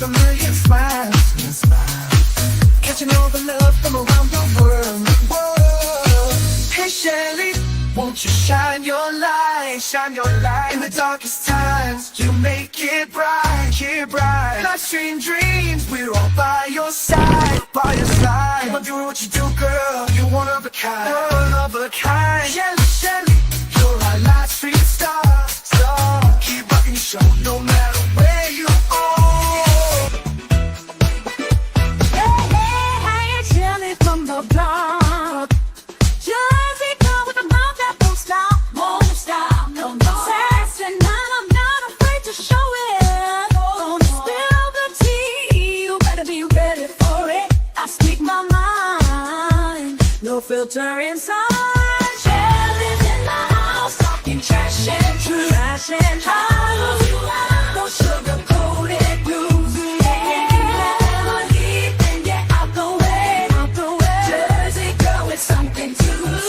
with a million smiles. Catching all the love from around the world. Whoa. Hey Shelly, won't you shine your light? Shine your light in the darkest times. You make it bright, bright. Life stream dreams, we're all by your side, by your side. Keep on doing what you do, girl. You're one of a kind, one of a kind. Shelly, Shelly, you're our light stream star, star. Keep rocking your show, no matter where you are. From the block, Jersey girl with a mouth that won't stop, no, no. Sassy, and I'm not afraid to show it. Gonna spill the tea, you better be ready for it. I speak my mind, no filter inside. Jelly's in the house, talking trash and truth, trash and truth. No sugar coated blues. Something to lose.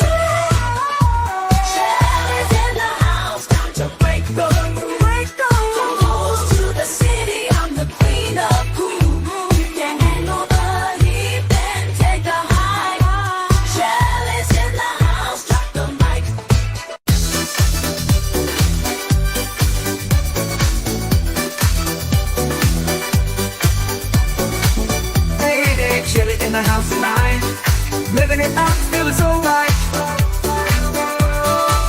Shelly's in the house, time to break the rules. From halls to the city, I'm the queen of cool. You can handle the heat, then take the high. Shelly's in the house, drop the mic. Hey, Shelly in the house tonight. Living it up, feeling so right.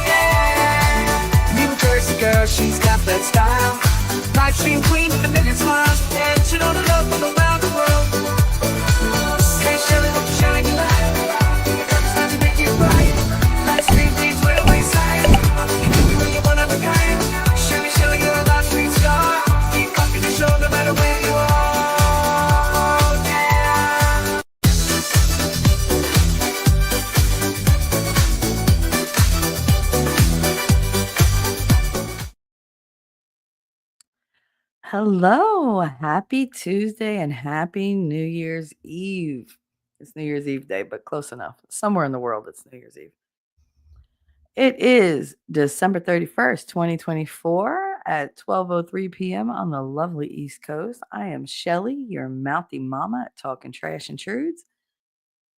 Yeah. New Jersey girl, she's got that style. Live stream queen with a million smiles. And she know the love from around the world. Hey Shelly, won't you shine your light? It's time to make it right. Live stream queens with a wayside. You're one of a kind. Shelly, Shelly, you're a live stream star. Keep rocking the show no matter where you are. Hello, happy Tuesday and happy New Year's Eve. It's New Year's Eve day, but close enough. Somewhere in the world, it's New Year's Eve. It is December 31st, 2024 at 12:03 p.m. on the lovely East Coast. I am Shelly, your mouthy mama at Talking Trash and Truths,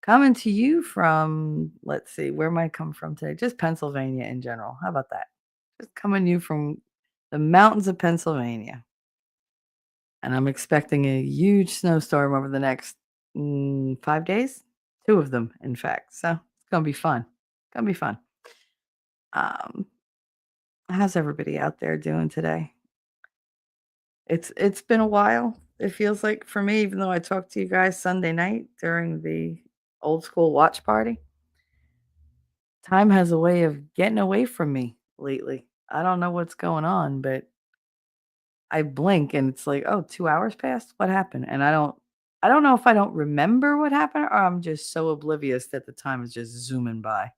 coming to you from, let's see, where might I come from today? Just Pennsylvania in general. How about that? Just coming to you from the mountains of Pennsylvania. And I'm expecting a huge snowstorm over the next 5 days. 2 of them, in fact. So it's gonna be fun. Gonna be fun. Um, how's everybody out there doing today? It's been a while. It feels like for me, even though I talked to you guys Sunday night during the old school watch party. Time has a way of getting away from me lately. I don't know what's going on, but I blink and it's like, "Oh, 2 hours passed? What happened?" And I don't know if I don't remember what happened or I'm just so oblivious that the time is just zooming by.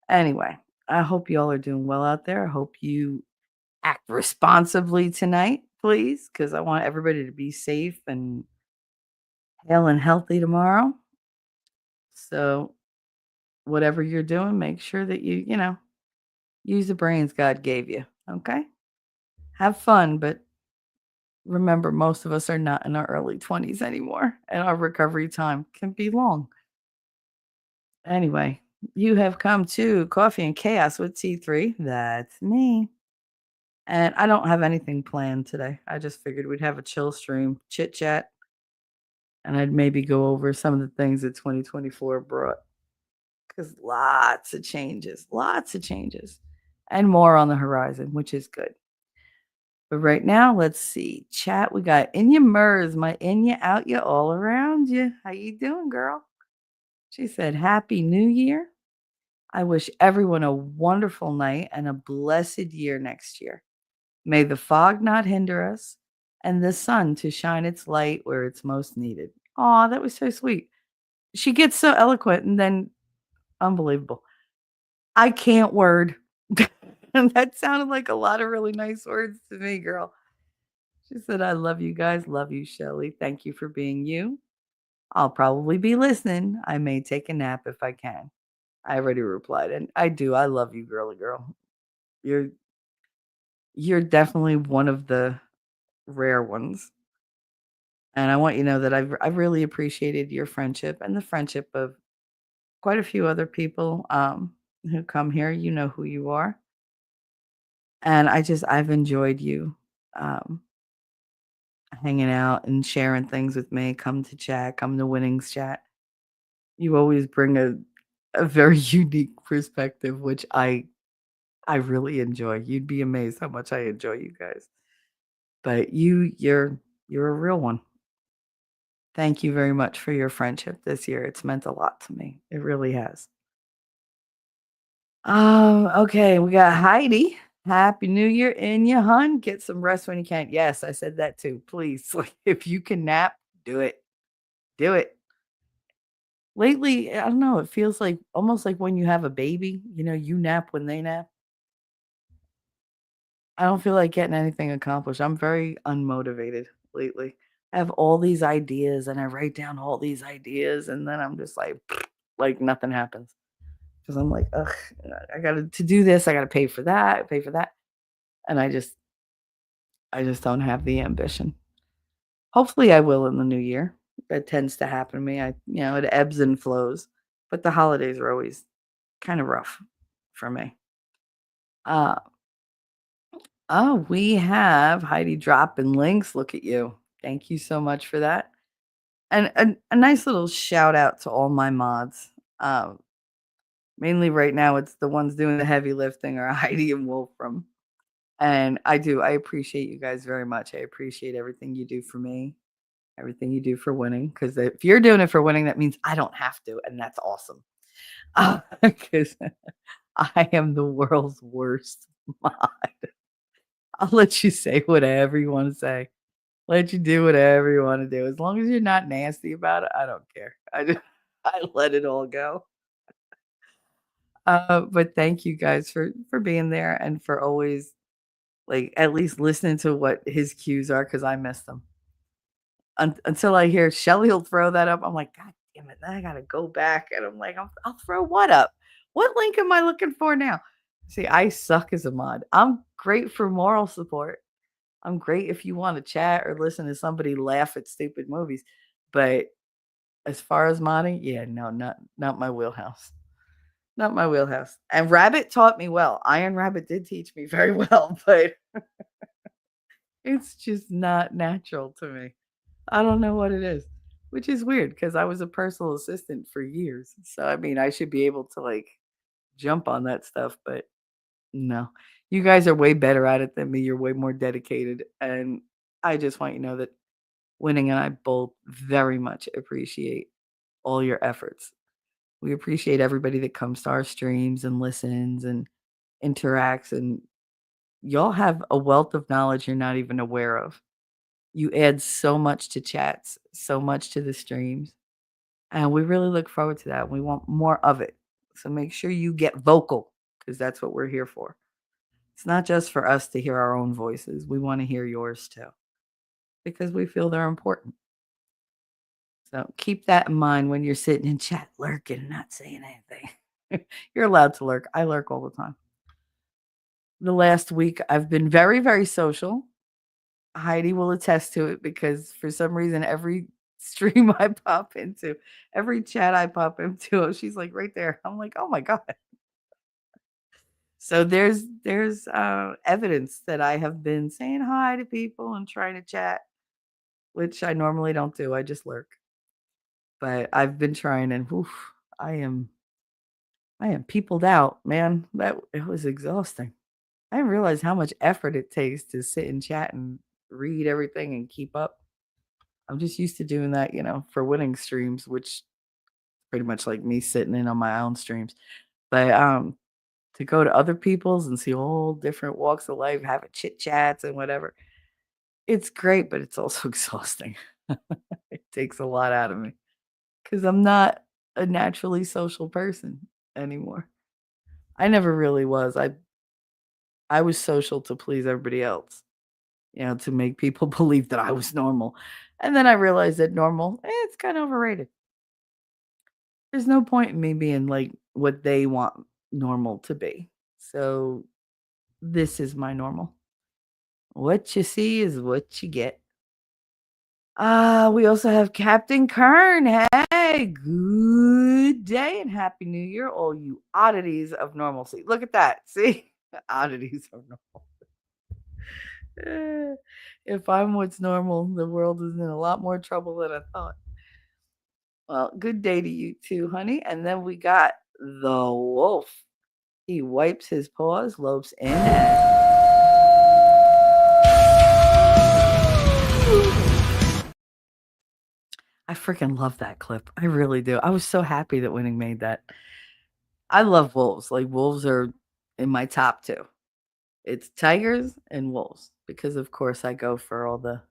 Anyway, I hope y'all are doing well out there. I hope you act responsibly tonight, please, because I want everybody to be safe and hale and healthy tomorrow. So, whatever you're doing, make sure that you use the brains God gave you, okay? Have fun, but remember, most of us are not in our early 20s anymore, and our recovery time can be long. Anyway, you have come to Coffee and Chaos with T3. That's me. And I don't have anything planned today. I just figured we'd have a chill stream, chit chat, and I'd maybe go over some of the things that 2024 brought. Because lots of changes, and more on the horizon, which is good. But right now, let's see. Chat, we got Inya Mers, my Inya out you all around you. How you doing, girl? She said, Happy New Year. I wish everyone a wonderful night and a blessed year next year. May the fog not hinder us and the sun to shine its light where it's most needed. Aw, that was so sweet. She gets so eloquent and then unbelievable. I can't word. And that sounded like a lot of really nice words to me, girl. She said, I love you guys. Love you, Shelly. Thank you for being you. I'll probably be listening. I may take a nap if I can. I already replied, and I do. I love you, girly girl. You're definitely one of the rare ones. And I want you to know that I've really appreciated your friendship and the friendship of quite a few other people, who come here. You know who you are. And I've enjoyed you, um, hanging out and sharing things with me. Come to chat, come to winnings chat. You always bring a very unique perspective, which I really enjoy. You'd be amazed how much I enjoy you guys. But you're a real one. Thank you very much for your friendship this year. It's meant a lot to me. It really has. Okay, we got Heidi. Happy New Year in you, hun. Get some rest when you can. Yes, I said that too. Please, like, if you can nap, do it. Do it. Lately, I don't know, it feels like almost like when you have a baby, you nap when they nap. I don't feel like getting anything accomplished. I'm very unmotivated lately. I have all these ideas and I write down all these ideas and then I'm just like nothing happens. Because I'm like, ugh, I gotta to do this, I gotta pay for that. And I just don't have the ambition. Hopefully I will in the new year. That tends to happen to me. It ebbs and flows. But the holidays are always kind of rough for me. Uh oh, we have Heidi dropping links. Look at you. Thank you so much for that. And a nice little shout out to all my mods. Um, Mainly right now, it's the ones doing the heavy lifting are Heidi and Wolfram. And I appreciate you guys very much. I appreciate everything you do for me, everything you do for winning. Because if you're doing it for winning, that means I don't have to, and that's awesome. Because I am the world's worst mod. I'll let you say whatever you want to say. Let you do whatever you wanna do. As long as you're not nasty about it, I don't care. I let it all go. But thank you guys for being there and for always, like, at least listening to what his cues are because I miss them. Until I hear Shelly'll throw that up, I'm like, "God damn it, now I gotta go back," and I'm like, I'll throw what up? What link am I looking for now?" See, I suck as a mod. I'm great for moral support. I'm great if you wanna chat or listen to somebody laugh at stupid movies, but as far as modding, yeah, no, not my wheelhouse. Not my wheelhouse. And Rabbit taught me well. Iron Rabbit did teach me very well, but it's just not natural to me. I don't know what it is, which is weird because I was a personal assistant for years. So I mean, I should be able to like jump on that stuff, but no. You guys are way better at it than me. You're way more dedicated, and I just want you to know that Winning and I both very much appreciate all your efforts. We appreciate everybody that comes to our streams and listens and interacts, and y'all have a wealth of knowledge you're not even aware of. You add so much to chats, so much to the streams, and we really look forward to that. We want more of it. So make sure you get vocal because that's what we're here for. It's not just for us to hear our own voices. We want to hear yours too because we feel they're important. So keep that in mind when you're sitting in chat lurking, not saying anything. You're allowed to lurk. I lurk all the time. The last week, I've been very, very social. Heidi will attest to it because for some reason, every stream I pop into, every chat I pop into, she's like right there. I'm like, oh my God. So there's evidence that I have been saying hi to people and trying to chat, which I normally don't do. I just lurk. But I've been trying and oof, I am I am peopled out, man. That it was exhausting. I didn't realize how much effort it takes to sit and chat and read everything and keep up. I'm just used to doing that, for winning streams, which pretty much like me sitting in on my own streams. But to go to other people's and see all different walks of life, having chit chats and whatever, it's great, but it's also exhausting. It takes a lot out of me because I'm not a naturally social person anymore. I never really was. I was social to please everybody else, to make people believe that I was normal. And then I realized that normal, it's kind of overrated. There's no point in me being like what they want normal to be. So this is my normal. What you see is what you get. We also have Captain Kern. Hey, good day and happy new year, all you oddities of normalcy. Look at that. See? Oddities of normal. If I'm what's normal, the world is in a lot more trouble than I thought. Well, good day to you too, honey. And then we got the wolf. He wipes his paws, lopes in, and I freaking love that clip. I really do. I was so happy that Winning made that. I love wolves. Like, wolves are in my top two. It's tigers and wolves because, of course, I go for all the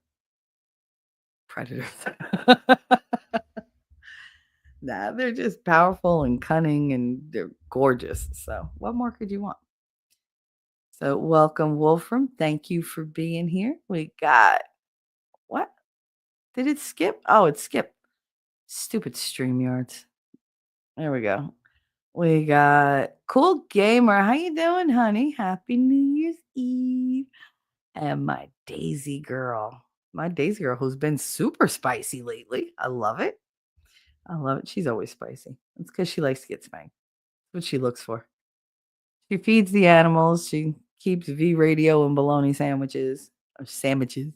predators. Nah, they're just powerful and cunning and they're gorgeous. So, what more could you want? So, welcome, Wolfram. Thank you for being here. We got what? Did it skip? Oh, it skipped. Stupid StreamYards. There we go. We got Cool Gamer. How you doing, honey? Happy New Year's Eve. And my Daisy girl. My Daisy girl who's been super spicy lately. I love it. I love it. She's always spicy. It's because she likes to get spanked. That's what she looks for. She feeds the animals. She keeps V radio and bologna sandwiches or sandwiches.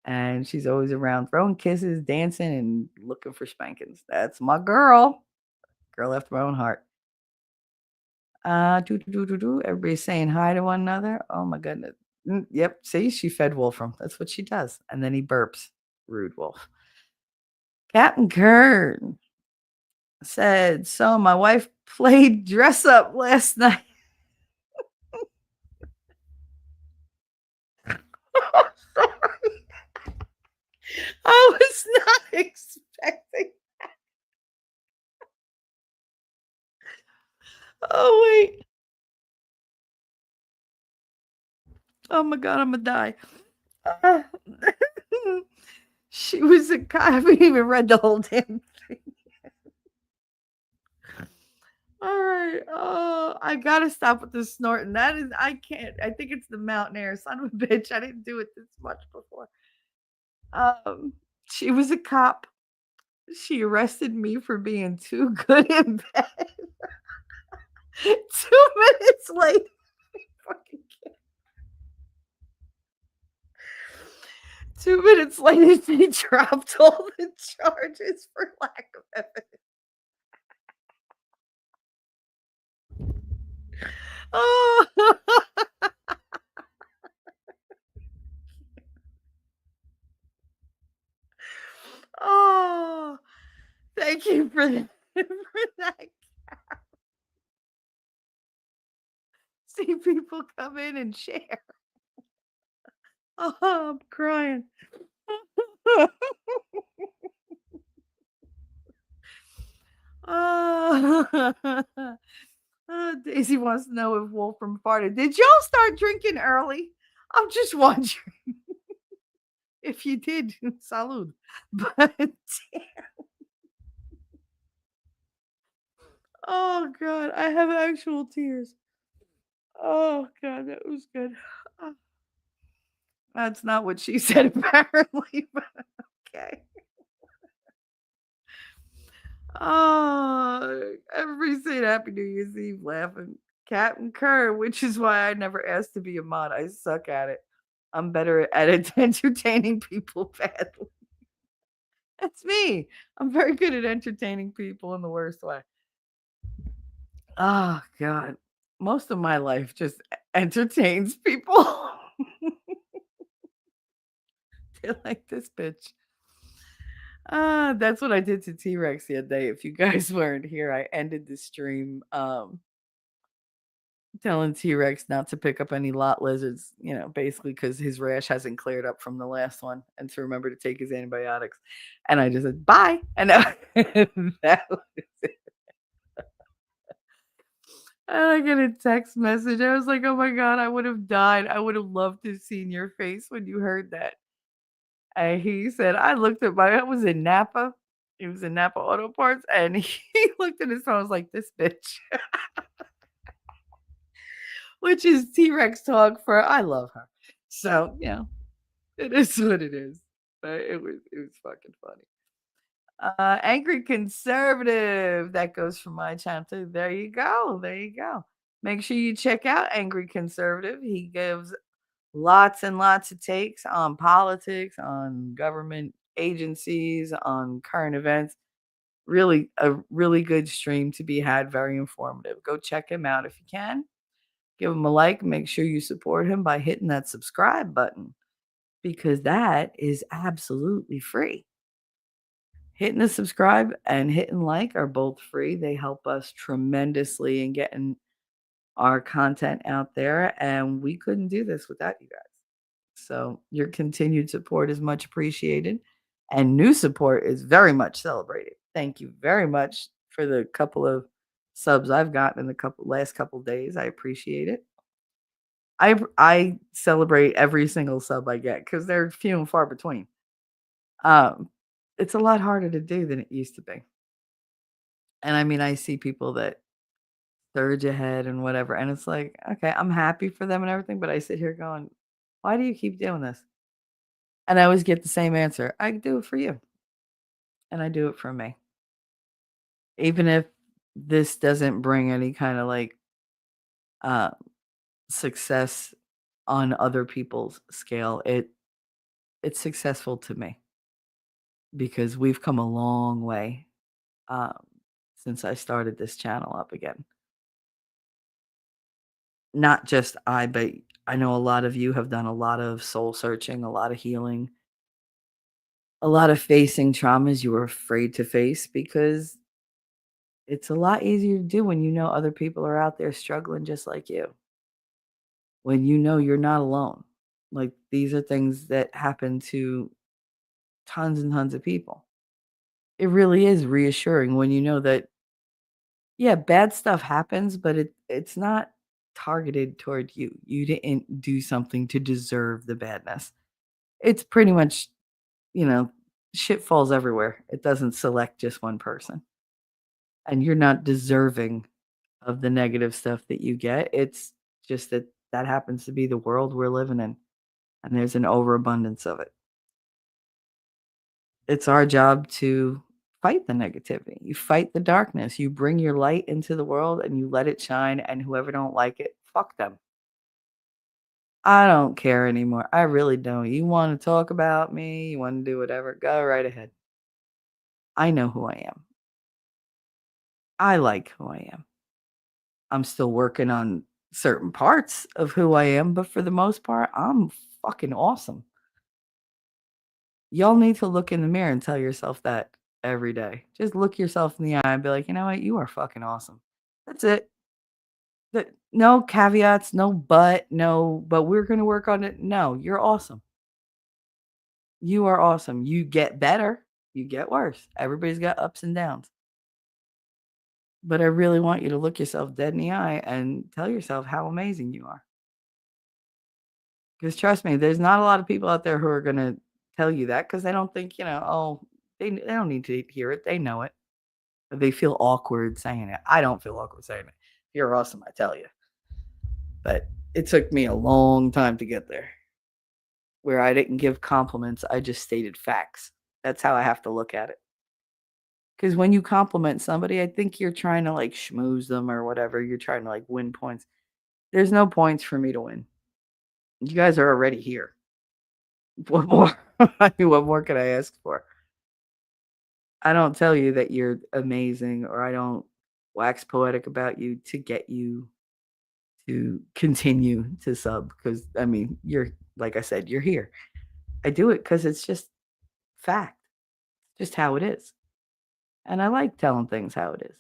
And she's always around throwing kisses, dancing, and looking for spankings. That's my girl. Girl after my own heart. Everybody's saying hi to one another. Oh my goodness. Yep. See, she fed Wolfram. That's what she does. And then he burps. Rude wolf. Captain Kern said, so my wife played dress up last night. Sorry. I was not expecting. Oh, wait. Oh my God, I'm gonna die. She was a cop. I haven't even read the whole damn thing. All right. Oh, I gotta stop with the snorting. That is, I can't. I think it's the mountain air. Son of a bitch. I didn't do it this much before. Um, she was a cop. She arrested me for being too good in bed. 2 minutes late. Fucking 2 minutes later, she dropped all the charges for lack of evidence. Oh, oh, thank you for that. For that. See people come in and share. Oh, I'm crying. Oh. Oh, Daisy wants to know if Wolfram farted. Did y'all start drinking early? I'm just wondering if you did. Salud. But oh god, I have actual tears. Oh god, that was good. Oh, that's not what she said apparently, but okay. Oh, everybody saying Happy New Year's Eve laughing. Captain Kerr, which is why I never asked to be a mod. I suck at it. I'm better at entertaining people badly. That's me. I'm very good at entertaining people in the worst way. Oh god. Most of my life just entertains people. They're like this bitch. That's what I did to T-Rex the other day. If you guys weren't here, I ended the stream telling T-Rex not to pick up any lot lizards, basically because his rash hasn't cleared up from the last one and to remember to take his antibiotics. And I just said, bye. And that was it. And I get a text message. I was like, oh my God, I would have died. I would have loved to have seen your face when you heard that. And he said, I was in Napa. He was in Napa Auto Parts. And he looked at his phone. I was like, this bitch. Which is T-Rex talk for I love her. So, it is what it is. But it was fucking funny. Angry conservative. That goes for my channel too. There you go. There you go. Make sure you check out Angry Conservative. He gives lots and lots of takes on politics, on government agencies, on current events. Really, a really good stream to be had. Very informative. Go check him out if you can. Give him a like. Make sure you support him by hitting that subscribe button because that is absolutely free. Hitting the subscribe and hitting like are both free. They help us tremendously in getting our content out there, and we couldn't do this without you guys. So, your continued support is much appreciated, and new support is very much celebrated. Thank you very much for the couple of subs I've gotten in the last couple days. I appreciate it. I celebrate every single sub I get because they're few and far between. Um, it's a lot harder to do than it used to be. And I mean, I see people that surge ahead and whatever, and it's like, okay, I'm happy for them and everything, but I sit here going, why do you keep doing this? And I always get the same answer. I do it for you, and I do it for me. Even if this doesn't bring any kind of like uh, success on other people's scale, it's successful to me because we've come a long way um, since I started this channel up again. Not just I, but I know a lot of you have done a lot of soul searching, a lot of healing, a lot of facing traumas you were afraid to face because it's a lot easier to do when you know other people are out there struggling just like you. When you know you're not alone. Like these are things that happen to tons and tons of people. It really is reassuring when you know that yeah, bad stuff happens, but it's not targeted toward you. You didn't do something to deserve the badness. It's pretty much, you know, shit falls everywhere. It doesn't select just one person. And you're not deserving of the negative stuff that you get. It's just that that happens to be the world we're living in, and there's an overabundance of it. It's our job to fight the negativity. You fight the darkness. You bring your light into the world and you let it shine, and whoever don't like it, fuck them. I don't care anymore. I really don't. You want to talk about me, you want to do whatever, go right ahead. I know who I am. I like who I am. I'm still working on certain parts of who I am, but for the most part, I'm fucking awesome. Y'all need to look in the mirror and tell yourself that every day. Just look yourself in the eye and be like, you know what? You are fucking awesome. That's it. No caveats, no but we're going to work on it. No, you're awesome. You are awesome. You get better, you get worse. Everybody's got ups and downs. But I really want you to look yourself dead in the eye and tell yourself how amazing you are. Because trust me, there's not a lot of people out there who are going to tell you that because they don't think, oh, they don't need to hear it. They know it. But they feel awkward saying it. I don't feel awkward saying it. You're awesome, I tell you. But it took me a long time to get there where I didn't give compliments. I just stated facts. That's how I have to look at it. Because when you compliment somebody, I think you're trying to like schmooze them or whatever. You're trying to like win points. There's no points for me to win. You guys are already here. What more? I mean, what more can I ask for? I don't tell you that you're amazing or I don't wax poetic about you to get you to continue to sub because I mean, you're like I said, you're here. I do it because it's just fact, just how it is. And I like telling things how it is.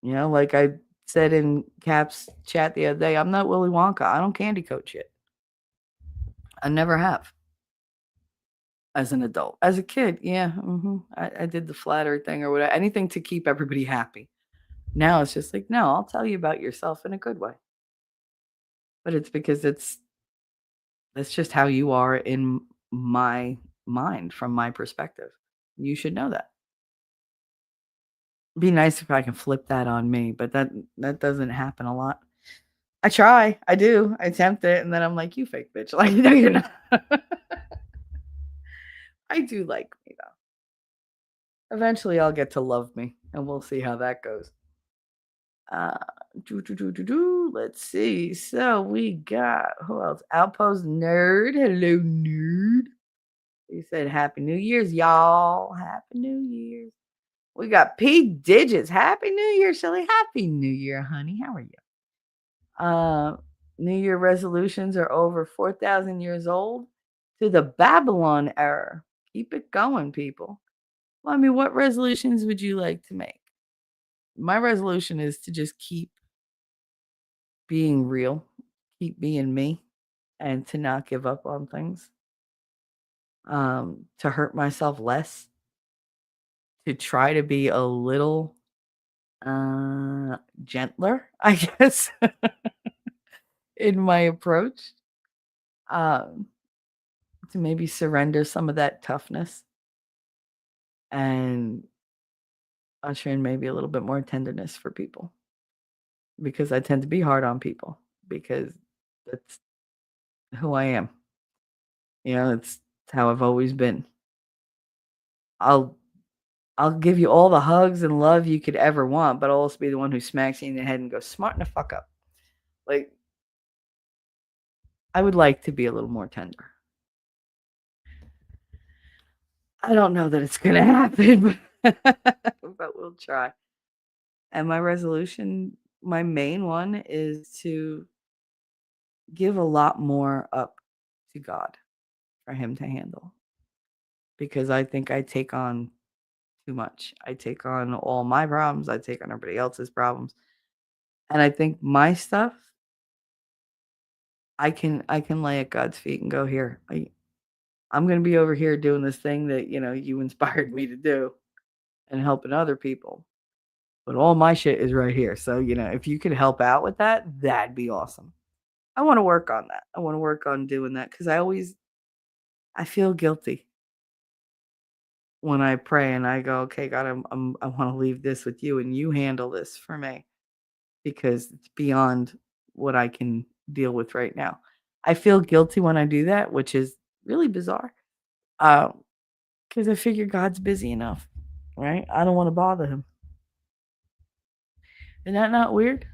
Like I said in Cap's chat the other day, I'm not Willy Wonka. I don't candy coat shit. I never have. As an adult. As a kid, yeah, I did the flattery thing or whatever, anything to keep everybody happy. Now it's just like, no, I'll tell you about yourself in a good way. But it's because that's just how you are in my mind from my perspective. You should know that. Be nice if I can flip that on me, but that doesn't happen a lot. I try. I do. I attempt it, and then I'm like, "You fake bitch." Like, no, you're not. I do like me though. Eventually, I'll get to love me, and we'll see how that goes. Uh, Let's see. So we got who else? Outpost Nerd. Hello, Nerd. He said, "Happy New Year's, y'all. Happy New Year's." We got P Digits. Happy New Year, Shelly. Happy New Year, honey. How are you? Uh, New Year resolutions are over 4,000 years old to the Babylon era. Keep it going, people. Well, I mean, what resolutions would you like to make? My resolution is to just keep being real, keep being me, and to not give up on things. To hurt myself less, to try to be a little gentler, I guess, in my approach. Um, to maybe surrender some of that toughness and usher in maybe a little bit more tenderness for people because I tend to be hard on people because that's who I am. It's how I've always been. I'll I'll give you all the hugs and love you could ever want, but I'll also be the one who smacks you in the head and goes, "Smarten the fuck up." Like, I would like to be a little more tender. I don't know that it's gonna happen, but we'll try. And my resolution, my main one is to give a lot more up to God for him to handle because I think I take on too much. I take on all my problems, I take on everybody else's problems. And I think my stuff I can lay at God's feet and go, "Here. I'm going to be over here doing this thing that, you inspired me to do and helping other people. But all my shit is right here. So, if you could help out with that, that'd be awesome." I want to work on that. I want to work on doing that cuz I feel guilty when I pray and I go, "Okay, God, I want to leave this with you and you handle this for me because it's beyond what I can deal with right now." I feel guilty when I do that, which is really bizarre. Cuz I figure God's busy enough, right? I don't want to bother him. Isn't that not weird?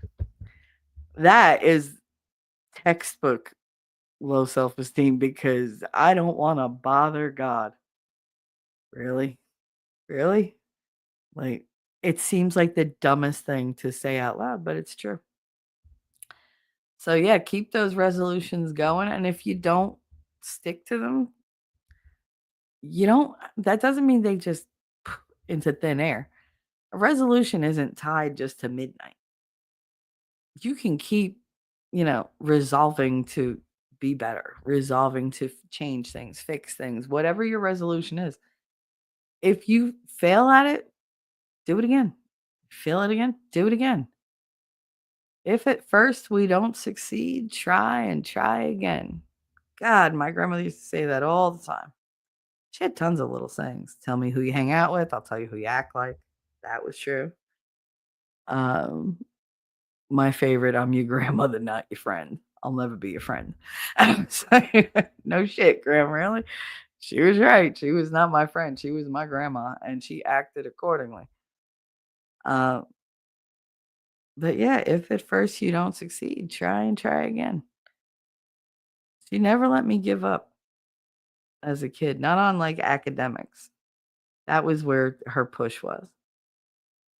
That is textbook low self-esteem because I don't want to bother God. Really? Really? Like, it seems like the dumbest thing to say out loud, but it's true. So, yeah, keep those resolutions going, and if you don't stick to them, you don't that doesn't mean they just into thin air. A resolution isn't tied just to midnight. You can keep, resolving to be better, resolving to change things, fix things, whatever your resolution is. If you fail at it, do it again. Fail it again, do it again. If at first we don't succeed, try and try again. God, my grandmother used to say that all the time. She had tons of little sayings. Tell me who you hang out with, I'll tell you who you act like. That was true. Um, my favorite, I'm your grandmother, not your friend. I'll never be your friend. I was like, no shit, grandma, really? She was right. She was not my friend. She was my grandma, and she acted accordingly. Uh, but yeah, if at first you don't succeed, try and try again. She never let me give up as a kid, not on like academics. That was where her push was.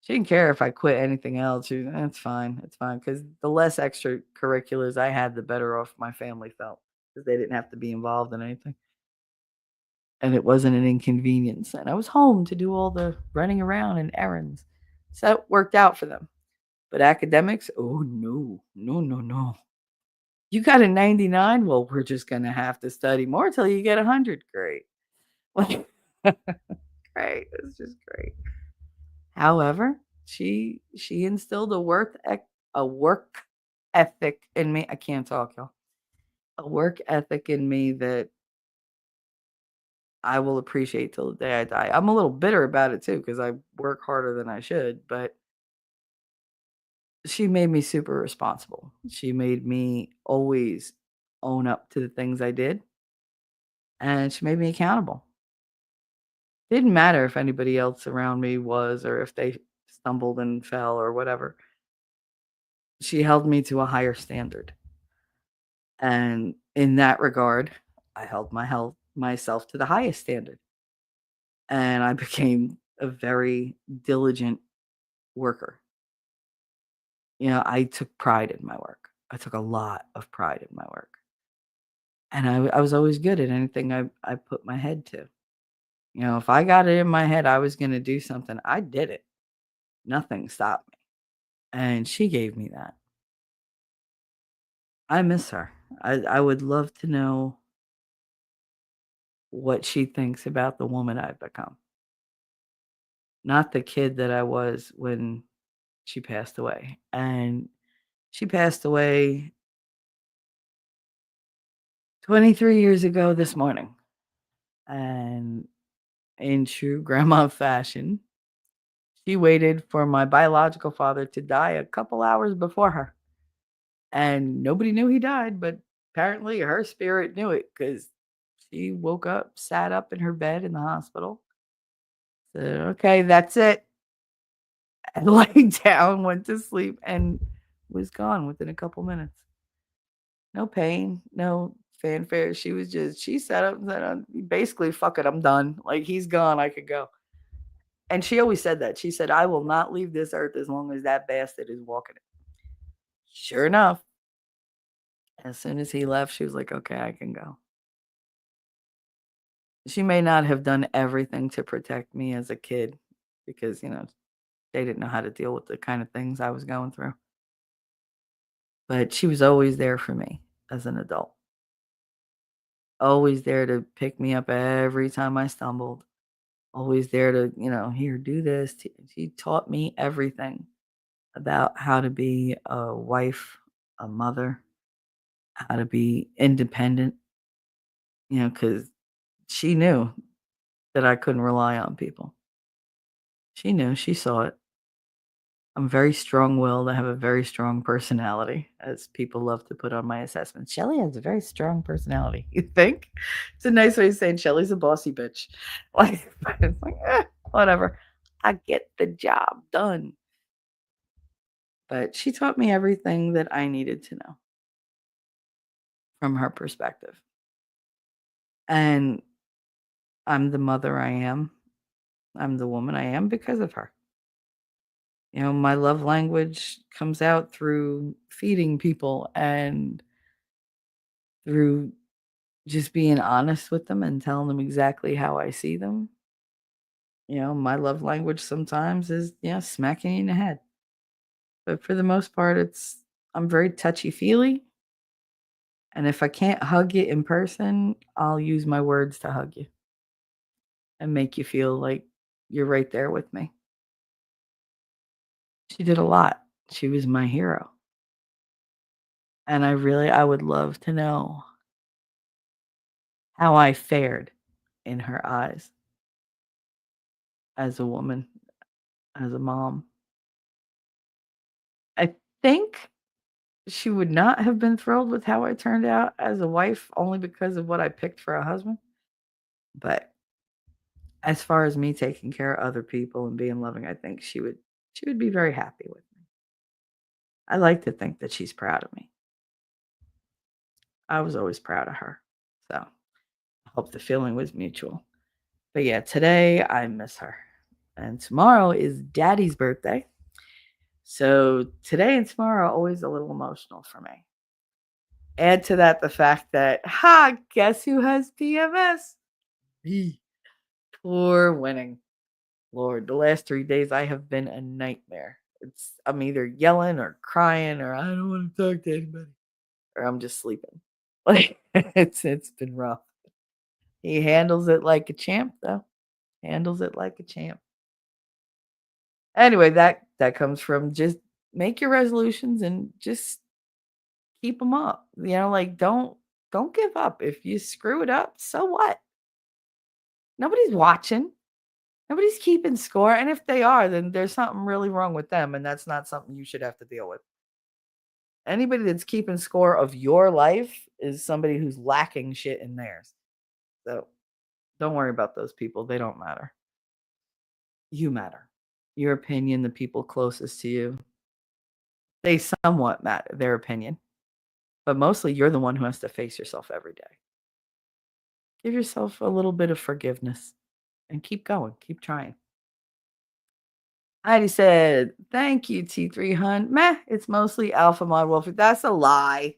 She didn't care if I quit anything else. That's fine. It's fine. Because the less extracurriculars I had, the better off my family felt because they didn't have to be involved in anything. And it wasn't an inconvenience. And I was home to do all the running around and errands. So it worked out for them. But academics, oh no, no, no, no. You got a 99? Well, we're just going to have to study more till you get 100. Great. Like, great. It's just great. However, she instilled a work ethic in me. I can't talk, y'all. A work ethic in me that I will appreciate till the day I die. I'm a little bitter about it too because I work harder than I should, but she made me super responsible. She made me always own up to the things I did, and she made me accountable. Didn't matter if anybody else around me was or if they stumbled and fell or whatever. She held me to a higher standard. And in that regard, I held myself to the highest standard. And I became a very diligent worker. I took pride in my work. I took a lot of pride in my work. And I was always good at anything I put my head to. If I got it in my head I was going to do something, I did it. Nothing stopped me. And she gave me that. I miss her. I would love to know what she thinks about the woman I've become. Not the kid that I was when she passed away. And she passed away 23 years ago this morning. And in true grandma fashion, she waited for my biological father to die a couple hours before her. And nobody knew he died, but apparently her spirit knew it because she woke up, sat up in her bed in the hospital, said, "Okay, that's it." And laid down, went to sleep, and was gone within a couple minutes. No pain, no fanfare. She sat up and said, basically, fuck it, I'm done. Like, he's gone, I could go. And she always said that. She said, I will not leave this earth as long as that bastard is walking it. Sure enough, as soon as he left, she was like, okay, I can go. She may not have done everything to protect me as a kid because, they didn't know how to deal with the kind of things I was going through. But she was always there for me as an adult. Always there to pick me up every time I stumbled. Always there to, here, do this. She taught me everything about how to be a wife, a mother, how to be independent, because she knew that I couldn't rely on people. She knew, she saw it. I'm very strong-willed. I have a very strong personality, as people love to put on my assessment. Shelly has a very strong personality. You think? It's a nice way of saying Shelly's a bossy bitch. Like, it's like, whatever. I get the job done. But she taught me everything that I needed to know from her perspective. And I'm the mother I am. I'm the woman I am because of her. My love language comes out through feeding people and through just being honest with them and telling them exactly how I see them. My love language sometimes is, smacking you in the head. But for the most part, I'm very touchy-feely. And if I can't hug you in person, I'll use my words to hug you and make you feel like you're right there with me. She did a lot. She was my hero. And I would love to know how I fared in her eyes as a woman, as a mom. I think she would not have been thrilled with how I turned out as a wife only because of what I picked for a husband. But as far as me taking care of other people and being loving, I think she would be very happy with me. I like to think that she's proud of me. I was always proud of her. So I hope the feeling was mutual. But yeah, today I miss her. And tomorrow is Daddy's birthday. So today and tomorrow are always a little emotional for me. Add to that the fact that, guess who has PMS? Me. Poor winning. Lord, the last 3 days I have been a nightmare. I'm either yelling or crying or I don't want to talk to anybody. Or I'm just sleeping. Like it's been rough. He handles it like a champ though. Handles it like a champ. Anyway, that comes from just make your resolutions and just keep them up. Like don't give up. If you screw it up, so what? Nobody's watching. Nobody's keeping score, and if they are, then there's something really wrong with them, and that's not something you should have to deal with. Anybody that's keeping score of your life is somebody who's lacking shit in theirs. So, don't worry about those people, they don't matter. You matter. Your opinion, the people closest to you, they somewhat matter, their opinion. But mostly you're the one who has to face yourself every day. Give yourself a little bit of forgiveness and keep going, keep trying. Heidi said, "Thank you, T3 Hun. Meh, it's mostly Alpha Mod Wolfie." That's a lie.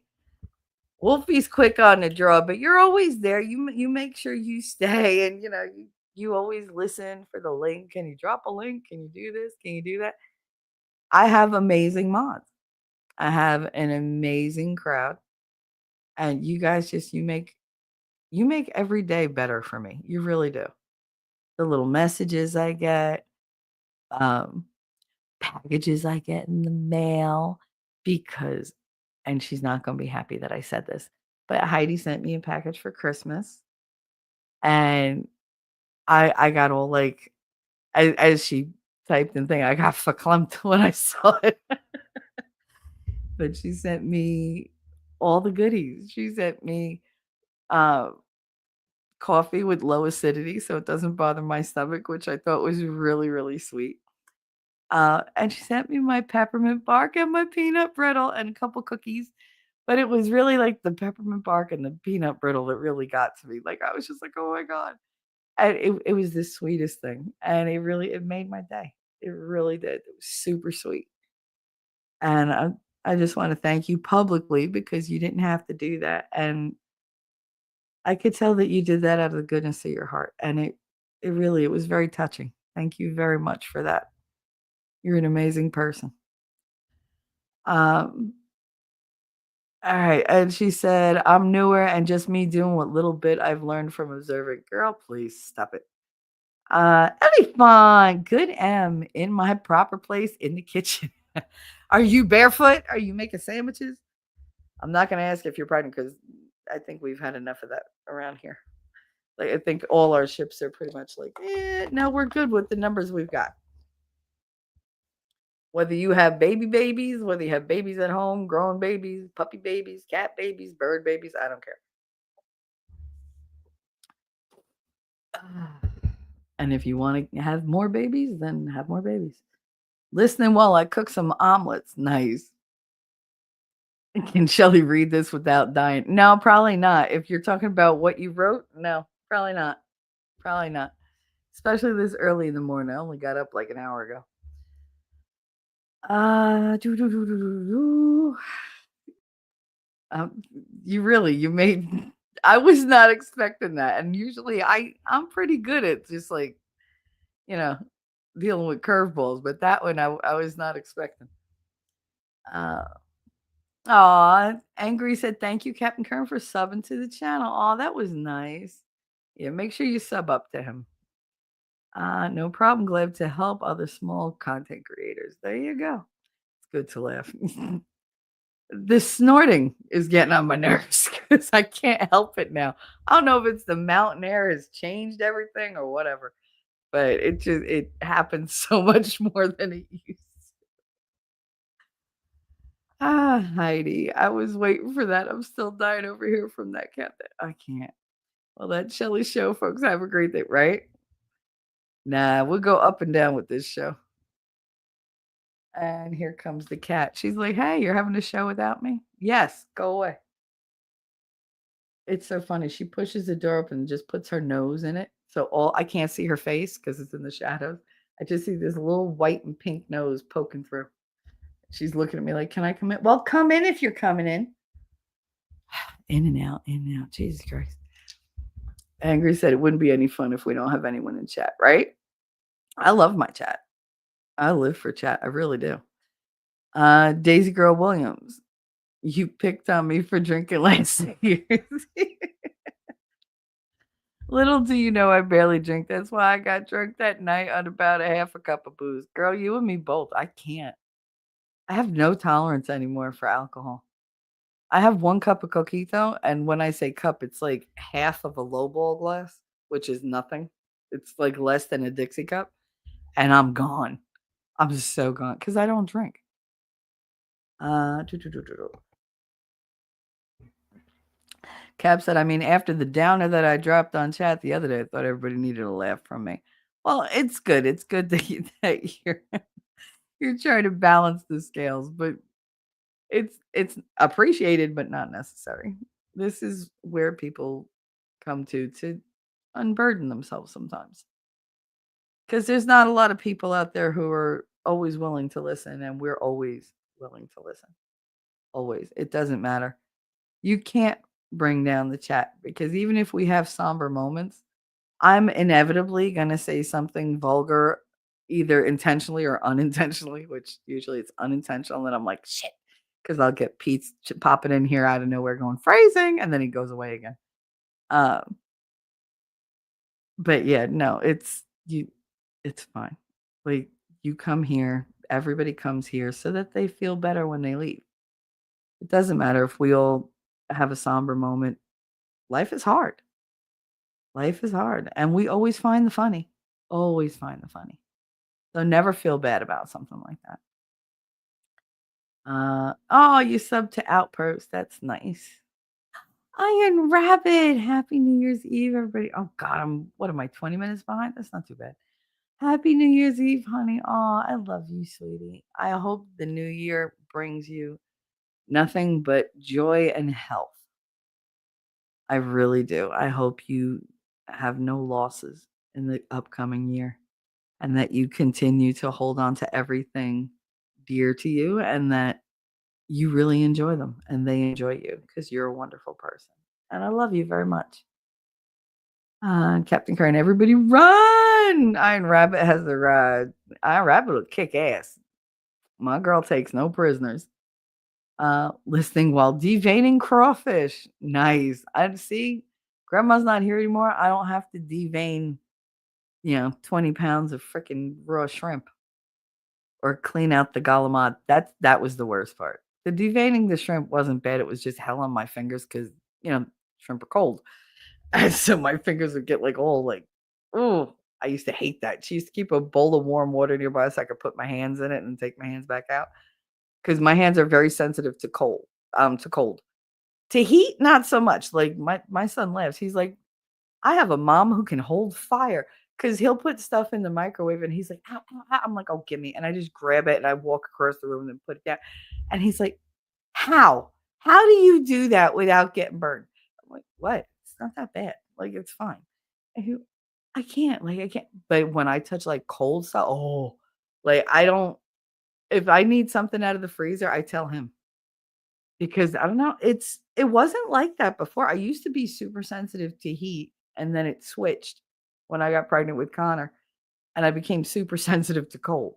Wolfie's quick on the draw, but you're always there. You make sure you stay, and you always listen for the link. Can you drop a link? Can you do this? Can you do that? I have amazing mods. I have an amazing crowd, and you guys you make every day better for me. You really do. The little messages I get, um, packages I get in the mail, because, and she's not going to be happy that I said this, but Heidi sent me a package for Christmas, and I got all like, as she typed in thing, I got verklempt when I saw it. But she sent me all the goodies. She sent me uh, coffee with low acidity so it doesn't bother my stomach, which I thought was really, really sweet. And she sent me my peppermint bark and my peanut brittle and a couple cookies. But it was really like the peppermint bark and the peanut brittle that really got to me. Like I was just like, oh my God. And it was the sweetest thing. And it made my day. It really did. It was super sweet. And I just want to thank you publicly because you didn't have to do that. And I could tell that you did that out of the goodness of your heart. And it was very touching. Thank you very much for that. You're an amazing person. Um, all right. And she said, "I'm newer and just me doing what little bit I've learned from observing." Girl, please stop it. Ellie Fun, good M in my proper place in the kitchen. Are you barefoot? Are you making sandwiches? I'm not gonna ask if you're pregnant because I think we've had enough of that around here. Like I think all our ships are pretty much like, no, we're good with the numbers we've got. Whether you have babies, whether you have babies at home, growing babies, puppy babies, cat babies, bird babies, I don't care. And if you want to have more babies, then have more babies. Listening while I cook some omelets. Nice. Can Shelly read this without dying? No, probably not. If you're talking about what you wrote, no, probably not. Probably not. Especially this early in the morning. I only got up like an hour ago. Do, do, do, do, do, do. Um, you made. I was not expecting that, and usually I'm pretty good at just like you know dealing with curveballs, but that one I was not expecting. Uh, Aw, Angry said, "Thank you, Captain Kern, for subbing to the channel." Aw, that was nice. Yeah, make sure you sub up to him. No problem. Glad to help other small content creators. There you go. It's good to laugh. This snorting is getting on my nerves because I can't help it now. I don't know if it's the mountain air has changed everything or whatever, but it happens so much more than it used to. Heidi, I was waiting for that. I'm still dying over here from that cat. I can't. Well, that Shelly show, folks. Have a great day, right? Nah, we'll go up and down with this show. And here comes the cat. She's like, "Hey, you're having a show without me?" Yes, go away. It's so funny. She pushes the door open and just puts her nose in it. So all I can't see her face because it's in the shadows. I just see this little white and pink nose poking through. She's looking at me like, "Can I come in?" Well, come in if you're coming in. In and out, in and out. Jesus Christ. Angry said it wouldn't be any fun if we don't have anyone in chat, right? I love my chat. I live for chat. I really do. Daisy Girl Williams, you picked on me for drinking last year. Little do you know I barely drink. That's why I got drunk that night on about a half a cup of booze. Girl, you and me both. I can't. I have no tolerance anymore for alcohol. I have 1 cup of coquito, and when I say cup, it's like half of a lowball glass, which is nothing. It's like less than a Dixie cup, and I'm gone. I'm just so gone because I don't drink. Doo, doo, doo, doo, doo. Cap said, "I mean, after the downer that I dropped on chat the other day, I thought everybody needed a laugh from me." Well, it's good. It's good that that you're trying to balance the scales, but it's appreciated but not necessary. This is where people come to unburden themselves sometimes. Because there's not a lot of people out there who are always willing to listen, and we're always willing to listen. Always. It doesn't matter. You can't bring down the chat because even if we have somber moments, I'm inevitably going to say something vulgar, either intentionally or unintentionally, which usually it's unintentional. And I'm like, shit, because I'll get Pete popping in here out of nowhere going phrasing, and then he goes away again. Um, but yeah, no, it's fine. Like, you come here, everybody comes here so that they feel better when they leave. It doesn't matter if we all have a somber moment. Life is hard. Life is hard, and we always find the funny. Always find the funny. So never feel bad about something like that. Oh, you sub to Outpost. That's nice. Iron Rabbit. Happy New Year's Eve, everybody. Oh God, what am I, 20 minutes behind? That's not too bad. Happy New Year's Eve, honey. Oh, I love you, sweetie. I hope the new year brings you nothing but joy and health. I really do. I hope you have no losses in the upcoming year and that you continue to hold on to everything dear to you and that you really enjoy them and they enjoy you because you're a wonderful person. And I love you very much. Captain Crane, everybody run! Iron Rabbit has the ride. Iron Rabbit will kick ass. My girl takes no prisoners. Listening while deveining crawfish. Nice. I see. Grandma's not here anymore. I don't have to devein, 20 pounds of freaking raw shrimp or clean out the galamad. That was the worst part. The deveining the shrimp wasn't bad. It was just hell on my fingers because shrimp are cold, and so my fingers would get like all like, oh. I used to hate that. She used to keep a bowl of warm water nearby so I could put my hands in it and take my hands back out because my hands are very sensitive to cold. To cold. To heat, not so much. Like my son laughs. He's like, I have a mom who can hold fire because he'll put stuff in the microwave and he's like, ow, ow, ow. I'm like, oh, give me. And I just grab it and I walk across the room and put it down. And he's like, how? How do you do that without getting burned? I'm like, what? It's not that bad. Like, it's fine. And I can't. Like, I can't. But when I touch like cold stuff, oh, like I don't, if I need something out of the freezer, I tell him. Because I don't know, it wasn't like that before. I used to be super sensitive to heat, and then it switched when I got pregnant with Connor, and I became super sensitive to cold.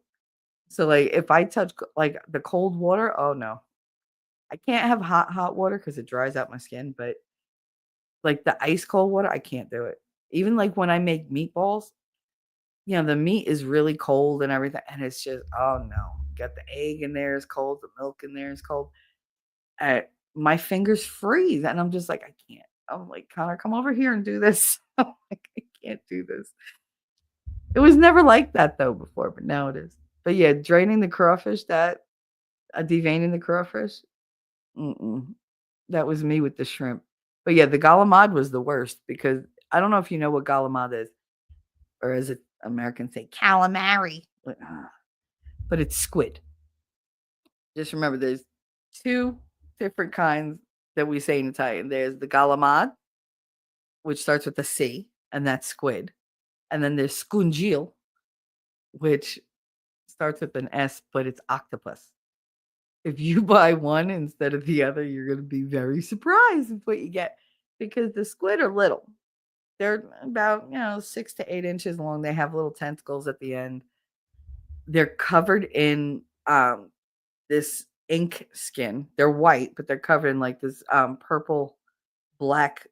So, like, if I touch, like, the cold water, oh, no. I can't have hot water because it dries out my skin, but, like, the ice cold water, I can't do it. Even, like, when I make meatballs, the meat is really cold and everything, and it's just, oh, no. Got the egg in there is cold, the milk in there is cold. Uh, my fingers freeze, and I'm just like, "I can't." I'm like, "Connor, come over here and do this." I'm like, "I can't do this." It was never like that though before, but now it is. But yeah, draining the crawfish, deveining the crawfish, mm-mm. That was me with the shrimp. But yeah, the galamad was the worst because I don't know if you know what galamad is, or as it Americans say, calamari. But it's squid. Just remember, there's 2 different kinds that we say in Italian. There's the galamad, which starts with a C, and that's squid. And then there's scungil, which starts with an S, but it's octopus. If you buy one instead of the other, you're going to be very surprised with what you get because the squid are little. They're about, 6 to 8 inches long. They have little tentacles at the end. They're covered in this ink skin. They're white, but they're covered in like this purple black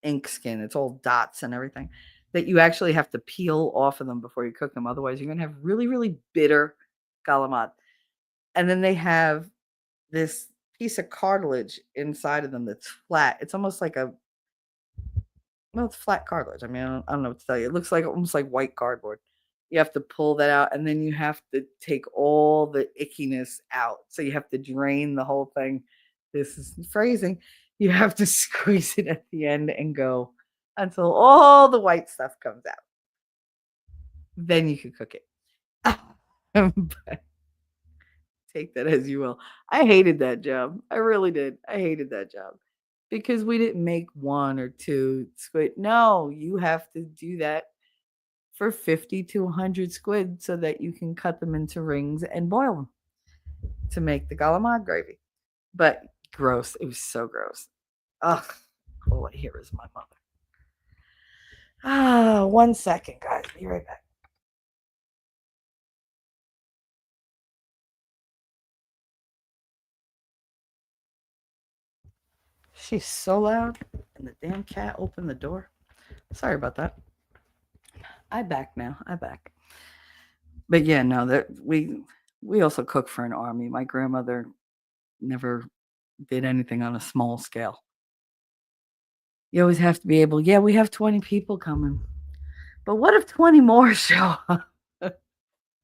ink skin. It's all dots and everything that you actually have to peel off of them before you cook them. Otherwise, you're going to have really, really bitter galamad. And then they have this piece of cartilage inside of them that's flat. It's almost like well, it's flat cartilage. I mean, I don't know what to tell you. It looks like almost like white cardboard. You have to pull that out, and then you have to take all the ickiness out. So you have to drain the whole thing. This is phrasing. You have to squeeze it at the end and go until all the white stuff comes out. then you could cook it. But take that as you will. I hated that job. I really did. I hated that job because we didn't make one or two squid. No, you have to do that for 50 to 100 squid so that you can cut them into rings and boil them to make the galamad gravy. But gross. It was so gross. Ugh. All I hear is my mother. Ah, 1 second, guys. Be right back. She's so loud, and the damn cat opened the door. Sorry about that. I back now. I back. But yeah, no, that we also cook for an army. My grandmother never did anything on a small scale. You always have to be able, yeah, we have 20 people coming. But what if 20 more show up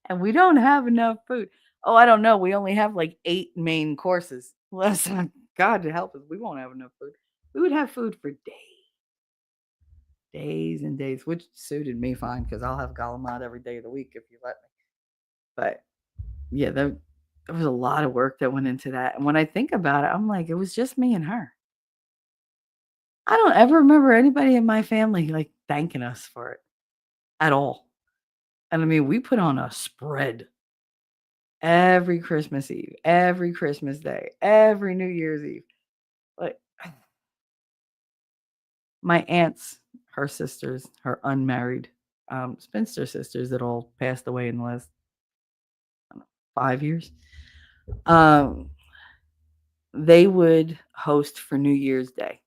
and we don't have enough food? Oh, I don't know. We only have like 8 main courses. Listen, God to help us. We won't have enough food. We would have food for days and days, which suited me fine because I'll have galamad every day of the week if you let me. But yeah, there was a lot of work that went into that. And when I think about it, I'm like, it was just me and her. I don't ever remember anybody in my family like thanking us for it at all. And I mean, we put on a spread every Christmas Eve, every Christmas Day, every New Year's Eve. Like my aunts, her sisters, her unmarried spinster sisters that all passed away in the last, I don't know, 5 years. Um, they would host for New Year's Day.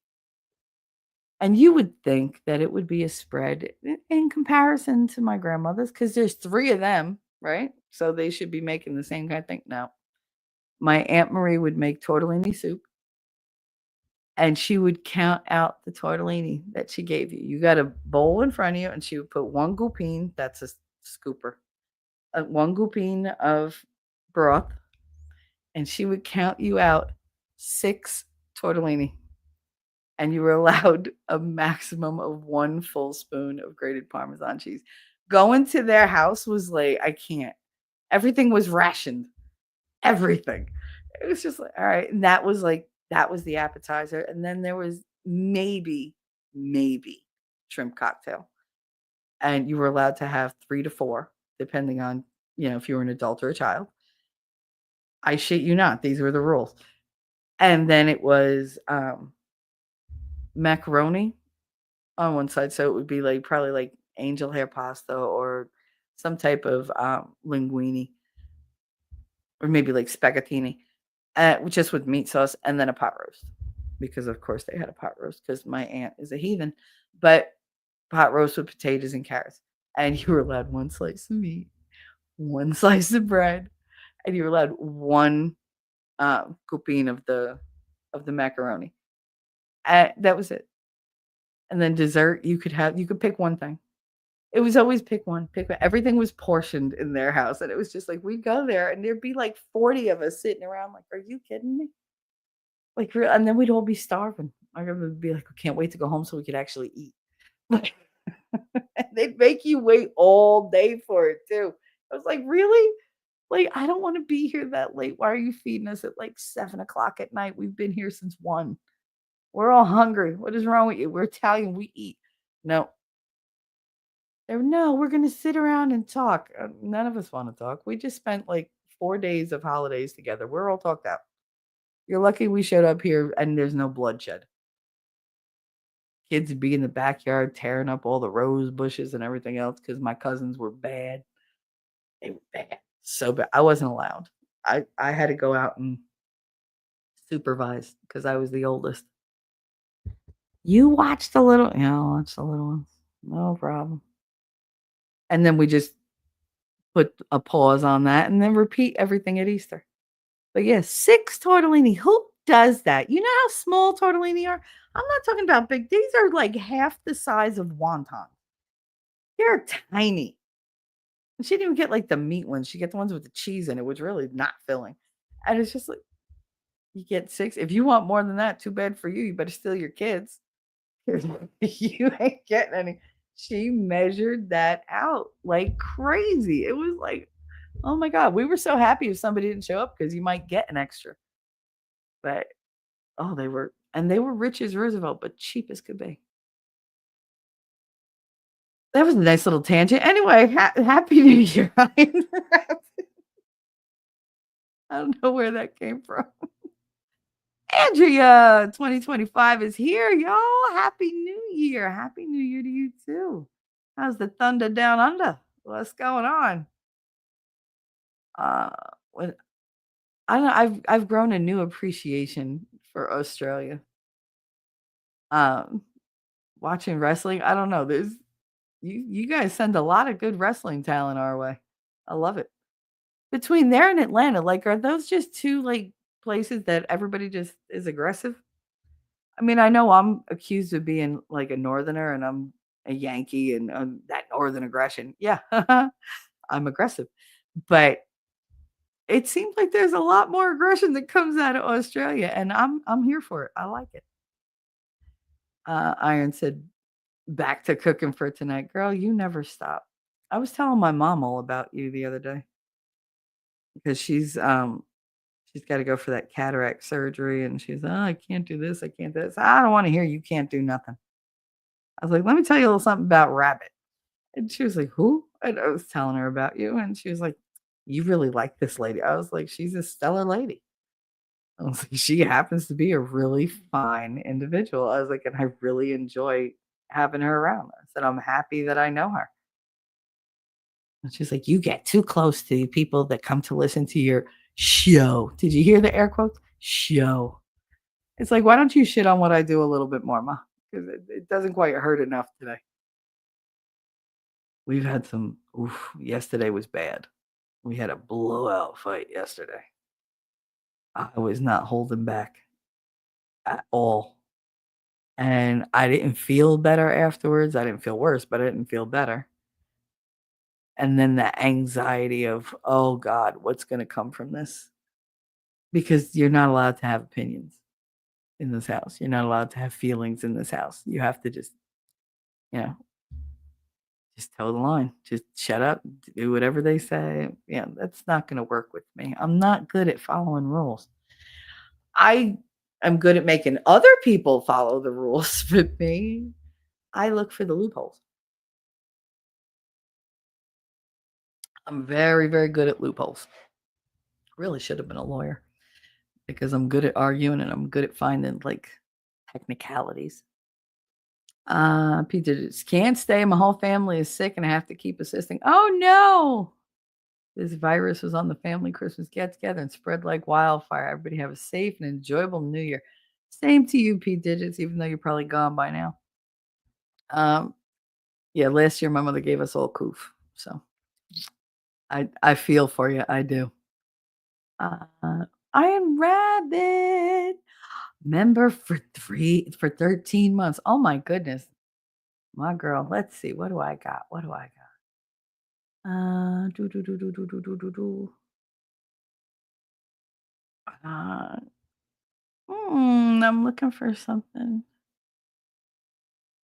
And you would think that it would be a spread in comparison to my grandmother's because there's 3 of them, right? So they should be making the same kind of thing. No. My Aunt Marie would make tortellini soup, and she would count out the tortellini that she gave you. You got a bowl in front of you, and she would put 1 goupine, that's a scooper, 1 goupine of broth, and she would count you out 6 tortellini. And you were allowed a maximum of 1 full spoon of grated Parmesan cheese. Going to their house was like, I can't. Everything was rationed. Everything. It was just like, all right. And that was the appetizer. And then there was maybe shrimp cocktail. And you were allowed to have 3 to 4, depending on, if you were an adult or a child. I shit you not. These were the rules. And then it was macaroni on one side, so it would be like probably like angel hair pasta or some type of linguine or maybe like spaghettini, just with meat sauce, and then a pot roast because of course they had a pot roast because my aunt is a heathen. But pot roast with potatoes and carrots, and you were allowed 1 slice of meat, 1 slice of bread, and you were allowed 1 coupine of the macaroni. That was it. And then dessert, you could pick one thing. It was always pick one, pick one. Everything was portioned in their house, and it was just like we'd go there, and there'd be like 40 of us sitting around, like, "Are you kidding me?" Like, and then we'd all be starving. My grandma would be like, "I can't wait to go home so we could actually eat." Like, they'd make you wait all day for it too. I was like, "Really? Like, I don't want to be here that late. Why are you feeding us at like 7 o'clock at night? We've been here since 1. We're all hungry. What is wrong with you? We're Italian. We eat." No, no, we're gonna sit around and talk. None of us want to talk. We just spent like 4 days of holidays together. We're all talked out. You're lucky we showed up here and there's no bloodshed. Kids would be in the backyard tearing up all the rose bushes and everything else because my cousins were bad. They were bad. So bad. I wasn't allowed. I had to go out and supervise because I was the oldest. You watch the little, yeah, I'll watch the little ones. No problem. And then we just put a pause on that and then repeat everything at Easter. But yeah, 6 tortellini. Who does that? You know how small tortellini are? I'm not talking about big. These are like half the size of wonton. They're tiny. And she didn't even get like the meat ones. She get the ones with the cheese in it, which really not filling. And it's just like you get 6. If you want more than that, too bad for you. You better steal your kids. You ain't getting any. She measured that out like crazy. It was like, oh my god, we were so happy if somebody didn't show up because you might get an extra. But oh, they were rich as Roosevelt, but cheap as could be. That was a nice little tangent. Anyway, happy New Year. I don't know where that came from. Andrea, 2025 is here, y'all. Happy New Year. Happy New Year to you too. How's the thunder down under? What's going on? Uh, what I don't know, I've grown a new appreciation for Australia. Um, Watching wrestling, I don't know, there's you guys send a lot of good wrestling talent our way. I love it. Between there and Atlanta, like, are those just 2, like, places that everybody just is aggressive? I mean, I know I'm accused of being, like, a northerner, and I'm a Yankee and, that northern aggression. Yeah, I'm aggressive, but it seems like there's a lot more aggression that comes out of Australia, and I'm here for it. I like it. Iron said, "Back to cooking for tonight." Girl, you never stop. I was telling my mom all about you the other day because she's gotta go for that cataract surgery, and she's, "Oh, I can't do this, I can't do this." I don't wanna hear you can't do nothing. I was like, "Let me tell you a little something about Rabbit." And she was like, "Who?" And I was telling her about you, and she was like, "You really like this lady." I was like, "She's a stellar lady." I was like, "She happens to be a really fine individual." I was like, "And I really enjoy having her around." I said, "I'm happy that I know her." And she's like, "You get too close to the people that come to listen to your show." Did you hear the air quotes? Show. It's like, why don't you shit on what I do a little bit more, Ma? Because it doesn't quite hurt enough today. We've had some, oof, yesterday was bad. We had a blowout fight yesterday. I was not holding back at all. And I didn't feel better afterwards. I didn't feel worse, but I didn't feel better. And then the anxiety of, oh God, what's going to come from this? Because you're not allowed to have opinions in this house. You're not allowed to have feelings in this house. You have to just, you know, just toe the line. Just shut up, do whatever they say. Yeah, that's not going to work with me. I'm not good at following rules. I am good at making other people follow the rules, but me, I look for the loopholes. I'm very, very good at loopholes. Really should have been a lawyer because I'm good at arguing and I'm good at finding like technicalities. Peter just can't stay. My whole family is sick and I have to keep assisting. Oh no! This virus was on the family Christmas get together and spread like wildfire. Everybody have a safe and enjoyable New Year. Same to you, Pete Digits, even though you're probably gone by now. Um, yeah, last year my mother gave us all coof. So I feel for you. I do. Iron Rabbit member for 13 months. Oh my goodness. My girl. Let's see. What do I got? What do I got? Do do do do do do do do do. Uh, I'm looking for something.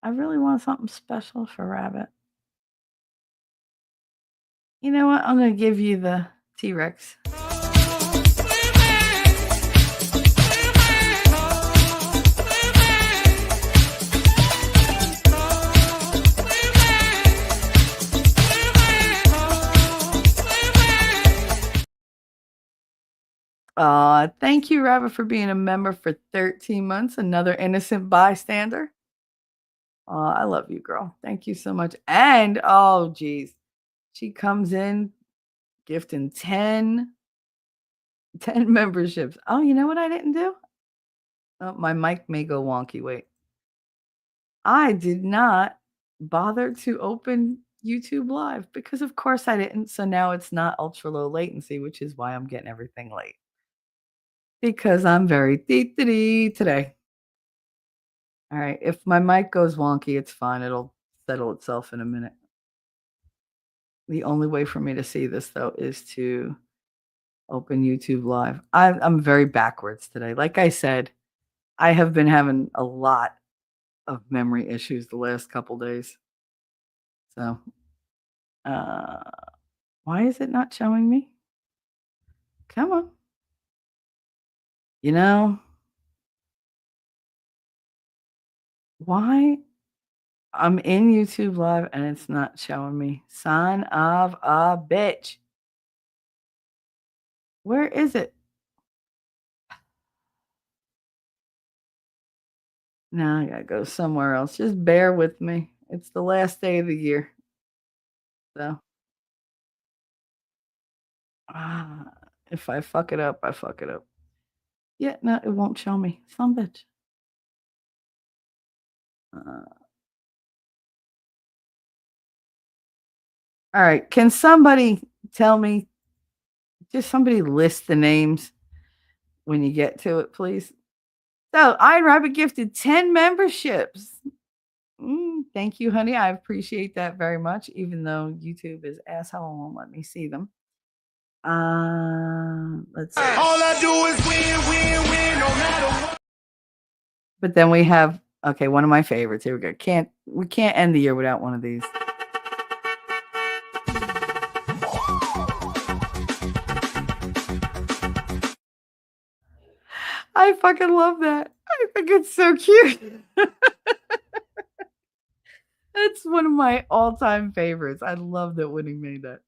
I really want something special for Rabbit. You know what? I'm gonna give you the T-Rex. Thank you, Rabbit, for being a member for 13 months. Another innocent bystander. I love you, girl. Thank you so much. And oh, geez, she comes in gifting 10 memberships. Oh, you know what I didn't do? Oh, my mic may go wonky. Wait. I did not bother to open YouTube Live because, of course, I didn't. So now it's not ultra low latency, which is why I'm getting everything late because I'm very today. All right. If my mic goes wonky, it's fine. It'll settle itself in a minute. The only way for me to see this, though, is to open YouTube Live. I'm very backwards today. Like I said, I have been having a lot of memory issues the last couple days. So, uh, why is it not showing me? Come on. You know, why? I'm in YouTube Live and it's not showing me. Son of a bitch. Where is it? Now I gotta go somewhere else. Just bear with me. It's the last day of the year. So, ah, if I fuck it up, I fuck it up. Yeah, no, it won't show me. Some bitch. Uh, all right. Can somebody tell me, just somebody list the names when you get to it, please? So, Iron Rabbit gifted 10 memberships. Thank you, honey. I appreciate that very much, even though YouTube is asshole and won't let me see them. Let's see. All I do is win, no matter what. But then we have okay, one of my favorites. Here we go. We can't end the year without one of these. I fucking love that. I think it's so cute. It's one of my all-time favorites. I love that Winnie made that.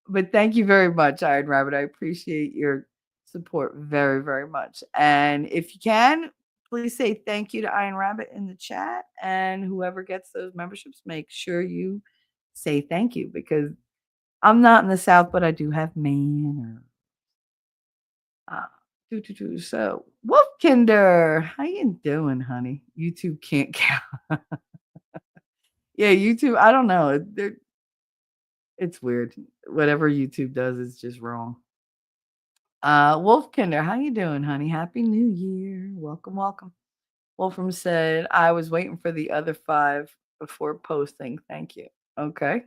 But thank you very much, Iron Rabbit. I appreciate your support very, very much. And if you can, please say thank you to Iron Rabbit in the chat. And whoever gets those memberships, make sure you say thank you because I'm not in the South, but I do have manners. So, Wolfkinder, how you doing, honey? YouTube can't count. Yeah, YouTube. I don't know. It's weird. Whatever YouTube does is just wrong. Wolfkinder, how you doing, honey? Happy New Year. Welcome, welcome. Wolfram said, I was waiting for the other 5 before posting. Thank you. Okay.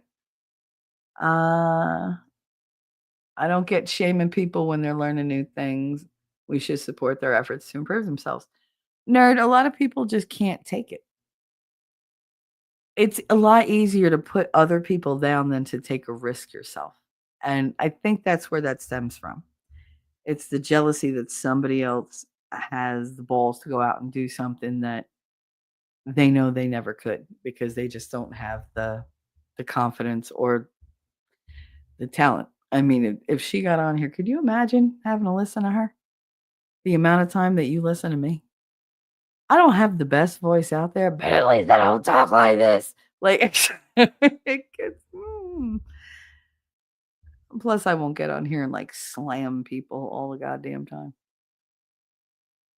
Uh, I don't get shaming people when they're learning new things. We should support their efforts to improve themselves. Nerd, a lot of people just can't take it. It's a lot easier to put other people down than to take a risk yourself. And I think that's where that stems from. It's the jealousy that somebody else has the balls to go out and do something that they know they never could because they just don't have the confidence or the talent. I mean, if she got on here, could you imagine having to listen to her? The amount of time that you listen to me. I don't have the best voice out there, but at least I don't talk like this. Like, it gets, plus, I won't get on here and like slam people all the goddamn time.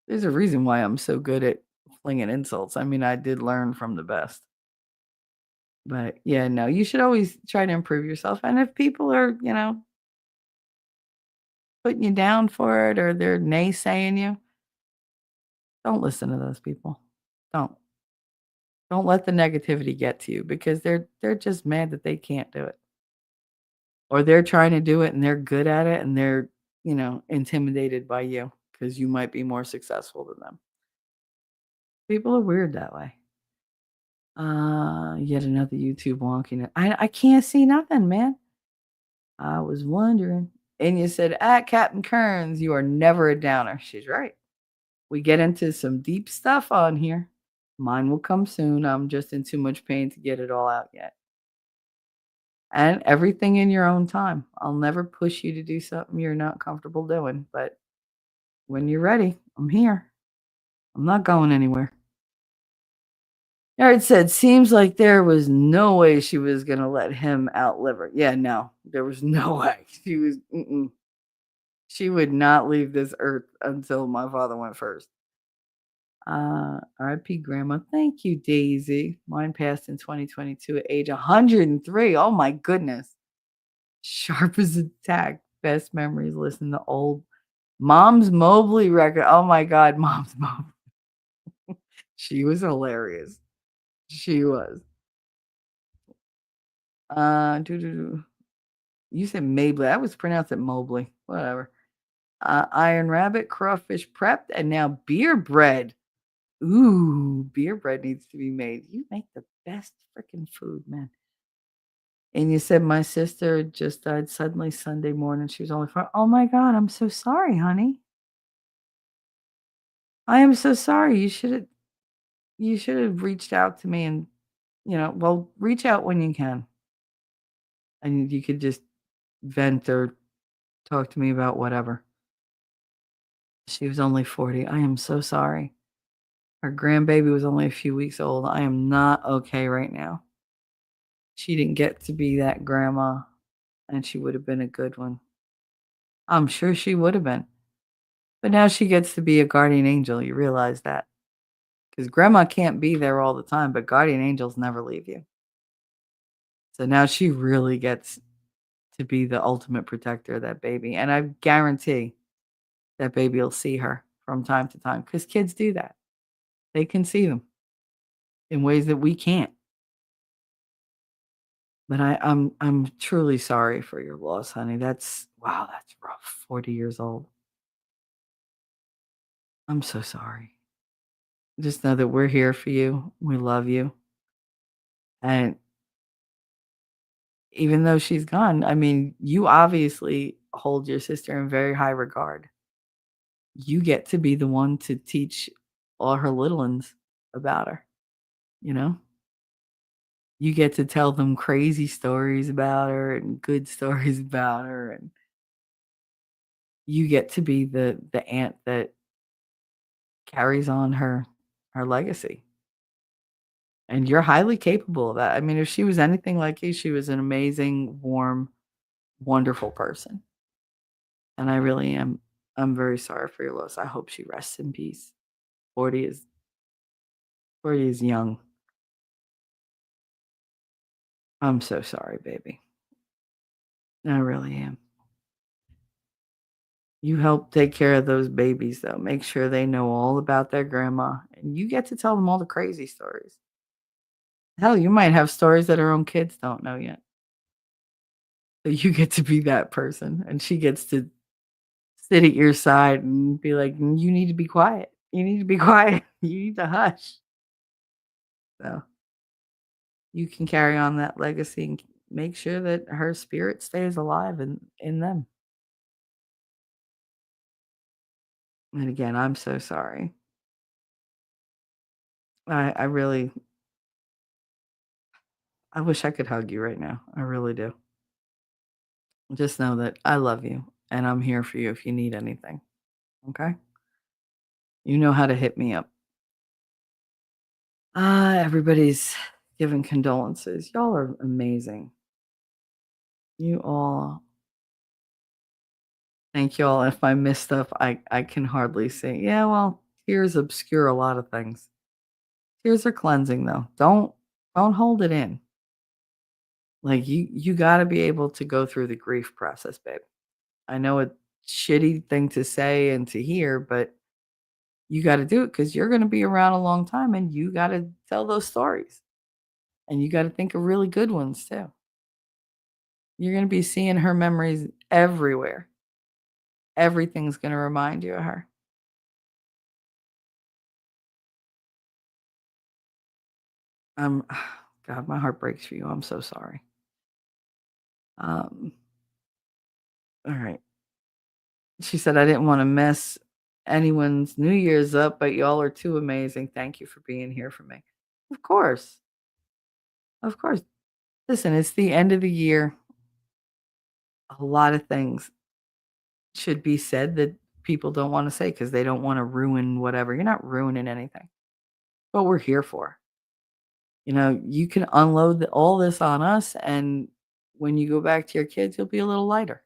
There's a reason why I'm so good at flinging insults. I mean, I did learn from the best. But yeah, no, you should always try to improve yourself. And if people are, putting you down for it or they're naysaying you, don't listen to those people. Don't. Don't let the negativity get to you because they're just mad that they can't do it. Or they're trying to do it and they're good at it and they're, intimidated by you because you might be more successful than them. People are weird that way. Yet another YouTube wonking. I can't see nothing, man. I was wondering. And you said, at Captain Kearns, you are never a downer. She's right. We get into some deep stuff on here. Mine will come soon. I'm just in too much pain to get it all out yet. And everything in your own time. I'll never push you to do something you're not comfortable doing. But when you're ready, I'm here. I'm not going anywhere. Eric said, seems like there was no way she was going to let him outlive her. Yeah, no, there was no way. She would not leave this earth until my father went first. R.I.P. Grandma. Thank you, Daisy. Mine passed in 2022 at age 103. Oh my goodness. Sharp as a tack. Best memories. Listen to old Mom's Mobley record. Oh my God, Mom's Mobley. She was hilarious. She was. You said Mabley. I was pronounced it Mobley. Whatever. Iron Rabbit, crawfish prepped, and now beer bread. Ooh, beer bread needs to be made. You make the best freaking food, man. And you said my sister just died suddenly Sunday morning. She was only 4. Oh my god, I'm so sorry, honey. I am so sorry. You should have reached out to me and, well, reach out when you can, and you could just vent or talk to me about whatever. She was only 40. I am so sorry. Our grandbaby was only a few weeks old. I am not okay right now. She didn't get to be that grandma, and she would have been a good one. I'm sure she would have been. But now she gets to be a guardian angel. You realize that? Because grandma can't be there all the time, but guardian angels never leave you. So now she really gets to be the ultimate protector of that baby. And I guarantee that baby will see her from time to time because kids do that. They can see them in ways that we can't. But I'm truly sorry for your loss, honey. That's wow, that's rough. 40 years old. I'm so sorry. Just know that we're here for you. We love you. And even though she's gone, I mean, you obviously hold your sister in very high regard. You get to be the one to teach all her little ones about her, you know? You get to tell them crazy stories about her and good stories about her, and you get to be the aunt that carries on her legacy. And you're highly capable of that. I mean, if she was anything like you, she was an amazing, warm, wonderful person. And I really am I'm very sorry for your loss. I hope she rests in peace. 40 is 40 is young. I'm so sorry, baby. I really am. You help take care of those babies, though. Make sure they know all about their grandma, and you get to tell them all the crazy stories. Hell, you might have stories that her own kids don't know yet. So you get to be that person, and she gets to sit at your side and be like, "You need to be quiet. You need to be quiet. You need to hush." So you can carry on that legacy and make sure that her spirit stays alive in them. And again, I'm so sorry. I really I wish I could hug you right now. I really do. Just know that I love you and I'm here for you if you need anything. Okay? You know how to hit me up. Everybody's giving condolences. Y'all are amazing. You all thank y'all. If I miss stuff, I can hardly say. Yeah, well, tears obscure a lot of things. Tears are cleansing though. Don't hold it in. Like you gotta be able to go through the grief process, babe. I know a shitty thing to say and to hear, but you gotta do it because you're gonna be around a long time and you gotta tell those stories. And you gotta think of really good ones too. You're gonna be seeing her memories everywhere. Everything's gonna remind you of her. I'm God, my heart breaks for you. I'm so sorry. Um, all right. She said, I didn't want to mess anyone's New Year's up, but y'all are too amazing. Thank you for being here for me. Of course. Of course. Listen, it's the end of the year. A lot of things should be said that people don't want to say because they don't want to ruin whatever. You're not ruining anything. What we're here for. You can unload all this on us, and when you go back to your kids, you'll be a little lighter.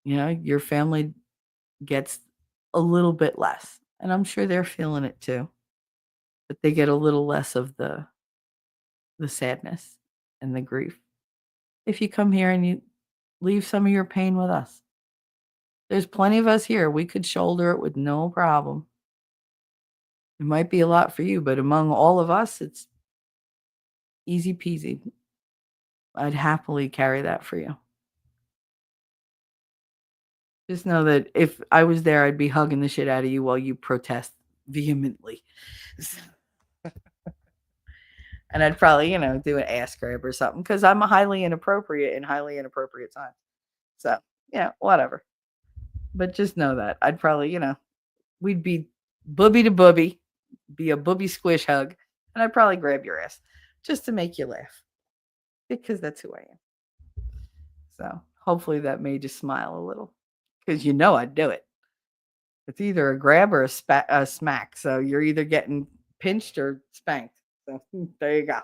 Your family gets a little bit less, and I'm sure they're feeling it too. But they get a little less of the sadness and the grief. If you come here and you leave some of your pain with us. There's plenty of us here. We could shoulder it with no problem. It might be a lot for you, but among all of us, it's easy peasy. I'd happily carry that for you. Just know that if I was there, I'd be hugging the shit out of you while you protest vehemently. And I'd probably, do an ass grab or something because I'm highly inappropriate in highly inappropriate times. So, yeah, whatever. But just know that I'd probably, we'd be booby to booby, be a booby squish hug, and I'd probably grab your ass just to make you laugh because that's who I am. So hopefully that made you smile a little because I'd do it. It's either a grab or a smack. So you're either getting pinched or spanked. So there you go.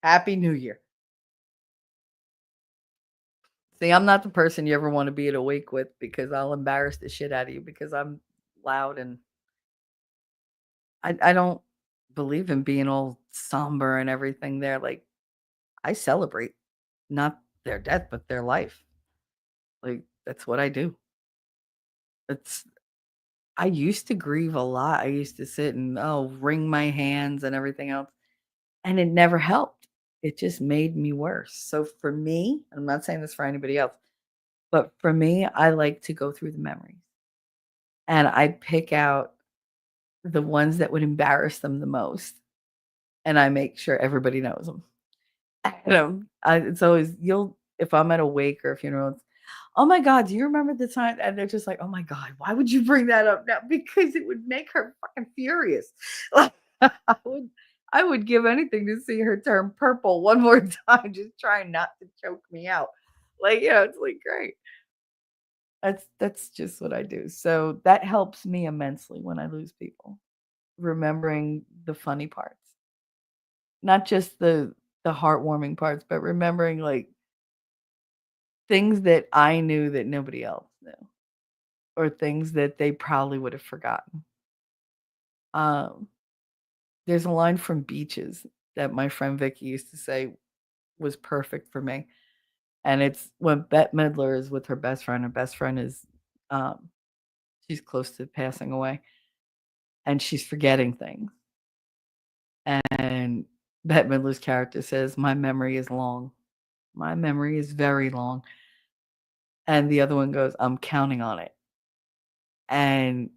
Happy New Year. See, I'm not the person you ever want to be at a wake with because I'll embarrass the shit out of you because I'm loud and I don't believe in being all somber and everything there. Like, I celebrate not their death, but their life. Like, that's what I do. It's I used to grieve a lot. I used to sit and wring my hands and everything else, and it never helped. It just made me worse. So for me, I'm not saying this for anybody else, but for me, I like to go through the memories and I pick out the ones that would embarrass them the most, and I make sure everybody knows them. It's always you'll if I'm at a wake or a funeral, it's, "Oh my god, do you remember the time?" And they're just like, "Oh my god, why would you bring that up now?" Because it would make her fucking furious. Like, I would give anything to see her turn purple one more time, just trying not to choke me out. Like, it's like great. That's just what I do. So that helps me immensely when I lose people, remembering the funny parts. Not just the heartwarming parts, but remembering, like, things that I knew that nobody else knew, or things that they probably would have forgotten. Um, there's a line from Beaches that my friend Vicky used to say was perfect for me, and it's when Bette Midler is with her best friend is, um she's close to passing away, and she's forgetting things, and Bette Midler's character says, "My memory is long. My memory is very long." And the other one goes, "I'm counting on it." And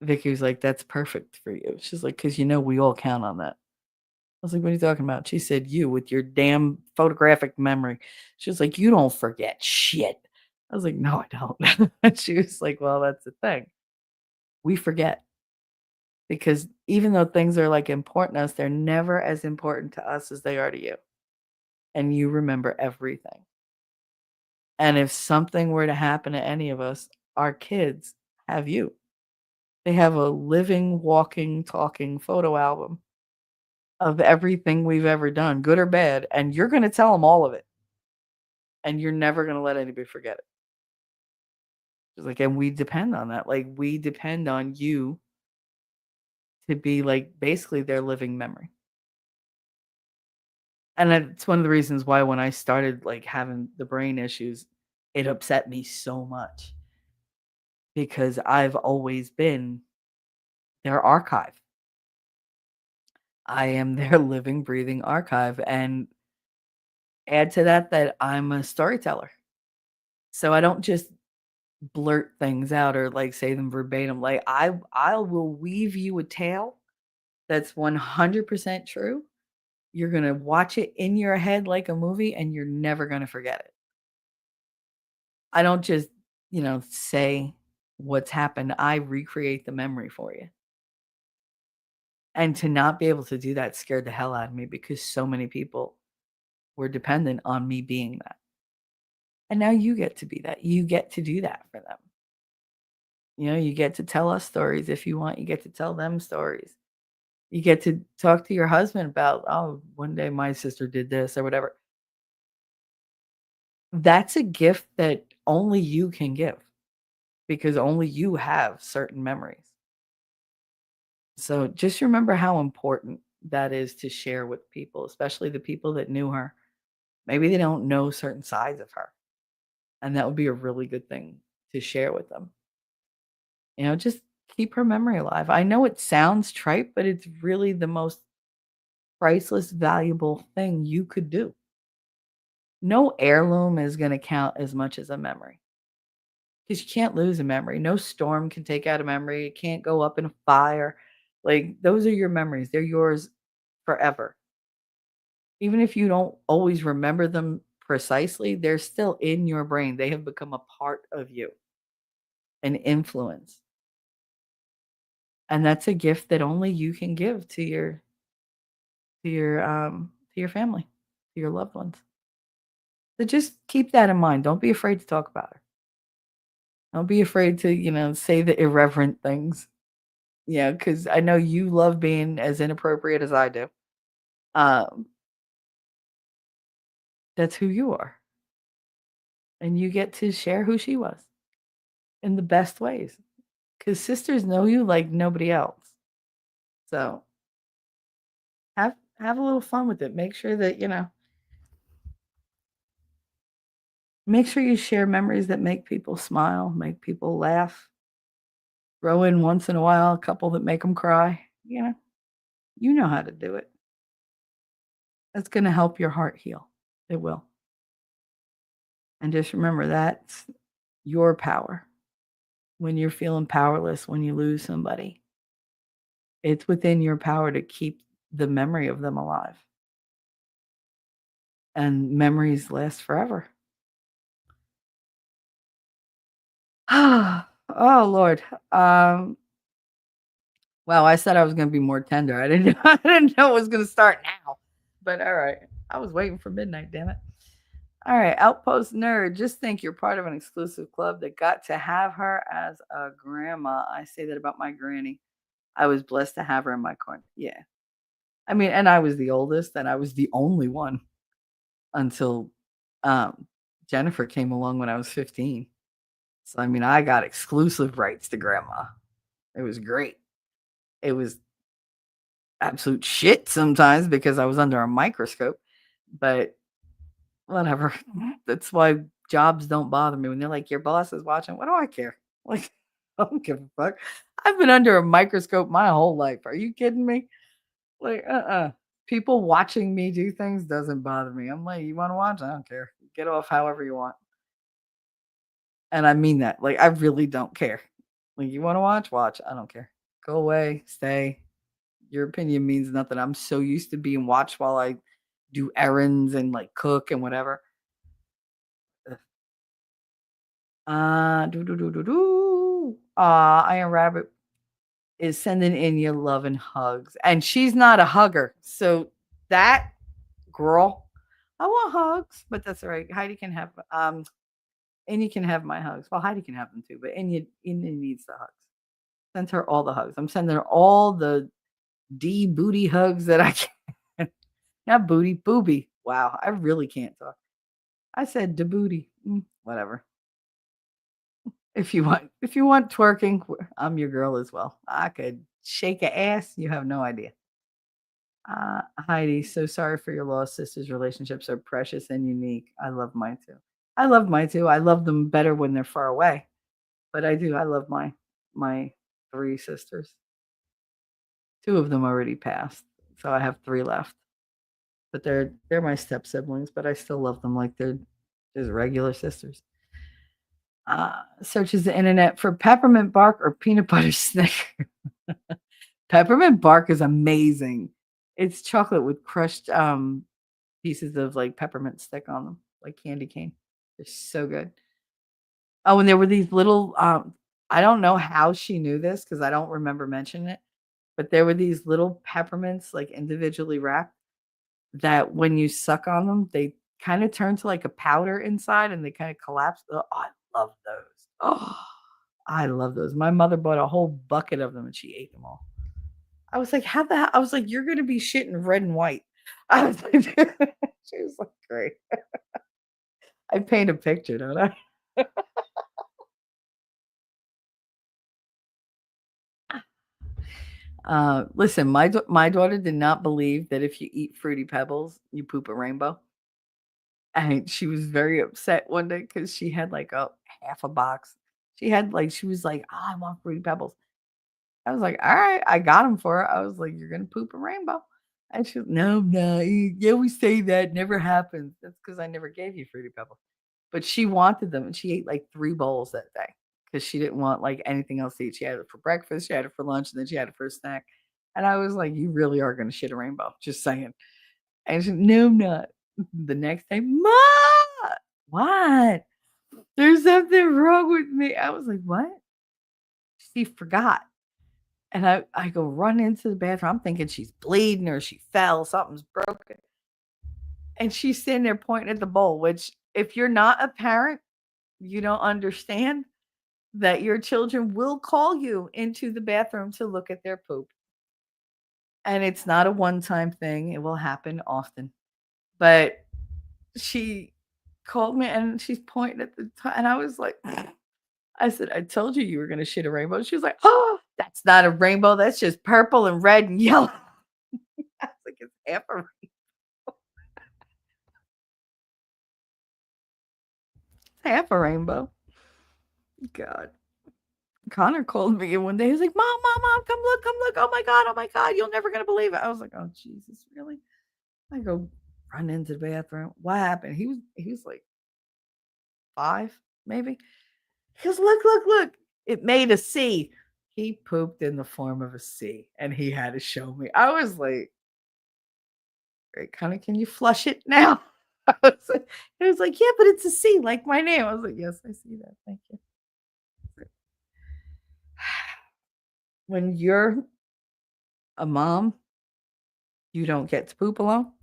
Vicky was like, "That's perfect for you." She's like, "'Cause we all count on that." I was like, "What are you talking about?" She said, "You with your damn photographic memory." She was like, "You don't forget shit." I was like, "No, I don't." And she was like, "Well, that's the thing. We forget because even though things are, like, important to us, they're never as important to us as they are to you, and you remember everything. And if something were to happen to any of us, our kids have you. They have a living, walking, talking photo album of everything we've ever done, good or bad, and you're gonna tell them all of it, and you're never gonna let anybody forget it. She's like, and we depend on that. Like, we depend on you to be, like, basically their living memory. And that's one of the reasons why when I started, like, having the brain issues, it upset me so much because I've always been their archive. I am their living, breathing archive, and add to that that I'm a storyteller. So I don't just blurt things out or, like, say them verbatim. Like, I will weave you a tale that's 100% true. You're gonna watch it in your head like a movie, and you're never gonna forget it. I don't just, say what's happened. I recreate the memory for you. And to not be able to do that scared the hell out of me because so many people were dependent on me being that. And now you get to be that. You get to do that for them. You get to tell us stories if you want. You get to tell them stories. You get to talk to your husband about, "Oh, one day my sister did this," or whatever. That's a gift that only you can give because only you have certain memories. So just remember how important that is to share with people, especially the people that knew her. Maybe they don't know certain sides of her, and that would be a really good thing to share with them. Just keep her memory alive. I know it sounds trite, but it's really the most priceless, valuable thing you could do. No heirloom is going to count as much as a memory because you can't lose a memory. No storm can take out a memory. It can't go up in a fire. Like, those are your memories. They're yours forever. Even if you don't always remember them precisely, they're still in your brain. They have become a part of you, an influence. And that's a gift that only you can give to your family, to your loved ones. So just keep that in mind. Don't be afraid to talk about her. Don't be afraid to, say the irreverent things. Yeah, because I know you love being as inappropriate as I do. Um, that's who you are. And you get to share who she was in the best ways. Because sisters know you like nobody else. So have a little fun with it. Make sure that, make sure you share memories that make people smile, make people laugh. Throw in once in a while a couple that make them cry. You know how to do it. That's going to help your heart heal. It will. And just remember that's your power. When you're feeling powerless, when you lose somebody, it's within your power to keep the memory of them alive. And memories last forever. Oh, Lord. Wow, I said I was going to be more tender. I didn't I didn't know it was going to start now. But all right. I was waiting for midnight, damn it. All right, Outpost Nerd. Just think you're part of an exclusive club that got to have her as a grandma. I say that about my granny. I was blessed to have her in my corner. Yeah. I mean, and I was the oldest and I was the only one until um, Jennifer came along when I was 15. So, I mean, I got exclusive rights to grandma. It was great. It was absolute shit sometimes because I was under a microscope, but whatever. That's why jobs don't bother me. When they're like, your boss is watching, what do I care? Like, I don't give a fuck. I've been under a microscope my whole life. Are you kidding me? Like, people watching me do things doesn't bother me. I'm like, you want to watch? I don't care. Get off however you want. And I mean that. Like, I really don't care. Like, you want to watch? Watch. I don't care. Go away. Stay. Your opinion means nothing. I'm so used to being watched while I do errands and like cook and whatever. Do do do do do. Iron Rabbit is sending in your love and hugs, and she's not a hugger. So that girl, I want hugs, but that's all right. Heidi can have and you can have my hugs. Well, Heidi can have them too, but Enya needs the hugs. Send her all the hugs. I'm sending her all the D booty hugs that I can. Not booty, booby. Wow, I really can't talk. I said da booty. Whatever. If you want twerking, I'm your girl as well. I could shake a ass. You have no idea. Heidi, so sorry for your loss. Sisters' relationships are precious and unique. I love mine too. I love mine too. I love them better when they're far away, but I do. I love my three sisters. Two of them already passed, so I have three left. But they're my step siblings, but I still love them like they're just regular sisters. Searches the internet for peppermint bark or peanut butter snicker. Peppermint bark is amazing. It's chocolate with crushed pieces of like peppermint stick on them, like candy cane. They're so good. Oh, and there were these little I don't know how she knew this because I don't remember mentioning it, but there were these little peppermints like individually wrapped that when you suck on them, they kind of turn to like a powder inside and they kind of collapse. Oh, I love those. Oh, I love those. My mother bought a whole bucket of them and she ate them all. I was like, "How the hell?" I was like, "You're gonna be shitting red and white." I was like, she was like, "Great." I paint a picture, don't I? Listen, my daughter did not believe that if you eat fruity pebbles, you poop a rainbow. And she was very upset one day because she had like a half a box. She was like, "Oh, I want fruity pebbles." I was like, "All right," I got them for her. I was like, "You're gonna poop a rainbow." And she was, "No, no, you always say that never happens." That's because I never gave you fruity pebbles. But she wanted them and she ate like 3 bowls that day because she didn't want like anything else to eat. She had it for breakfast, she had it for lunch, and then she had it for a snack. And I was like, "You really are gonna shit a rainbow, just saying." And she, no, I'm not. The next day, Ma, what? There's something wrong with me. I was like, what? She forgot. And I go run into the bathroom. I'm thinking she's bleeding or she fell, something's broken. And she's sitting there pointing at the bowl, which if you're not a parent, you don't understand that your children will call you into the bathroom to look at their poop. And it's not a one-time thing. It will happen often. But she called me and she's pointing at the time, and I was like, I said, I told you you were gonna shit a rainbow. She was like, oh, that's not a rainbow. That's just purple and red and yellow. I was like, it's half a half a rainbow. God. Connor called me one day. He was like, Mom, come look, come look. Oh my God, you're never gonna believe it. I was like, oh Jesus, really? I go run into the bathroom. What happened? He was like 5, maybe. He goes, look. It made a C. He pooped in the form of a C and he had to show me. I was like, "Great, Connor, can you flush it now?" He was like, yeah, but it's a C, like my name. I was like, yes, I see that. Thank you. When you're a mom, you don't get to poop alone.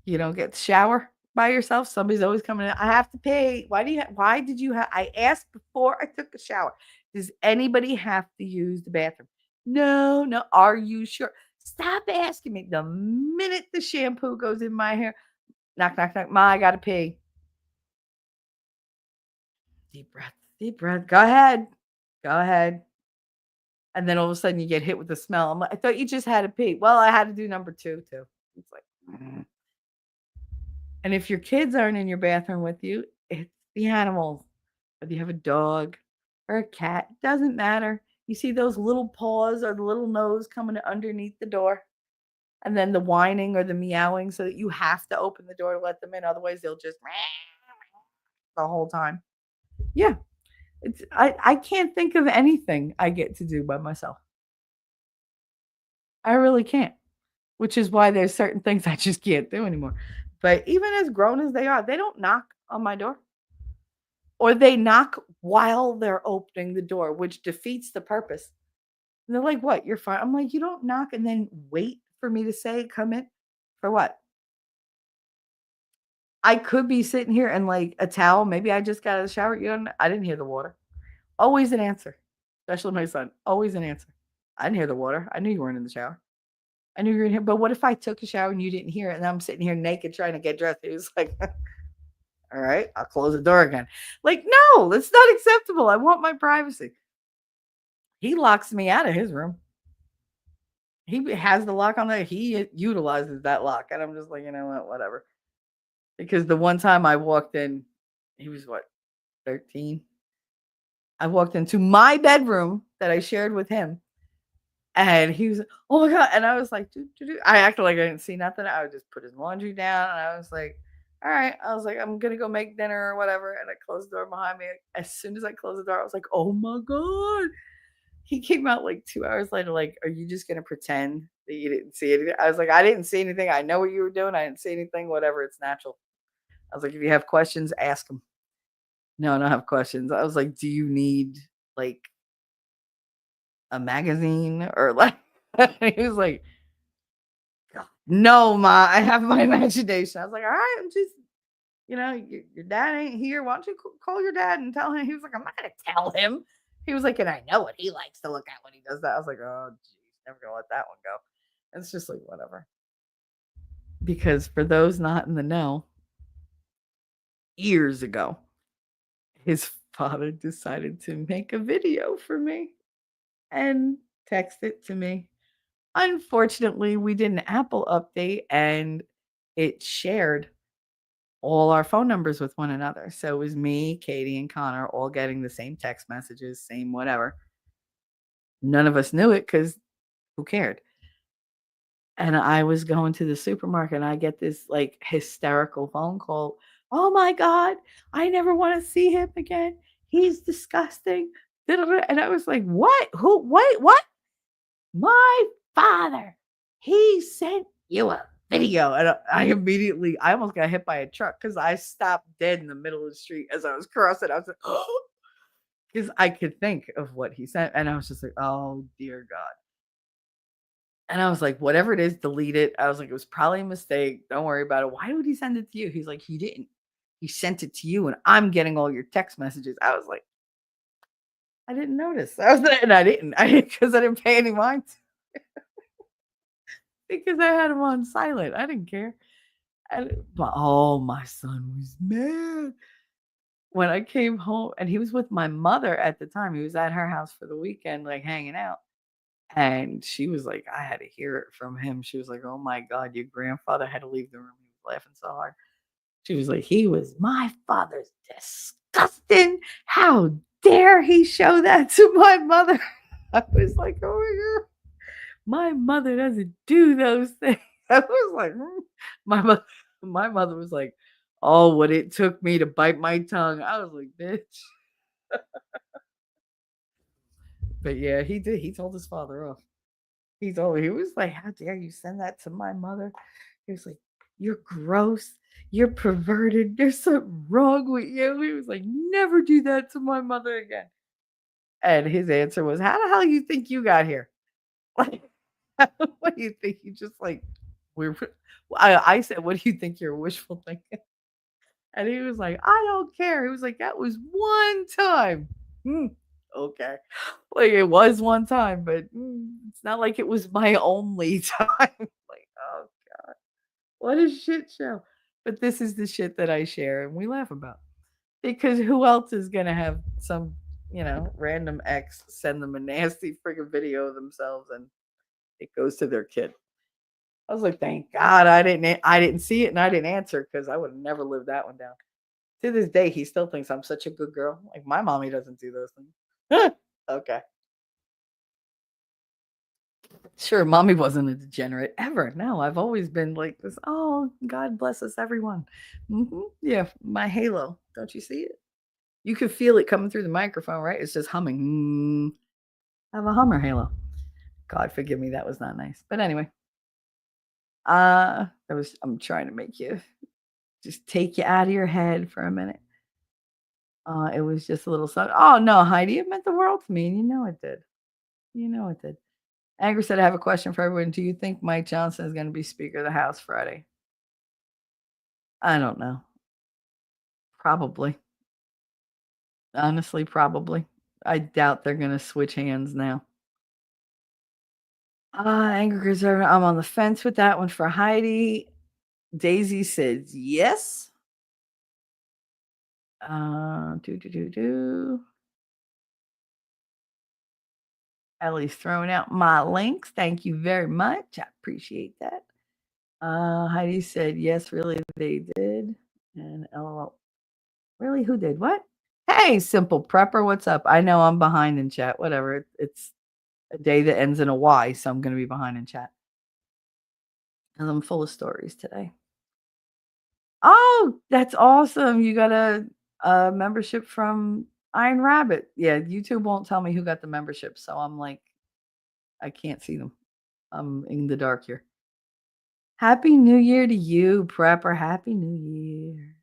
You don't get to shower by yourself. Somebody's always coming in. I have to pay. Why did you have? I asked before I took a shower. Does anybody have to use the bathroom? No, no. Are you sure? Stop asking me. The minute the shampoo goes in my hair, knock, knock, knock. Ma, I gotta pee. Deep breath, deep breath. Go ahead. Go ahead. And then all of a sudden you get hit with the smell. I'm like, I thought you just had to pee. Well, I had to do number 2 too. It's like, and if your kids aren't in your bathroom with you, it's the animals. Whether you have a dog or a cat, doesn't matter. You see those little paws or the little nose coming underneath the door, and then the whining or the meowing, so that you have to open the door to let them in. Otherwise, they'll just the whole time. Yeah, I can't think of anything I get to do by myself. I really can't, which is why there's certain things I just can't do anymore. But even as grown as they are, they don't knock on my door. Or they knock while they're opening the door, which defeats the purpose. And they're like, "What? You're fine." I'm like, "You don't knock and then wait for me to say, 'Come in.' For what?" I could be sitting here and like a towel. Maybe I just got out of the shower. I didn't hear the water. Always an answer, especially my son. Always an answer. I didn't hear the water. I knew you weren't in the shower. I knew you were in here. But what if I took a shower and you didn't hear it, and I'm sitting here naked trying to get dressed? He was like, all right, I'll close the door again. Like, no, that's not acceptable. I want my privacy. He locks me out of his room. He has the lock on there. He utilizes that lock. And I'm just like, you know what, whatever. Because the one time I walked in, he was what, 13? I walked into my bedroom that I shared with him. And he was, oh my God. And I was like, doo, doo, doo. I acted like I didn't see nothing. I would just put his laundry down. And I was like, all right. I was like, I'm going to go make dinner or whatever. And I closed the door behind me. As soon as I closed the door, I was like, oh my God. He came out like 2 hours later, like, "Are you just gonna pretend that you didn't see anything?" I was like, "I didn't see anything. I know what you were doing. I didn't see anything. Whatever. It's natural." I was like, "If you have questions, ask them." No, I don't have questions. I was like, "Do you need like a magazine or like?" He was like, "No, ma. I have my imagination." I was like, "All right. I'm just, your dad ain't here. Why don't you call your dad and tell him?" He was like, "I'm not gonna tell him." He was like, "And I know what he likes to look at when he does that." I was like, "Oh, geez, never gonna let that one go." It's just like whatever. Because for those not in the know, years ago, his father decided to make a video for me and text it to me. Unfortunately, we did an Apple update and it shared all our phone numbers with one another. So it was me, Katie, and Connor all getting the same text messages, same whatever. None of us knew it because who cared? And I was going to the supermarket and I get this like hysterical phone call. Oh my God, I never want to see him again. He's disgusting. And I was like, what? Who? Wait, what? My father. He sent you up. video. And I almost got hit by a truck because I stopped dead in the middle of the street as I was crossing. I was like, oh, because I could think of what he sent. And I was just like, oh, dear God. And I was like, whatever it is, delete it. I was like, it was probably a mistake. Don't worry about it. Why would he send it to you? He's like, he didn't. He sent it to you, and I'm getting all your text messages. I was like, I didn't notice. I was like, and I didn't. Because I didn't pay any mind because I had him on silent. I didn't care. But oh, my son was mad when I came home, and he was with my mother at the time. He was at her house for the weekend, like hanging out. And she was like, I had to hear it from him. She was like, oh my God, your grandfather had to leave the room. He was laughing so hard. She was like, he was my father's disgusting. How dare he show that to my mother? I was like, oh my God, my mother doesn't do those things. I was like, my mother, my mother was like, oh, what it took me to bite my tongue. I was like, bitch. But yeah, he did. He told his father off. He was like, how dare you send that to my mother? He was like, you're gross. You're perverted. There's something wrong with you. He was like, never do that to my mother again. And his answer was, how the hell you think you got here? Like, what do you think? You just like, we're, I said, what do you think you're wishful thinking? And he was like, I don't care. He was like, that was one time. Hmm, okay. Like, it was one time, but it's not like it was my only time. Like, oh, what a shit show. But this is the shit that I share and we laugh about. Because who else is gonna have some, random ex send them a nasty friggin' video of themselves and it goes to their kid? I was like, thank God I didn't see it and I didn't answer because I would have never lived that one down. To this day, he still thinks I'm such a good girl. Like my mommy doesn't do those things. Okay. Sure, mommy wasn't a degenerate ever. No, I've always been like this. Oh, God bless us, everyone. Yeah, my halo. Don't you see it? You could feel it coming through the microphone, right? It's just humming. I have a hummer halo. God forgive me, that was not nice. But anyway, I'm trying to make you just take you out of your head for a minute. It was just a little song. Oh no, Heidi, it meant the world to me, and you know it did. You know it did. Angry said, I have a question for everyone. Do you think Mike Johnson is going to be Speaker of the House Friday? I don't know. Probably. Honestly, probably. I doubt they're going to switch hands now. Angry Reserve, I'm on the fence with that one for Heidi. Daisy says yes. Do. Ellie's throwing out my links. Thank you very much. I appreciate that. Heidi said yes, really, they did. And LOL. Really? Who did what? Hey, Simple Prepper, what's up? I know I'm behind in chat. Whatever. It's a day that ends in a Y, so I'm going to be behind in chat. And I'm full of stories today. Oh, that's awesome. You got a membership from Iron Rabbit. Yeah, YouTube won't tell me who got the membership, so I'm like, I can't see them. I'm in the dark here. Happy New Year to you, Prepper. Happy New Year.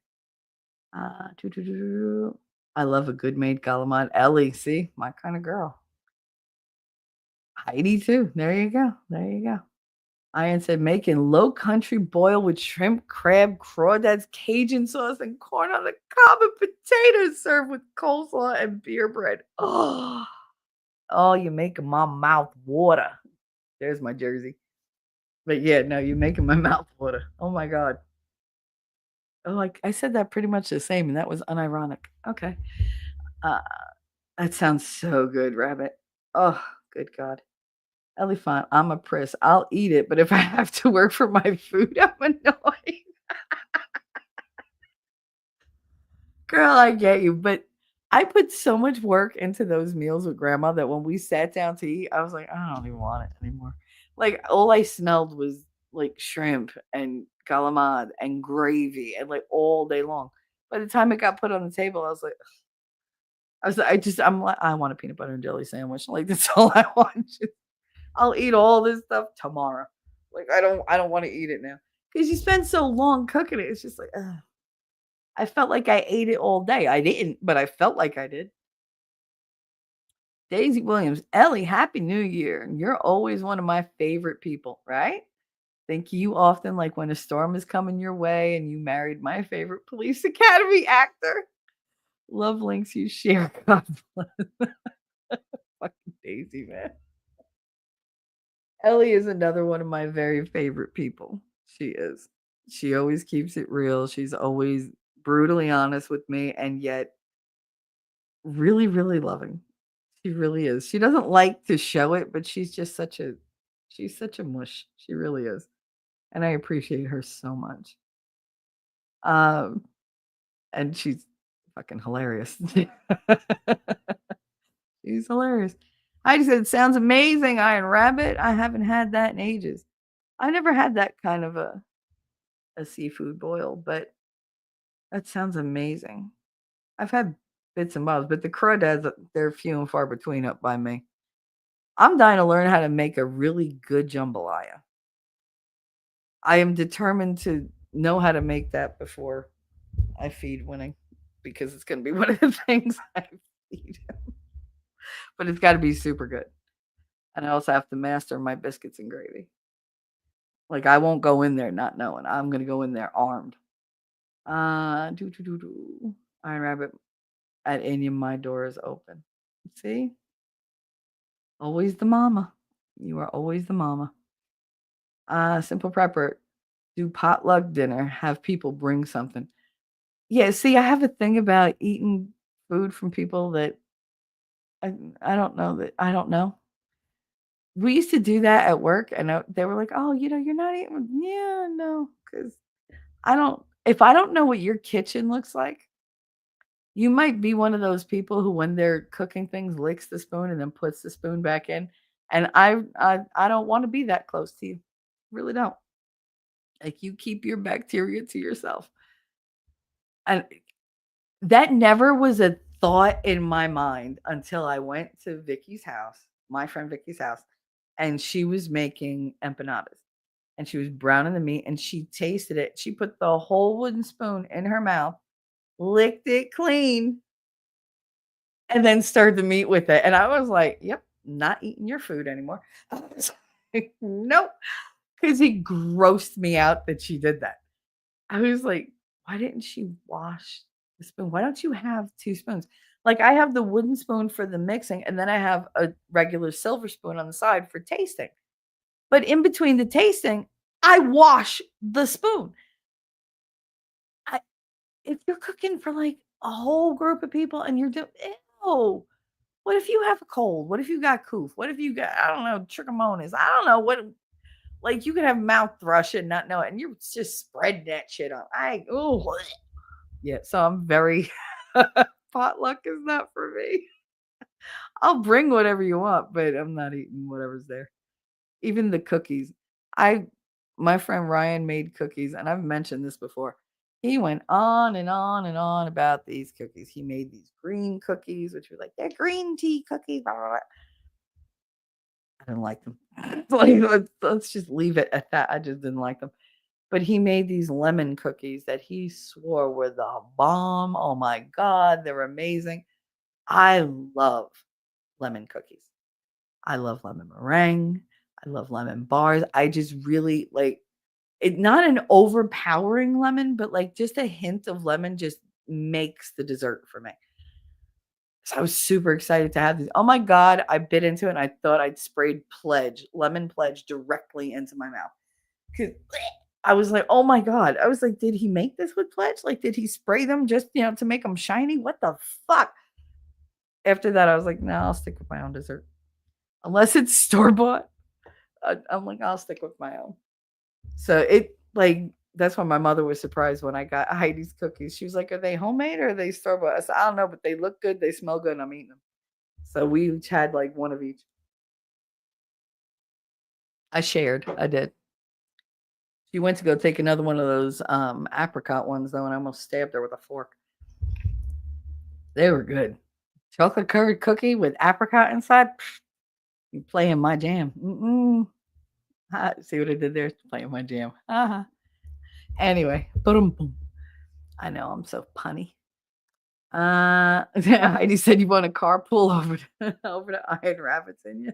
I love a good maid Galamad. Ellie, see, my kind of girl. Heidi too. There you go. There you go. Ian said making low country boil with shrimp, crab, crawdads, Cajun sauce, and corn on the cob and potatoes served with coleslaw and beer bread. Oh, you're making my mouth water. There's my jersey. But yeah, no, you're making my mouth water. Oh my God. Oh, like I said that pretty much the same, and that was unironic. Okay. That sounds so good, Rabbit. Oh, good God. Elephant, I'm a priss. I'll eat it, but if I have to work for my food, I'm annoyed. Girl, I get you, but I put so much work into those meals with grandma that when we sat down to eat, I was like, I don't even want it anymore. Like all I smelled was like shrimp and calamari and gravy and like all day long. By the time it got put on the table, I was like, I want a peanut butter and jelly sandwich. Like that's all I want. I'll eat all this stuff tomorrow. Like I don't want to eat it now. because you spend so long cooking it. It's just like, ugh. I felt like I ate it all day. I didn't, but I felt like I did. Daisy Williams, Ellie, Happy New Year. You're always one of my favorite people, right? Thank you often, like when a storm is coming your way and you married my favorite police academy actor. Love links you share. God bless. Fucking Daisy, man. Ellie is another one of my very favorite people. She is. She always keeps it real. She's always brutally honest with me and yet really, really loving. She really is. She doesn't like to show it, but she's such a mush. She really is. And I appreciate her so much. Um, and she's fucking hilarious. She's hilarious. I just said, "It sounds amazing, Iron Rabbit." I haven't had that in ages. I never had that kind of a seafood boil, but that sounds amazing. I've had bits and bobs, but the crawdads, they're few and far between up by me. I'm dying to learn how to make a really good jambalaya. I am determined to know how to make that before I feed Winning because it's going to be one of the things I feed. But it's got to be super good. And I also have to master my biscuits and gravy. Like I won't go in there not knowing. I'm going to go in there armed. Iron Rabbit at Anya, my door is open. See? Always the mama. You are always the mama. Simple prepper. Do potluck dinner. Have people bring something. Yeah, see, I have a thing about eating food from people that I don't know that I don't know. We used to do that at work, and they were like, "Oh, you're not eating." Yeah, no, because I don't. If I don't know what your kitchen looks like, you might be one of those people who, when they're cooking things, licks the spoon and then puts the spoon back in. And I don't want to be that close to you. Really don't. Like you keep your bacteria to yourself. And that never was a thought in my mind until I went to Vicky's house, my friend Vicky's house, and she was making empanadas. And she was browning the meat and she tasted it. She put the whole wooden spoon in her mouth, licked it clean, and then stirred the meat with it. And I was like, "Yep, not eating your food anymore." I was like, "Nope," because he grossed me out that she did that. I was like, "Why didn't she wash the spoon? Why don't you have 2 spoons?" Like, I have the wooden spoon for the mixing, and then I have a regular silver spoon on the side for tasting. But in between the tasting, I wash the spoon. I If you're cooking for, like, a whole group of people and you're doing ew. What if you have a cold? What if you got coof? What if you got, I don't know, trichomonas? I don't know what, like, you could have mouth thrush and not know it, and you're just spreading that shit on. Yeah, so I'm very potluck is not for me. I'll bring whatever you want, but I'm not eating whatever's there. Even the cookies. I My friend Ryan made cookies, and I've mentioned this before. He went on and on and on about these cookies. He made these green cookies, which were like, they're green tea cookies. Blah, blah, blah. I didn't like them. Like, let's just leave it at that. I just didn't like them. But he made these lemon cookies that he swore were the bomb. Oh my God, they're amazing. I love lemon cookies. I love lemon meringue. I love lemon bars. I just really like it, not an overpowering lemon, but like just a hint of lemon just makes the dessert for me. So I was super excited to have these. Oh my God, I bit into it and I thought I'd sprayed lemon pledge directly into my mouth. 'Cause I was like, "Oh my God." I was like, "Did he make this with pledge? Like, did he spray them just, to make them shiny? What the fuck?" After that, I was like, "No, I'll stick with my own dessert. Unless it's store bought." I'm like, "I'll stick with my own." So that's why my mother was surprised when I got Heidi's cookies. She was like, "Are they homemade or are they store bought?" I said, "I don't know, but they look good, they smell good, and I'm eating them." So we each had like one of each. I shared. I did. She went to go take another one of those apricot ones though, and I almost stabbed her with a fork. They were good. Chocolate covered cookie with apricot inside. You playing my jam. Mm-mm. See what I did there? Playing my jam. Uh-huh. Anyway, boom. I know I'm so punny. Heidi said you want a carpool over over to Iron Rapids, and you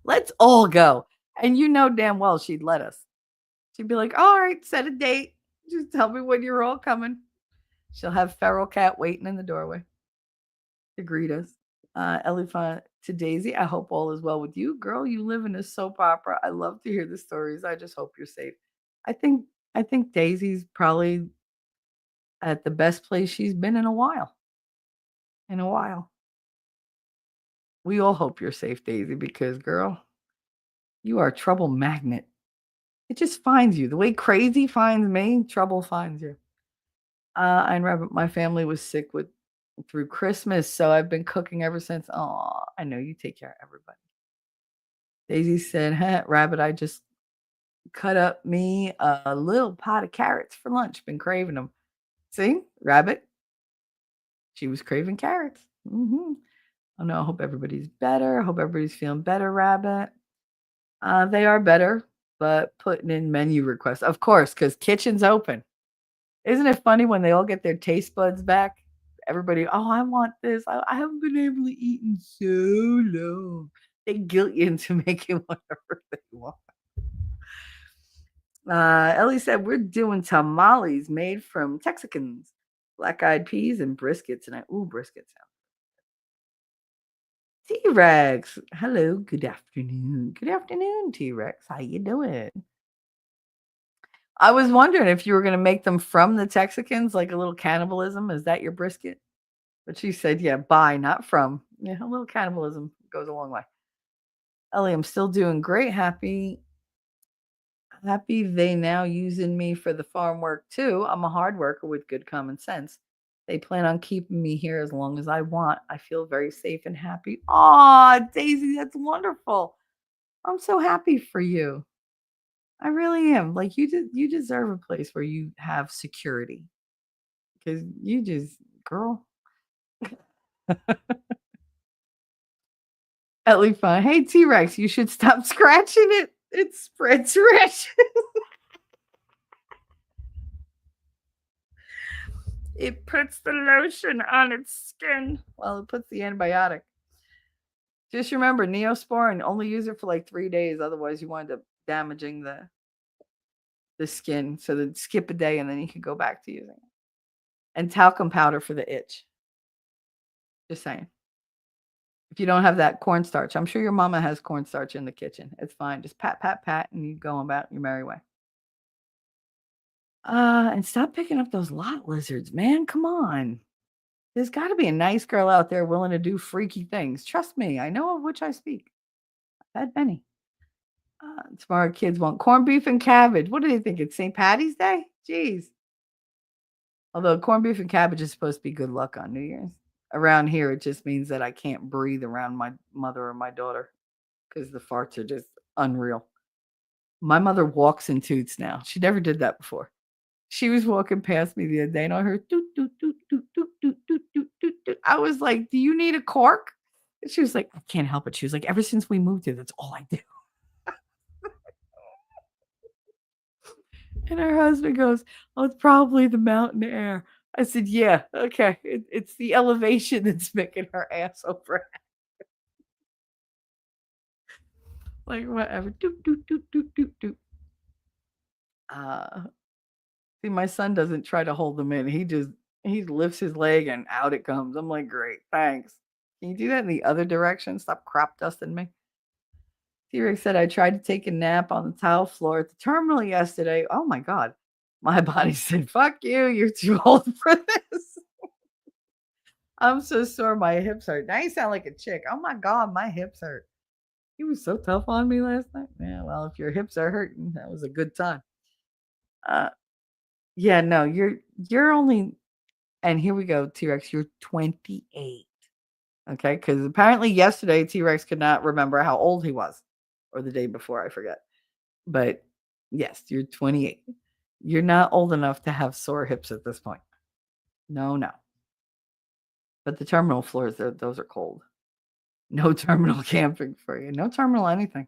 let's all go. And you know damn well she'd let us. She'd be like, all right, set a date. Just tell me when you're all coming. She'll have feral cat waiting in the doorway to greet us. Elephant to Daisy, I hope all is well with you. Girl, you live in a soap opera. I love to hear the stories. I just hope you're safe. I think I think Daisy's probably at the best place she's been in a while. In a while. We all hope you're safe, Daisy, because girl, you are a trouble magnet. It just finds you. The way crazy finds me, trouble finds you. I remember my family was sick with through Christmas, so I've been cooking ever since. Oh, I know you take care of everybody. Daisy said, huh, Rabbit, I just cut up me a little pot of carrots for lunch. Been craving them. See, Rabbit, she was craving carrots. Oh no, I hope everybody's better. I hope everybody's feeling better, Rabbit. They are better, but putting in menu requests, of course, because kitchen's open. Isn't it funny when they all get their taste buds back? Everybody, oh, I want this. I haven't been able to eat in so long. They guilt you into making whatever they want. Ellie said, we're doing tamales made from Texicans, black eyed peas, and brisket tonight. Ooh, brisket sounds. T Rex, hello, good afternoon. Good afternoon, T Rex. How you doing? I was wondering if you were going to make them from the Texicans, like a little cannibalism. Is that your brisket? But she said, yeah, by, not from. Yeah, a little cannibalism goes a long way. Ellie, I'm still doing great. Happy they now using me for the farm work too. I'm a hard worker with good common sense. They plan on keeping me here as long as I want. I feel very safe and happy. Aw, Daisy, that's wonderful. I'm so happy for you. I really am. Like you deserve a place where you have security. Because you just, girl. Ellie fun. Hey T Rex, you should stop scratching it. It spreads rash. It puts the lotion on its skin. Well, it puts the antibiotic. Just remember, Neosporin, only use it for like 3 days. Otherwise, you wind up damaging the skin. So then skip a day and then you can go back to using it. And talcum powder for the itch. Just saying. If you don't have that cornstarch, I'm sure your mama has cornstarch in the kitchen. It's fine. Just pat, pat, pat, and you go about your merry way. And stop picking up those lot lizards, man. Come on. There's got to be a nice girl out there willing to do freaky things. Trust me, I know of which I speak. I've had many. Tomorrow kids want corned beef and cabbage. What do they think? It's St. Patty's Day? Jeez. Although corned beef and cabbage is supposed to be good luck on New Year's. Around here, it just means that I can't breathe around my mother or my daughter because the farts are just unreal. My mother walks in toots now. She never did that before. She was walking past me the other day and I heard doot, doot, doot, doot, doot, doot, doot, doot, doot, doot. I was like, do you need a cork? And she was like, I can't help it. She was like, ever since we moved here, that's all I do. And her husband goes, oh, it's probably the mountain air. I said, yeah, okay. It's the elevation that's making her ass over. Like, whatever. Doot, doot, doot, doot, doot, doot. Uh, See, my son doesn't try to hold them in. He lifts his leg and out it comes. I'm like, great, thanks. Can you do that in the other direction? Stop crop dusting me. T-Rex said I tried to take a nap on the tile floor at the terminal yesterday. Oh my god. My body said, fuck you, you're too old for this. I'm so sore my hips hurt. Now you sound like a chick. Oh my god, my hips hurt. He was so tough on me last night. Yeah, well, if your hips are hurting, that was a good time. Uh yeah, no, you're only and here we go, T-Rex, you're 28. Okay, because apparently yesterday T-Rex could not remember how old he was. Or the day before, I forget. But yes, you're 28. You're not old enough to have sore hips at this point. No, no. But the terminal floors, those are cold. No terminal camping for you. No terminal anything.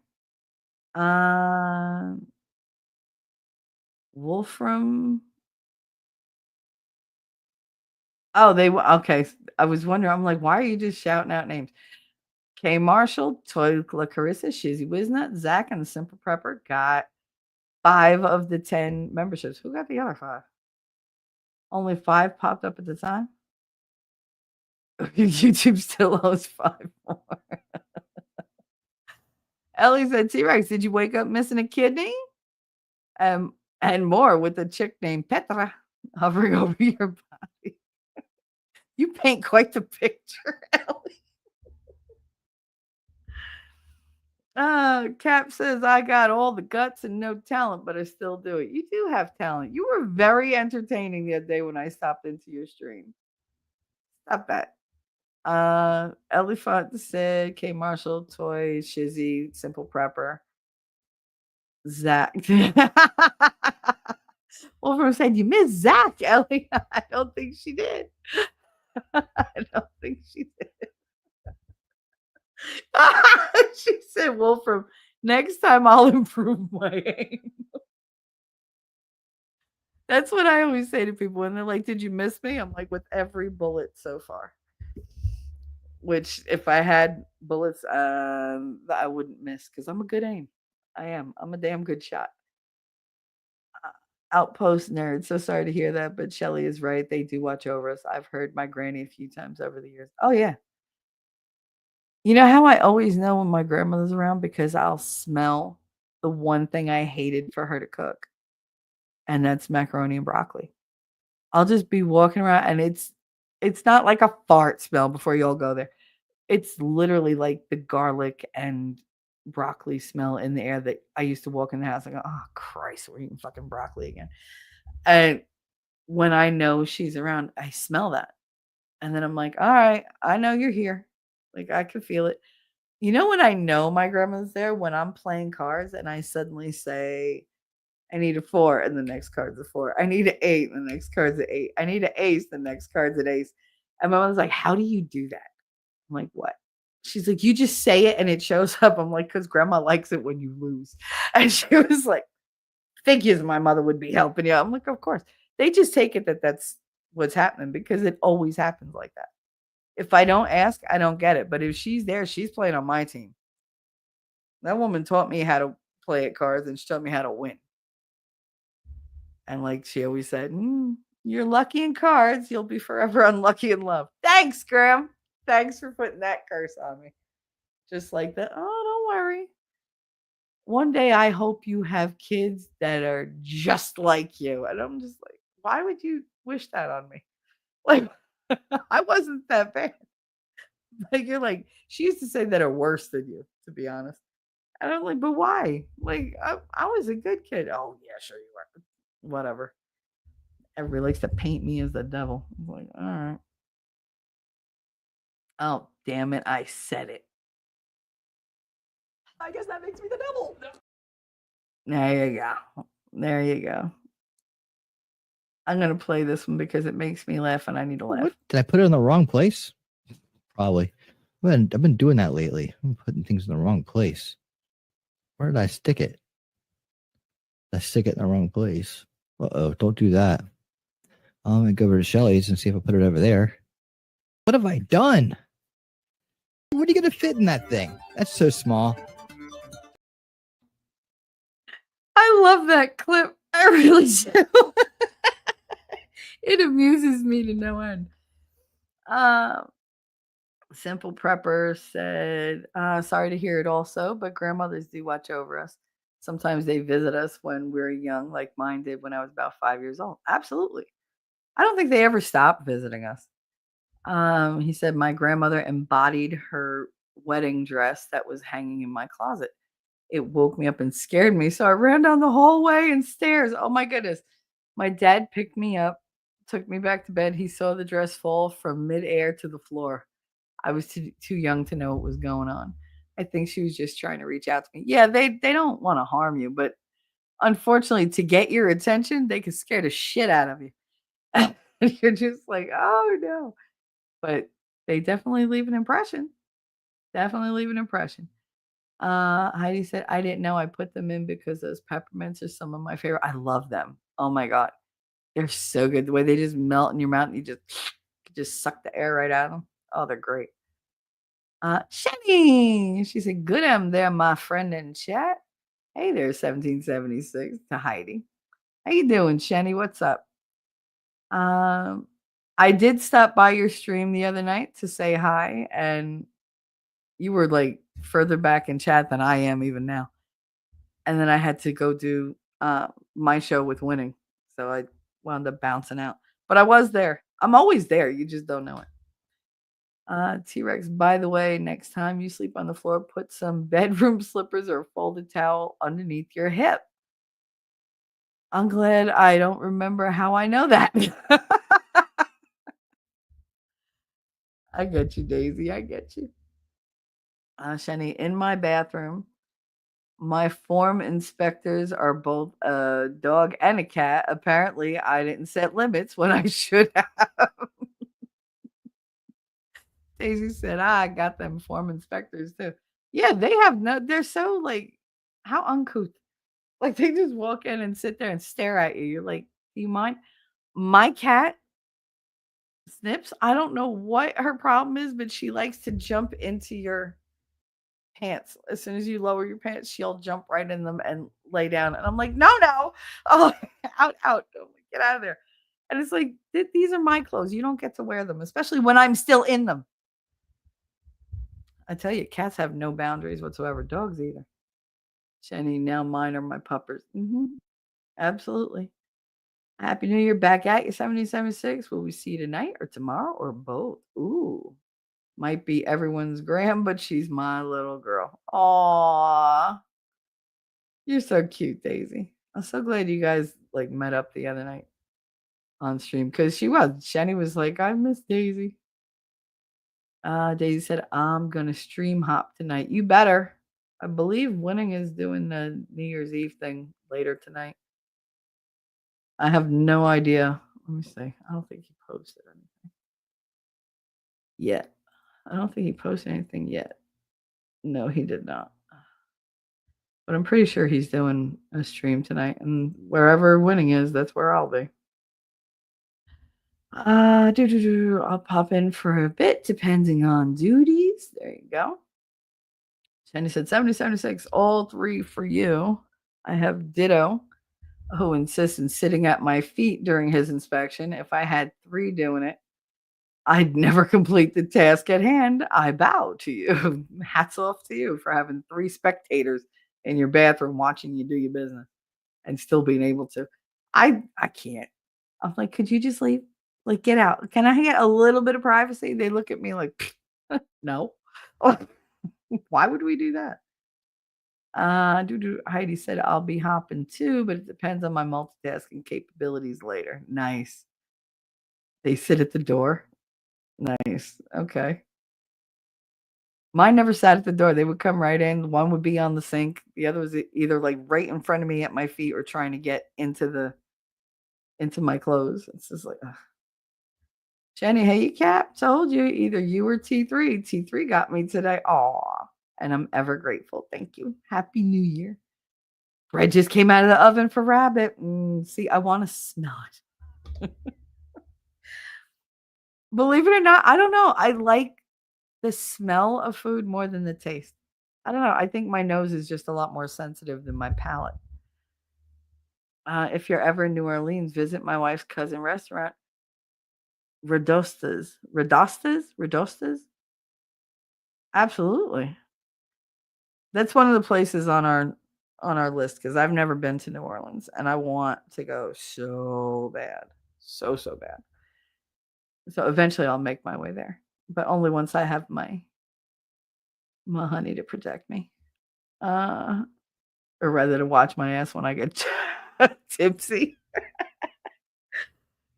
Uh, Wolfram. Oh, okay. I was wondering. I'm like, why are you just shouting out names? K. Marshall, Toy La Carissa, Shizzy Wiznut, Zach, and the Simple Prepper got 5 of the 10 memberships. Who got the other 5? Only 5 popped up at the time. YouTube still owes 5 more. Ellie said, T-Rex, did you wake up missing a kidney? And more with a chick named Petra hovering over your body. You paint quite the picture, Ellie. Cap says, I got all the guts and no talent, but I still do it. You do have talent. You were very entertaining the other day when I stopped into your stream. Stop that. Elephant said, K. Marshall, Toy, Shizzy, Simple Prepper. Zach. Wolfram said, you missed Zach, Ellie. I don't think she did. I don't think she did. She said, Wolfram, next time I'll improve my aim. That's what I always say to people when they're like, did you miss me? I'm like, with every bullet so far. Which, if I had bullets, I wouldn't miss because I'm a good aim. I am. I'm a damn good shot. Outpost nerd. So sorry to hear that, but Shelly is right. They do watch over us. I've heard my granny a few times over the years. Oh, yeah. You know how I always know when my grandmother's around? Because I'll smell the one thing I hated for her to cook, and that's macaroni and broccoli. I'll just be walking around, and it's not like a fart smell before you all go there. It's literally like the garlic and broccoli smell in the air that I used to walk in the house and go, oh, Christ, we're eating fucking broccoli again. And when I know she's around, I smell that. And then I'm like, all right, I know you're here. Like, I can feel it. You know when I know my grandma's there? When I'm playing cards and I suddenly say, I need a 4, and the next card's a 4. I need an 8, and the next card's an 8. I need an ace, the next card's an ace. And my mom's like, how do you do that? I'm like, what? She's like, you just say it and it shows up. I'm like, because grandma likes it when you lose. And she was like, figures my mother would be helping you. I'm like, of course. They just take it that that's what's happening because it always happens like that. If I don't ask, I don't get it. But if she's there, she's playing on my team. That woman taught me how to play at cards and she taught me how to win. And like she always said, you're lucky in cards. You'll be forever unlucky in love. Thanks, Graham. Thanks for putting that curse on me. Just like that. Oh, don't worry. One day I hope you have kids that are just like you. And I'm just like, why would you wish that on me? Like, I wasn't that bad. Like, you're like, she used to say that are worse than you, to be honest. And I'm like, but why? Like, I was a good kid. Oh, yeah, sure you were. Whatever. Everybody likes to paint me as the devil. I'm like, all right. Oh, damn it. I said it. I guess that makes me the devil. There you go. There you go. I'm gonna play this one because it makes me laugh and I need to laugh. What? Did I put it in the wrong place? Probably. I've been doing that lately. I'm putting things in the wrong place. Where did I stick it? Did I stick it in the wrong place? Uh-oh, don't do that. I'm gonna go over to Shelly's and see if I put it over there. What have I done? What are you gonna fit in that thing? That's so small. I love that clip. I really do. It amuses me to no end. Simple Prepper said, sorry to hear it also, but grandmothers do watch over us. Sometimes they visit us when we're young, like mine did when I was about 5 years old. Absolutely. I don't think they ever stopped visiting us. He said, my grandmother embodied her wedding dress that was hanging in my closet. It woke me up and scared me. So I ran down the hallway and stairs. Oh my goodness. My dad picked me up, took me back to bed. He saw the dress fall from midair to the floor. I was too young to know what was going on. I think she was just trying to reach out to me. Yeah, they don't want to harm you, but unfortunately, to get your attention, they can scare the shit out of you. And you're just like, oh no. But they definitely leave an impression. Definitely leave an impression. Heidi said, I didn't know I put them in because those peppermints are some of my favorite. I love them. Oh my god, they're so good. The way they just melt in your mouth, and you just suck the air right out of them. Oh, they're great. Shenny, she said, "Good there, my friend in chat." Hey there, 1776 to Heidi. How you doing, Shenny? What's up? I did stop by your stream the other night to say hi, and you were like further back in chat than I am even now. And then I had to go do my show with Winning, so I wound up bouncing out. But I was there. I'm always there. You just don't know it. T-Rex, by the way, next time you sleep on the floor, put some bedroom slippers or a folded towel underneath your hip. I'm glad I don't remember how I know that. I get you, Daisy. I get you. Shani, in my bathroom, my form inspectors are both a dog and a cat. Apparently, I didn't set limits when I should have. Daisy said, I got them form inspectors too. Yeah, they have they're so like, how uncouth. Like they just walk in and sit there and stare at you. You're like, do you mind? My cat, Snips, I don't know what her problem is, but she likes to jump into your pants. As soon as you lower your pants, she'll jump right in them and lay down. And I'm like, no, no. Oh, out. Oh, get out of there. And it's like, these are my clothes. You don't get to wear them, especially when I'm still in them. I tell you, cats have no boundaries whatsoever. Dogs either. Jenny, now mine are my puppers. Absolutely. Happy New Year back at you, 1776. Will we see you tonight or tomorrow or both? Ooh. Might be everyone's gram, but she's my little girl. Aww. You're so cute, Daisy. I'm so glad you guys like met up the other night on stream because Shani was like, I miss Daisy. Daisy said, I'm gonna stream hop tonight. You better. I believe Winning is doing the New Year's Eve thing later tonight. I have no idea. Let me see. I don't think he posted anything yet. I don't think he posted anything yet. No, he did not. But I'm pretty sure he's doing a stream tonight. And wherever Winning is, that's where I'll be. I'll pop in for a bit, depending on duties. There you go. Jenny said 7076, all three for you. I have Ditto, who insists in sitting at my feet during his inspection. If I had three doing it, I'd never complete the task at hand. I bow to you. Hats off to you for having three spectators in your bathroom watching you do your business and still being able to. I can't. I'm like, could you just leave? Like, get out. Can I get a little bit of privacy? They look at me like, no. Why would we do that? Heidi said I'll be hopping too, but it depends on my multitasking capabilities later. Nice. They sit at the door. Nice. Okay. Mine never sat at the door. They would come right in. One would be on the sink. The other was either like right in front of me at my feet or trying to get into my clothes. It's just like, ugh. Jenny, hey, you Cap, told you either you or T3. T3 got me today. Aw, and I'm ever grateful. Thank you. Happy New Year. Bread just came out of the oven for Rabbit. See, I want to smell it. Believe it or not, I don't know. I like the smell of food more than the taste. I don't know. I think my nose is just a lot more sensitive than my palate. If you're ever in New Orleans, visit my wife's cousin restaurant, Redostas. Absolutely. That's one of the places on our list because I've never been to New Orleans and I want to go so bad. So bad. So eventually I'll make my way there. But only once I have my honey to protect me. Or rather to watch my ass when I get tipsy.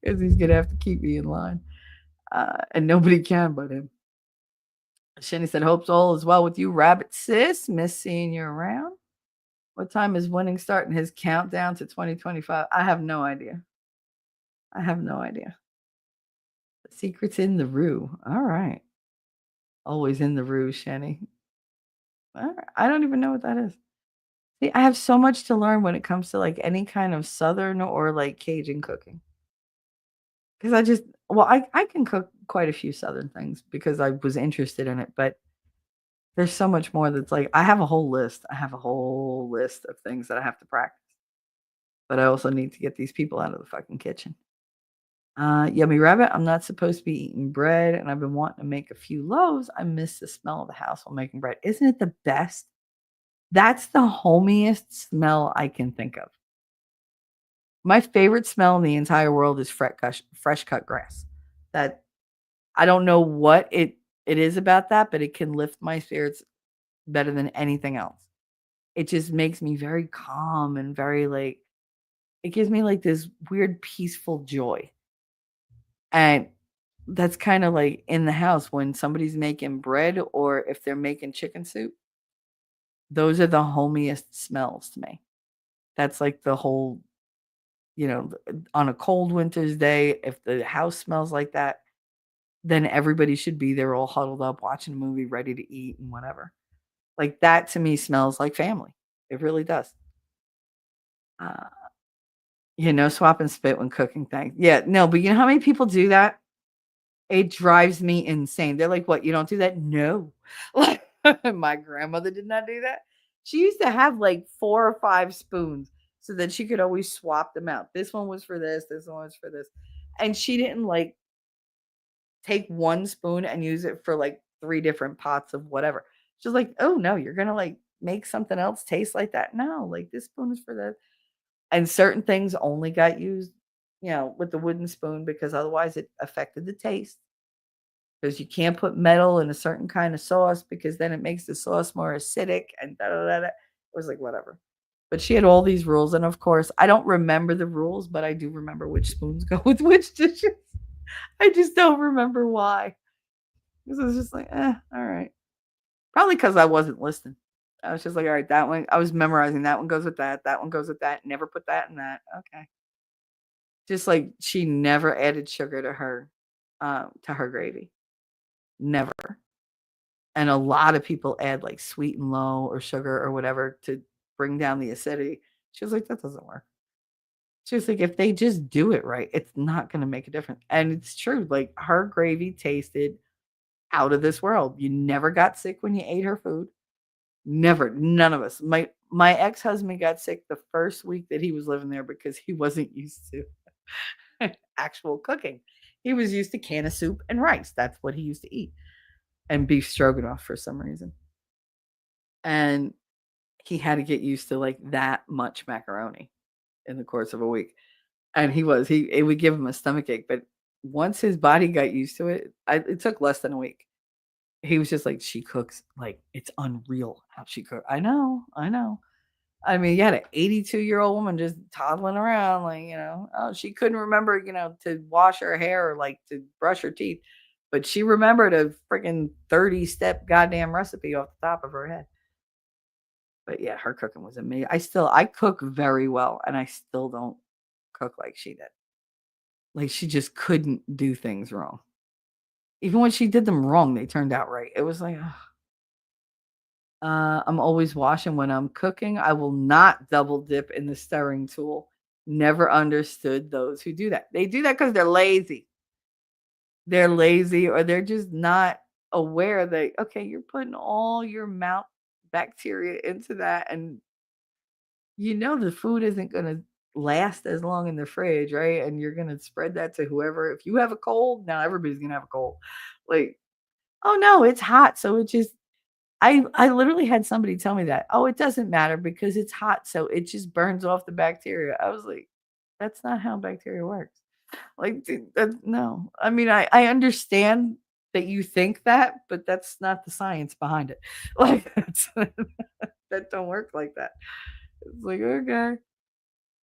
Because he's gonna have to keep me in line. And nobody can but him. Shenny said, hopes all is well with you, Rabbit Sis. Miss seeing you around. What time is Winning starting his countdown to 2025? I have no idea. The secret's in the roux. All right. Always in the roux, Shenny. All right. I don't even know what that is. See, I have so much to learn when it comes to like any kind of Southern or like Cajun cooking. Because I can cook quite a few Southern things because I was interested in it, but there's so much more that's like I have a whole list. I have a whole list of things that I have to practice. But I also need to get these people out of the fucking kitchen. Yummy Rabbit, I'm not supposed to be eating bread, and I've been wanting to make a few loaves. I miss the smell of the house while making bread. Isn't it the best? That's the homiest smell I can think of. My favorite smell in the entire world is fresh cut grass. That I don't know what it is about that, but it can lift my spirits better than anything else. It just makes me very calm and very like it gives me like this weird peaceful joy. And that's kind of like in the house when somebody's making bread or if they're making chicken soup. Those are the homiest smells to me. That's like the whole, on a cold winter's day, if the house smells like that, then everybody should be there all huddled up watching a movie, ready to eat and whatever. Like that to me smells like family. It really does. Uh, swap and spit when cooking things. Yeah, no, but you know how many people do that? It drives me insane. They're like, "What? You don't do that?" No. Like, my grandmother did not do that. She used to have like 4 or 5 spoons so that she could always swap them out. This one was for this one was for this. And she didn't like take one spoon and use it for like 3 different pots of whatever. She's like, "Oh no, you're gonna like make something else taste like that? No, like this spoon is for that." And certain things only got used, with the wooden spoon because otherwise it affected the taste. Because you can't put metal in a certain kind of sauce because then it makes the sauce more acidic and da da da da. It was like whatever. But she had all these rules, and of course, I don't remember the rules, but I do remember which spoons go with which dishes. I just don't remember why. Because it was just like, all right. Probably because I wasn't listening. I was just like, all right, that one. I was memorizing. That one goes with that. That one goes with that. Never put that in that. Okay. Just like she never added sugar to her gravy. Never. And a lot of people add like sweet and low or sugar or whatever to bring down the acidity. She was like, that doesn't work. She was like, if they just do it right, it's not going to make a difference. And it's true. Like her gravy tasted out of this world. You never got sick when you ate her food. Never. None of us. My ex-husband got sick the first week that he was living there because he wasn't used to actual cooking. He was used to can of soup and rice. That's what he used to eat. And beef stroganoff for some reason. And he had to get used to like that much macaroni in the course of a week. And it would give him a stomach ache. But once his body got used to it, it took less than a week. He was just like, she cooks like it's unreal how she cooks. I know. I mean, you had an 82-year-old woman just toddling around, like, oh, she couldn't remember, to wash her hair or like to brush her teeth, but she remembered a freaking 30-step goddamn recipe off the top of her head. But yeah, her cooking was amazing. I cook very well, and I still don't cook like she did. Like she just couldn't do things wrong. Even when she did them wrong, they turned out right. It was like, ugh. I'm always washing when I'm cooking. I will not double dip in the stirring tool. Never understood those who do that. They do that because they're lazy. They're lazy or they're just not aware that, okay, you're putting all your mouth bacteria into that. And the food isn't going to last as long in the fridge, right? And you're going to spread that to whoever. If you have a cold, now everybody's going to have a cold. Like, oh no, it's hot. So it just, I literally had somebody tell me that. Oh, it doesn't matter because it's hot, so it just burns off the bacteria. I was like, that's not how bacteria works. Like, no. I mean, I understand that you think that, but that's not the science behind it. Like, that don't work like that. It's like, okay.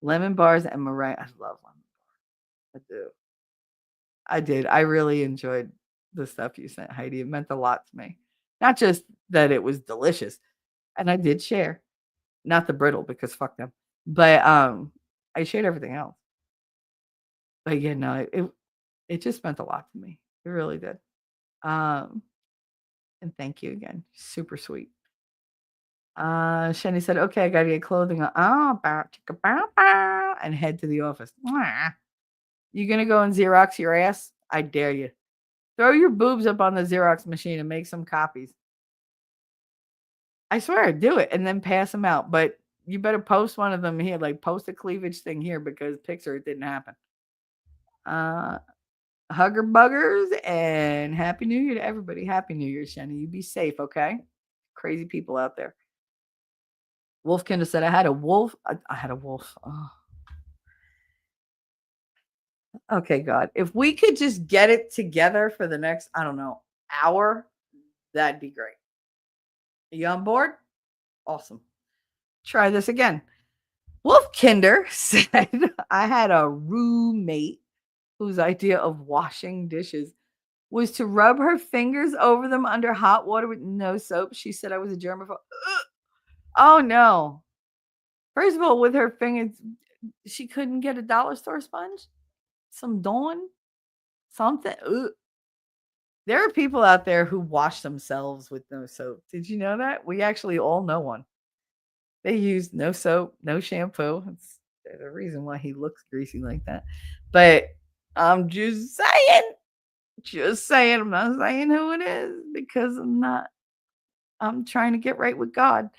Lemon bars and meringue. I love lemon bars. I do. I did. I really enjoyed the stuff you sent, Heidi. It meant a lot to me. Not just that it was delicious, and I did share. Not the brittle because fuck them. But I shared everything else. But yeah, no, it just meant a lot to me. It really did. Um, and thank you again. Super sweet. Shenny said, okay, I gotta get clothing on. And head to the office. You gonna go and Xerox your ass? I dare you. Throw your boobs up on the Xerox machine and make some copies. I swear, do it and then pass them out. But you better post one of them here, like post a cleavage thing here because picture it didn't happen. Hugger buggers and Happy New Year to everybody. Happy New Year, Shenny. You be safe, okay? Crazy people out there. Wolfkinder said, I had a wolf. I had a wolf. Oh. Okay, God. If we could just get it together for the next, I don't know, hour, that'd be great. Are you on board? Awesome. Try this again. Wolfkinder said, I had a roommate whose idea of washing dishes was to rub her fingers over them under hot water with no soap. She said I was a germaphobe. Oh, no. First of all, with her fingers, she couldn't get a dollar store sponge? Some Dawn? Something? Ugh. There are people out there who wash themselves with no soap. Did you know that? We actually all know one. They use no soap, no shampoo. There's a reason why he looks greasy like that. But I'm just saying. Just saying. I'm not saying who it is because I'm trying to get right with God.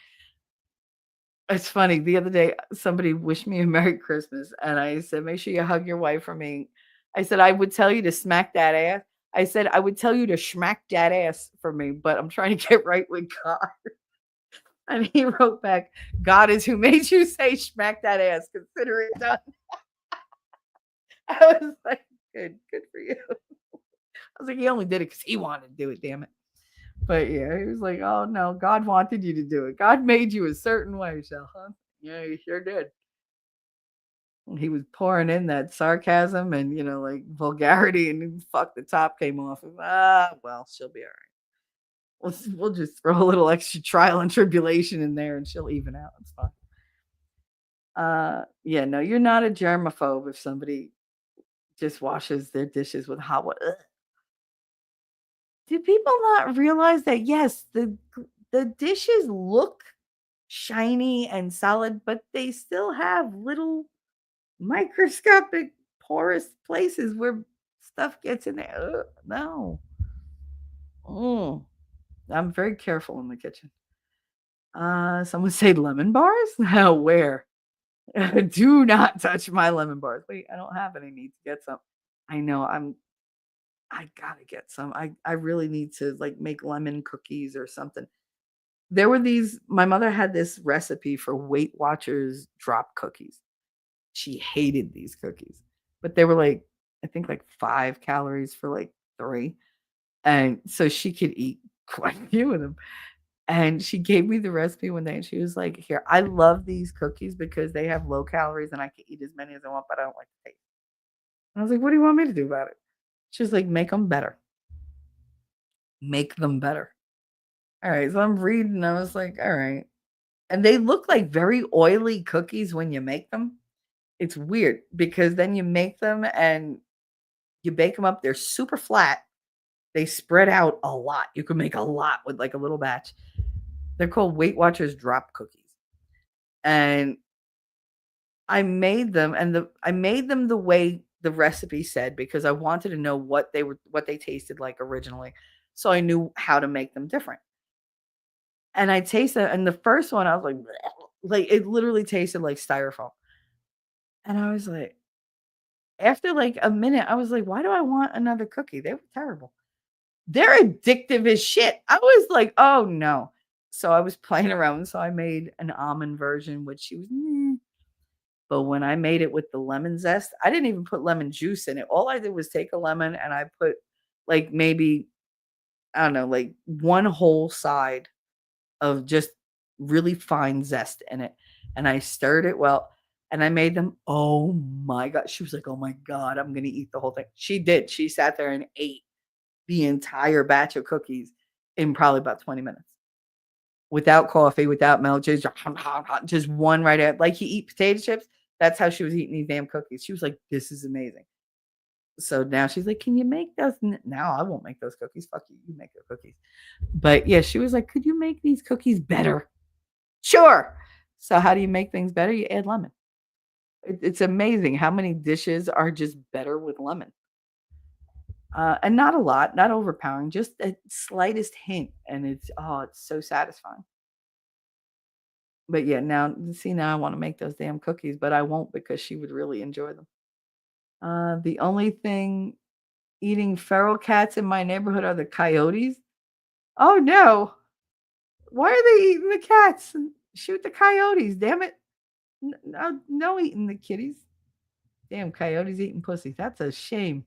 It's funny. The other day, somebody wished me a Merry Christmas. And I said, make sure you hug your wife for me. I said, I would tell you to smack that ass. I said, I would tell you to smack that ass for me, but I'm trying to get right with God. And he wrote back, God is who made you say smack that ass. Consider it done. I was like, good for you. I was like, he only did it because he wanted to do it, damn it. But yeah, he was like, oh no, God wanted you to do it. God made you a certain way, Shell, huh? Yeah, he sure did. He was pouring in that sarcasm and, like vulgarity, and fuck, the top came off. Well, she'll be all right. We'll just throw a little extra trial and tribulation in there and she'll even out. It's fine. Yeah, no, you're not a germaphobe if somebody just washes their dishes with hot water. Ugh. Do people not realize that, yes, the dishes look shiny and solid, but they still have little microscopic porous places where stuff gets in there. Ugh, no. I'm very careful in the kitchen. Someone say lemon bars? Where? Do not touch my lemon bars. Wait, I don't have any. Need to get some. I know I gotta get some. I really need to like make lemon cookies or something. There were my mother had this recipe for Weight Watchers drop cookies. She hated these cookies, but they were like, I think like 5 calories for like 3. And so she could eat quite a few of them. And she gave me the recipe one day and she was like, here, I love these cookies because they have low calories and I can eat as many as I want, but I don't like the taste. And I was like, what do you want me to do about it? She was like, make them better. Make them better. All right. So I'm reading. I was like, all right. And they look like very oily cookies when you make them. It's weird because then you make them and you bake them up. They're super flat. They spread out a lot. You can make a lot with like a little batch. They're called Weight Watchers drop cookies. And I made them the way the recipe said because I wanted to know what they tasted like originally. So I knew how to make them different. And I tasted, and the first one I was like it literally tasted like styrofoam. And I was like, after like a minute, I was like, why do I want another cookie? They were terrible. They're addictive as shit. I was like, oh no. So I was playing around. So I made an almond version, which she was, but when I made it with the lemon zest, I didn't even put lemon juice in it. All I did was take a lemon and I put like maybe, I don't know, like one whole side of just really fine zest in it. And I stirred it well and I made them. Oh my God. She was like, oh my God, I'm going to eat the whole thing. She did. She sat there and ate the entire batch of cookies in probably about 20 minutes. Without coffee, without milk, just one right at, like you eat potato chips. That's how she was eating these damn cookies. She was like, this is amazing. So now she's like, can you make those? Now I won't make those cookies. Fuck you. You make the cookies. But yeah, she was like, could you make these cookies better? Sure. So how do you make things better? You add lemon. It's amazing how many dishes are just better with lemon. And not a lot, not overpowering, just a slightest hint, and it's so satisfying. But yeah, now I want to make those damn cookies, but I won't because she would really enjoy them. The only thing eating feral cats in my neighborhood are the coyotes. Oh no! Why are they eating the cats? Shoot the coyotes! Damn it! No eating the kitties. Damn coyotes eating pussy. That's a shame.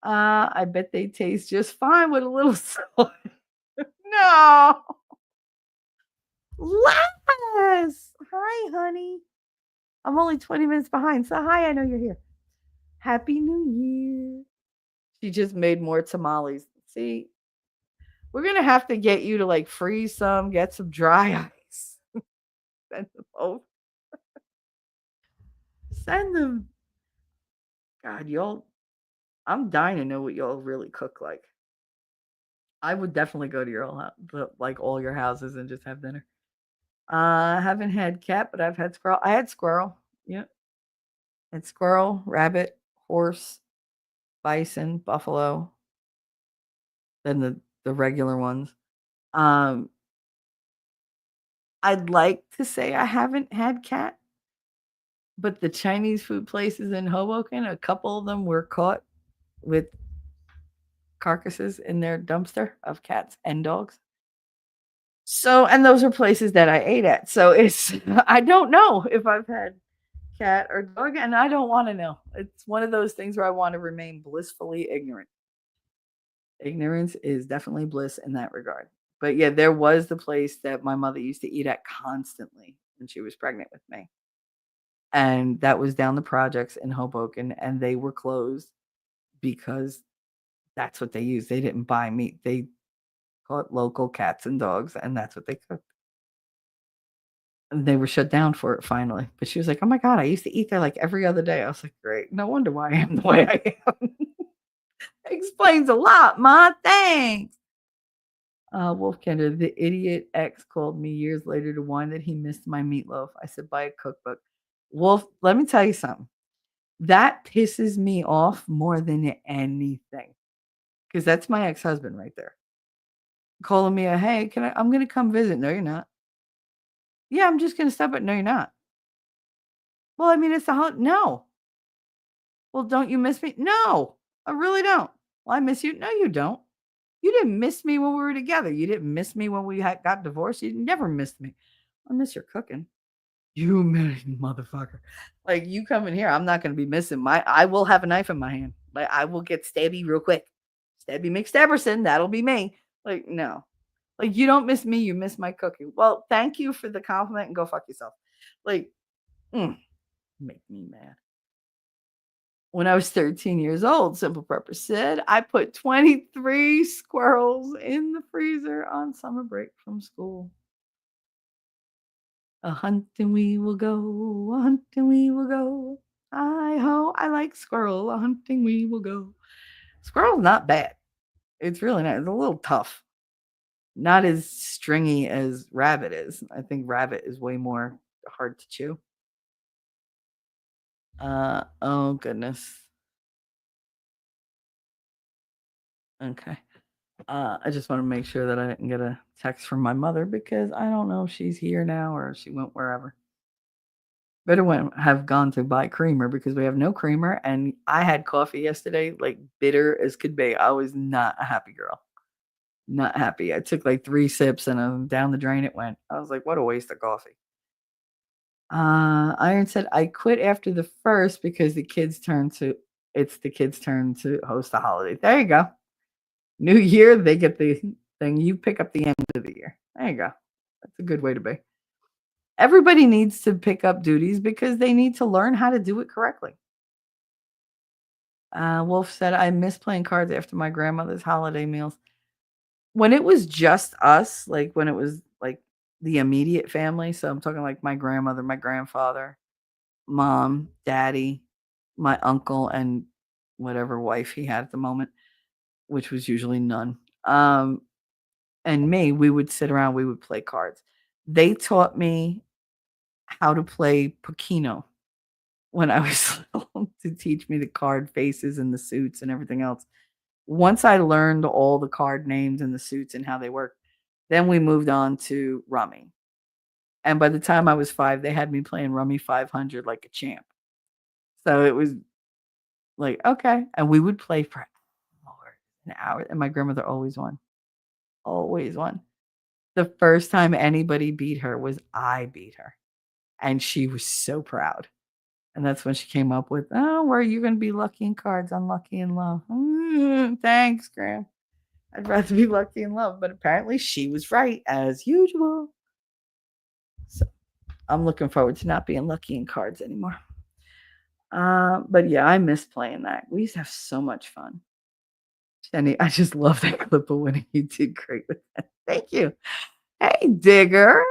I bet they taste just fine with a little salt. No. Les! Hi, honey. I'm only 20 minutes behind, so hi, I know you're here. Happy New Year. She just made more tamales. See, we're gonna have to get you to like freeze some, get some dry ice. Send them over. Send them. God, y'all, I'm dying to know what y'all really cook like. I would definitely go to your like all your houses and just have dinner. I haven't had cat, but I've had squirrel. I had squirrel. Yeah. Had squirrel, rabbit, horse, bison, buffalo, then the regular ones. Um, I'd like to say I haven't had cat, but the Chinese food places in Hoboken, a couple of them were caught with carcasses in their dumpster of cats and dogs. So, and those are places that I ate at. So it's I don't know if I've had cat or dog, and I don't want to know. It's one of those things where I want to remain blissfully ignorant. Ignorance is definitely bliss in that regard. But yeah, there was the place that my mother used to eat at constantly when she was pregnant with me. And that was down the projects in Hoboken, and they were closed because that's what they used. They didn't buy meat. They caught local cats and dogs, and that's what they cooked. And they were shut down for it finally. But she was like, "Oh my god, I used to eat there like every other day." I was like, "Great. No wonder why I am the way I am." Explains a lot, ma. Thanks. Wolfkinder, the idiot ex called me years later to whine that he missed my meatloaf. I said, buy a cookbook. Wolf, let me tell you something. That pisses me off more than anything. Because that's my ex-husband right there. Calling me hey, I'm gonna come visit. No, you're not. Yeah, I'm just gonna stop it. No, you're not. Well, I mean, it's no. Well, don't you miss me? No, I really don't. Well, I miss you. No, you don't. You didn't miss me when we were together. You didn't miss me when we got divorced. You never missed me. I miss your cooking. You motherfucker. Like you come in here, I'm not gonna be missing I will have a knife in my hand. Like I will get stabby real quick. Stabby McStabberson, that'll be me. Like, no. Like you don't miss me, you miss my cooking. Well, thank you for the compliment and go fuck yourself. Like, make me mad. When I was 13 years old, Simple Prepper said, I put 23 squirrels in the freezer on summer break from school. A hunting we will go, a hunting we will go. I ho, I like squirrel, a hunting we will go. Squirrel's not bad. It's really not. It's a little tough. Not as stringy as rabbit is. I think rabbit is way more hard to chew. Oh goodness. Okay. I just want to make sure that I didn't get a text from my mother because I don't know if she's here now or she went wherever. Better have gone to buy creamer because we have no creamer, and I had coffee yesterday, like, bitter as could be. I was not a happy girl. Not happy. I took, like, 3 sips, and, down the drain it went. I was like, "What a waste of coffee." Iron said, "I quit after the first because it's the kids' turn to host the holiday." There you go. New year, they get the thing. You pick up the end of the year. There you go. That's a good way to be. Everybody needs to pick up duties because they need to learn how to do it correctly. Wolf said, I miss playing cards after my grandmother's holiday meals. When it was just us, like when it was like the immediate family, so I'm talking like my grandmother, my grandfather, mom, daddy, my uncle, and whatever wife he had at the moment, which was usually none. And me, we would sit around, we would play cards. They taught me how to play Pokino when I was little to teach me the card faces and the suits and everything else. Once I learned all the card names and the suits and how they work, then we moved on to Rummy. And by the time I was 5, they had me playing Rummy 500 like a champ. So it was like, okay. And we would play for hours and hours. And my grandmother always won. Always won. The first time anybody beat her was I beat her. And she was so proud. And that's when she came up with, oh, where are you going to be lucky in cards, unlucky in love? Thanks, Graham. I'd rather be lucky in love. But apparently she was right, as usual. So I'm looking forward to not being lucky in cards anymore. But yeah, I miss playing that. We used to have so much fun. Jenny, I just love that clip of winning. You did great with that. Thank you. Hey, Digger.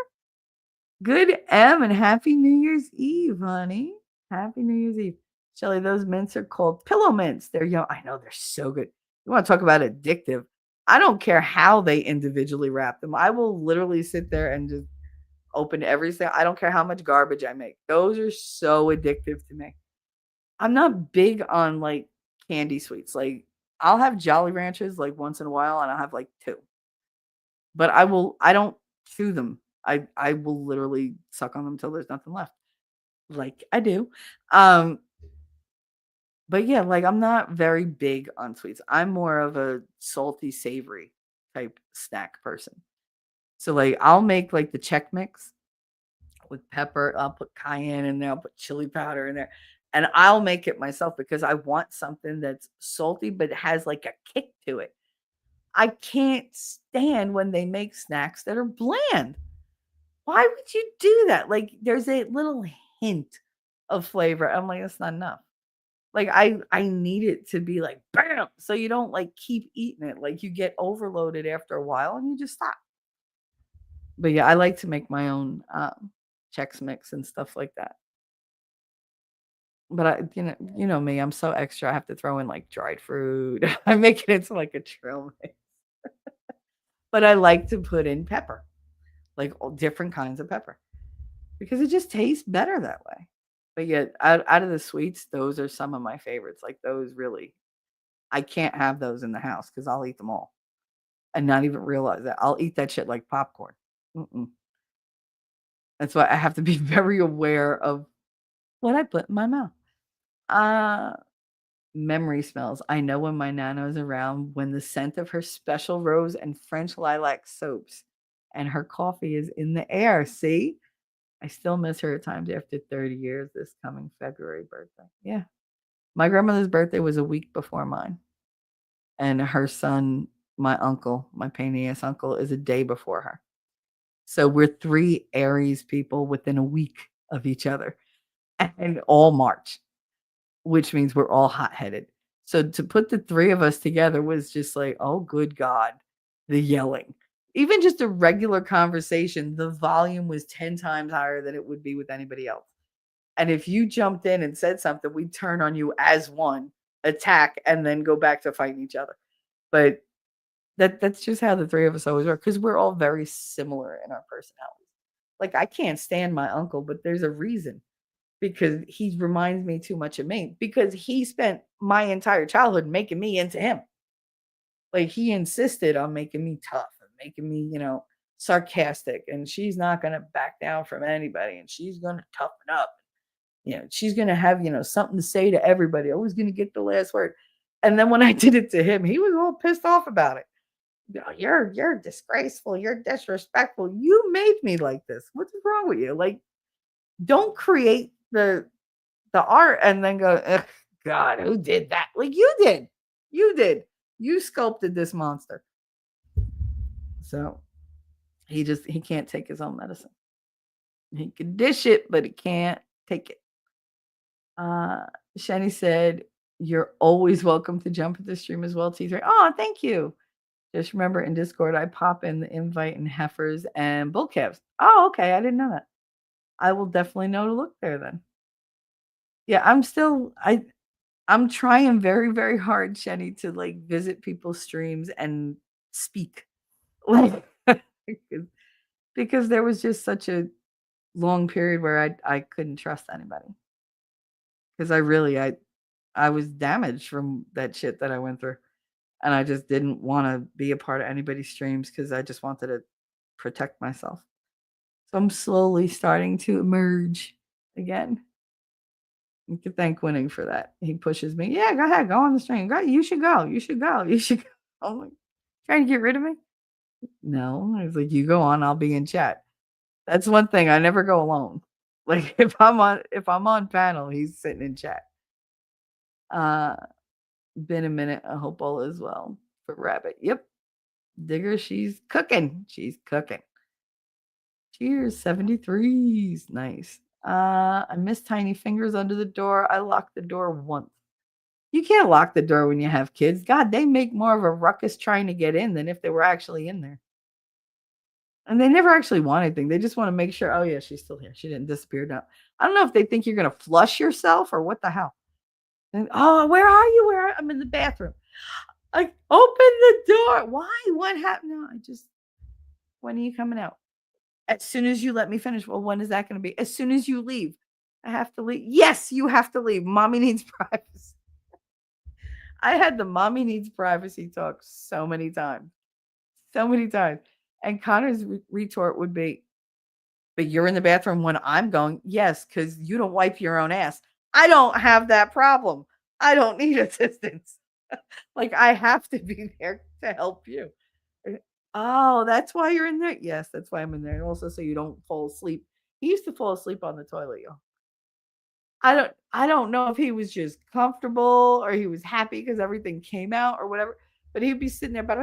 Good M and happy New Year's Eve, honey. Happy New Year's Eve. Shelly, those mints are called pillow mints. They're young. I know they're so good. You want to talk about addictive? I don't care how they individually wrap them. I will literally sit there and just open everything. I don't care how much garbage I make. Those are so addictive to me. I'm not big on like candy sweets. Like I'll have Jolly Ranchers like once in a while and I'll have like 2. But I don't chew them. I will literally suck on them till there's nothing left. Like I do. Um but yeah, like I'm not very big on sweets. I'm more of a salty savory type snack person. So like I'll make like the Chex Mix with pepper. I'll put cayenne in there. I'll put chili powder in there. And I'll make it myself because I want something that's salty but has like a kick to it. I can't stand when they make snacks that are bland. Why would you do that? Like there's a little hint of flavor. I'm like, that's not enough. Like I need it to be like bam, so you don't like keep eating it. Like you get overloaded after a while and you just stop. But yeah, I like to make my own Chex Mix and stuff like that. But you know me, I'm so extra. I have to throw in like dried fruit. I make it into like a trail mix. But I like to put in pepper, like all different kinds of pepper, because it just tastes better that way. But yet, out of the sweets, those are some of my favorites. Like those really, I can't have those in the house because I'll eat them all and not even realize that. I'll eat that shit like popcorn. Mm-mm. That's why I have to be very aware of what I put in my mouth. Uh, Memory smells. I know when my nana is around, when the scent of her special rose and French lilac soaps and her coffee is in the air. See? I still miss her at times after 30 years this coming February birthday. Yeah. My grandmother's birthday was a week before mine. And her son, my uncle, my pain in the ass uncle, is a day before her. So we're 3 Aries people within a week of each other and all March, which means we're all hot-headed. So to put the 3 of us together was just like, oh, good God, the yelling. Even just a regular conversation, the volume was 10 times higher than it would be with anybody else. And if you jumped in and said something, we'd turn on you as one, attack, and then go back to fighting each other. But that's just how the 3 of us always are because we're all very similar in our personalities. Like I can't stand my uncle, but there's a reason because he reminds me too much of me because he spent my entire childhood making me into him. Like he insisted on making me tough and making me, sarcastic and she's not going to back down from anybody and she's going to toughen up. She's going to have, something to say to everybody. Always going to get the last word. And then when I did it to him, he was all pissed off about it. You're disgraceful. You're disrespectful. You made me like this. What's wrong with you? Like, don't create the art and then go, ugh, God, who did that? Like you did. You did. You sculpted this monster. So he can't take his own medicine. He can dish it, but he can't take it. Shani said, you're always welcome to jump at the stream as well, T3. Oh, thank you. Just remember in Discord, I pop in the invite and heifers and bull calves. Oh, okay. I didn't know that. I will definitely know to look there then. Yeah, I'm trying very, very hard, Shani, to like visit people's streams and speak. Like, because there was just such a long period where I couldn't trust anybody. Because I was damaged from that shit that I went through. And I just didn't want to be a part of anybody's streams because I just wanted to protect myself. So I'm slowly starting to emerge again. You can thank Winning for that. He pushes me. Yeah, go ahead, go on the stream. Go, you should go. You should go. You should go. I'm like, trying to get rid of me? No. I was like, you go on, I'll be in chat. That's one thing. I never go alone. Like if I'm on panel, he's sitting in chat. Been a minute. I hope all is well for Rabbit. Yep. Digger, she's cooking. She's cooking. Cheers, 73s. Nice. I miss tiny fingers under the door. I locked the door once. You can't lock the door when you have kids. God, they make more of a ruckus trying to get in than if they were actually in there. And they never actually want anything. They just want to make sure, oh yeah, she's still here. She didn't disappear now. I don't know if they think you're going to flush yourself or what the hell. And, oh, where are you? I'm in the bathroom. Like, open the door. Why? What happened? No, when are you coming out? As soon as you let me finish. Well, when is that going to be? As soon as you leave. I have to leave. Yes, you have to leave. Mommy needs privacy. I had the mommy needs privacy talk so many times. So many times. And Connor's retort would be, but you're in the bathroom when I'm going. Yes, because you don't wipe your own ass. I don't have that problem. I don't need assistance. Like, I have to be there to help you. Oh, that's why you're in there? Yes, that's why I'm in there. And also so you don't fall asleep. He used to fall asleep on the toilet, y'all. I don't know if he was just comfortable or he was happy because everything came out or whatever. But he'd be sitting there, but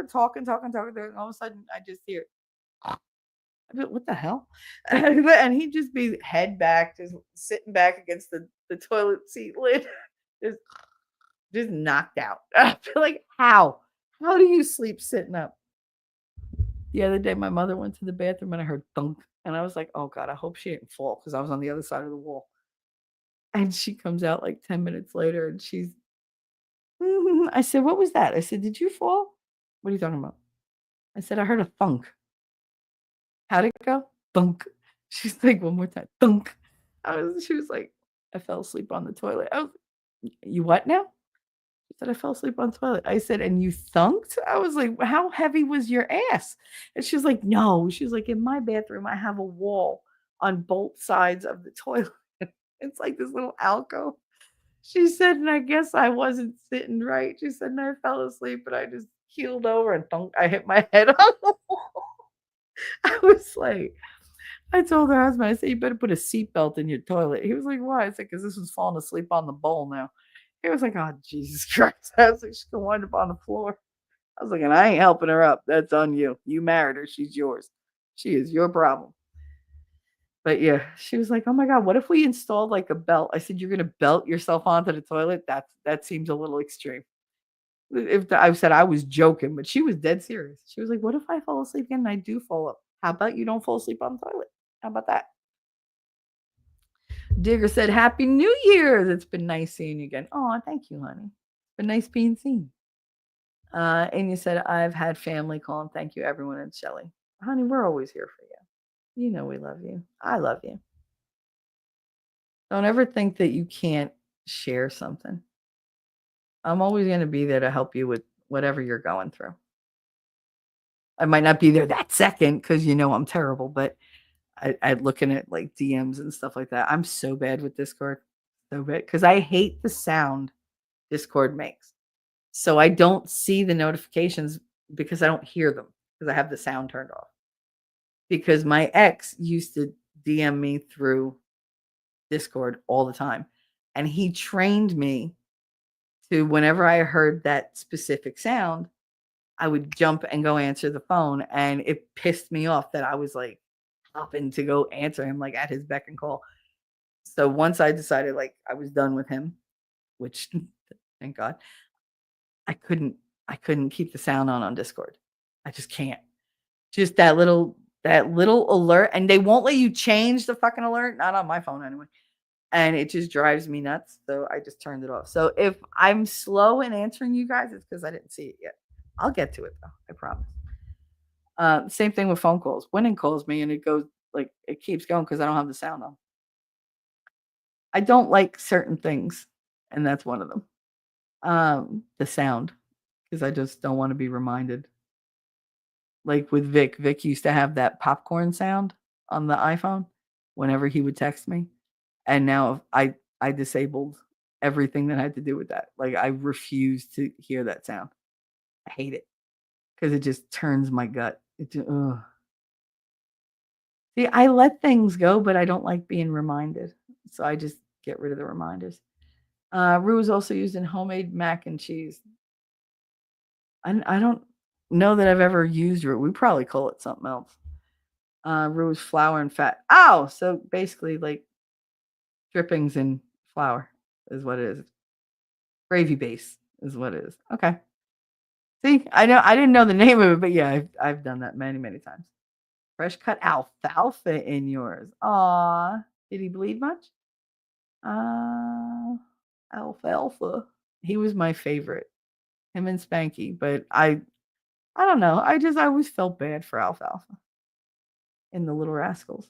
talking. And all of a sudden, I just hear, what the hell? And he'd just be head back, just sitting back against the toilet seat lid, just knocked out. I feel like, how? How do you sleep sitting up? The other day, my mother went to the bathroom and I heard thunk. And I was like, oh God, I hope she didn't fall because I was on the other side of the wall. And she comes out like 10 minutes later and I said, what was that? I said, did you fall? What are you talking about? I said, I heard a thunk. How'd it go? Thunk. She's like, one more time. Thunk. She was like, I fell asleep on the toilet. I was, you what now? She said, I fell asleep on the toilet. I said, and you thunked? I was like, how heavy was your ass? And she was like, no. She was like, in my bathroom, I have a wall on both sides of the toilet. It's like this little alcove. She said, and I guess I wasn't sitting right. She said, and I fell asleep, but I just keeled over and thunk. I hit my head on the wall. I was like, I told her husband, I said, you better put a seatbelt in your toilet. He was like, why? I said, because this one's falling asleep on the bowl now. He was like, oh, Jesus Christ. I was like, she's going to wind up on the floor. I was like, and I ain't helping her up. That's on you. You married her. She's yours. She is your problem. But yeah, she was like, oh my God, what if we installed like a belt? I said, you're going to belt yourself onto the toilet? That seems a little extreme. I said I was joking, but she was dead serious. She was like, what if I fall asleep again and I do fall up? How about you don't fall asleep on the toilet? How about that? Digger said, Happy New Year's. It's been nice seeing you again. Oh, thank you, honey. It's been nice being seen. And you said, I've had family call and thank you, everyone, and Shelly. Honey, we're always here for you. You know we love you. I love you. Don't ever think that you can't share something. I'm always going to be there to help you with whatever you're going through. I might not be there that second because I'm terrible, but I looking at like DMs and stuff like that. I'm so bad with Discord. So bad because I hate the sound Discord makes. So I don't see the notifications because I don't hear them because I have the sound turned off. Because my ex used to DM me through Discord all the time. And he trained me to whenever I heard that specific sound, I would jump and go answer the phone. And it pissed me off that I was like hopping to go answer him like at his beck and call. So once I decided like I was done with him, which thank God, I couldn't keep the sound on Discord. I just can't. Just that little alert, and they won't let you change the fucking alert. Not on my phone anyway. And it just drives me nuts. So I just turned it off. So if I'm slow in answering you guys, it's because I didn't see it yet. I'll get to it though. I promise. Same thing with phone calls. Winning calls me and it goes like it keeps going because I don't have the sound on. I don't like certain things, and that's one of them. The sound, because I just don't want to be reminded. Like with Vic, Vic used to have that popcorn sound on the iPhone whenever he would text me, and now I disabled everything that had to do with that. Like I refuse to hear that sound. I hate it because it just turns my gut. Ugh. See, I let things go, but I don't like being reminded, so I just get rid of the reminders. Roux is also used in homemade mac and cheese. I don't know that I've ever used roux. We probably call it something else. Roux is flour and fat. Oh, so basically like drippings in flour is what it is. Gravy base is what it is. Okay. See, I know I didn't know the name of it, but yeah, I've done that many, many times. Fresh cut alfalfa in yours. Aw, did he bleed much? Alfalfa. He was my favorite. Him and Spanky, but I don't know. I always felt bad for alfalfa in the Little Rascals.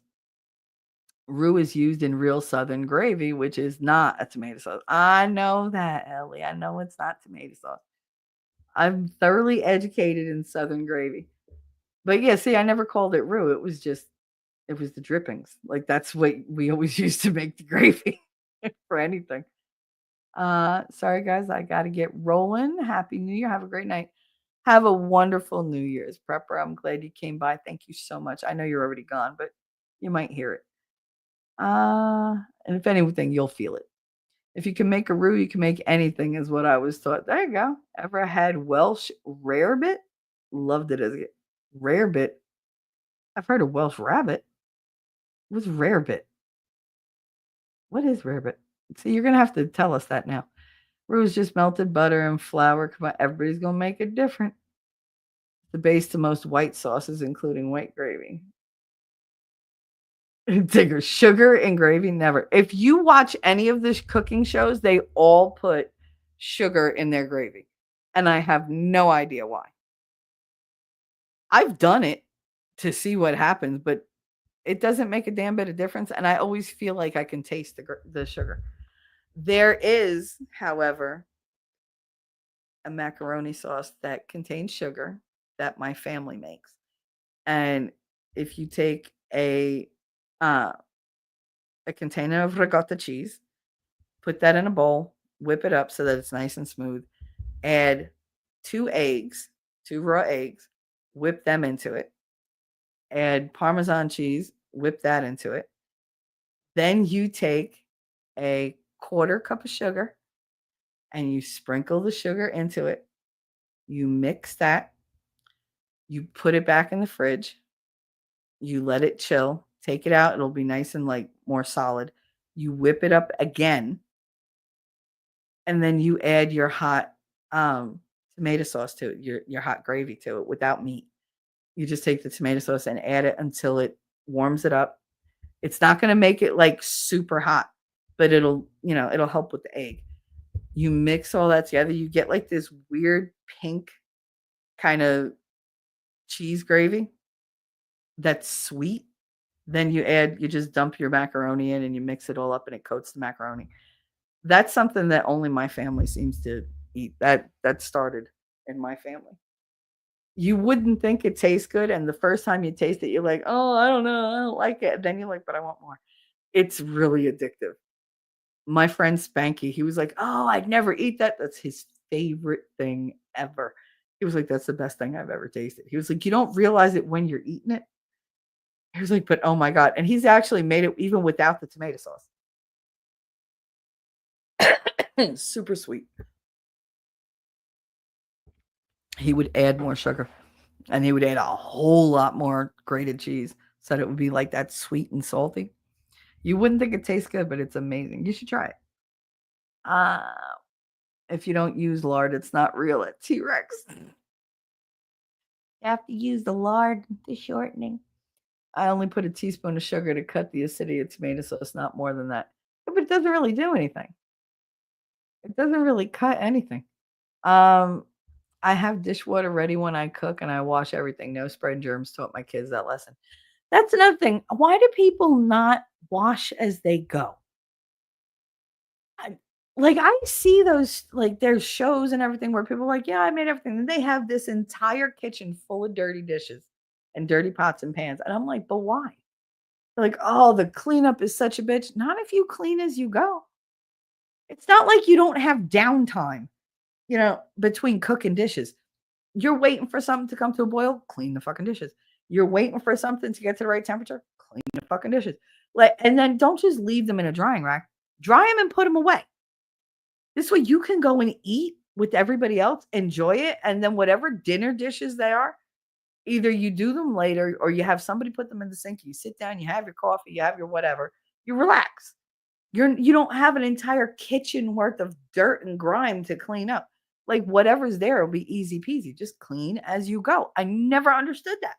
Roux is used in real Southern gravy, which is not a tomato sauce. I know that, Ellie. I know it's not tomato sauce. I'm thoroughly educated in Southern gravy. But yeah, see, I never called it roux. It was the drippings. Like that's what we always used to make the gravy for anything. Sorry guys, I gotta get rolling. Happy New Year. Have a great night. Have a wonderful New Year's. Prepper, I'm glad you came by. Thank you so much. I know you're already gone, but you might hear it. And if anything, you'll feel it. If you can make a roux, you can make anything, is what I was taught. There you go. Ever had Welsh rarebit? Loved it as a rarebit. I've heard of Welsh rabbit. What's rarebit? What is rarebit? See, you're gonna have to tell us that now. Roux is just melted butter and flour. Come on, everybody's gonna make it different. The base to most white sauces, including white gravy. Digger, sugar and gravy, never. If you watch any of the cooking shows, they all put sugar in their gravy. And I have no idea why. I've done it to see what happens, but it doesn't make a damn bit of difference. And I always feel like I can taste the sugar. There is, however, a macaroni sauce that contains sugar that my family makes. And if you take a container of ricotta cheese, put that in a bowl, whip it up so that it's nice and smooth, add 2 eggs, 2 raw eggs, whip them into it, add Parmesan cheese, whip that into it. Then you take a quarter cup of sugar and you sprinkle the sugar into it. You mix that. You put it back in the fridge. You let it chill. Take it out. It'll be nice and like more solid. You whip it up again. And then you add your hot tomato sauce to it, your hot gravy to it without meat. You just take the tomato sauce and add it until it warms it up. It's not going to make it like super hot, but it'll help with the egg. You mix all that together. You get like this weird pink kind of cheese gravy that's sweet. Then you just dump your macaroni in and you mix it all up and it coats the macaroni. That's something that only my family seems to eat. That started in my family. You wouldn't think it tastes good, and the first time you taste it, you're like, "Oh, I don't know, I don't like it." Then you're like, "But I want more." It's really addictive. My friend Spanky, he was like, "Oh, I'd never eat that." That's his favorite thing ever. He was like, "That's the best thing I've ever tasted." He was like, "You don't realize it when you're eating it." He was like, "But oh my god!" And he's actually made it even without the tomato sauce. Super sweet. He would add more sugar and he would add a whole lot more grated cheese so that it would be like that sweet and salty. You wouldn't think it tastes good, but it's amazing. You should try it. If you don't use lard, it's not real at T-Rex. You have to use the lard, the shortening. I only put a teaspoon of sugar to cut the acidity of tomato sauce, not more than that. But it doesn't really do anything. It doesn't really cut anything. I have dishwater ready when I cook and I wash everything. No spread germs. Taught my kids that lesson. That's another thing. Why do people not wash as they go? Like I see those, like there's shows and everything where people are like, yeah, I made everything. And they have this entire kitchen full of dirty dishes and dirty pots and pans. And I'm like, but why? They're like, oh, the cleanup is such a bitch. Not if you clean as you go. It's not like you don't have downtime, between cooking dishes. You're waiting for something to come to a boil, clean the fucking dishes. You're waiting for something to get to the right temperature, clean the fucking dishes. And then don't just leave them in a drying rack. Dry them and put them away. This way you can go and eat with everybody else, enjoy it, and then whatever dinner dishes they are, either you do them later or you have somebody put them in the sink. You sit down, you have your coffee, you have your whatever, you relax. You don't have an entire kitchen worth of dirt and grime to clean up. Like whatever's there will be easy peasy. Just clean as you go. I never understood that.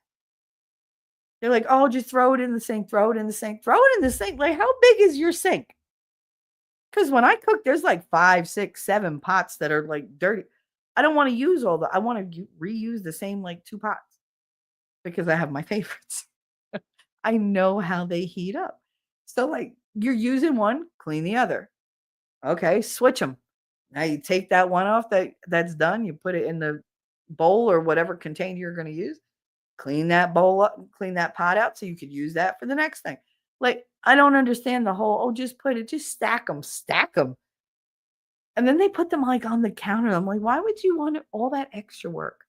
They're like, oh, just throw it in the sink, throw it in the sink, throw it in the sink. Like, how big is your sink? Because when I cook, there's like 5, 6, 7 pots that are like dirty. I don't want to use I want to reuse the same like 2 pots because I have my favorites. I know how they heat up. So like you're using one, clean the other. Okay, switch them. Now you take that one off that's done. You put it in the bowl or whatever container you're going to use. Clean that bowl up, clean that pot out so you could use that for the next thing. Like, I don't understand the whole, just stack them. And then they put them like on the counter. I'm like, why would you want all that extra work?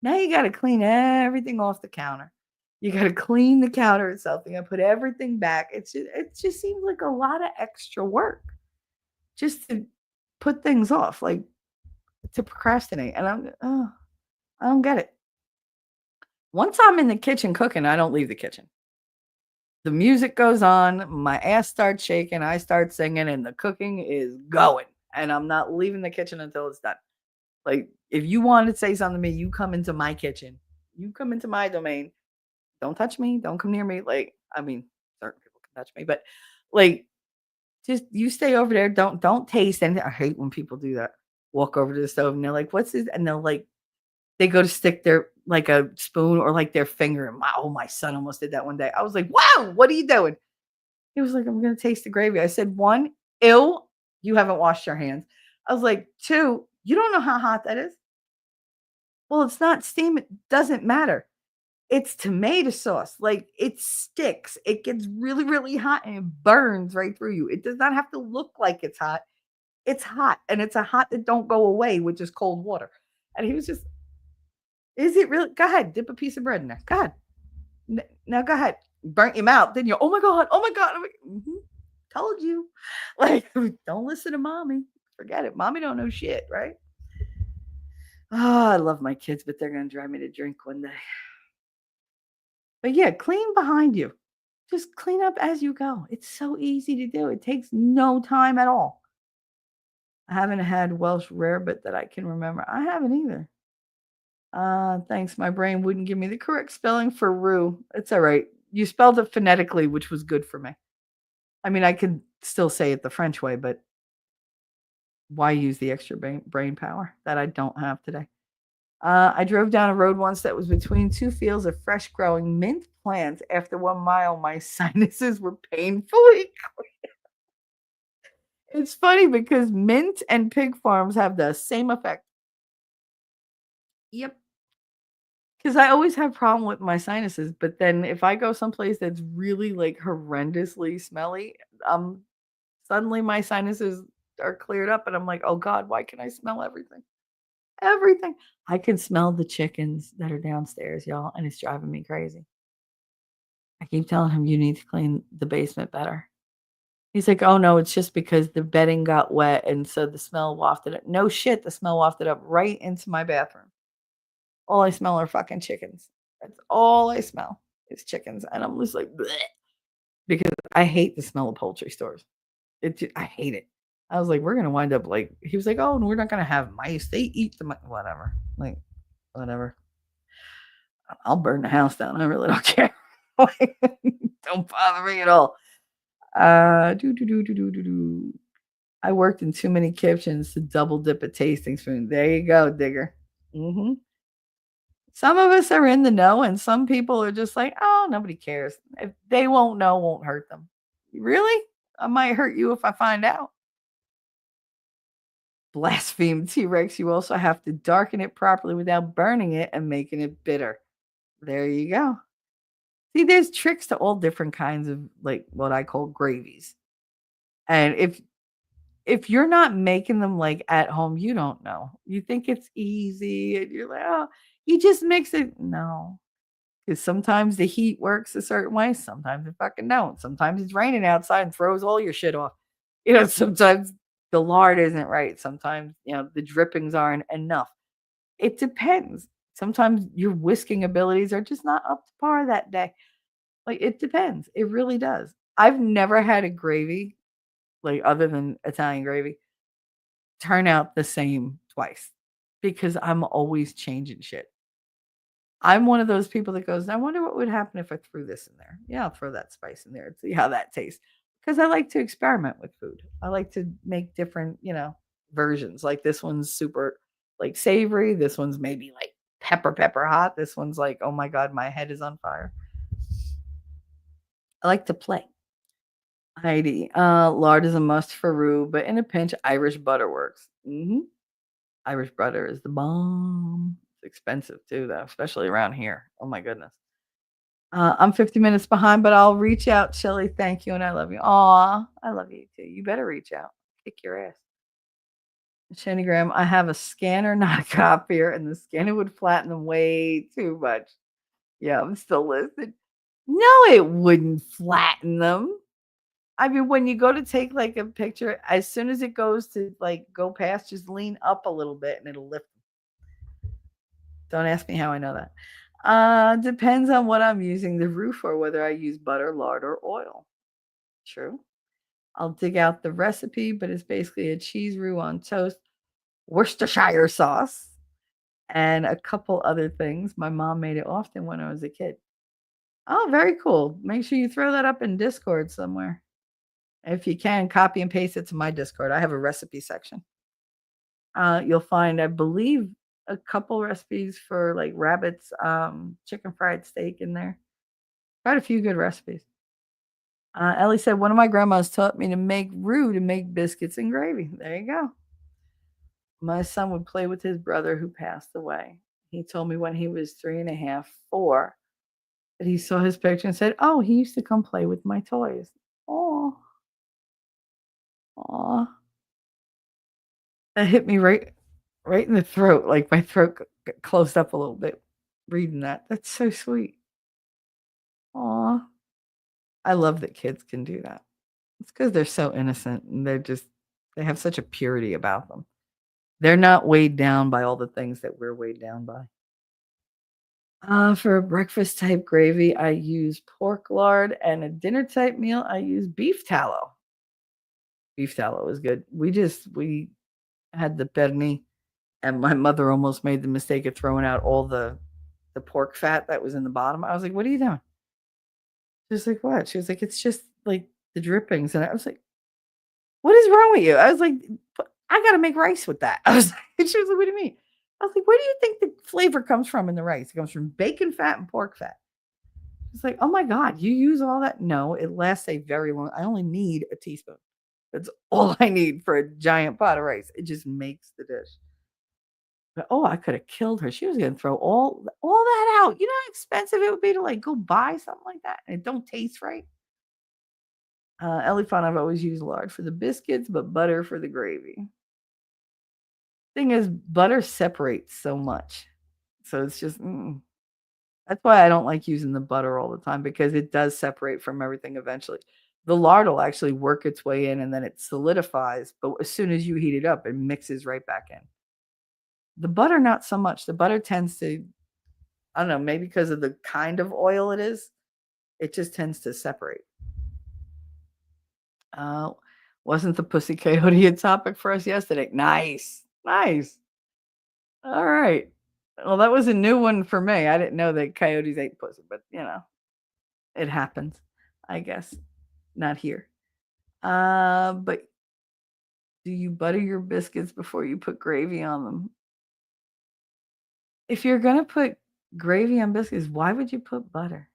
Now you got to clean everything off the counter. You got to clean the counter itself. You got to put everything back. It just seems like a lot of extra work just to put things off, like to procrastinate. And I don't get it. Once I'm in the kitchen cooking, I don't leave the kitchen. The music goes on, my ass starts shaking, I start singing, and the cooking is going. And I'm not leaving the kitchen until it's done. Like, if you want to say something to me, you come into my kitchen. You come into my domain. Don't touch me. Don't come near me. Like, I mean, certain people can touch me, but like, just you stay over there. Don't taste anything. I hate when people do that. Walk over to the stove and they're like, what's this? And they'll like, they go to stick their like a spoon or like their finger. And my son almost did that one day. I was like, wow, what are you doing? He was like, I'm going to taste the gravy. I said, 1, ew, you haven't washed your hands. I was like, 2, you don't know how hot that is. Well, it's not steam. It doesn't matter. It's tomato sauce. Like it sticks. It gets really, really hot and it burns right through you. It does not have to look like it's hot. It's hot. And it's a hot that don't go away with just cold water. And he was just, is it really? Go ahead. Dip a piece of bread in there. Go ahead. Now go ahead. Burnt your mouth. Then you're, oh my God. Oh my God. Told you. Like, don't listen to mommy. Forget it. Mommy don't know shit, right? Oh, I love my kids, but they're going to drive me to drink one day. But yeah, clean behind you. Just clean up as you go. It's so easy to do. It takes no time at all. I haven't had Welsh rarebit that I can remember. I haven't either. Thanks. My brain wouldn't give me the correct spelling for roux. It's all right. You spelled it phonetically, which was good for me. I mean, I could still say it the French way, but why use the extra brain power that I don't have today? I drove down a road once that was between 2 fields of fresh growing mint plants. After 1 mile, my sinuses were painfully clear. It's funny because mint and pig farms have the same effect. Yep. Because I always have problem with my sinuses, but then if I go someplace that's really like horrendously smelly, suddenly my sinuses are cleared up and I'm like, oh God, why can I smell everything? Everything. I can smell the chickens that are downstairs, y'all, and it's driving me crazy. I keep telling him you need to clean the basement better. He's like, oh no, it's just because the bedding got wet and so the smell wafted up. No shit, the smell wafted up right into my bathroom. All I smell are fucking chickens. That's all I smell is chickens. And I'm just like, bleh, because I hate the smell of poultry stores. I hate it. I was like, we're going to wind up like, he was like, oh, and we're not going to have mice. They eat the mice. Whatever. Like, whatever. I'll burn the house down. I really don't care. Don't bother me at all. I worked in too many kitchens to double dip a tasting spoon. There you go, Digger. Hmm. Some of us are in the know, and some people are just like, oh, nobody cares. If they won't know, won't hurt them. Really? I might hurt you if I find out. Blaspheme T Rex. You also have to darken it properly without burning it and making it bitter. There you go. See, there's tricks to all different kinds of like what I call gravies. And if you're not making them like at home, you don't know. You think it's easy and you're like, oh, you just mix it. No. Because sometimes the heat works a certain way, sometimes it fucking don't. Sometimes it's raining outside and throws all your shit off. Sometimes the lard isn't right. Sometimes, the drippings aren't enough. It depends. Sometimes your whisking abilities are just not up to par that day. Like, it depends. It really does. I've never had a gravy, like, other than Italian gravy, turn out the same twice because I'm always changing shit. I'm one of those people that goes, I wonder what would happen if I threw this in there. Yeah, I'll throw that spice in there and see how that tastes. Because I like to experiment with food. I like to make different, versions. Like this one's super like savory. This one's maybe like pepper hot. This one's like, oh my God, my head is on fire. I like to play. Heidi, lard is a must for roux, but in a pinch, Irish butter works. Irish butter is the bomb. It's expensive too, though, especially around here. Oh my goodness. I'm 50 minutes behind, but I'll reach out, Shelly. Thank you, and I love you. Aw, I love you too. You better reach out. Kick your ass. Shanygram, I have a scanner, not a copier, and the scanner would flatten them way too much. Yeah, I'm still listening. No, it wouldn't flatten them. I mean, when you go to take like a picture, as soon as it goes to like go past, just lean up a little bit and it'll lift. Don't ask me how I know that. Depends on what I'm using the roux for, whether I use butter, lard, or oil. True. I'll dig out the recipe, but it's basically a cheese roux on toast, Worcestershire sauce, and a couple other things. My mom made it often when I was a kid. Oh, very cool. Make sure you throw that up in Discord somewhere. If you can, copy and paste it to my Discord. I have a recipe section. You'll find, I believe, a couple recipes for like rabbits, chicken fried steak in there. Quite a few good recipes. Ellie said, one of my grandmas taught me to make roux to make biscuits and gravy. There you go. My son would play with his brother who passed away. He told me when he was 3.5, 4, that he saw his picture and said, oh, he used to come play with my toys. Oh, aw. That hit me right in the throat. Like my throat closed up a little bit reading that. That's so sweet. Aw. I love that kids can do that. It's because they're so innocent and they have such a purity about them. They're not weighed down by all the things that we're weighed down by. For a breakfast type gravy, I use pork lard, and a dinner type meal, I use beef tallow. Beef tallow is good. We had the perni, and my mother almost made the mistake of throwing out all the pork fat that was in the bottom. I was like, "What are you doing?" She was like, "What?" She was like, "It's just like the drippings." And I was like, "What is wrong with you?" I was like, "I gotta make rice with that." I was like, she was like, "What do you mean?" I was like, "Where do you think the flavor comes from in the rice? It comes from bacon fat and pork fat." It's like, "Oh my God, you use all that?" No, it lasts a very long. I only need a teaspoon. That's all I need for a giant pot of rice. It just makes the dish. But, oh, I could have killed her. She was gonna throw all that out. You know how expensive it would be to like go buy something like that and it don't taste right. Elephant, I've always used lard for the biscuits, but butter for the gravy. Thing is, butter separates so much, so it's just that's why I don't like using the butter all the time because it does separate from everything eventually. The lard will actually work its way in and then it solidifies, but as soon as you heat it up, it mixes right back in. The butter, not so much. The butter tends to, I don't know, maybe because of the kind of oil it is, it just tends to separate. Uh, wasn't the pussy coyote a topic for us yesterday? Nice. Nice. All right. Well, that was a new one for me. I didn't know that coyotes ate pussy, but it happens, I guess. Not here. But do you butter your biscuits before you put gravy on them? If you're gonna put gravy on biscuits, why would you put butter?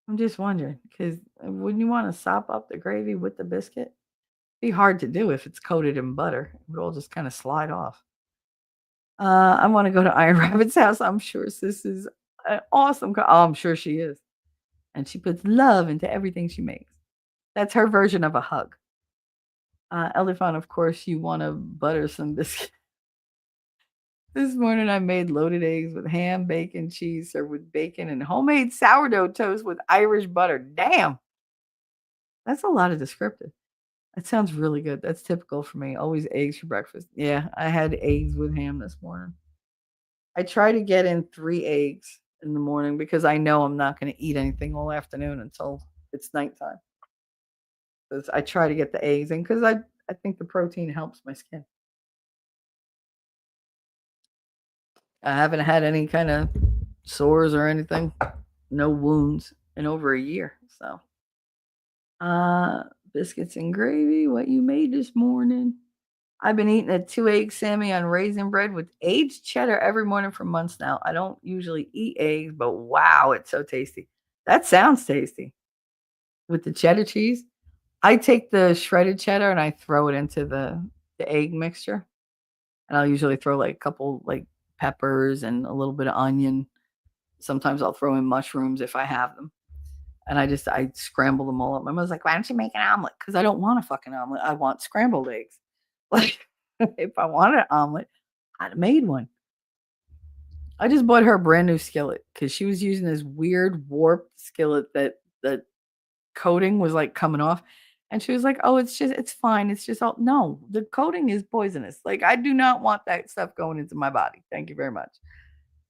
I'm just wondering, because wouldn't you want to sop up the gravy with the biscuit? Be hard to do if it's coated in butter. It would all just kind of slide off. I want to go to Iron Rabbit's house. I'm sure sis is an awesome. Oh, I'm sure she is, and she puts love into everything she makes. That's her version of a hug. Elephant, of course, you want to butter some biscuit. This morning I made loaded eggs with ham, bacon, cheese, served with bacon, and homemade sourdough toast with Irish butter. Damn, that's a lot of descriptive. That sounds really good. That's typical for me. Always eggs for breakfast. Yeah, I had eggs with ham this morning. I try to get in 3 eggs in the morning because I know I'm not gonna eat anything all afternoon until it's nighttime. 'Cause I try to get the eggs in because I think the protein helps my skin. I haven't had any kinda sores or anything, no wounds in over a year, so. Uh, biscuits and gravy, what you made this morning? I've been eating a 2-egg Sammy on raisin bread with aged cheddar every morning for months now. I don't usually eat eggs, but wow, it's so tasty. That sounds tasty. With the cheddar cheese, I take the shredded cheddar and I throw it into the egg mixture. And I'll usually throw like a couple like peppers and a little bit of onion. Sometimes I'll throw in mushrooms if I have them. And I scramble them all up. My mother's like, "Why don't you make an omelet?" Because I don't want a fucking omelet. I want scrambled eggs. Like, if I wanted an omelet, I'd have made one. I just bought her a brand new skillet because she was using this weird warped skillet that the coating was like coming off. And she was like, "Oh, it's fine. It's just all." No, the coating is poisonous. Like, I do not want that stuff going into my body. Thank you very much.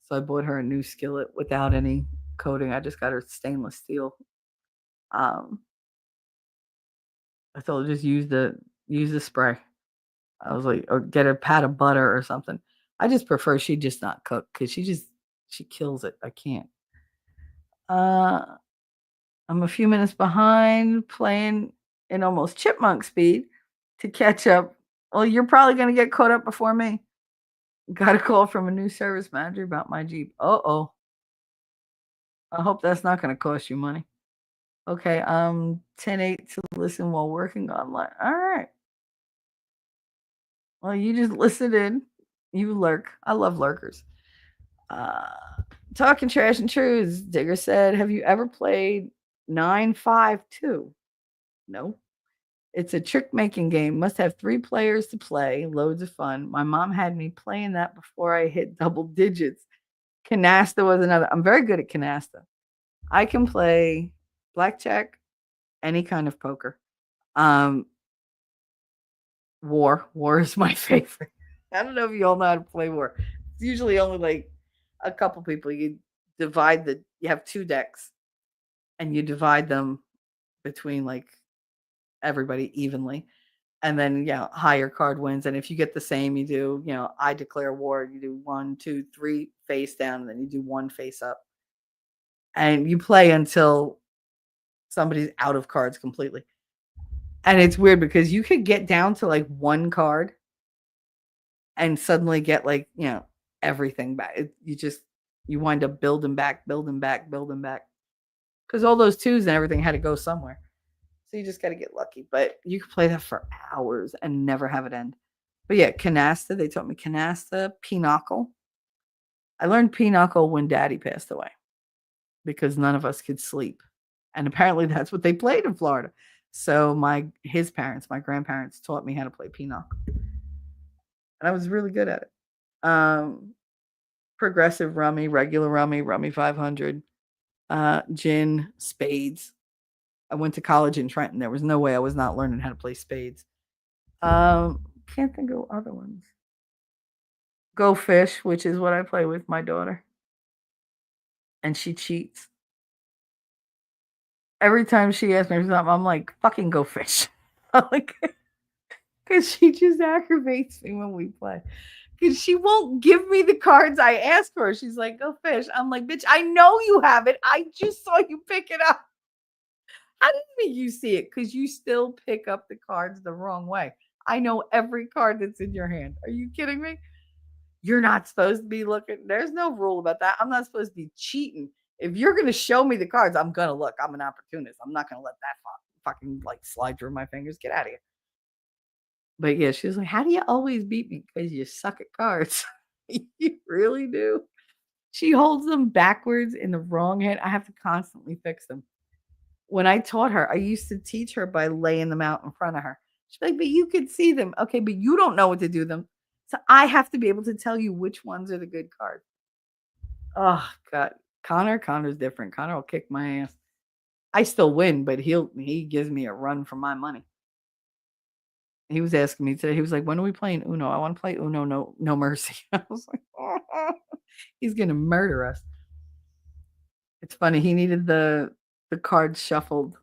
So I bought her a new skillet without any coating. I just got her stainless steel. Um, I told her just use the spray. I was like, or get a pat of butter or something. I just prefer she just not cook because she kills it. I can't. Uh, I'm a few minutes behind playing in almost chipmunk speed to catch up. Well, you're probably gonna get caught up before me. Got a call from a new service manager about my Jeep. Uh-oh. I hope that's not gonna cost you money. Okay, 10:08 to listen while working online. All right. Well, you just listen in. You lurk. I love lurkers. Uh, talking trash and truths. Digger said, "Have you ever played 952?" No. It's a trick making game. Must have 3 players to play. Loads of fun. My mom had me playing that before I hit double digits. Canasta was another. I'm very good at canasta. I can play blackjack, any kind of poker. Um, War. War is my favorite. I don't know if you all know how to play war. It's usually only like a couple people. You have 2 decks and you divide them between like everybody evenly. And then, higher card wins. And if you get the same, you do, I declare war. You do 1, 2, 3 face down, and then you do 1 face up. And you play until somebody's out of cards completely. And it's weird because you could get down to like 1 card and suddenly get like, everything back. You wind up building back, building back, building back. Because all those 2s and everything had to go somewhere. So you just got to get lucky. But you could play that for hours and never have it end. But yeah, canasta. They taught me canasta, pinochle. I learned pinochle when Daddy passed away because none of us could sleep, and apparently that's what they played in Florida. So his parents, my grandparents, taught me how to play pinochle, and I was really good at it. Progressive rummy, regular rummy, rummy 500, gin, spades. I went to college in Trenton. There was no way I was not learning how to play spades. Can't think of other ones. Go fish, which is what I play with my daughter. And she cheats. Every time she asks me for something, I'm like, fucking go fish. Like, because she just aggravates me when we play. Because she won't give me the cards I ask for. She's like, go fish. I'm like, bitch, I know you have it. I just saw you pick it up. How did you see it? Because you still pick up the cards the wrong way. I know every card that's in your hand. Are you kidding me? You're not supposed to be looking. There's no rule about that. I'm not supposed to be cheating. If you're going to show me the cards, I'm going to look. I'm an opportunist. I'm not going to let that fucking like slide through my fingers. Get out of here. But yeah, she was like, how do you always beat me? Because you suck at cards. You really do. She holds them backwards in the wrong hand. I have to constantly fix them. When I taught her, I used to teach her by laying them out in front of her. She's like, but you could see them. Okay, but you don't know what to do with them. So I have to be able to tell you which ones are the good cards. Oh, God. Connor's different. Connor will kick my ass. I still win, but he gives me a run for my money. He was asking me today. He was like, when are we playing Uno? I want to play Uno, no mercy. I was like, oh, he's going to murder us. It's funny. He needed the cards shuffled.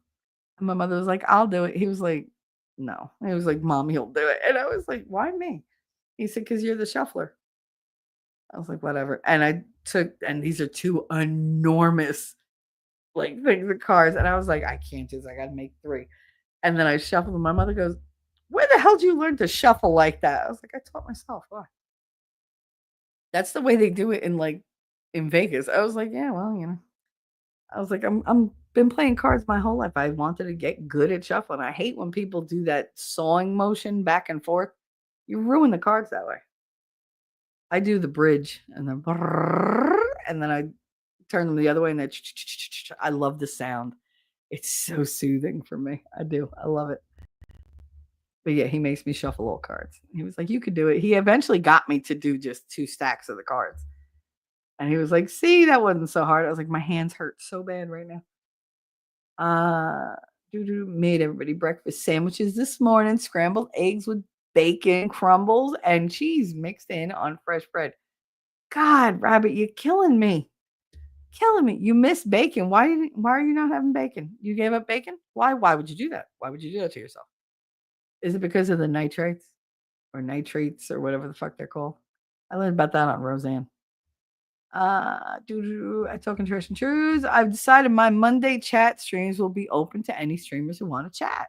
And my mother was like, I'll do it. He was like, no. He was like, Mom, he'll do it. And I was like, why me? He said, because you're the shuffler. I was like, whatever. And and these are two enormous like things of cards. And I was like, I can't do this. I got to make 3. And then I shuffled them. My mother goes, where the hell did you learn to shuffle like that? I was like, I taught myself. Why? That's the way they do it in Vegas. I was like, yeah, well, I was like, I'm been playing cards my whole life. I wanted to get good at shuffling. I hate when people do that sawing motion back and forth. You ruin the cards that way. I do the bridge and then I turn them the other way and then I love the sound. It's so soothing for me. I do. I love it. But yeah, he makes me shuffle all cards. He was like, you could do it. He eventually got me to do just 2 stacks of the cards. And he was like, see, that wasn't so hard. I was like, my hands hurt so bad right now. Made everybody breakfast sandwiches this morning, scrambled eggs with bacon, crumbles, and cheese mixed in on fresh bread. God, Rabbit, you're killing me. Killing me. You miss bacon. Why are you not having bacon? You gave up bacon? Why? Why would you do that? Why would you do that to yourself? Is it because of the nitrates or nitrates or whatever the fuck they're called? I learned about that on Roseanne. I talk interesting truths. I've decided my Monday chat streams will be open to any streamers who want to chat.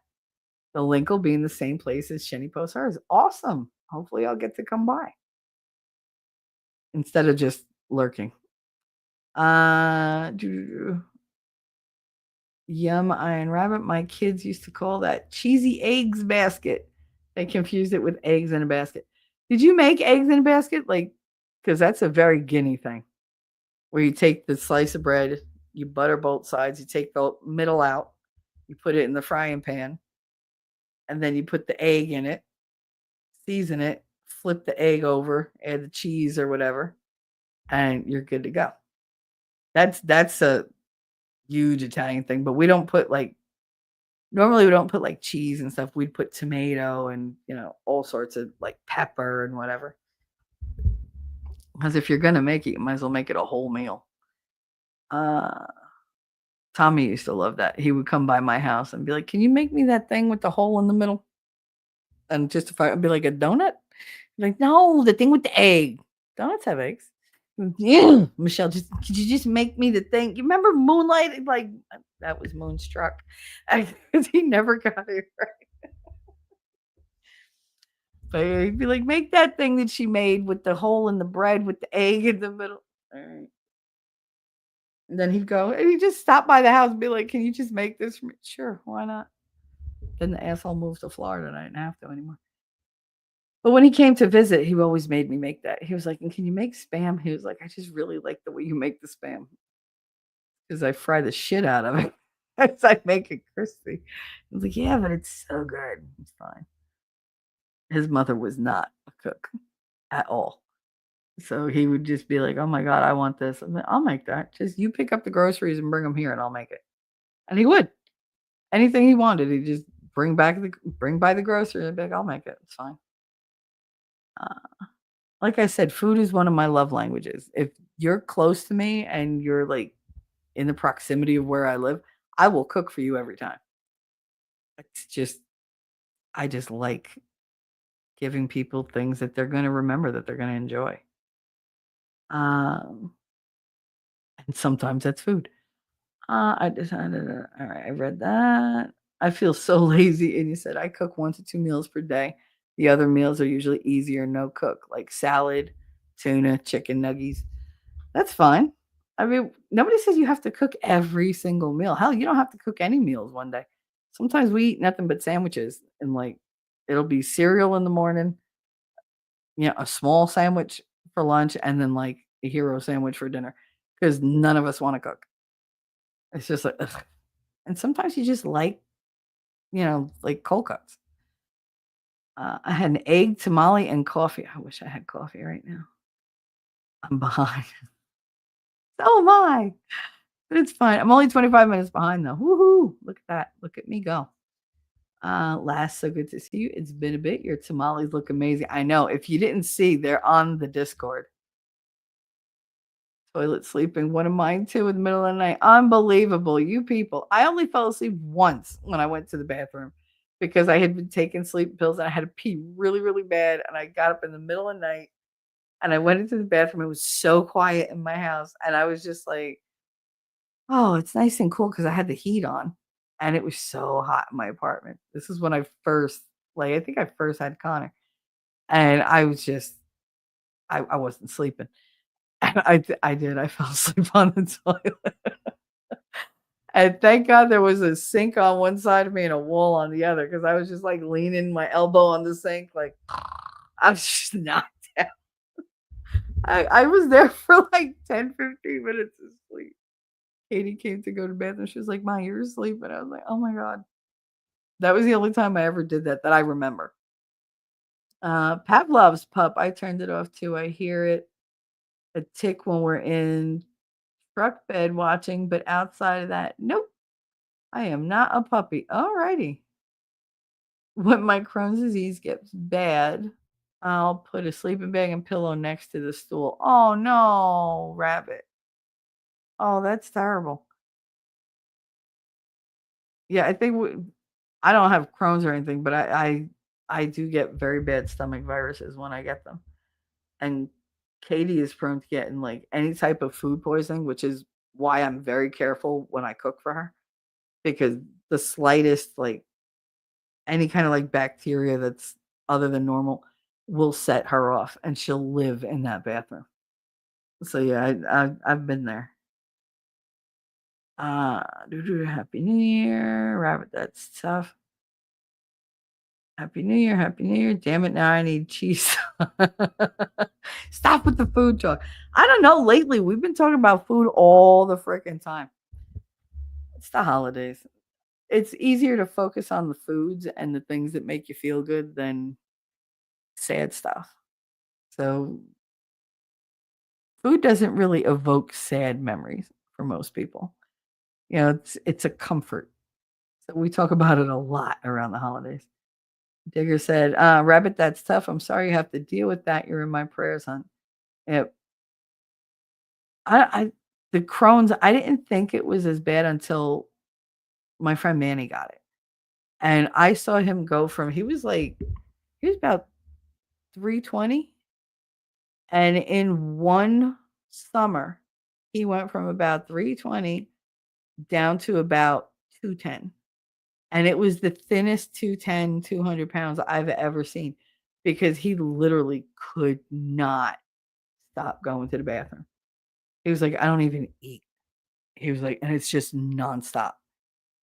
The link will be in the same place as Shenny posts hers. Awesome. Hopefully I'll get to come by instead of just lurking. Yum, Iron Rabbit. My kids used to call that cheesy eggs basket. They confused it with eggs in a basket. Did you make eggs in a basket? Because that's a very Guinea thing. Where you take the slice of bread, you butter both sides, you take the middle out, you put it in the frying pan, and then you put the egg in it, season it, flip the egg over, add the cheese or whatever, and you're good to go. That's a huge Italian thing, but we don't put normally we don't put cheese and stuff. We'd put tomato and all sorts of pepper and whatever. Because if you're gonna make it, you might as well make it a whole meal. Tommy used to love that. He would come by my house and be like, "Can you make me that thing with the hole in the middle?" And just I'd be like, "A donut?" Like, no, the thing with the egg. Donuts have eggs. Yeah, Michelle, could you just make me the thing? You remember Moonlight? That was Moonstruck. He never got it right. But he'd be like, make that thing that she made with the hole in the bread with the egg in the middle. All right. And then he'd go, and he'd just stop by the house and be like, can you just make this for me? Sure, why not? Then the asshole moved to Florida and I didn't have to anymore. But when he came to visit, he always made me make that. He was like, and can you make Spam? He was like, I just really like the way you make the Spam. Because I fry the shit out of it. As I make it crispy. I was like, yeah, but it's so good. It's fine. His mother was not a cook at all. So he would just be like, oh my God, I want this. I'm like, I'll make that. Just you pick up the groceries and bring them here and I'll make it. And he would. Anything he wanted, he'd just bring by the groceries and be like, I'll make it. It's fine. Like I said, food is one of my love languages. If you're close to me and you're in the proximity of where I live, I will cook for you every time. I just like giving people things that they're going to remember, that they're going to enjoy. And sometimes that's food. I decided, all right, I read that. I feel so lazy. And you said, I cook 1 to 2 meals per day. The other meals are usually easier, no cook, like salad, tuna, chicken nuggies. That's fine. I mean, nobody says you have to cook every single meal. Hell, you don't have to cook any meals one day. Sometimes we eat nothing but sandwiches, and like it'll be cereal in the morning, a small sandwich for lunch, and then like a hero sandwich for dinner because none of us want to cook. It's just like, ugh. And sometimes you just like cold cuts. I had an egg, tamale, and coffee. I wish I had coffee right now. I'm behind. So am I. But it's fine. I'm only 25 minutes behind though. Woohoo! Look at that. Look at me go. Last, so good to see you. It's been a bit. Your tamales look amazing. I know. If you didn't see, they're on the Discord. Toilet sleeping. One of mine too in the middle of the night. Unbelievable. You people. I only fell asleep once when I went to the bathroom because I had been taking sleep pills and I had to pee really, really bad. And I got up in the middle of the night and I went into the bathroom. It was so quiet in my house. And I was just like, oh, it's nice and cool because I had the heat on. And it was so hot in my apartment. This is when I first, I think I first had Connor. And I was just, I wasn't sleeping. And I did. I fell asleep on the toilet. And thank God there was a sink on one side of me and a wall on the other because I was just like leaning my elbow on the sink. Like, I was just knocked out. I was there for like 10, 15 minutes of sleep. Katie came to go to bed and she was like, "Ma, you're asleep." And I was like, "Oh my God." That was the only time I ever did that I remember. Pavlov's pup, I turned it off too. I hear it a tick when we're in truck bed watching, but outside of that, nope. I am not a puppy. Alrighty. When my Crohn's disease gets bad, I'll put a sleeping bag and pillow next to the stool. Oh no, rabbit. Oh, that's terrible. Yeah, I think I don't have Crohn's or anything, but I do get very bad stomach viruses when I get them. And Katie is prone to getting like any type of food poisoning, which is why I'm very careful when I cook for her because the slightest like any kind of like bacteria that's other than normal will set her off and she'll live in that bathroom. So yeah, I've been there. Happy New Year, Rabbit. That's tough. Happy New Year, Happy New Year. Damn it, now I need cheese. Stop with the food talk. I don't know. Lately, we've been talking about food all the freaking time. It's the holidays. It's easier to focus on the foods and the things that make you feel good than sad stuff. So, food doesn't really evoke sad memories for most people. It's a comfort. So we talk about it a lot around the holidays. Digger said, Rabbit, that's tough. I'm sorry you have to deal with that. You're in my prayers, hon. It, the Crohn's, I didn't think it was as bad until my friend Manny got it. And I saw him go from, he was about 320. And in one summer, he went from about 320 down to about 210. And it was the thinnest 210, 200 pounds I've ever seen because he literally could not stop going to the bathroom. He was like, I don't even eat. He was like, and it's just nonstop.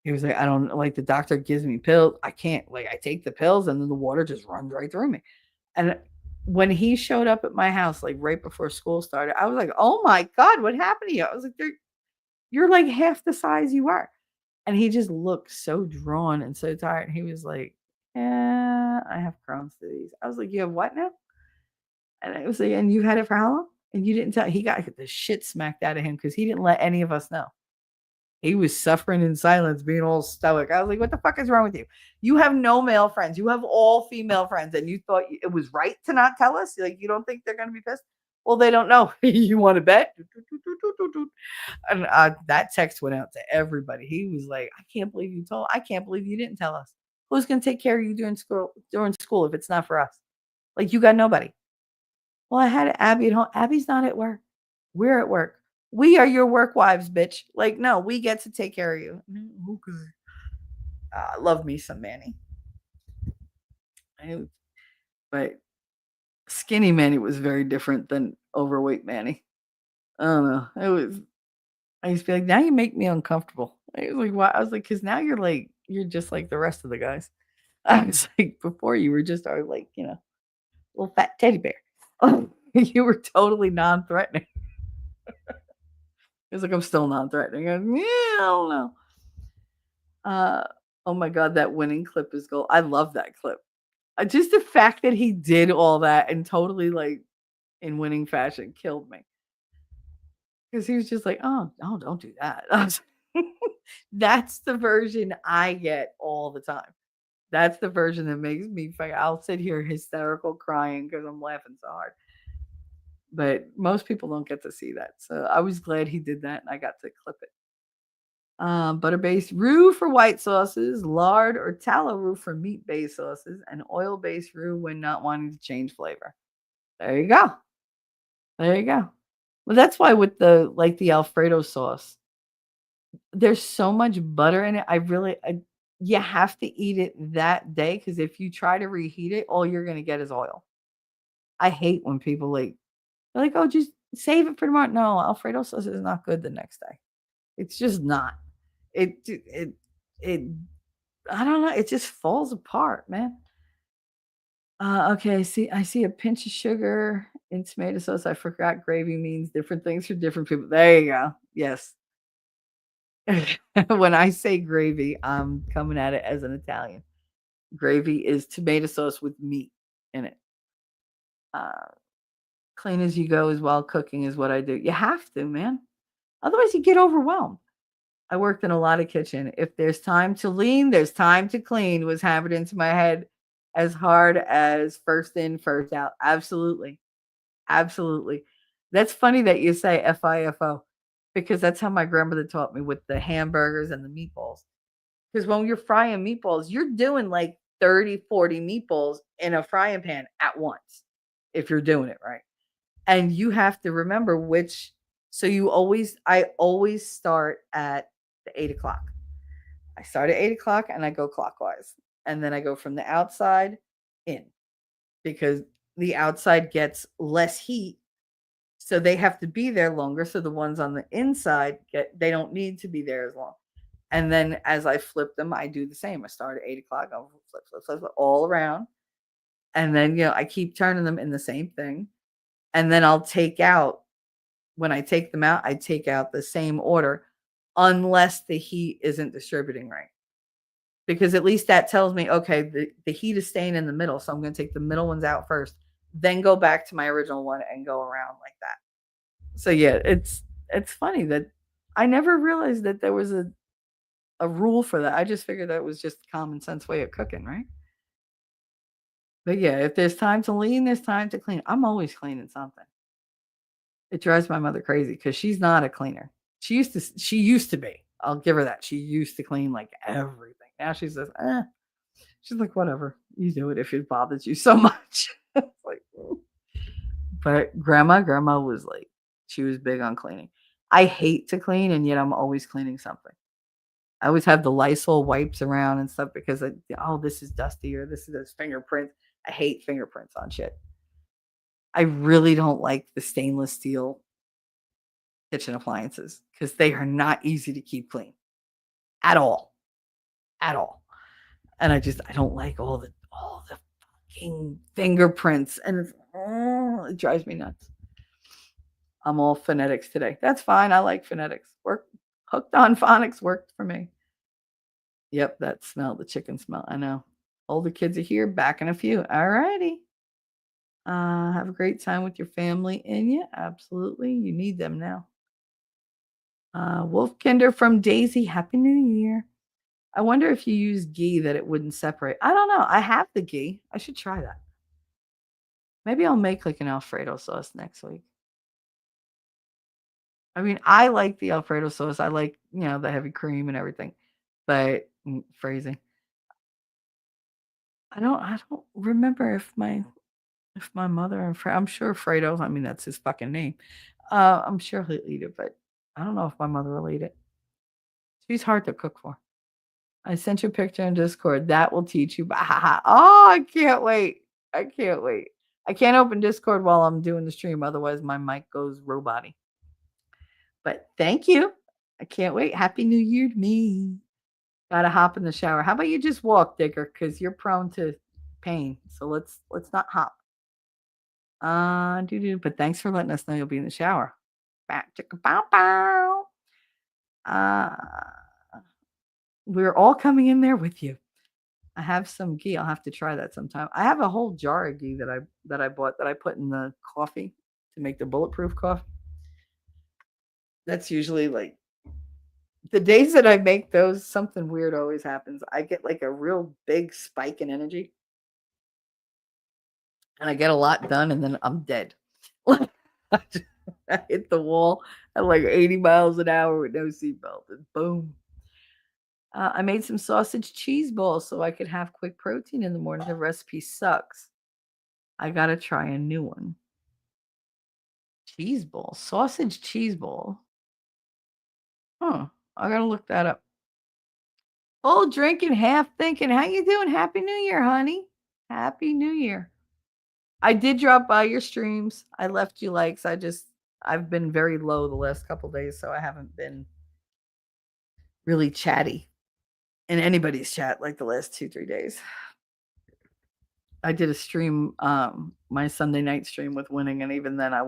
He was like, I don't like the doctor gives me pills. I can't, like, I take the pills and then the water just runs right through me. And when he showed up at my house, like right before school started, I was like, oh my God, what happened to you? I was like, you're like half the size you are. And he just looked so drawn and so tired. He was like, yeah, I have Crohn's disease. I was like, you have what now? And I was like, and you've had it for how long? And you didn't tell. He got the shit smacked out of him because he didn't let any of us know. He was suffering in silence, being all stoic. I was like, what the fuck is wrong with you? You have no male friends. You have all female friends. And you thought it was right to not tell us? Like, you don't think they're going to be pissed? Well, they don't know. You want to bet? And that text went out to everybody. He was like, I can't believe you didn't tell us. Who's going to take care of you during school if it's not for us? Like, you got nobody. Well, I had Abby at home. Abby's not at work. We're at work. We are your work wives, bitch. Like, no, we get to take care of you. Okay. Love me some Manny. But Skinny Manny was very different than overweight Manny. I don't know. I used to be like, now you make me uncomfortable. I was like, why? I was like, because now you're just like the rest of the guys. I was like, before you were just our like, little fat teddy bear. You were totally non-threatening. It's like I'm still non-threatening. I don't know. Oh my god, that winning clip is gold. I love that clip. Just the fact that he did all that and totally like in winning fashion killed me. Because he was just like, oh, don't do that. That's the version I get all the time. That's the version that makes me I'll sit here hysterical crying because I'm laughing so hard. But most people don't get to see that. So I was glad he did that and I got to clip it. Butter-based roux for white sauces, lard or tallow roux for meat-based sauces, and oil-based roux when not wanting to change flavor. There you go. There you go. Well, that's why with the Alfredo sauce, there's so much butter in it. You have to eat it that day because if you try to reheat it, all you're gonna get is oil. I hate when people they're like, oh, just save it for tomorrow. No, Alfredo sauce is not good the next day. It's just not. It I don't know. It just falls apart, man. Okay, I see a pinch of sugar in tomato sauce. I forgot gravy means different things for different people. There you go. Yes. When I say gravy, I'm coming at it as an Italian. Gravy is tomato sauce with meat in it. Uh, clean as you go as while cooking is what I do. You have to, man. Otherwise, you get overwhelmed. I worked in a lot of kitchen. If there's time to lean, there's time to clean was hammered into my head as hard as first in, first out. Absolutely. Absolutely. That's funny that you say FIFO because that's how my grandmother taught me with the hamburgers and the meatballs. Because when you're frying meatballs, you're doing like 30, 40 meatballs in a frying pan at once if you're doing it right. And you have to remember which. So I always start at the 8 o'clock. I start at 8 o'clock and I go clockwise. And then I go from the outside in because the outside gets less heat. So they have to be there longer. So the ones on the inside they don't need to be there as long. And then as I flip them, I do the same. I start at 8 o'clock, I'll flip all around. And then, I keep turning them in the same thing. And then I'll take out, when I take them out, I take out the same order unless the heat isn't distributing right. Because at least that tells me, okay, the heat is staying in the middle. So I'm going to take the middle ones out first, then go back to my original one and go around like that. So yeah, it's funny that I never realized that there was a rule for that. I just figured that was just a common sense way of cooking, right? But yeah, if there's time to lean, there's time to clean. I'm always cleaning something. It drives my mother crazy because she's not a cleaner. She used to be. I'll give her that. She used to clean like everything. Now she says, she's like, whatever. You do it if it bothers you so much. Like, but grandma was like, she was big on cleaning. I hate to clean, and yet I'm always cleaning something. I always have the Lysol wipes around and stuff because this is dusty or this is those fingerprints. I hate fingerprints on shit. I really don't like the stainless steel kitchen appliances because they are not easy to keep clean at all. At all. And I don't like all the fucking fingerprints and it drives me nuts. I'm all phonetics today. That's fine. I like phonetics. Hooked on phonics worked for me. Yep, that smell, the chicken smell. I know. All the kids are here, back in a few. All righty. Have a great time with your family in you. Absolutely. You need them now. Wolfkinder from Daisy. Happy New Year. I wonder if you use ghee that it wouldn't separate. I don't know. I have the ghee. I should try that. Maybe I'll make like an Alfredo sauce next week. I mean, I like the Alfredo sauce. I like, the heavy cream and everything. But phrasing. I don't remember if my mother and I'm sure Fredo, I mean that's his fucking name. I'm sure he'll eat it, but I don't know if my mother will eat it. She's hard to cook for. I sent you a picture in Discord. That will teach you. Oh, I can't wait. I can't wait. I can't open Discord while I'm doing the stream, otherwise my mic goes robot-y. But thank you. I can't wait. Happy New Year to me. Gotta hop in the shower. How about you just walk, Digger? Because you're prone to pain. So let's not hop. But thanks for letting us know you'll be in the shower. Back chicka bow bow. We're all coming in there with you. I have some ghee. I'll have to try that sometime. I have a whole jar of ghee that I bought that I put in the coffee to make the bulletproof coffee. That's usually like the days that I make those, something weird always happens. I get like a real big spike in energy. And I get a lot done and then I'm dead. I hit the wall at like 80 miles an hour with no seatbelt and boom. I made some sausage cheese balls so I could have quick protein in the morning. The recipe sucks. I gotta try a new one. Cheese ball, sausage cheese ball. Huh? I gotta look that up. Full drinking, half thinking. How you doing? Happy New Year, honey. Happy New Year. I did drop by your streams. I left you likes. I've been very low the last couple days, so I haven't been really chatty in anybody's chat like the last 2-3 days. I did a stream, my Sunday night stream with Winning, and even then I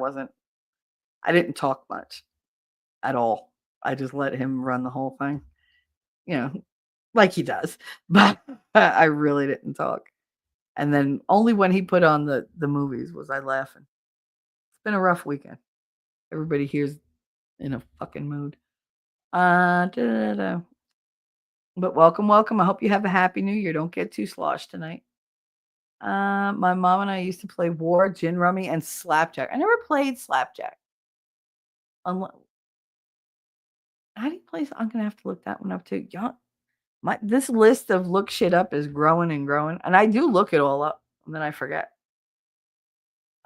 didn't talk much at all. I just let him run the whole thing, like he does. But I really didn't talk. And then only when he put on the movies was I laughing. It's been a rough weekend. Everybody here's in a fucking mood. But welcome. I hope you have a happy New Year. Don't get too sloshed tonight. My mom and I used to play War, Gin Rummy, and Slapjack. I never played Slapjack. How do you play? I'm gonna have to look that one up too. This list of look shit up is growing and growing, and I do look it all up, and then I forget.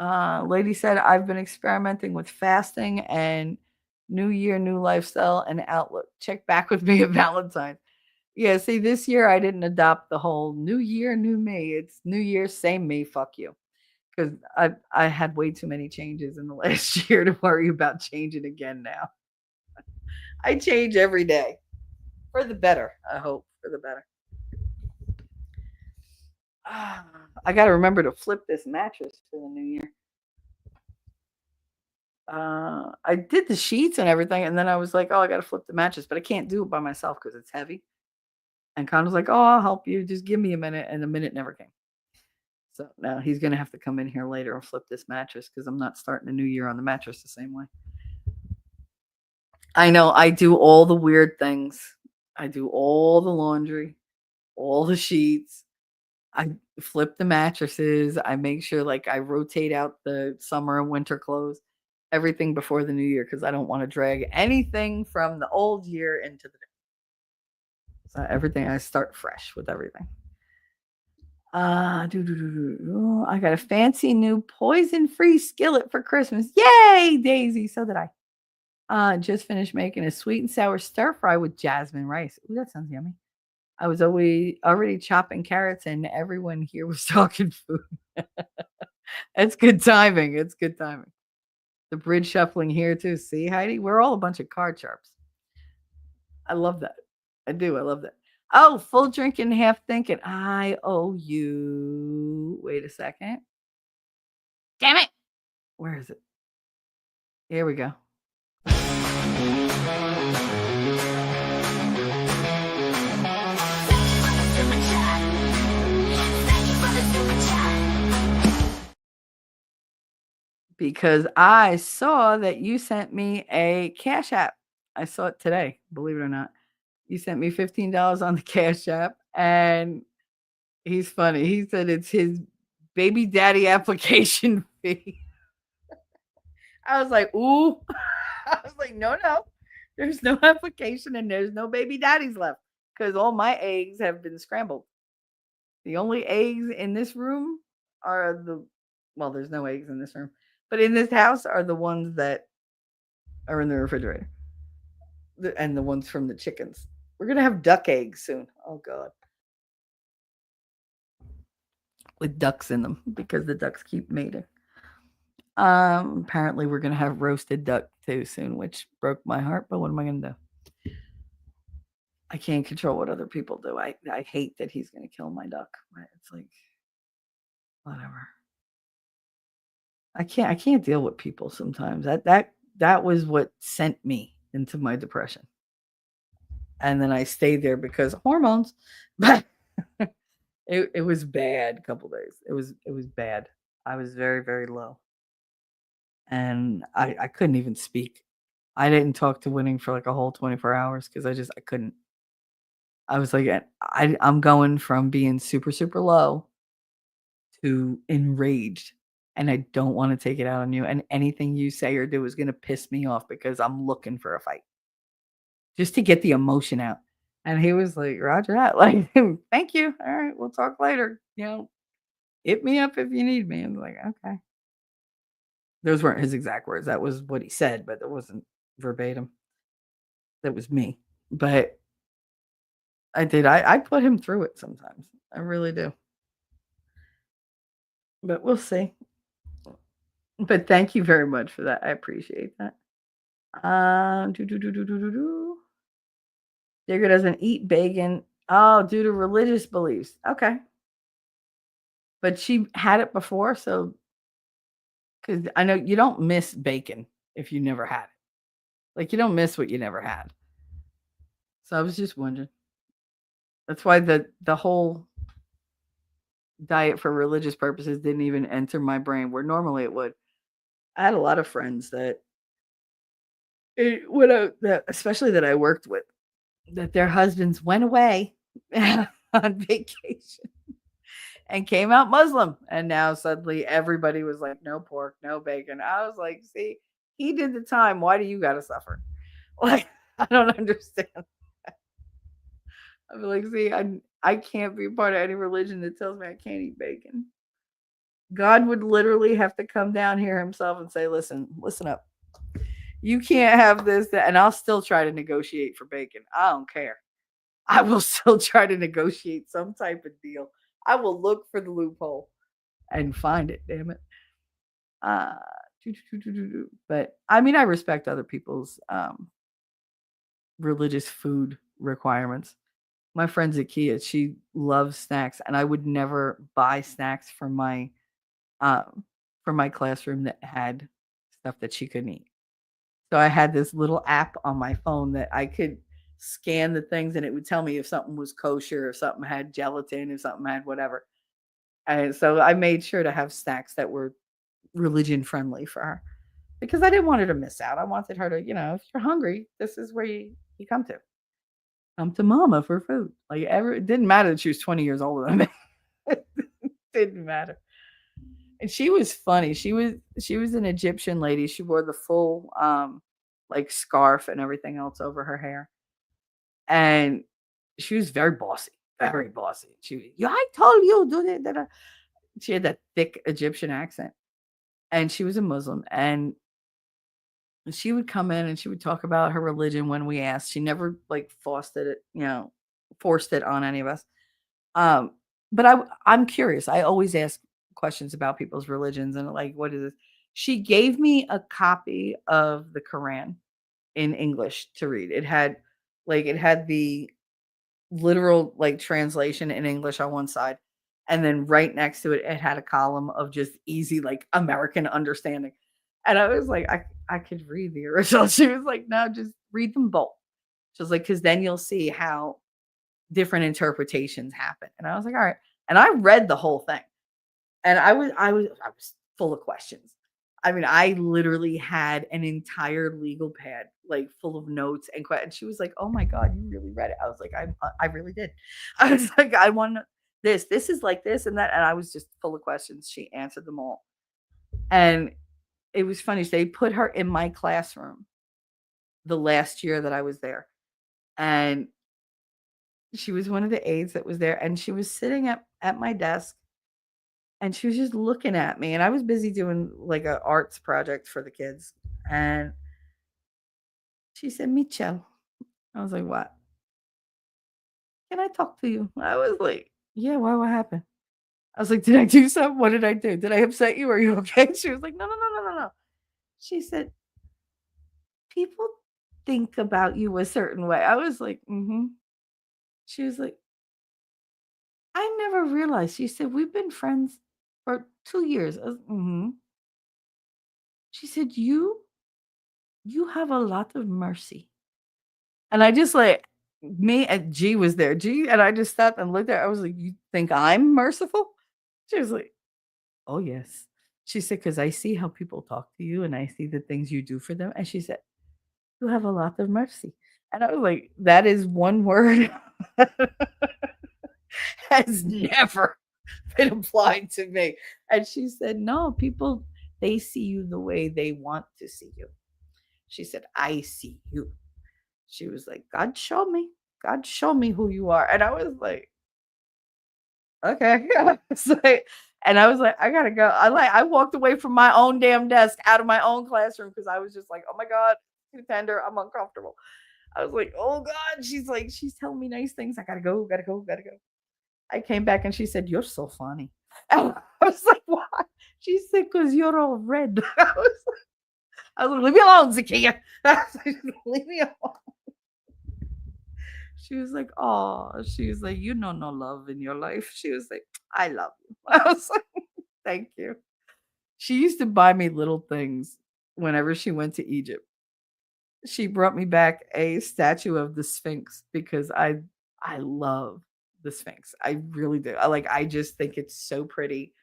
Lady said I've been experimenting with fasting and New Year, new lifestyle and outlook. Check back with me at Valentine's. Yeah, see, this year I didn't adopt the whole New Year, new me. It's New Year, same me. Fuck you, because I had way too many changes in the last year to worry about changing again. Now I change every day. For the better, I hope. For the better. I got to remember to flip this mattress for the new year. I did the sheets and everything, and then I was like, oh, I got to flip the mattress, but I can't do it by myself because it's heavy. And Connor's like, oh, I'll help you. Just give me a minute. And the minute never came. So now he's going to have to come in here later and flip this mattress because I'm not starting a new year on the mattress the same way. I know I do all the weird things. I do all the laundry, all the sheets. I flip the mattresses. I make sure like I rotate out the summer and winter clothes, everything before the new year because I don't want to drag anything from the old year into the new. So everything, I start fresh with everything. I got a fancy new poison-free skillet for Christmas. Yay, Daisy! So did I. Just finished making a sweet and sour stir fry with jasmine rice. Ooh, that sounds yummy. I was already chopping carrots, and everyone here was talking food. It's good timing. It's good timing. The bridge shuffling here too. See, Heidi, we're all a bunch of card sharps. I love that. I do. I love that. Oh, full drinking, half thinking. I owe you. Wait a second. Damn it. Where is it? Here we go. Because I saw that you sent me a Cash App. I saw it today, believe it or not. You sent me $15 on the Cash App, and he's funny. He said it's his baby daddy application fee. I was like, ooh. I was like, no. There's no application and there's no baby daddies left because all my eggs have been scrambled. The only eggs in this room are there's no eggs in this room, but in this house are the ones that are in the refrigerator and the ones from the chickens. We're going to have duck eggs soon. Oh, God. with ducks in them because the ducks keep mating. Apparently we're gonna have roasted duck too soon, which broke my heart. But what am I gonna do? I can't control what other people do. I hate that he's gonna kill my duck. It's like whatever. I can't deal with people sometimes. That was what sent me into my depression. And then I stayed there because hormones. But it was bad a couple days. It was bad. I was very, very low. And I couldn't even speak. I didn't talk to Winning for like a whole 24 hours because I couldn't. I was like, I'm going from being super, super low to enraged, and I don't want to take it out on you. And anything you say or do is going to piss me off because I'm looking for a fight just to get the emotion out. And he was like, Roger that. Like, thank you. All right, we'll talk later. Hit me up if you need me. I'm like, okay. Those weren't his exact words. That was what he said, but it wasn't verbatim. That was me. But I did. I put him through it sometimes. I really do. But we'll see. But thank you very much for that. I appreciate that. Digger doesn't eat bacon. Oh, due to religious beliefs. Okay. But she had it before, so because I know you don't miss bacon if you never had it. Like you don't miss what you never had. So I was just wondering. That's why the whole diet for religious purposes didn't even enter my brain where normally it would. I had a lot of friends that especially that I worked with, that their husbands went away on vacation and came out Muslim. And now suddenly everybody was like, no pork, no bacon. I was like, see, he did the time. Why do you got to suffer? Like, I don't understand. I'd be like, see, I can't be part of any religion that tells me I can't eat bacon. God would literally have to come down here himself and say, listen up. You can't have this, and I'll still try to negotiate for bacon. I don't care. I will still try to negotiate some type of deal. I will look for the loophole and find it, damn it. But I mean, I respect other people's religious food requirements. My friend Zakia, she loves snacks, and I would never buy snacks for my classroom that had stuff that she couldn't eat. So I had this little app on my phone that I could scan the things and it would tell me if something was kosher, if something had gelatin, if something had whatever. And so I made sure to have snacks that were religion friendly for her because I didn't want her to miss out. I wanted her to, if you're hungry, this is where you come to. Come to mama for food. Like it didn't matter that she was 20 years older than me. It didn't matter. And she was funny. She was an Egyptian lady. She wore the full like scarf and everything else over her hair. And she was very bossy, very bossy. I told you do that. She had that thick Egyptian accent. And she was a Muslim. And she would come in and she would talk about her religion when we asked. She never like forced it on any of us. But I'm curious. I always ask questions about people's religions and like, what is this? She gave me a copy of the Quran in English to read. It had the literal like translation in English on one side, and then right next to it, it had a column of just easy like American understanding. And I was like, I could read the original. She was like, no, just read them both. She was like, because then you'll see how different interpretations happen. And I was like, all right. And I read the whole thing. And I was full of questions. I mean, I literally had an entire legal pad like full of notes and questions. She was like, "Oh my god, you really read it?" I was like, I really did." I was like, "I want this. This is like this and that," and I was just full of questions. She answered them all, and it was funny. So they put her in my classroom the last year that I was there, and she was one of the aides that was there, and she was sitting at my desk. And she was just looking at me, and I was busy doing like an arts project for the kids. And she said, Michelle. I was like, what? Can I talk to you? I was like, yeah, why? What happened? I was like, "Did I do something? What did I do? Did I upset you? Are you okay?" She was like, "No, no, no, no, no, no." She said, "People think about you a certain way." I was like, "Mm-hmm." She was like, "I never realized." She said, "We've been friends for 2 years." I was, mm-hmm. She said, You have a lot of mercy." And I just like me and G was there. G and I just stopped and looked at her. I was like, "You think I'm merciful?" She was like, "Oh, yes." She said, "Because I see how people talk to you and I see the things you do for them." And she said, "You have a lot of mercy." And I was like, that is one word has never been applied to me. And she said, "No, people, they see you the way they want to see you." She said, "I see you." She was like, "God show me. God show me who you are." And I was like, "Okay." And I was like, "I gotta go." I walked away from my own damn desk out of my own classroom because I was just like, "Oh my God, too tender. I'm uncomfortable." I was like, "Oh God." She's like, she's telling me nice things. I gotta go, gotta go, gotta go. I came back and she said, "You're so funny." And I was like, "Why?" She said, "Because you're all red." I was like, "Leave me alone, Zakia." Leave me alone. She was like, "Oh," she was like, "You know no love in your life." She was like, "I love you." I was like, "Thank you." She used to buy me little things whenever she went to Egypt. She brought me back a statue of the Sphinx because I love the Sphinx. I really do. I just think it's so pretty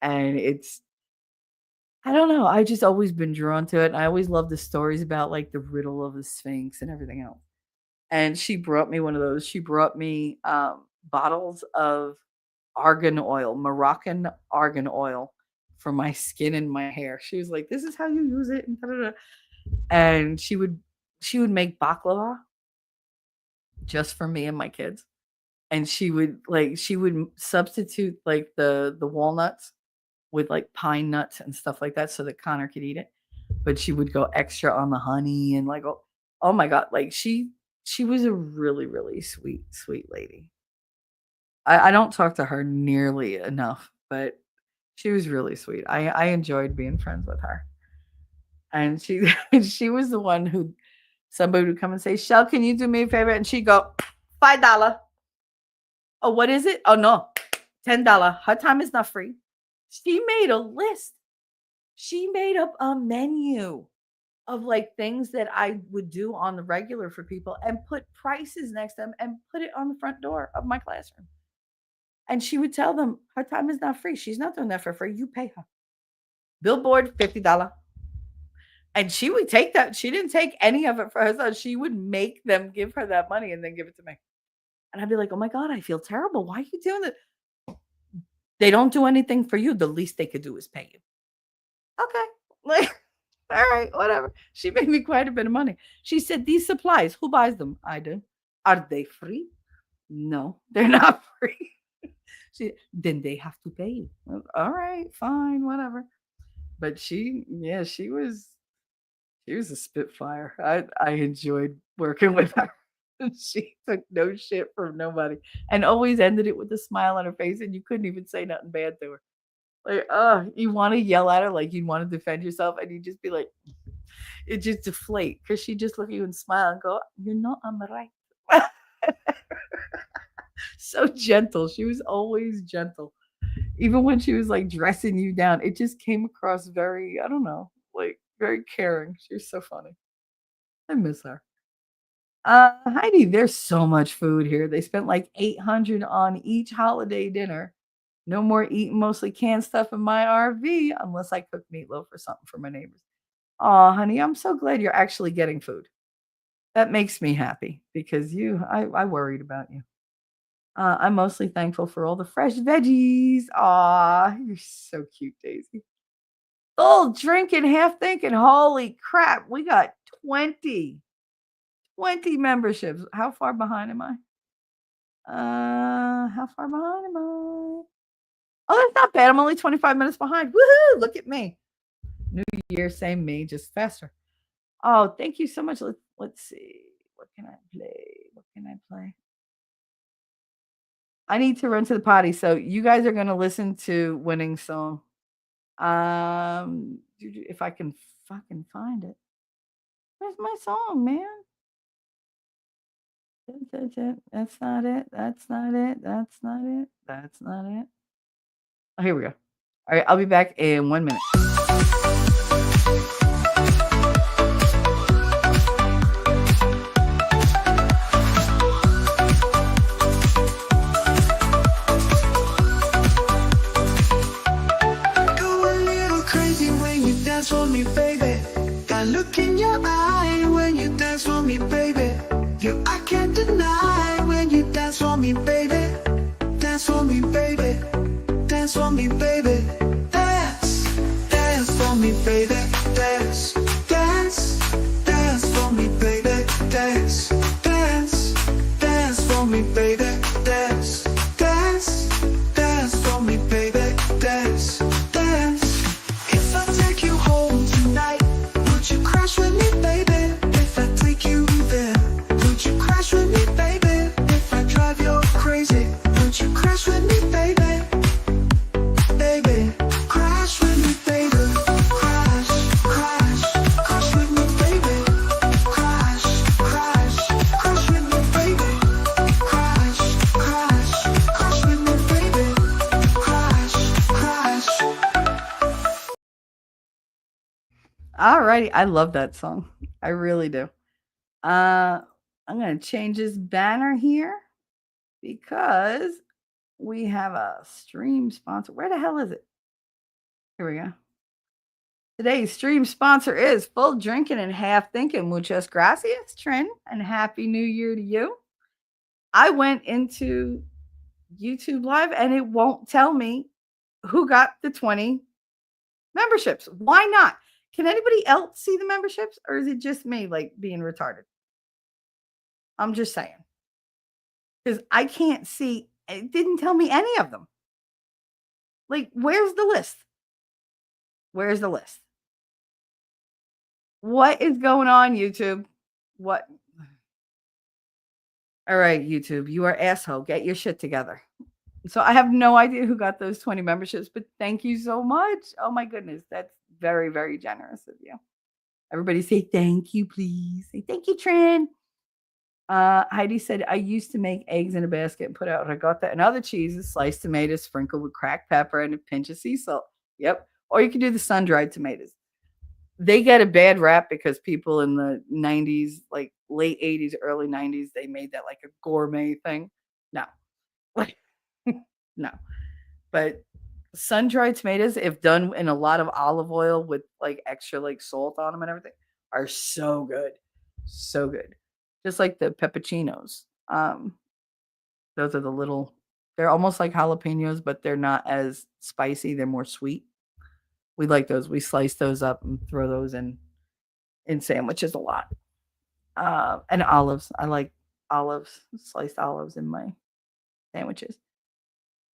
and it's I don't know. I just always been drawn to it. And I always love the stories about like the riddle of the Sphinx and everything else. And she brought me one of those. She brought me bottles of argan oil, Moroccan argan oil for my skin and my hair. She was like, "This is how you use it." And, da, da, da. And she would make baklava just for me and my kids. And she would substitute like the walnuts with like pine nuts and stuff like that so that Connor could eat it. But she would go extra on the honey and like oh my God, like she was a really, really sweet, sweet lady. I don't talk to her nearly enough, but she was really sweet. I enjoyed being friends with her. And she she was the one who somebody would come and say, "Shell, can you do me a favor?" And she'd go, $5. Oh, what is it? Oh no, $10. Her time is not free. She made a list. She made up a menu of like things that I would do on the regular for people and put prices next to them and put it on the front door of my classroom. And she would tell them her time is not free. She's not doing that for free. You pay her. Billboard, $50. And she would take that. She didn't take any of it for herself. She would make them give her that money and then give it to me. And I'd be like, "Oh my God, I feel terrible. Why are you doing that?" They don't do anything for you. The least they could do is pay you. Okay. Like, all right, whatever. She made me quite a bit of money. She said, "These supplies, who buys them?" I do. "Are they free?" "No, they're not free." Then they have to pay you. Well, all right, fine, whatever. But yeah, she was a spitfire. I enjoyed working with her. She took no shit from nobody and always ended it with a smile on her face, and you couldn't even say nothing bad to her. Like, you want to yell at her, like you'd want to defend yourself, and you'd just be like, it just deflate because she just look at you and smile and go, "You know, I'm right." So gentle. She was always gentle. Even when she was like dressing you down, it just came across very, I don't know, like very caring. She was so funny. I miss her. Heidi, there's so much food here. They spent like 800 on each holiday dinner. No more eating mostly canned stuff in my RV unless I cook meatloaf or something for my neighbors. Oh, honey, I'm so glad you're actually getting food. That makes me happy because I worried about you. I'm mostly thankful for all the fresh veggies. Aw, you're so cute, Daisy. Oh, drinking, half thinking. Holy crap, we got 20 memberships. How far behind am I? How far behind am I? Oh, that's not bad. I'm only 25 minutes behind. Woohoo! Look at me. New year, same me, just faster. Oh, thank you so much. Let's see. What can I play? What can I play? I need to run to the potty. So you guys are gonna listen to Winning Song. If I can fucking find it. Where's my song, man? That's not it. That's not it. That's not it. That's not it. Oh, here we go. All right, I'll be back in 1 minute. Go a little crazy when you dance for me, baby. That look in your eye when you dance for me, baby. You I can't deny when you dance for me, baby. Dance for me, baby. Dance for me, baby. Dance, dance for me, baby. Dance, dance, dance for me, baby. Dance, dance, dance for me, baby. Dance, dance, dance for me, baby. Dance, dance. If I take you home tonight, would you crash with me, baby? If I take you there, would you crash with me, baby? If I drive you crazy, would you crash with me, baby? Baby, crash with me, baby. Crash, crash, crash with me, baby. Crash, crash, crash with me, baby. Crash, crash, crash with me, baby. Crash, crash. Alrighty, I love that song. I really do. I'm gonna change this banner here because we have a stream sponsor. Where the hell is it? Here we go. Today's stream sponsor is Full Drinking and Half Thinking. Muchas gracias, Trin, and Happy New Year to you. I went into YouTube Live and it won't tell me who got the 20 memberships. Why not? Can anybody else see the memberships or is it just me like being retarded? I'm just saying. Because I can't see, it didn't tell me any of them. Like, where's the list? Where's the list? What is going on, YouTube? What? All right, YouTube, you are asshole. Get your shit together. So I have no idea who got those 20 memberships, but thank you so much. Oh my goodness. That's very, very generous of you. Everybody say thank you, please. Say thank you, Trin. Heidi said, I used to make eggs in a basket and put out ricotta and other cheeses, sliced tomatoes, sprinkled with cracked pepper and a pinch of sea salt. Yep. Or you can do the sun-dried tomatoes. They get a bad rap because people in the 90s, like late 80s, early 90s, they made that like a gourmet thing. No. No. But sun-dried tomatoes, if done in a lot of olive oil with like extra like salt on them and everything, are so good. So good. Just like the peppuccinos. Those are the little, they're almost like jalapenos, but they're not as spicy. They're more sweet. We like those. We slice those up and throw those in sandwiches a lot. And olives. I like olives, sliced olives in my sandwiches.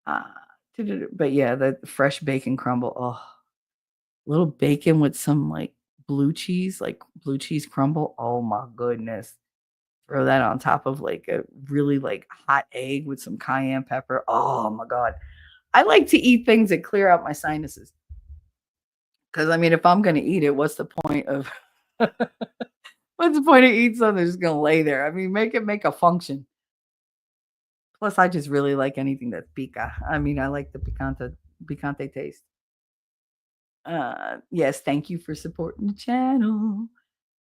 But yeah, the fresh bacon crumble. Oh, little bacon with some like blue cheese crumble. Oh my goodness. Throw that on top of like a really like hot egg with some cayenne pepper. Oh my God. I like to eat things that clear out my sinuses. Because I mean, if I'm gonna eat it, what's the point of what's the point of eating something that's just gonna lay there? I mean, make a function. Plus, I just really like anything that's pica. I mean, I like the picante taste. Yes, thank you for supporting the channel.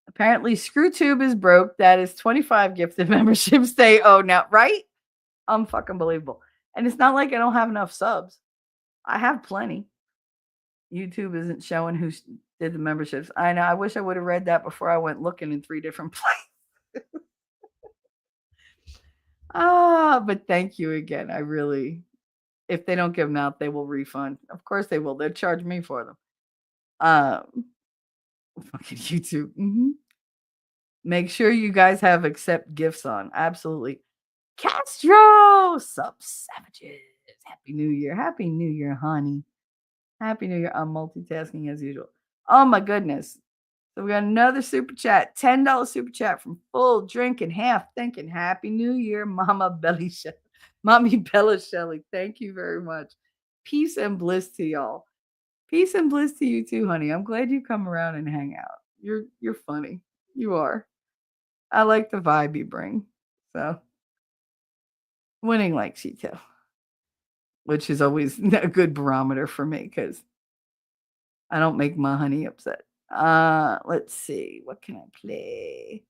Apparently, ScrewTube is broke. That is 25 gifted memberships they owe now, right? Fucking believable. And it's not like I don't have enough subs. I have plenty. YouTube isn't showing who did the memberships. I know. I wish I would have read that before I went looking in 3 different places. But thank you again. I really, if they don't give them out, they will refund. Of course they will. They'll charge me for them. Fucking YouTube. Make sure you guys have accept gifts on. Absolutely. Castro, sub savages. Happy New Year. Happy New Year, honey. Happy New Year. I'm multitasking as usual. Oh my goodness. So we got another super chat. $10 super chat from Full Drinking Half Thinking. Happy New Year, Mama Belly Chef. Mommy Bella Shelley, thank you very much. Peace and bliss to y'all. Peace and bliss to you too, honey. I'm glad you come around and hang out. You're funny. You are. I like the vibe you bring. So winning likes you too, which is always a good barometer for me because I don't make my honey upset. Let's see. What can I play?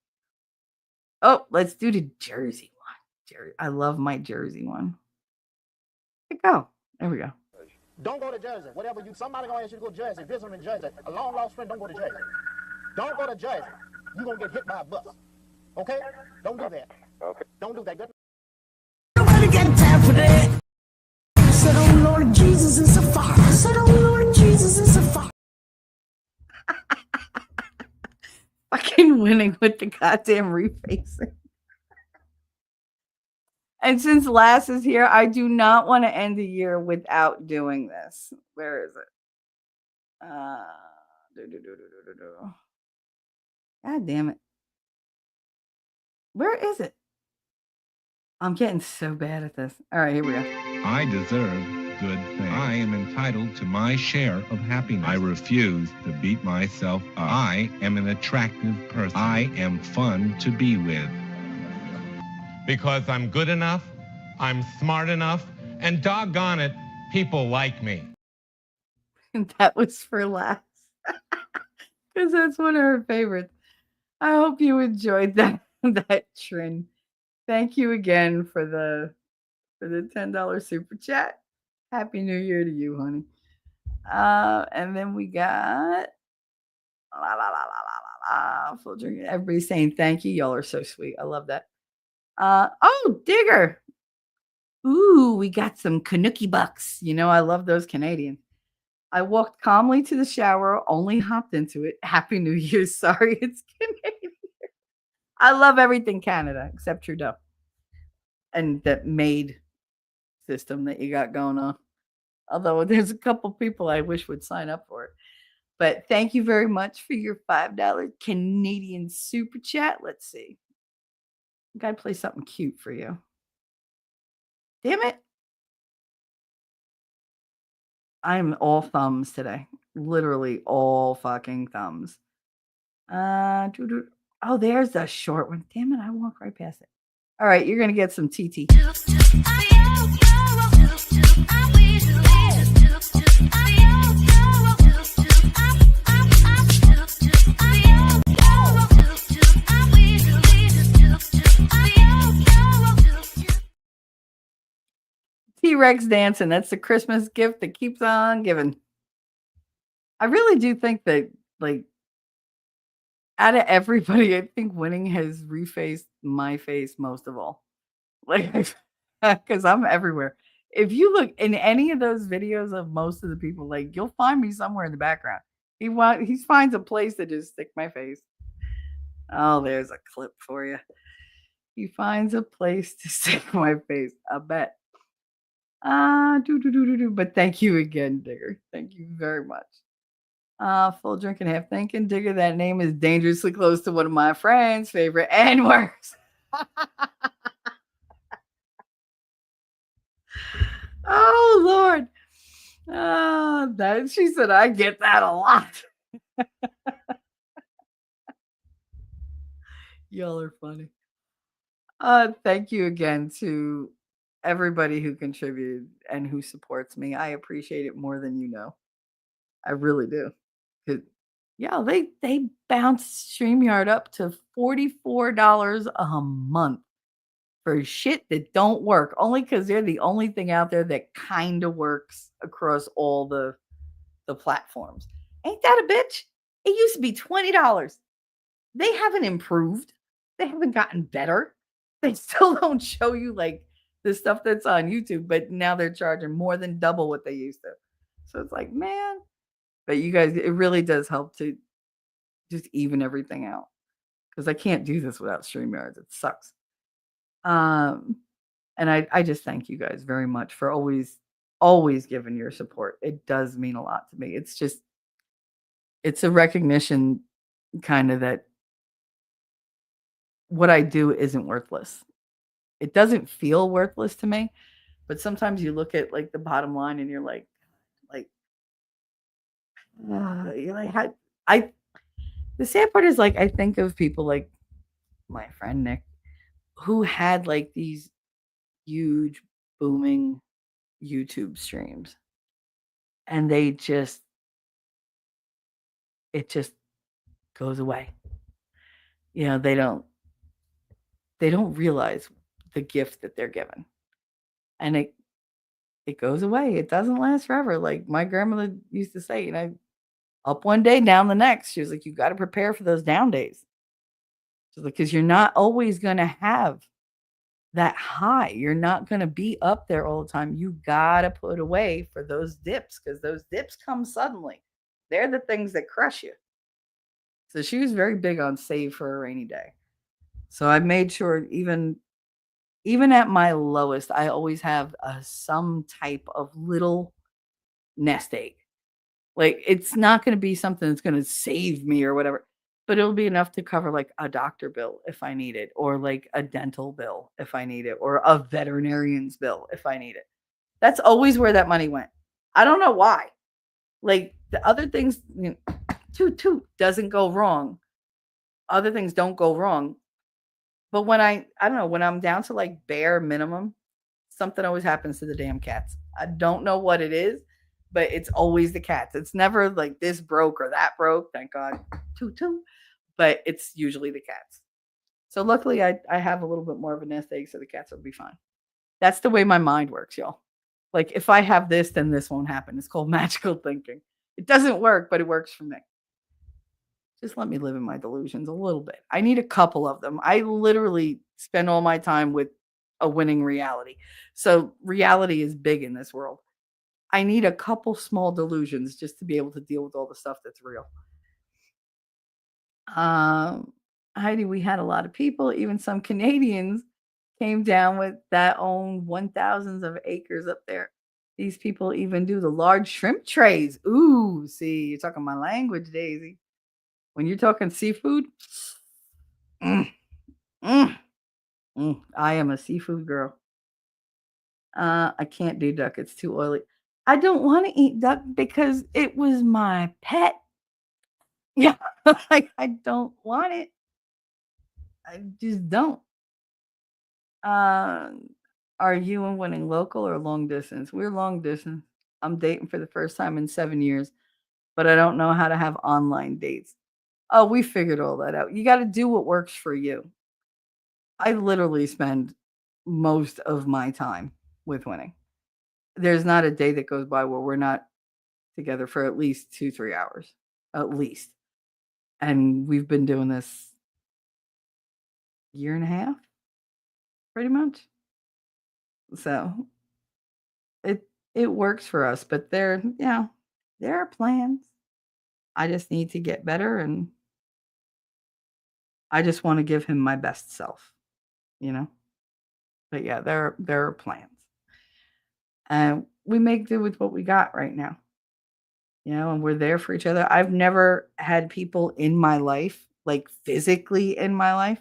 Oh, let's do the Jersey one. I love my Jersey one. Go. There we go. Don't go to Jersey. Somebody gonna ask you to go to Jersey. Visit them in Jersey. A long lost friend, don't go to Jersey. Don't go to Jersey. You're gonna get hit by a bus. Okay? Don't do that. Okay. Don't do that. Nobody got time for that. I said, oh Lord Jesus, it's a fire. I said, oh Lord Jesus, it's a fire. Fucking winning with the goddamn refacing. And since Lass is here, I do not want to end the year without doing this. Where is it? God damn it. Where is it? I'm getting so bad at this. All right, here we go. I deserve good things. I am entitled to my share of happiness. I refuse to beat myself up. I am an attractive person. I am fun to be with. Because I'm good enough, I'm smart enough, and doggone it, people like me. That was for Lass. Because that's one of her favorites. I hope you enjoyed that trend. Thank you again for the $10 super chat. Happy New Year to you, honey. And then we got full drink. Everybody's saying thank you. Y'all are so sweet. I love that. Oh, Digger. Ooh, we got some Canucky bucks. You know, I love those Canadians. I walked calmly to the shower, only hopped into it. Happy New Year. Sorry, it's Canadian. I love everything Canada except Trudeau and that maid system that you got going on. Although there's a couple people I wish would sign up for it. But thank you very much for your $5 Canadian super chat. Let's see. Gotta play something cute for you. Damn it. I'm all thumbs today. Literally all fucking thumbs. Oh, there's the short one. Damn it, I walked right past it. All right, you're gonna get some TT. T-Rex dancing. That's the Christmas gift that keeps on giving. I really do think that, like, out of everybody, I think winning has refaced my face most of all. Like, because I'm everywhere. If you look in any of those videos of most of the people, like, you'll find me somewhere in the background. He finds a place to just stick my face. Oh, there's a clip for you. He finds a place to stick my face. I bet. But thank you again, Digger. Thank you very much. Full drink and half thinking, Digger. That name is dangerously close to one of my friends' favorite N words. Oh Lord. That she said I get that a lot. Y'all are funny. Thank you again to everybody who contributed and who supports me. I appreciate it more than you know. I really do. Yeah, they bounced StreamYard up to $44 a month for shit that don't work. Only because they're the only thing out there that kind of works across all the platforms. Ain't that a bitch? It used to be $20. They haven't improved. They haven't gotten better. They still don't show you like the stuff that's on YouTube, but now they're charging more than double what they used to. So it's like, man. But you guys, it really does help to just even everything out. Because I can't do this without StreamYards. It sucks. And I just thank you guys very much for always giving your support. It does mean a lot to me. It's a recognition kind of that what I do isn't worthless. It doesn't feel worthless to me, but sometimes you look at like the bottom line and you're like, you're like, how I the sad part is like I think of people like my friend Nick who had like these huge booming YouTube streams and it just goes away. You know, they don't realize the gift that they're given. And it goes away. It doesn't last forever. Like my grandmother used to say, you know, up one day, down the next. She was like, you got to prepare for those down days. She's like, because you're not always going to have that high. You're not going to be up there all the time. You got to put away for those dips because those dips come suddenly. They're the things that crush you. So she was very big on save for a rainy day. So I made sure even at my lowest, I always have some type of little nest egg. Like it's not going to be something that's going to save me or whatever, but it'll be enough to cover like a doctor bill if I need it, or like a dental bill if I need it, or a veterinarian's bill if I need it. That's always where that money went. I don't know why. Like the other things, you know, toot doesn't go wrong. Other things don't go wrong. But when I don't know, when I'm down to like bare minimum, something always happens to the damn cats. I don't know what it is, but it's always the cats. It's never like this broke or that broke, thank God. Toot toot. But it's usually the cats. So luckily I have a little bit more of a nest egg, so the cats will be fine. That's the way my mind works, y'all. Like if I have this, then this won't happen. It's called magical thinking. It doesn't work, but it works for me. Just let me live in my delusions a little bit. I need a couple of them. I literally spend all my time with a winning reality. So reality is big in this world. I need a couple small delusions just to be able to deal with all the stuff that's real. Heidi, we had a lot of people, even some Canadians came down with that own 1,000s of acres up there. These people even do the large shrimp trays. Ooh, see, you're talking my language, Daisy. When you're talking seafood, mm, mm, I am a seafood girl. I can't do duck. It's too oily. I don't want to eat duck because it was my pet. Yeah, like I don't want it. I just don't. Uh, are you and winning local or long distance? We're long distance. I'm dating for the first time in 7 years, but I don't know how to have online dates. Oh, we figured all that out. You got to do what works for you. I literally spend most of my time with winning. There's not a day that goes by where we're not together for at least 2-3 hours, at least. And we've been doing this year and a half, pretty much. So it works for us, but there are plans. I just need to get better, and I just want to give him my best self, you know. But yeah, there are plans. And we make do with what we got right now. You know, and we're there for each other. I've never had people in my life, like physically in my life,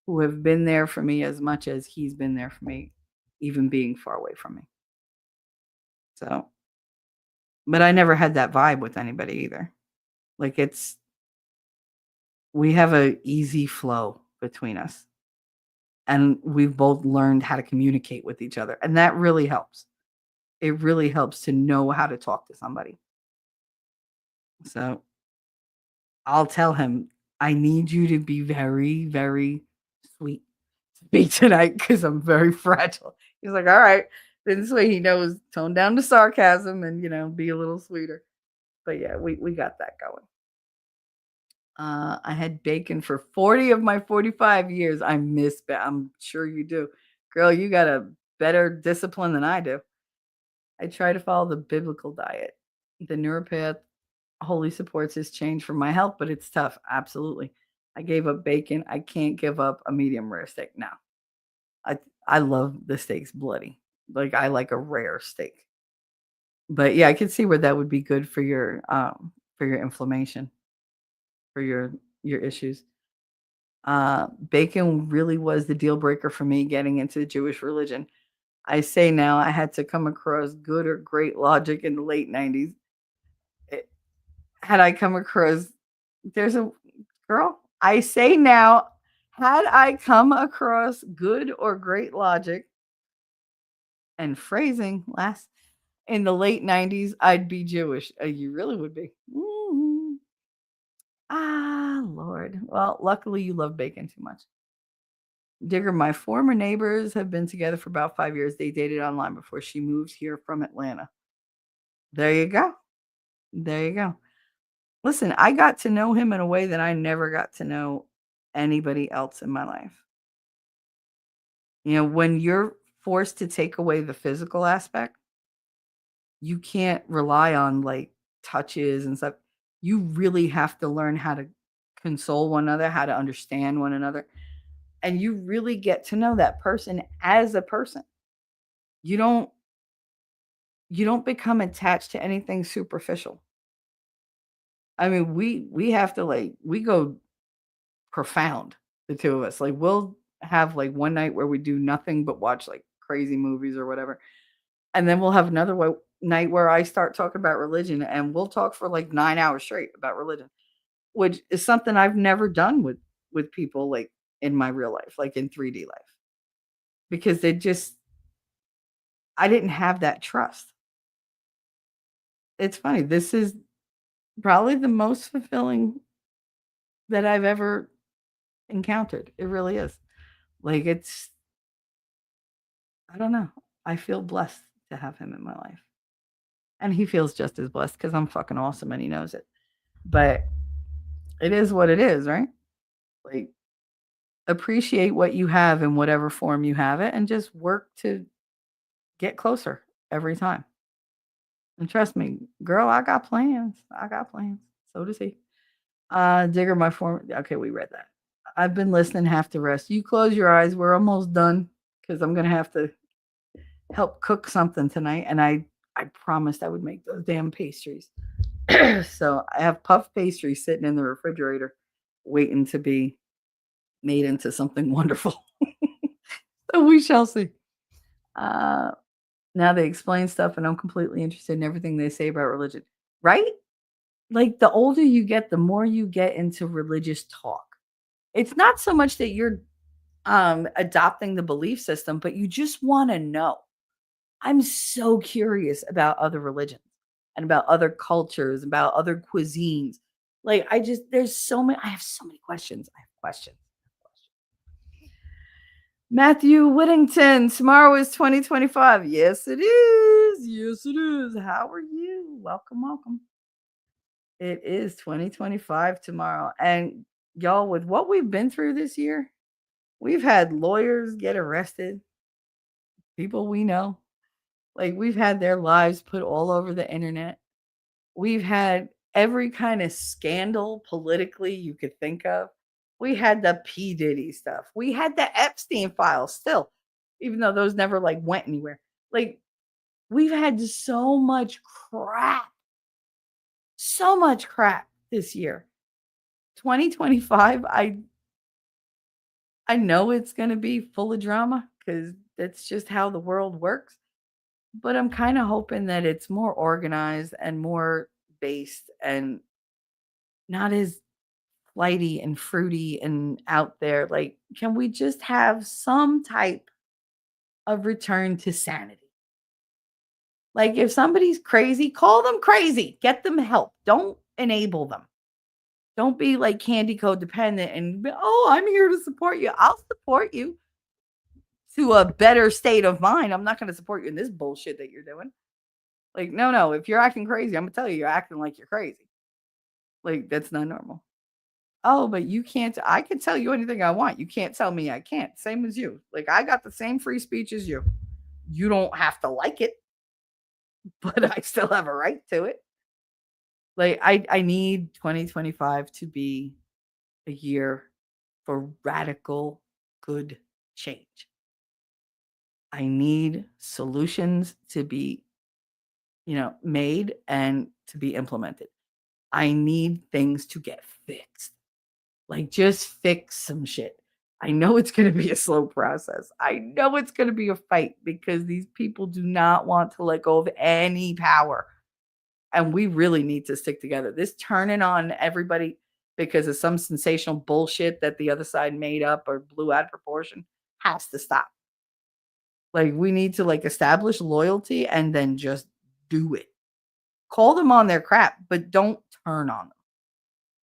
who have been there for me as much as he's been there for me, even being far away from me. So, but I never had that vibe with anybody either. Like we have a easy flow between us. And we've both learned how to communicate with each other. And that really helps. It really helps to know how to talk to somebody. So I'll tell him, I need you to be very, very sweet to me tonight because I'm very fragile. He's like, all right. Then this way he knows, tone down the sarcasm and, be a little sweeter. But yeah, we got that going. I had bacon for 40 of my 45 years. I miss I'm sure you do. Girl, you got a better discipline than I do. I try to follow the biblical diet. The neuropath wholly supports this change for my health, but it's tough. Absolutely. I gave up bacon. I can't give up a medium rare steak. No. I love the steaks bloody. Like I like a rare steak. But yeah, I can see where that would be good for your inflammation, for your issues. Bacon really was the deal breaker for me getting into the Jewish religion. I say now I had to come across good or great logic in the late 90s. Had I come across, there's a girl, I say now, had I come across good or great logic and phrasing last in the late 90s, I'd be Jewish. You really would be. Lord. Well, luckily you love bacon too much. Digger, my former neighbors have been together for about 5 years. They dated online before she moved here from Atlanta. There you go. There you go. Listen, I got to know him in a way that I never got to know anybody else in my life. You know, when you're forced to take away the physical aspect, you can't rely on like touches and stuff. You really have to learn how to console one another, how to understand one another. And you really get to know that person as a person. You don't become attached to anything superficial. I mean, we have to we go profound, the two of us. Like we'll have like one night where we do nothing but watch like crazy movies or whatever. And then we'll have another night where I start talking about religion and we'll talk for like 9 hours straight about religion, which is something I've never done with people like in my real life, like in 3D life. Because I didn't have that trust. It's funny. This is probably the most fulfilling that I've ever encountered. It really is. Like I don't know. I feel blessed to have him in my life. And he feels just as blessed because I'm fucking awesome and he knows it. But it is what it is, right? Like, appreciate what you have in whatever form you have it and just work to get closer every time. And trust me, girl, I got plans. I got plans. So does he. Digger, my form. Okay, we read that. I've been listening, have to rest. You close your eyes. We're almost done because I'm going to have to help cook something tonight. And I promised I would make those damn pastries. So I have puff pastry sitting in the refrigerator waiting to be made into something wonderful. So we shall see. Now they explain stuff and I'm completely interested in everything they say about religion. Right? Like the older you get, the more you get into religious talk. It's not so much that you're adopting the belief system, but you just want to know. I'm so curious about other religions and about other cultures, about other cuisines. Like I have so many questions. I have questions. Matthew Whittington, tomorrow is 2025. Yes, it is. Yes, it is. How are you? Welcome, welcome. It is 2025 tomorrow. And y'all, with what we've been through this year, we've had lawyers get arrested, people we know. Like we've had their lives put all over the internet. We've had every kind of scandal politically you could think of. We had the P. Diddy stuff. We had the Epstein files still, even though those never like went anywhere. Like we've had so much crap this year. 2025, I know it's going to be full of drama because that's just how the world works. But I'm kind of hoping that it's more organized and more based and not as flighty and fruity and out there. Like, can we just have some type of return to sanity? Like, if somebody's crazy, call them crazy. Get them help. Don't enable them. Don't be like candy codependent and, oh, I'm here to support you. I'll support you to a better state of mind. I'm not going to support you in this bullshit that you're doing. Like, no. If you're acting crazy, I'm going to tell you, you're acting like you're crazy. Like, that's not normal. Oh, but you can't. I can tell you anything I want. You can't tell me I can't. Same as you. Like, I got the same free speech as you. You don't have to like it, but I still have a right to it. Like, I need 2025 to be a year for radical good change. I need solutions to be, made and to be implemented. I need things to get fixed. Like, just fix some shit. I know it's going to be a slow process. I know it's going to be a fight because these people do not want to let go of any power. And we really need to stick together. This turning on everybody because of some sensational bullshit that the other side made up or blew out of proportion has to stop. Like, we need to establish loyalty and then just do it. Call them on their crap, but don't turn on them.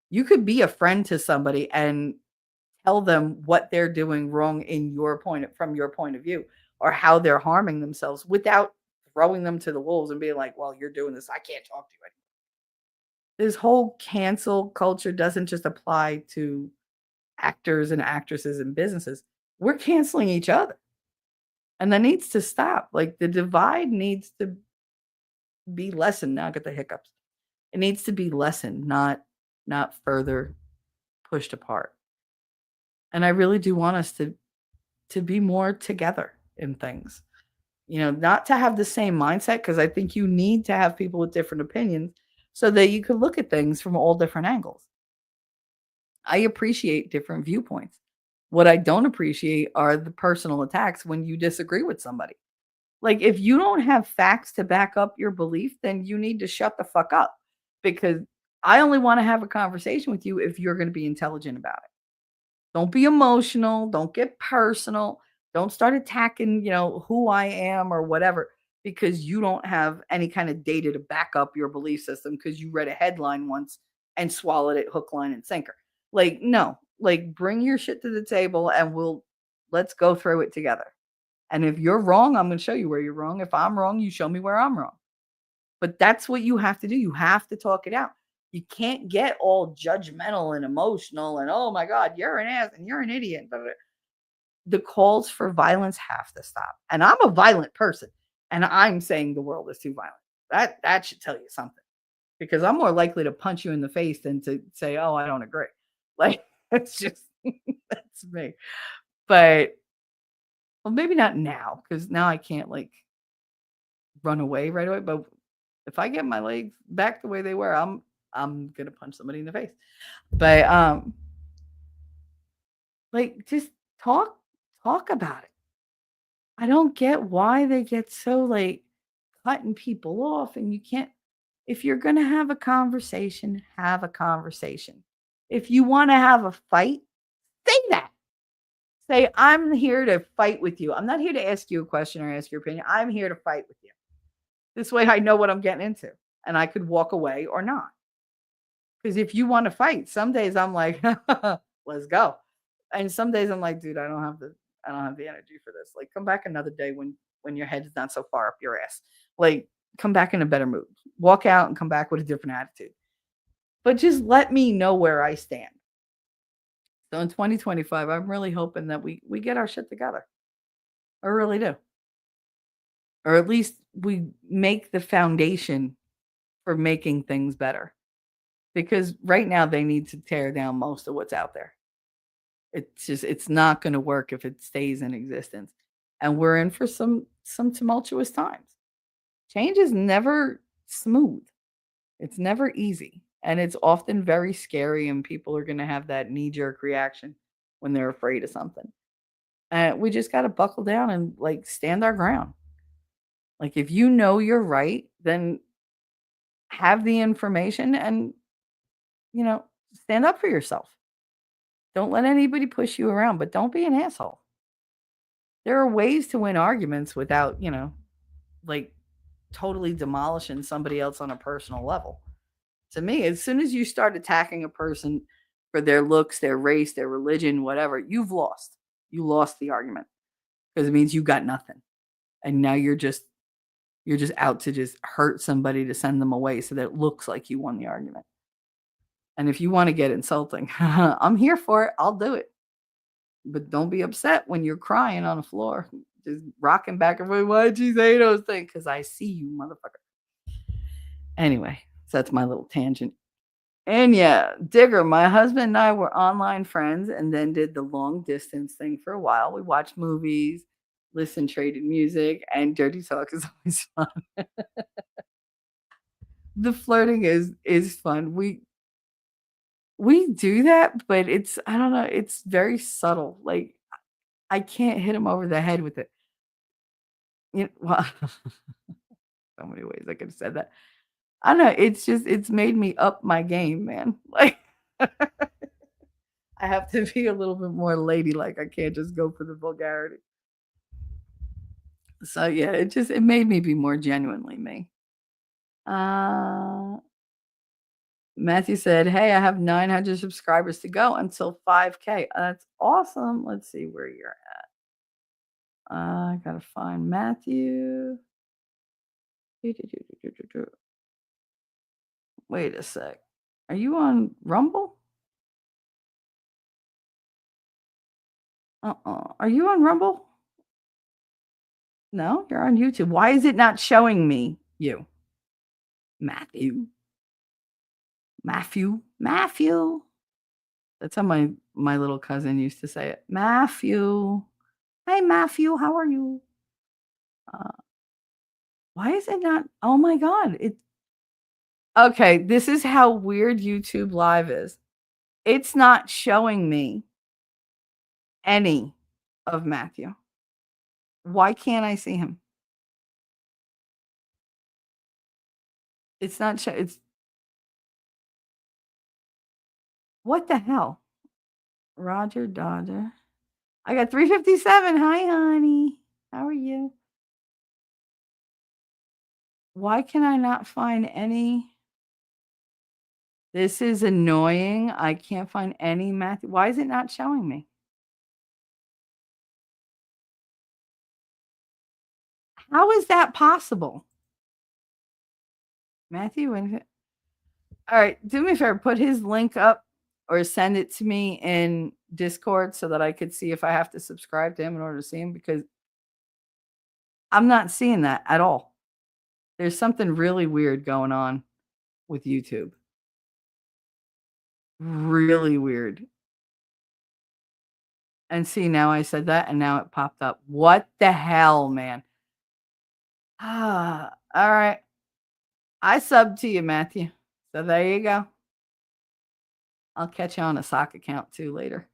You could be a friend to somebody and tell them what they're doing wrong from your point of view, or how they're harming themselves without throwing them to the wolves and being like, well, you're doing this, I can't talk to you anymore. This whole cancel culture doesn't just apply to actors and actresses and businesses. We're canceling each other. And that needs to stop. Like, the divide needs to be lessened. Now I get the hiccups. It needs to be lessened, not further pushed apart. And I really do want us to be more together in things. Not to have the same mindset, because I think you need to have people with different opinions so that you can look at things from all different angles. I appreciate different viewpoints. What I don't appreciate are the personal attacks when you disagree with somebody. Like, if you don't have facts to back up your belief, then you need to shut the fuck up, because I only want to have a conversation with you if you're going to be intelligent about it. Don't be emotional. Don't get personal. Don't start attacking, who I am or whatever, because you don't have any kind of data to back up your belief system because you read a headline once and swallowed it hook, line, and sinker. Like, no, bring your shit to the table and let's go through it together. And if you're wrong, I'm going to show you where you're wrong. If I'm wrong, you show me where I'm wrong. But that's what you have to do. You have to talk it out. You can't get all judgmental and emotional and, oh my God, you're an ass and you're an idiot. The calls for violence have to stop. And I'm a violent person, and I'm saying the world is too violent. That should tell you something, because I'm more likely to punch you in the face than to say, oh, I don't agree. Like, that's just, that's me. But, well, maybe not now, because now I can't run away right away. But if I get my legs back the way they were, I'm gonna punch somebody in the face. But just talk about it. I don't get why they get so cutting people off, and you can't. If you're gonna have a conversation, have a conversation. If you want to have a fight, say that. Say, I'm here to fight with you. I'm not here to ask you a question or ask your opinion. I'm here to fight with you. This way I know what I'm getting into, and I could walk away or not. Because if you want to fight, some days I'm like, let's go. And some days I'm like, dude, I don't have the energy for this. Come back another day when your head is not so far up your ass. Come back in a better mood. Walk out and come back with a different attitude. But just let me know where I stand. So in 2025, I'm really hoping that we get our shit together. I really do. Or at least we make the foundation for making things better. Because right now they need to tear down most of what's out there. It's not going to work if it stays in existence. And we're in for some tumultuous times. Change is never smooth. It's never easy. And it's often very scary, and people are going to have that knee-jerk reaction when they're afraid of something. And we just got to buckle down and stand our ground. If you know you're right, then have the information and stand up for yourself. Don't let anybody push you around, but don't be an asshole. There are ways to win arguments without, totally demolishing somebody else on a personal level. To me, as soon as you start attacking a person for their looks, their race, their religion, whatever, you've lost. You lost the argument, because it means you got nothing. And now you're just out to just hurt somebody to send them away so that it looks like you won the argument. And if you want to get insulting, I'm here for it. I'll do it. But don't be upset when you're crying on the floor, just rocking back and forth. Why'd you say those things? Because I see you, motherfucker. Anyway, so that's my little tangent. And yeah, Digger, my husband and I were online friends and then did the long distance thing for a while. We watched movies, listened, traded music, and dirty talk is always fun. The flirting is fun. We do that, but I don't know, it's very subtle. Like, I can't hit him over the head with it. Well, so many ways I could have said that. I don't know. It's made me up my game, man. Like, I have to be a little bit more ladylike. I can't just go for the vulgarity. So yeah, it made me be more genuinely me. Matthew said, "Hey, I have 900 subscribers to go until 5K. That's awesome. Let's see where you're at. I gotta find Matthew. Wait a sec. Are you on Rumble? Are you on Rumble? No, you're on YouTube. Why is it not showing me you? Matthew. Matthew. That's how my little cousin used to say it. Matthew. Hey, Matthew, how are you? Why is it not? Oh my God. Okay. This is how weird YouTube Live is. It's not showing me any of Matthew. Why can't I see him? It's not it's what the hell? Roger Dodger. I got 357. Hi, honey. How are you? Why can I not find any? This is annoying. I can't find any Matthew. Why is it not showing me? How is that possible? Matthew, all right, do me a favor, put his link up or send it to me in Discord so that I could see if I have to subscribe to him in order to see him, because I'm not seeing that at all. There's something really weird going on with YouTube. Really weird. And see, now I said that and now it popped up. What the hell, man? All right. I subbed to you, Matthew. So there you go. I'll catch you on a sock account too later.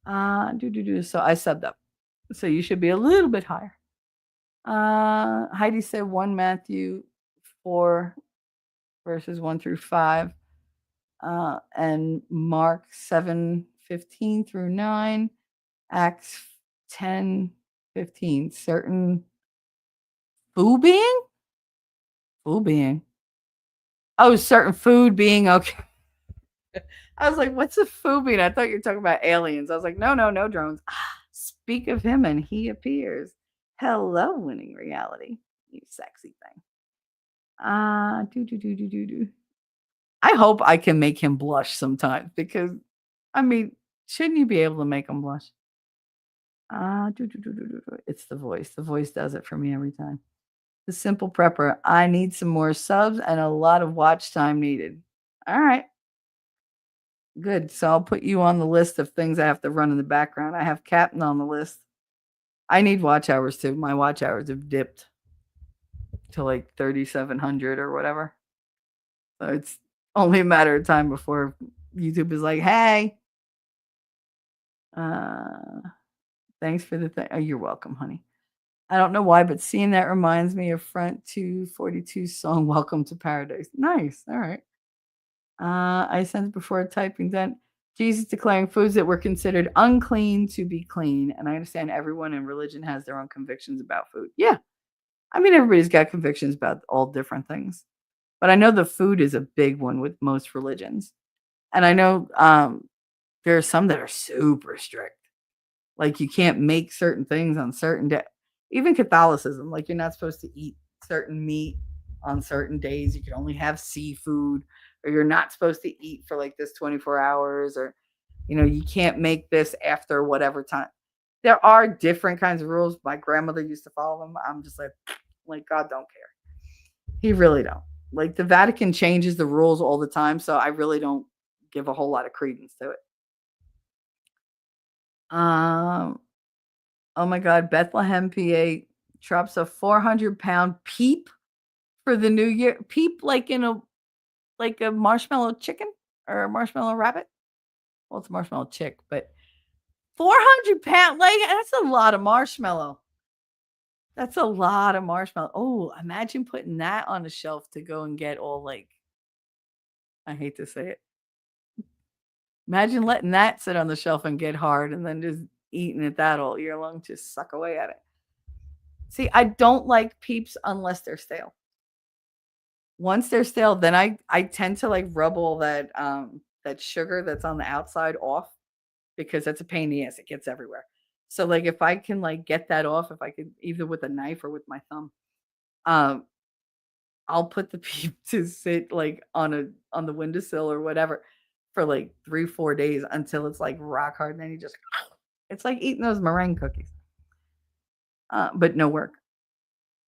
So I subbed up. So you should be a little bit higher. Heidi said 1 Matthew 4 verses 1 through 5. And Mark 7:15 through 9. Acts 10:15. Certain food being? Food being. Oh, certain food being okay. I was like, what's a food being? I thought you were talking about aliens. I was like, no drones. Speak of him and he appears. Hello, winning reality. You sexy thing. I hope I can make him blush sometimes, because, I mean, shouldn't you be able to make him blush? It's the voice. The voice does it for me every time. The Simple Prepper. I need some more subs and a lot of watch time needed. All right. Good. So I'll put you on the list of things I have to run in the background. I have Captain on the list. I need watch hours too. My watch hours have dipped to like 3,700 or whatever. So it's only a matter of time before YouTube is like, hey, thanks for the thing. Oh, you're welcome, honey. I don't know why, but seeing that reminds me of Front 242's song, Welcome to Paradise. Nice. All right. I sent before typing that Jesus declaring foods that were considered unclean to be clean. And I understand everyone in religion has their own convictions about food. Yeah. I mean, everybody's got convictions about all different things. But I know the food is a big one with most religions. And I know there are some that are super strict. Like, you can't make certain things on certain days. Even Catholicism, like, you're not supposed to eat certain meat on certain days. You can only have seafood, or you're not supposed to eat for like this 24 hours, or, you can't make this after whatever time. There are different kinds of rules. My grandmother used to follow them. I'm just like God don't care. He really don't. Like, the Vatican changes the rules all the time, so I really don't give a whole lot of credence to it. Oh my God, Bethlehem, PA drops a 400-pound peep for the new year. Peep like a marshmallow chicken? or marshmallow rabbit. Well, it's a marshmallow chick, but 400 pounds. Like, that's a lot of marshmallow. That's a lot of marshmallow. Oh, imagine putting that on a shelf to go and get all like, I hate to say it. Imagine letting that sit on the shelf and get hard and then just eating it that all year long, just suck away at it. See, I don't like Peeps unless they're stale. Once they're stale, then I tend to like rub all that that sugar that's on the outside off, because that's a pain in the ass. It gets everywhere. So like if I can like get that off, if I could either with a knife or with my thumb, um, I'll put the Peep to sit like on the windowsill or whatever for like 3-4 days until it's like rock hard. And then you just it's like eating those meringue cookies. But no work.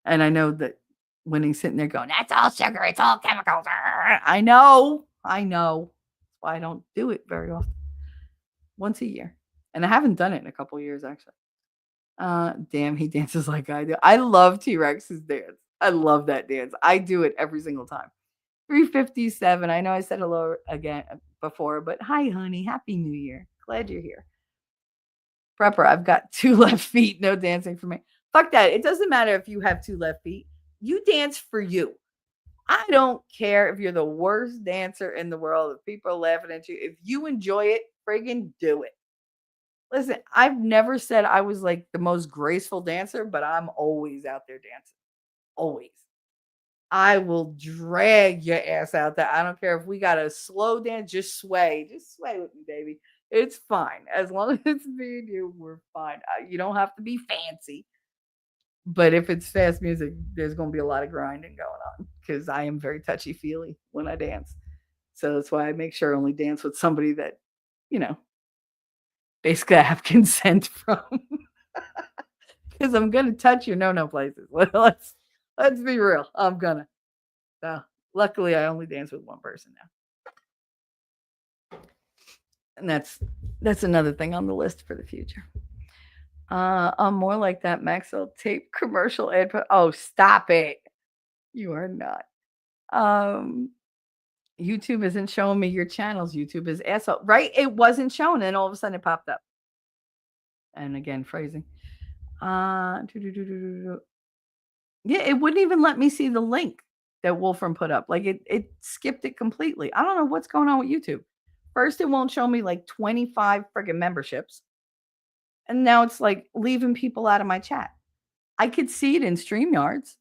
And I know that Winning's sitting there going, "That's all sugar. It's all chemicals." I know. That's why I don't do it very often. Once a year. And I haven't done it in a couple years, actually. Damn, he dances like I do. I love T-Rex's dance. I love that dance. I do it every single time. 357. I know I said hello again before, but hi, honey. Happy New Year. Glad you're here. Prepper, I've got 2 left feet. No dancing for me. Fuck that. It doesn't matter if you have 2 left feet. You dance for you. I don't care if you're the worst dancer in the world, if people are laughing at you. If you enjoy it, friggin' do it. Listen, I've never said I was like the most graceful dancer, but I'm always out there dancing. Always. I will drag your ass out there. I don't care if we got a slow dance, just sway. Just sway with me, baby. It's fine. As long as it's me and you, we're fine. You don't have to be fancy. But if it's fast music, there's going to be a lot of grinding going on because I am very touchy-feely when I dance. So that's why I make sure I only dance with somebody that, you know, basically I have consent from. Because I'm going to touch your no-no places. Let's be real. I'm going to. So luckily, I only dance with one person now. And that's another thing on the list for the future. I'm more like that Maxwell tape commercial ad. Oh, stop it. You are not. YouTube isn't showing me your channels. YouTube is asshole. Right? It wasn't showing, and all of a sudden it popped up. And again, phrasing. Yeah, it wouldn't even let me see the link that Wolfram put up. Like it skipped it completely. I don't know what's going on with YouTube. First, it won't show me like 25 friggin' memberships. And now it's like leaving people out of my chat. I could see it in StreamYards,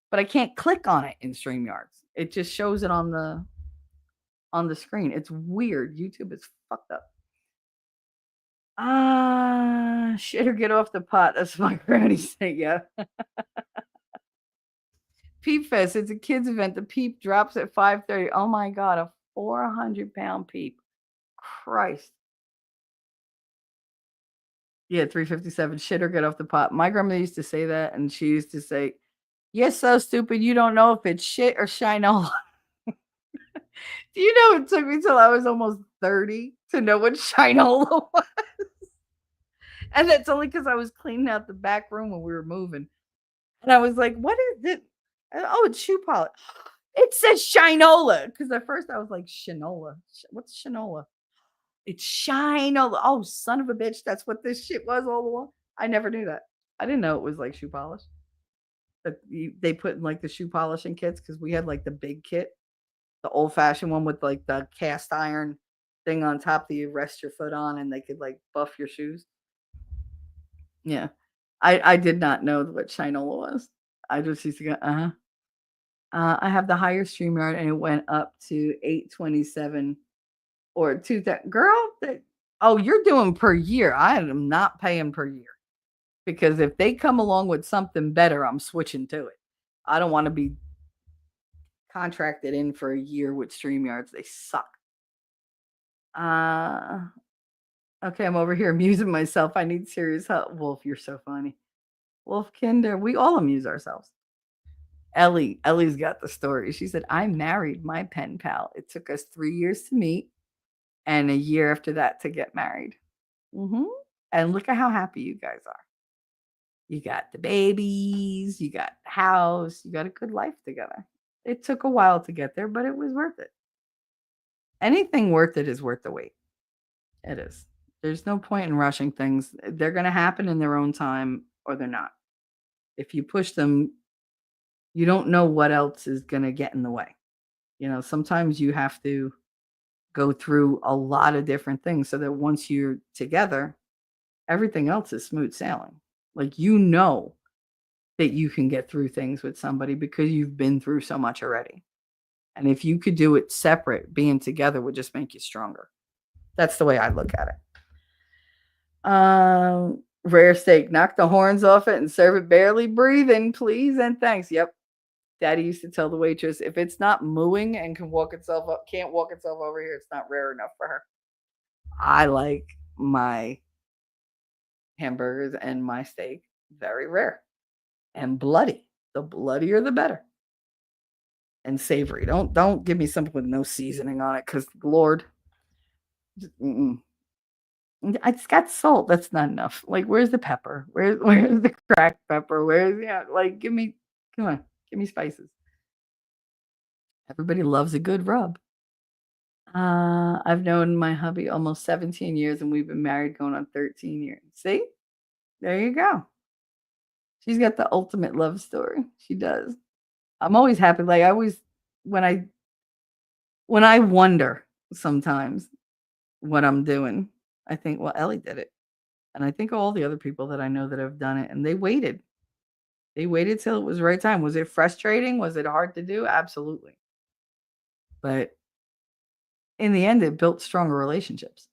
but I can't click on it in StreamYards. It just shows it on the screen. It's weird. YouTube is fucked up. Shit or get off the pot. That's what my granny said, yeah. Peep Fest. It's a kids event. The Peep drops at 5:30. Oh my God, a 400-pound Peep. Christ. Yeah, 357. Shit or get off the pot. My grandmother used to say that, and she used to say, "You're so stupid. You don't know if it's shit or shinola." Do you know it took me till I was almost 30 to know what shinola was? And that's only because I was cleaning out the back room when we were moving. And I was like, what is it? Oh, it's shoe polish. It says shinola. Because at first I was like, shinola. What's shinola? It's shinola. Oh, son of a bitch. That's what this shit was all along. I never knew that. I didn't know it was like shoe polish. But they put in like the shoe polishing kits because we had like the big kit, the old fashioned one with like the cast iron thing on top that you rest your foot on and they could like buff your shoes. Yeah. I did not know what shinola was. I just used to go, I have the higher StreamYard and it went up to 827 or 2000. Girl, you're doing per year. I am not paying per year. Because if they come along with something better, I'm switching to it. I don't want to be contracted in for a year with StreamYards. They suck. Okay, I'm over here amusing myself. I need serious help. Wolf, you're so funny. Wolf Kinder, we all amuse ourselves. Ellie's got the story. She said, I married my pen pal. It took us 3 years to meet and a year after that to get married. And look at how happy you guys are. You got the babies, you got the house, you got a good life together. It took a while to get there, but it was worth it. anything worth it is worth the wait. It is. There's no point in rushing things. They're going to happen in their own time or they're not. If you push them, you don't know what else is going to get in the way. Sometimes you have to go through a lot of different things so that once you're together, everything else is smooth sailing. Like, that you can get through things with somebody because you've been through so much already. And if you could do it separate, being together would just make you stronger. That's the way I look at it. Rare steak. Knock the horns off it and serve it barely breathing, please and thanks. Yep. Daddy used to tell the waitress, if it's not mooing and can't walk itself over here, it's not rare enough for her. I like my hamburgers and my steak very rare and bloody. The bloodier, the better. And savory. Don't give me something with no seasoning on it, because Lord, it's got salt. That's not enough. Like, where's the pepper? Where's the cracked pepper? Come on, give me spices. Everybody loves a good rub. I've known my hubby almost 17 years, and we've been married going on 13 years. See? There you go. She's got the ultimate love story. She does. I'm always happy. Like, when I wonder sometimes what I'm doing, I think, well, Ellie did it. And I think all the other people that I know that have done it, and they waited. They waited till it was the right time. Was it frustrating? Was it hard to do? Absolutely. But in the end, it built stronger relationships.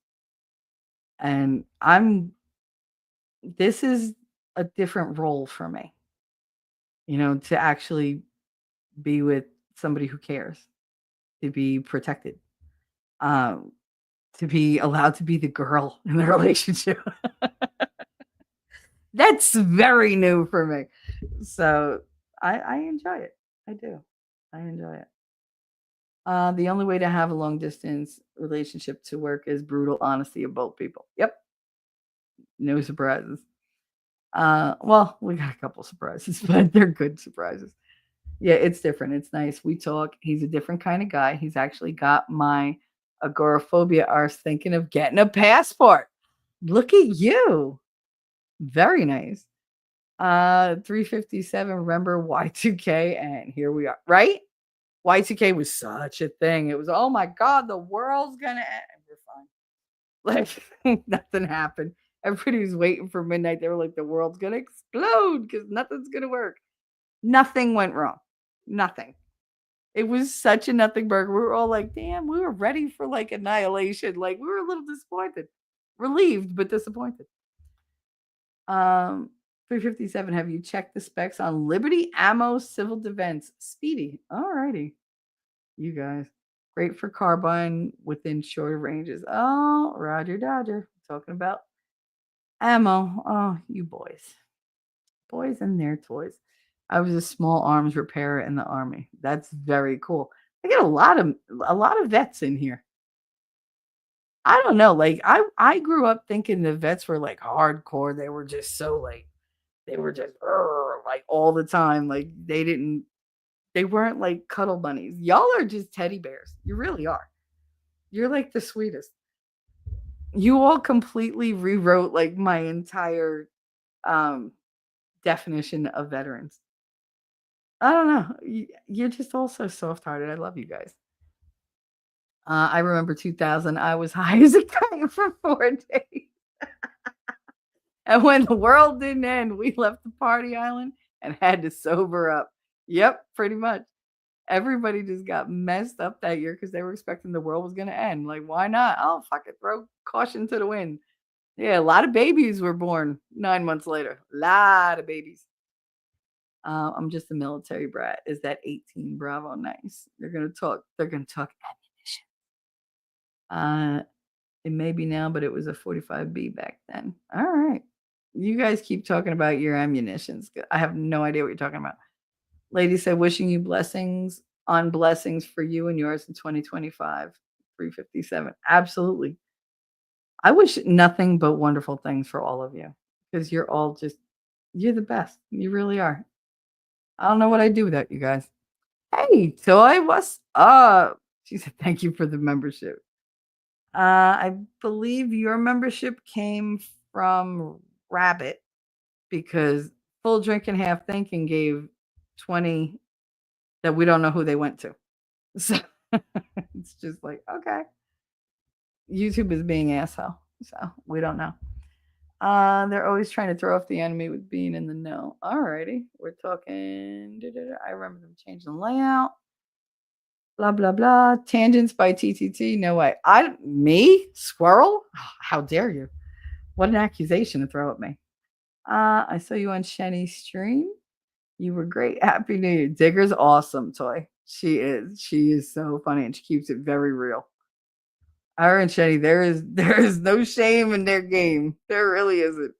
And this is a different role for me, to actually be with somebody who cares, to be protected, to be allowed to be the girl in the relationship. That's very new for me. So I enjoy it. I do. I enjoy it. The only way to have a long distance relationship to work is brutal honesty of both people. Yep. No surprises. Well, we got a couple surprises, but they're good surprises. Yeah, it's different. It's nice. We talk. He's a different kind of guy. He's actually got my agoraphobia arse thinking of getting a passport. Look at you. Very nice. 357, remember Y2K, and here we are, right? Y2K was such a thing. It was, oh my God, the world's gonna end. We're fine. Like, nothing happened. Everybody was waiting for midnight. They were like, the world's gonna explode because nothing's gonna work. Nothing went wrong. Nothing. It was such a nothing burger. We were all like, damn, we were ready for like annihilation. Like, we were a little disappointed. Relieved, but disappointed. 357, have you checked the specs on Liberty Ammo Civil Defense? Speedy. Alrighty. You guys. Great for carbine within shorter ranges. Oh, Roger Dodger. Talking about ammo. Oh, you boys. Boys and their toys. I was a small arms repairer in the Army. That's very cool. I get a lot of vets in here. I don't know. Like, I grew up thinking the vets were like hardcore. They were just so like, they were just like all the time. Like, they weren't like cuddle bunnies. Y'all are just teddy bears. You really are. You're like the sweetest. You all completely rewrote like my entire definition of veterans. I don't know. You're just all so soft-hearted. I love you guys. I remember 2000. I was high as a kite for 4 days. And when the world didn't end, we left the party island and had to sober up. Yep, pretty much. Everybody just got messed up that year because they were expecting the world was going to end. Like, why not? Oh, fuck it. Throw caution to the wind. Yeah, a lot of babies were born 9 months later. A lot of babies. I'm just a military brat. Is that 18 Bravo nice? They're going to talk ammunition. It may be now, but it was a 45B back then. All right. You guys keep talking about your ammunitions. I have no idea what you're talking about. Lady said, wishing you blessings on blessings for you and yours in 2025. 357. Absolutely. I wish nothing but wonderful things for all of you because you're the best. You really are. I don't know what I'd do without you guys. Hey, Toy, what's up? She said, thank you for the membership. I believe your membership came from Rabbit because Full Drink and Half Thinking gave 20 that we don't know who they went to. So it's just like, okay. YouTube is being asshole. So we don't know. They're always trying to throw off the enemy with being in the know. Alrighty. We're talking. I remember them changing the layout. Blah, blah, blah. Tangents by TTT. No way. Me? Squirrel? Oh, how dare you? What an accusation to throw at me. I saw you on Shenny's stream. You were great. Happy New Year. Digger's awesome, Toy. She is. She is so funny and she keeps it very real. Her and Shenny, there is no shame in their game. There really isn't.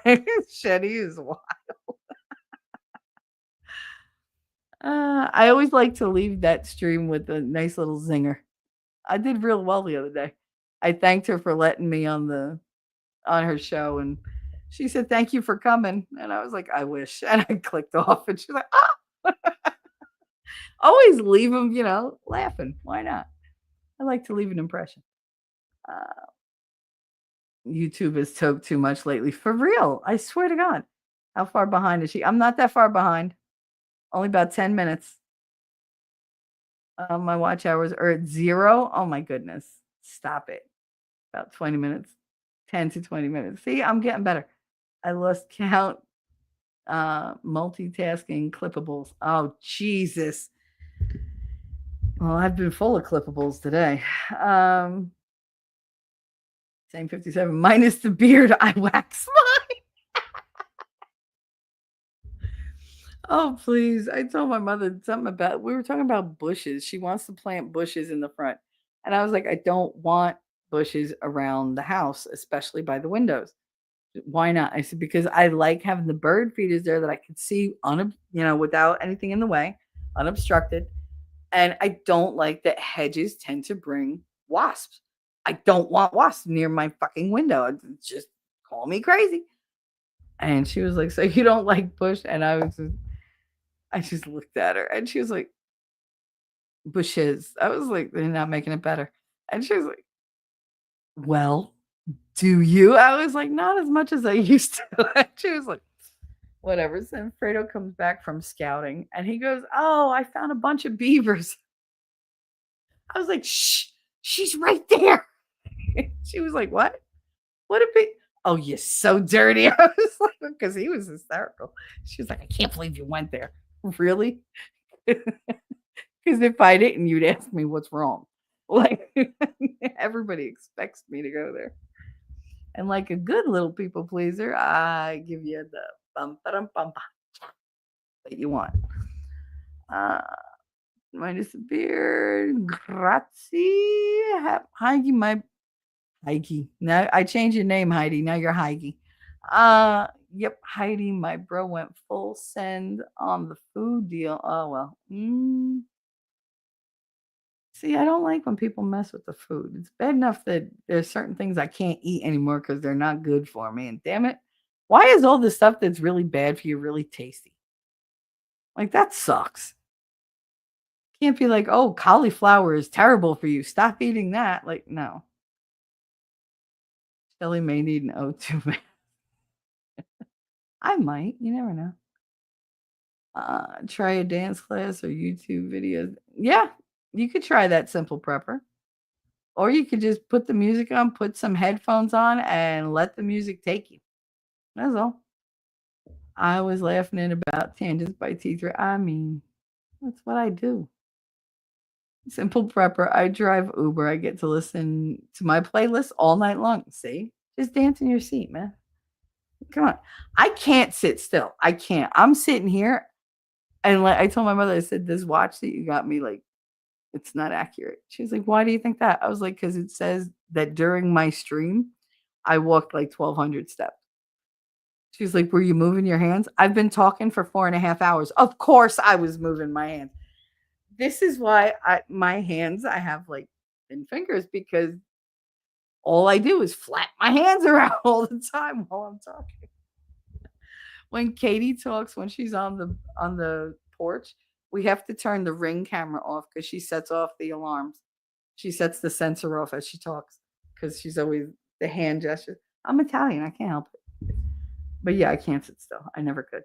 Shenny is wild. I always like to leave that stream with a nice little zinger. I did real well the other day. I thanked her for letting me on her show, and she said, "Thank you for coming." And I was like, "I wish." And I clicked off, and she's like, "Ah!" Always leave them, laughing. Why not? I like to leave an impression. YouTube has took too much lately. For real. I swear to God. How far behind is she? I'm not that far behind. Only about 10 minutes. My watch hours are at 0. Oh my goodness. Stop it. About 20 minutes. 10 to 20 minutes. See, I'm getting better. I lost count. Multitasking clippables. Oh, Jesus. Well, I've been full of clippables today. Same 57 minus the beard. I wax mine. Oh, please. I told my mother something about, we were talking about bushes. She wants to plant bushes in the front. And I was like, I don't want bushes around the house, especially by the windows. Why not? I said, because I like having the bird feeders there that I can see without anything in the way, unobstructed. And I don't like that hedges tend to bring wasps. I don't want wasps near my fucking window. Just call me crazy. And she was like, so you don't like bush? And I just looked at her and she was like, bushes. I was like, they're not making it better. And she was like, well, do you? I was like, not as much as I used to. And she was like, whatever. So Fredo comes back from scouting and he goes, oh, I found a bunch of beavers. I was like, shh, she's right there. She was like, what? What a big, oh, you're so dirty. I was like, because he was hysterical. She was like, I can't believe you went there. Really? Because if I didn't, you'd ask me what's wrong. Like, everybody expects me to go there. And like a good little people pleaser, I give you the bum that you want. Minus the beard. Grazie. Heidi, Heidi. Now I changed your name, Heidi. Now you're Heidi. Yep, Heidi, my bro went full send on the food deal. Oh well. See, I don't like when people mess with the food. It's bad enough that there's certain things I can't eat anymore because they're not good for me. And damn it, why is all the stuff that's really bad for you really tasty? Like that sucks. Can't be like, oh, cauliflower is terrible for you. Stop eating that. Like, no. Shelly may need an O2 man. I might. You never know. Try a dance class or YouTube videos. Yeah, you could try that simple prepper. Or you could just put the music on, put some headphones on, and let the music take you. That's all. I was laughing in about Tangents by T3. I mean, that's what I do. Simple prepper. I drive Uber. I get to listen to my playlist all night long. See? Just dance in your seat, man. Come on. I can't sit still. I can't. I'm sitting here. And like I told my mother, I said, this watch that you got me, like, it's not accurate. She's like, why do you think that? I was like, because it says that during my stream, I walked like 1,200 steps. She's like, were you moving your hands? I've been talking for 4.5 hours. Of course I was moving my hands. This is why my hands, I have like thin fingers because all I do is flap my hands around all the time while I'm talking. When Katie talks, when she's on the porch, We have to turn the Ring camera off because she sets off the alarms. She sets the sensor off as she talks because she's always the hand gesture. I'm Italian. I can't help it. But yeah, I can't sit still. I never could.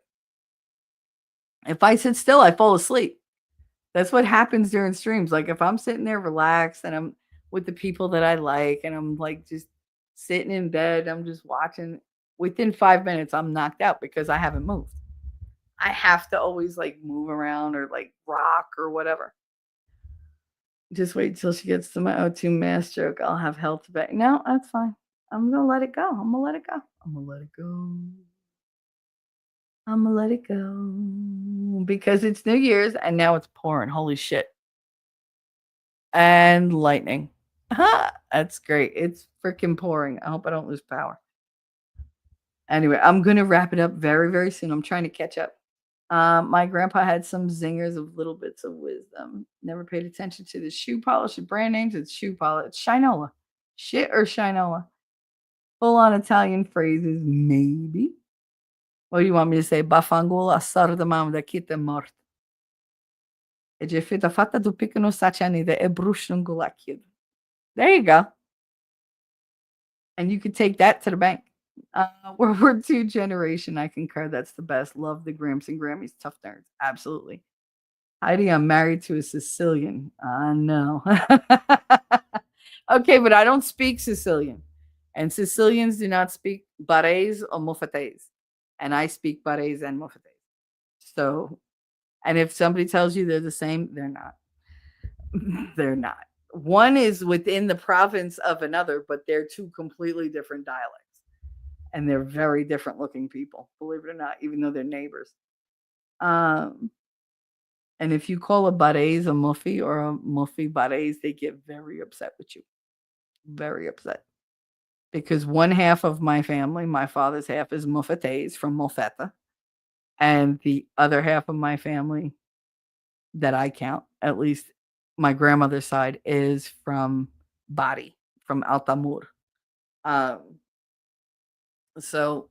If I sit still, I fall asleep. That's what happens during streams. Like if I'm sitting there relaxed and I'm with the people that I like and I'm like just sitting in bed, I'm just watching. Within 5 minutes, I'm knocked out because I haven't moved. I have to always like move around or like rock or whatever. Just wait till she gets to my O2 mask joke. I'll have hell to pay. No, that's fine. I'm gonna let it go. I'm gonna let it go. I'm gonna let it go. I'm gonna let it go because it's New Year's and now it's pouring. Holy shit! And lightning. That's great. It's freaking pouring. I hope I don't lose power. Anyway, I'm gonna wrap it up very, very soon. I'm trying to catch up. My grandpa had some zingers of little bits of wisdom. Never paid attention to the shoe polish, the brand names. It's shoe polish. It's Shinola. Shit or Shinola. Full on Italian phrases, maybe. What do you want me to say? Bafangula sarda mam da kita mort. E je fita fatta do piccolo sacianide e brushungula kid. There you go. And you could take that to the bank. World War II generation, I concur. That's the best. Love the Gramps and Grammys. Tough nerds. Absolutely. Heidi, I'm married to a Sicilian. No. Okay, but I don't speak Sicilian. And Sicilians do not speak Barese or Moffates. And I speak Barese and Moffates. So, and if somebody tells you they're the same, they're not. They're not. One is within the province of another, but they're two completely different dialects. And they're very different looking people, believe it or not, even though they're neighbors. And if you call a Barese a Muffy or a Muffy Barese, they get very upset with you. Very upset. Because one half of my family, my father's half, is Moffates from Molfetta. And the other half of my family that I count, at least my grandmother's side, is from Bari, from Altamur. So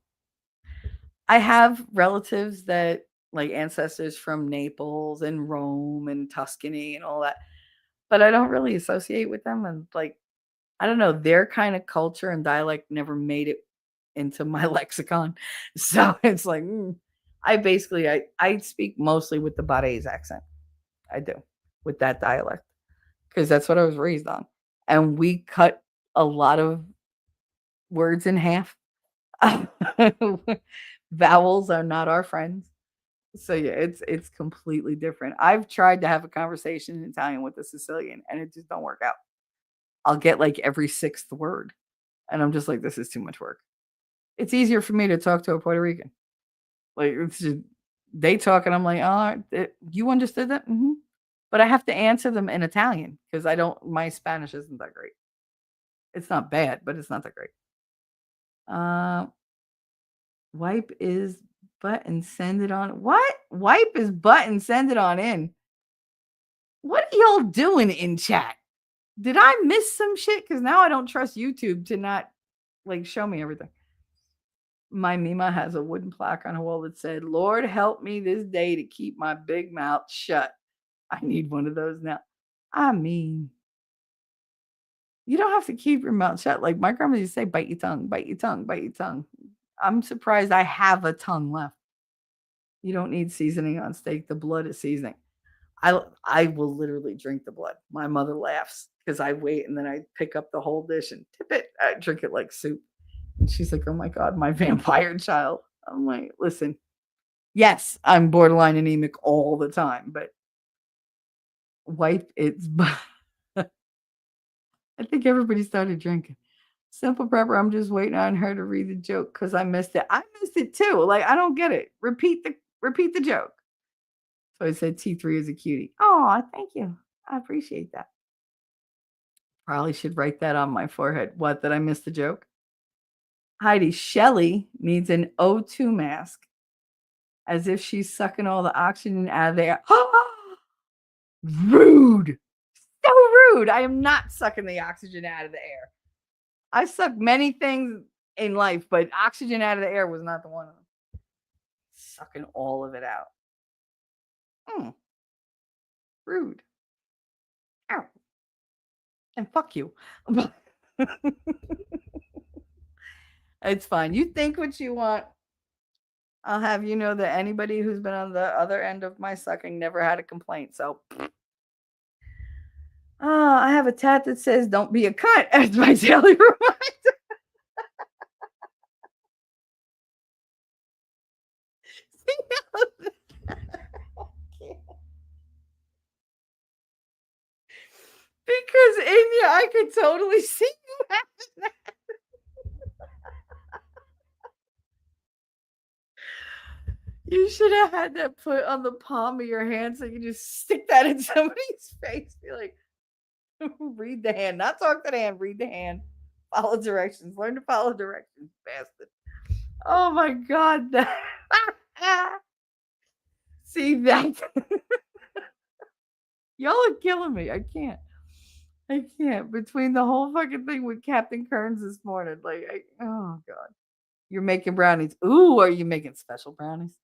I have relatives that like ancestors from Naples and Rome and Tuscany and all that, but I don't really associate with them. And like, I don't know, their kind of culture and dialect never made it into my lexicon. So it's like, I speak mostly with the Barese accent. I do with that dialect because that's what I was raised on. And we cut a lot of words in half. Vowels are not our friends. So yeah, it's completely different. I've tried to have a conversation in Italian with a Sicilian and it just don't work out. I'll get like every sixth word. And I'm just like, this is too much work. It's easier for me to talk to a Puerto Rican. Like it's just, they talk and I'm like, oh, you understood that? Mm-hmm. But I have to answer them in Italian because my Spanish isn't that great. It's not bad, but it's not that great. Wipe is butt and send it on. What? Wipe is butt and send it on in. What are y'all doing in chat? Did I miss some shit? Because now I don't trust YouTube to not like show me everything. My Mima has a wooden plaque on a wall that said, Lord, help me this day to keep my big mouth shut. I need one of those now. I mean, you don't have to keep your mouth shut. Like my grandma used to say, bite your tongue, bite your tongue, bite your tongue. I'm surprised I have a tongue left. You don't need seasoning on steak. The blood is seasoning. I will literally drink the blood. My mother laughs because I wait and then I pick up the whole dish and tip it. I drink it like soup. And she's like, oh my God, my vampire child. I'm like, listen, yes, I'm borderline anemic all the time, but wipe it's. I think everybody started drinking. Simple Prepper, I'm just waiting on her to read the joke because I missed it. I missed it too. Like, I don't get it. Repeat the joke. So I said T3 is a cutie. Oh, thank you. I appreciate that. Probably should write that on my forehead. What, that I missed the joke? Heidi, Shelly needs an O2 mask as if she's sucking all the oxygen out of the air. Rude. So rude. I am not sucking the oxygen out of the air. I suck many things in life, but oxygen out of the air was not the one of them. Sucking all of it out. Rude. Ow. And fuck you. It's fine. You think what you want. I'll have you know that anybody who's been on the other end of my sucking never had a complaint. So, I have a tat that says "Don't be a cunt" as my daily reminder. Because in you, I could totally see you having that. You should have had that put on the palm of your hand so you can just stick that in somebody's face. Be like, read the hand, not talk to the hand, read the hand. Follow directions. Learn to follow directions, bastard. Oh my god. See that? Y'all are killing me. I can't. Between the whole fucking thing with Captain Kearns this morning, oh god. You're making brownies. Ooh, are you making special brownies?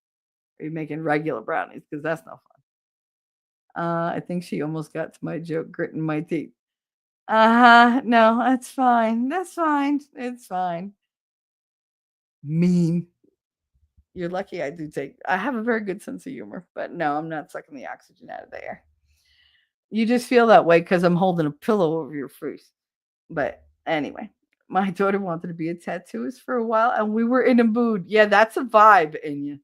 Are you making regular brownies? Because that's no fun. I think she almost got to my joke, gritting my teeth. No, that's fine. That's fine. It's fine. Mean. You're lucky I have a very good sense of humor, but no, I'm not sucking the oxygen out of the air. You just feel that way because I'm holding a pillow over your face. But anyway, my daughter wanted to be a tattooist for a while, and we were in a mood. Yeah, that's a vibe in you.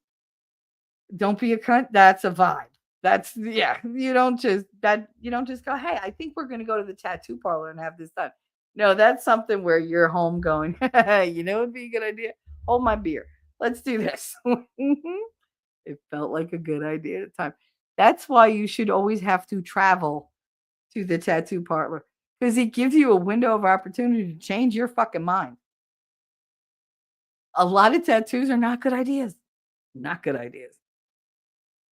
Don't be a cunt. That's a vibe. That's yeah. You don't just go, hey, I think we're gonna go to the tattoo parlor and have this done. No, that's something where you're home going, you know, it'd be a good idea. Hold my beer. Let's do this. It felt like a good idea at the time. That's why you should always have to travel to the tattoo parlor because it gives you a window of opportunity to change your fucking mind. A lot of tattoos are not good ideas. Not good ideas.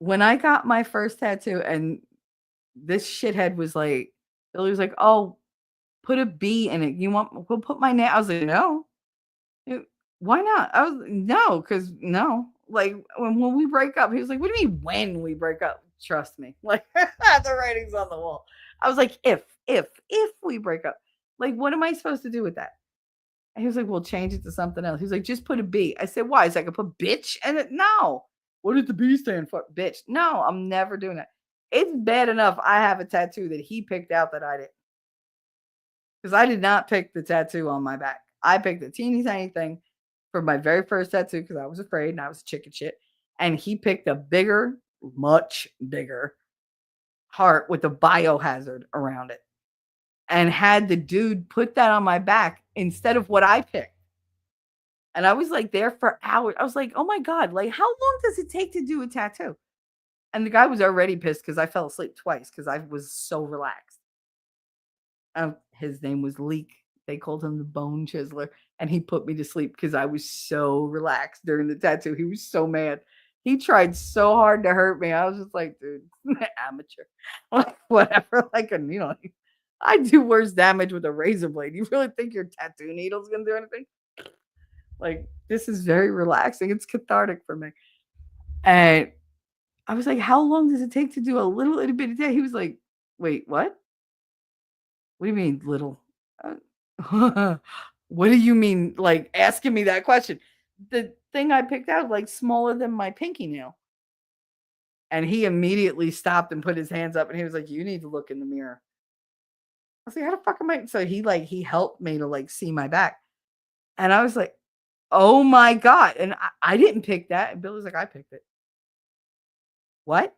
When I got my first tattoo, and this shithead was like, Billy was like, "Oh, put a B in it. You want? We'll put my name." I was like, "No, why not?" I was no, because no. Like when we break up, he was like, "What do you mean when we break up?" Trust me, like the writing's on the wall. I was like, if we break up, like, what am I supposed to do with that? And he was like, "Well, change it to something else." He's like, "Just put a B." I said, "Why?" He's like, "I put bitch," and it no. What does the B stand for? Bitch. No, I'm never doing that. It's bad enough I have a tattoo that he picked out that I didn't. Because I did not pick the tattoo on my back. I picked a teeny tiny thing for my very first tattoo because I was afraid and I was chicken shit. And he picked a bigger, much bigger heart with a biohazard around it and had the dude put that on my back instead of what I picked. And I was like there for hours. I was like, oh my God, like, how long does it take to do a tattoo? And the guy was already pissed because I fell asleep twice because I was so relaxed. His name was Leek. They called him the Bone Chiseler. And he put me to sleep because I was so relaxed during the tattoo. He was so mad. He tried so hard to hurt me. I was just like, dude, amateur. Like, whatever. Like, I do worse damage with a razor blade. You really think your tattoo needle's going to do anything? Like, this is very relaxing. It's cathartic for me. And I was like, how long does it take to do a little itty bitty tattoo? He was like, wait, what? What do you mean little? What do you mean, like, asking me that question? The thing I picked out, like, smaller than my pinky nail. And he immediately stopped and put his hands up and he was like, you need to look in the mirror. I was like, how the fuck am I? So he helped me to like see my back. And I was like, oh my God. And I didn't pick that. And Bill was like, I picked it. What?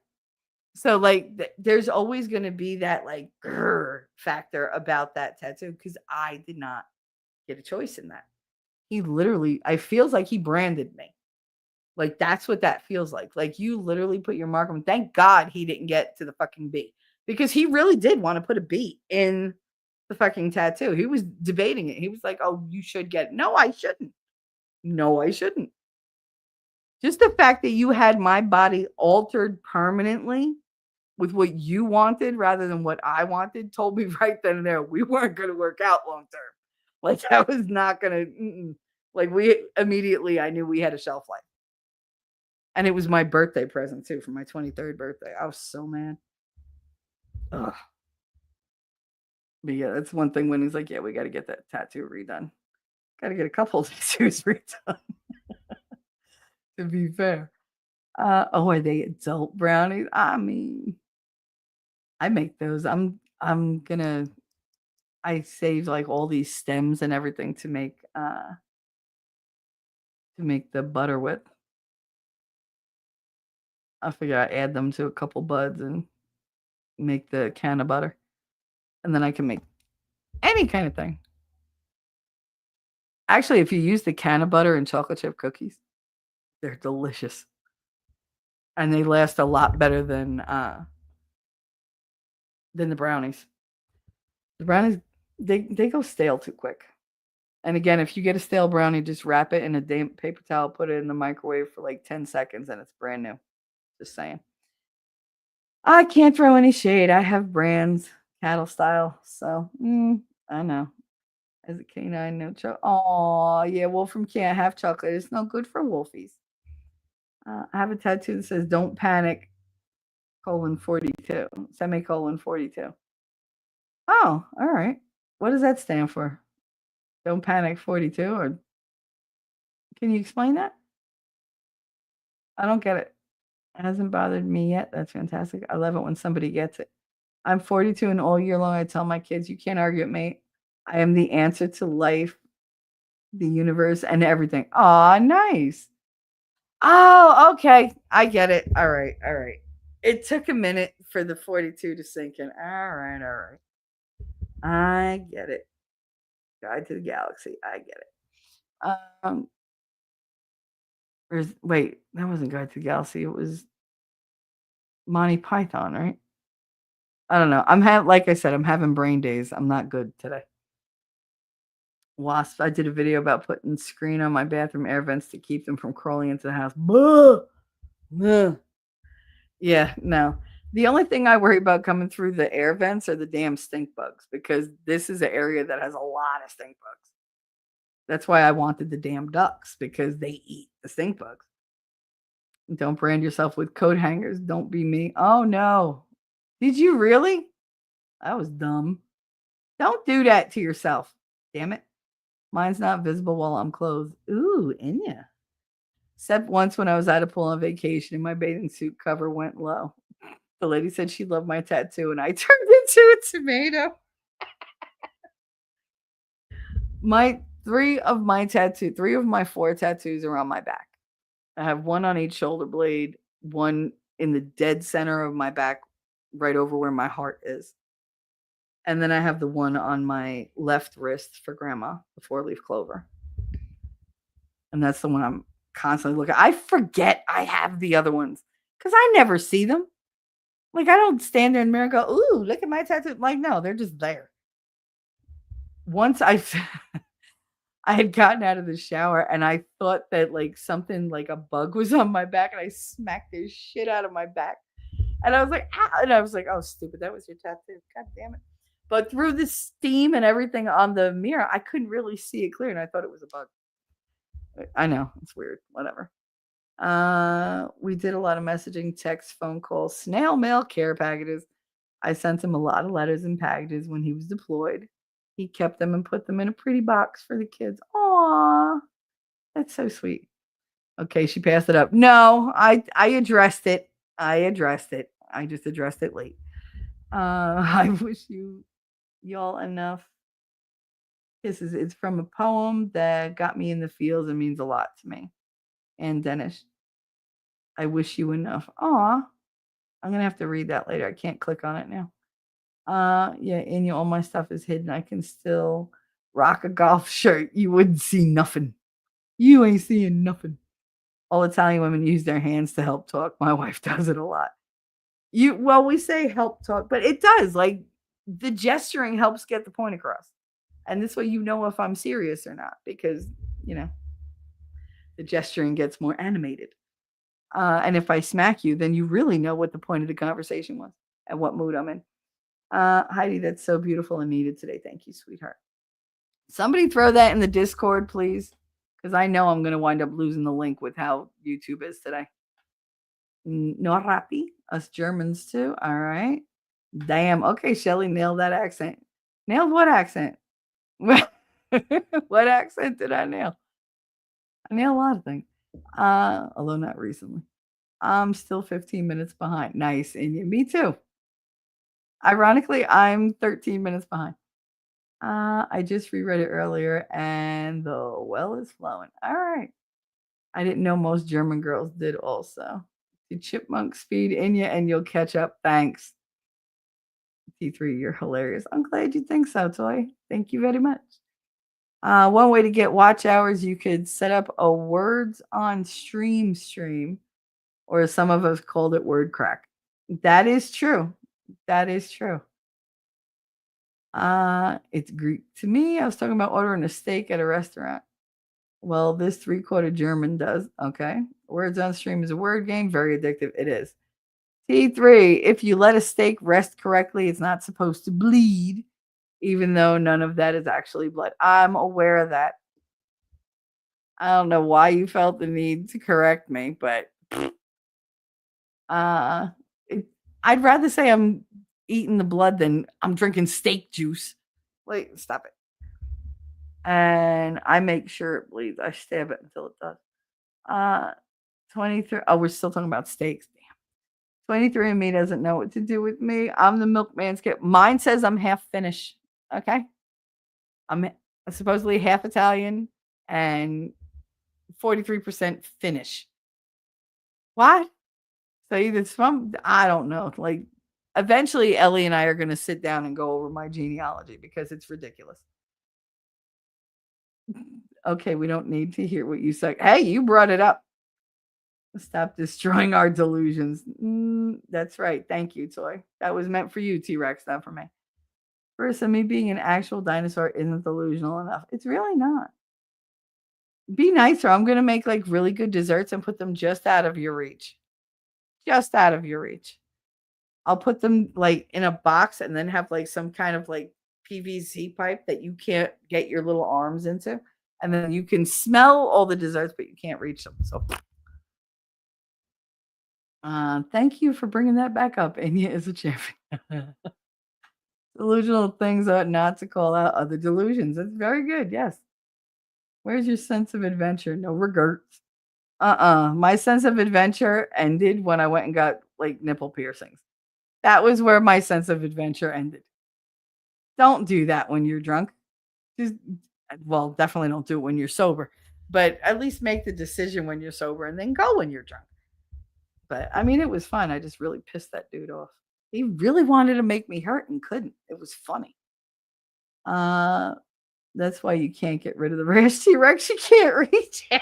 So like there's always going to be that like factor about that tattoo because I did not get a choice in that. He literally, I feels like he branded me. Like that's what that feels like. Like you literally put your mark on. Thank God he didn't get to the fucking B because he really did want to put a B in the fucking tattoo. He was debating it. He was like, "Oh, you should get it." No, I shouldn't. No, I shouldn't. Just the fact that you had my body altered permanently with what you wanted rather than what I wanted told me right then and there we weren't going to work out long term. Like that was not going to, like we immediately, I knew we had a shelf life. And it was my birthday present too for my 23rd birthday. I was so mad. Ugh. But yeah, that's one thing when he's like, yeah, we got to get that tattoo redone. Got to get a couple of tattoos redone. To be fair. Are they adult brownies? I mean, I make those. I saved like all these stems and everything to make the butter with. I figure I add them to a couple buds and make the can of butter. And then I can make any kind of thing. Actually, if you use the can of butter in chocolate chip cookies, they're delicious. And they last a lot better than the brownies. The brownies, they go stale too quick. And again, if you get a stale brownie, just wrap it in a damp paper towel, put it in the microwave for like 10 seconds, and it's brand new. Just saying. I can't throw any shade. I have brands, cattle style. So, I know. As a canine, no chocolate. Oh, yeah, Wolfram can't have chocolate. It's no good for wolfies. I have a tattoo that says, don't panic, :42, semicolon 42. Oh, all right. What does that stand for? Don't panic 42? Or can you explain that? I don't get it. It hasn't bothered me yet. That's fantastic. I love it when somebody gets it. I'm 42 and all year long I tell my kids, you can't argue with me. I am the answer to life, the universe, and everything. Aw, nice. Oh, okay. I get it. All right. It took a minute for the 42 to sink in. All right. I get it. Guide to the Galaxy. I get it. Wait, that wasn't Guide to the Galaxy. It was Monty Python, right? I don't know. Like I said, I'm having brain days. I'm not good today. Wasps. I did a video about putting screen on my bathroom air vents to keep them from crawling into the house. Buh. Yeah, no. The only thing I worry about coming through the air vents are the damn stink bugs, because this is an area that has a lot of stink bugs. That's why I wanted the damn ducks, because they eat the stink bugs. Don't brand yourself with coat hangers. Don't be me. Oh, no. Did you really? That was dumb. Don't do that to yourself. Damn it. Mine's not visible while I'm clothed. Ooh, Inya. Except once when I was at a pool on vacation and my bathing suit cover went low. The lady said she loved my tattoo and I turned into a tomato. Three of my 4 tattoos are on my back. I have one on each shoulder blade, one in the dead center of my back, right over where my heart is. And then I have the one on my left wrist for grandma, the 4-leaf clover. And that's the one I'm constantly looking at. I forget I have the other ones because I never see them. Like, I don't stand there in the mirror and go, ooh, look at my tattoo. Like, no, they're just there. Once I had gotten out of the shower and I thought that like something like a bug was on my back, and I smacked the shit out of my back. And I was like, ah, and I was like, oh, stupid, that was your tattoo. God damn it. But through the steam and everything on the mirror, I couldn't really see it clear, and I thought it was a bug. I know, it's weird. Whatever. We did a lot of messaging, text, phone calls, snail mail, care packages. I sent him a lot of letters and packages when he was deployed. He kept them and put them in a pretty box for the kids. Aw, that's so sweet. Okay, she passed it up. No, I addressed it. I just addressed it late. I wish y'all enough kisses. It's from a poem that got me in the feels and means a lot to me. And Dennis, I wish you enough. Aw, I'm gonna have to read that later. I can't click on it now. Yeah, Anya, all my stuff is hidden. I can still rock a golf shirt. You wouldn't see nothing. You ain't seeing nothing. All Italian women use their hands to help talk. My wife does it a lot. We say help talk, but it does. Like, the gesturing helps get the point across. And this way you know if I'm serious or not, because, the gesturing gets more animated. And if I smack you, then you really know what the point of the conversation was and what mood I'm in. Heidi, that's so beautiful and needed today. Thank you, sweetheart. Somebody throw that in the Discord, please, because I know I'm going to wind up losing the link with how YouTube is today. Not happy. Us Germans too. All right. Damn. Okay, Shelly nailed that accent. Nailed what accent? What accent did I nail? I nailed a lot of things. Although not recently. I'm still 15 minutes behind. Nice. And me too. Ironically, I'm 13 minutes behind. I just reread it earlier and the well is flowing. All right. I didn't know most German girls did also. The chipmunk speed in you and you'll catch up. Thanks. T3, you're hilarious. I'm glad you think so, Toy. Thank you very much. One way to get watch hours, you could set up a words on stream, or some of us called it word crack. That is true. That is true. It's Greek to me. I was talking about ordering a steak at a restaurant. Well, this 3/4 German does. Okay. Words on stream is a word game. Very addictive. It is. T3, if you let a steak rest correctly, it's not supposed to bleed, even though none of that is actually blood. I'm aware of that. I don't know why you felt the need to correct me, but I'd rather say I'm eating the blood than I'm drinking steak juice. Wait, stop it. And I make sure it bleeds. I stab it until it does. 23. Oh, we're still talking about steaks. Damn. 23andMe doesn't know what to do with me. I'm the milkman's kid. Mine says I'm half Finnish. Okay. I'm supposedly half Italian and 43% Finnish. What? So either it's from, I don't know. Like, eventually, Ellie and I are going to sit down and go over my genealogy because it's ridiculous. Okay, we don't need to hear what you say. Hey, you brought it up. Stop destroying our delusions. That's right. Thank you, Toy. That was meant for you, T-Rex, not for me. First, me being an actual dinosaur isn't delusional enough. It's really not. Be nicer. I'm going to make like really good desserts and put them just out of your reach. Just out of your reach. I'll put them like in a box and then have like some kind of like PVC pipe that you can't get your little arms into. And then you can smell all the desserts, but you can't reach them. So thank you for bringing that back up. Anya is a champion. Delusional things ought not to call out other delusions. That's very good. Yes. Where's your sense of adventure? No regrets. My sense of adventure ended when I went and got like nipple piercings. That was where my sense of adventure ended. Don't do that when you're drunk. Well, definitely don't do it when you're sober. But at least make the decision when you're sober and then go when you're drunk. But I mean, it was fun. I just really pissed that dude off. He really wanted to make me hurt and couldn't. It was funny. That's why you can't get rid of the rash T-Rex. You can't reach it.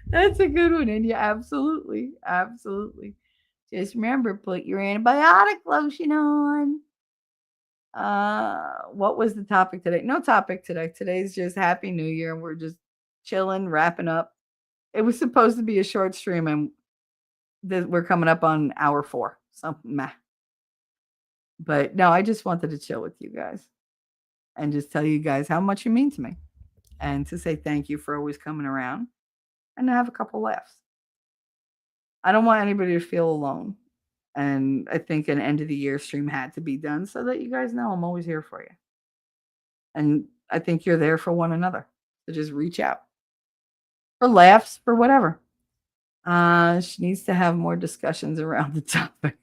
That's a good one. And yeah, absolutely. Absolutely. Just remember, put your antibiotic lotion on. What was the topic today? No topic today. Today's just Happy New Year. And we're just chilling, wrapping up. It was supposed to be a short stream, and we're coming up on hour 4. So meh. But no, I just wanted to chill with you guys and just tell you guys how much you mean to me, and to say thank you for always coming around and to have a couple laughs. I don't want anybody to feel alone. And I think an end of the year stream had to be done so that you guys know I'm always here for you. And I think you're there for one another. So just reach out for laughs, for whatever. She needs to have more discussions around the topic.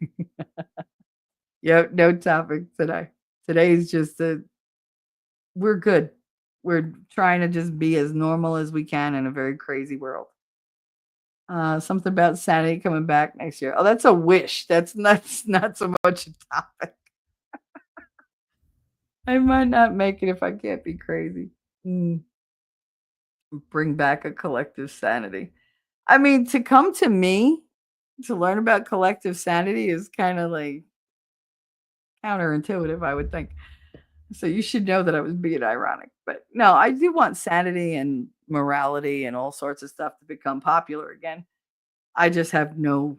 Yep, no topic today. Today's just we're good. We're trying to just be as normal as we can in a very crazy world. Something about Sanity coming back next year. Oh, that's a wish. That's not so much a topic. I might not make it if I can't be crazy. Bring back a collective sanity. I mean, to come to me to learn about collective sanity is kind of like counterintuitive, I would think. So you should know that I was being ironic. But no, I do want sanity and morality and all sorts of stuff to become popular again. I just have no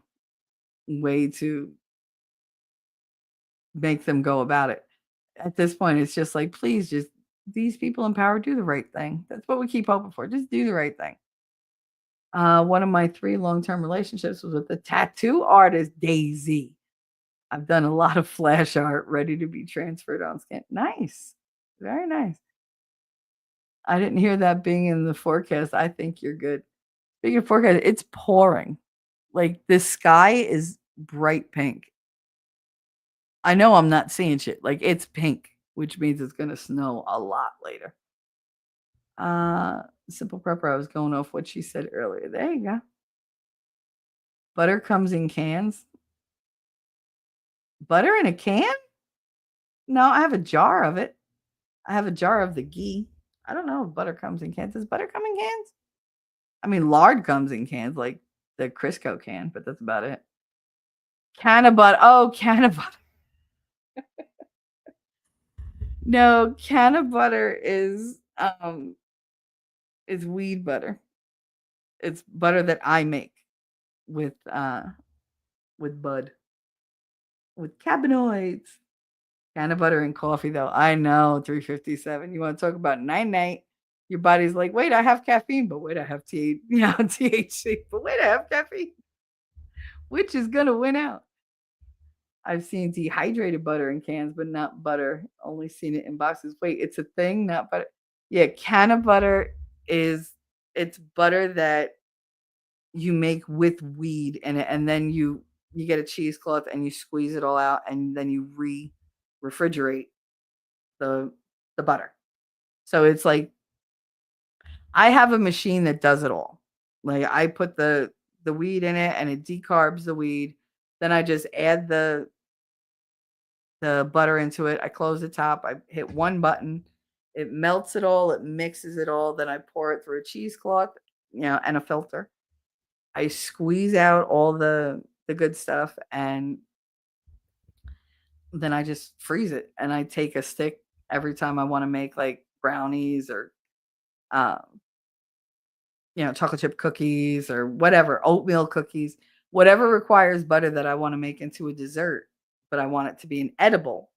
way to make them go about it. At this point, it's just like, please, just these people in power do the right thing. That's what we keep hoping for. Just do the right thing. One of my 3 long-term relationships was with the tattoo artist Daisy. I've done a lot of flash art ready to be transferred on scan. Nice. Very nice. I didn't hear that being in the forecast. I think you're good. Speaking of forecast, it's pouring. Like the sky is bright pink. I know I'm not seeing shit. Like it's pink, which means it's gonna snow a lot later. Simple prepper. I was going off what she said earlier. There you go. Butter comes in cans. Butter in a can? No, I have a jar of it. I have a jar of the ghee. I don't know if butter comes in cans. Does butter come in cans? I mean, lard comes in cans, like the Crisco can, but that's about it. Can of butter. Oh, can of butter. No, can of butter is weed butter. It's butter that I make with bud, with cannabinoids. Can of butter and coffee, though. I know, 357. You want to talk about night? Your body's like, wait, I have caffeine, but wait, I have THC, but wait, I have caffeine. Which is gonna win out? I've seen dehydrated butter in cans, but not butter. Only seen it in boxes. Wait, it's a thing, not butter. Yeah, can of butter it's butter that you make with weed in it, and then you get a cheesecloth and you squeeze it all out, and then you refrigerate the butter. So it's like I have a machine that does it all. Like I put the weed in it and it decarbs the weed. Then I just add the butter into it. I close the top. I hit one button. It melts it all. It mixes it all. Then I pour it through a cheesecloth, and a filter. I squeeze out all the good stuff, and then I just freeze it. And I take a stick every time I want to make like brownies or chocolate chip cookies or whatever, oatmeal cookies, whatever requires butter that I want to make into a dessert, but I want it to be an edible.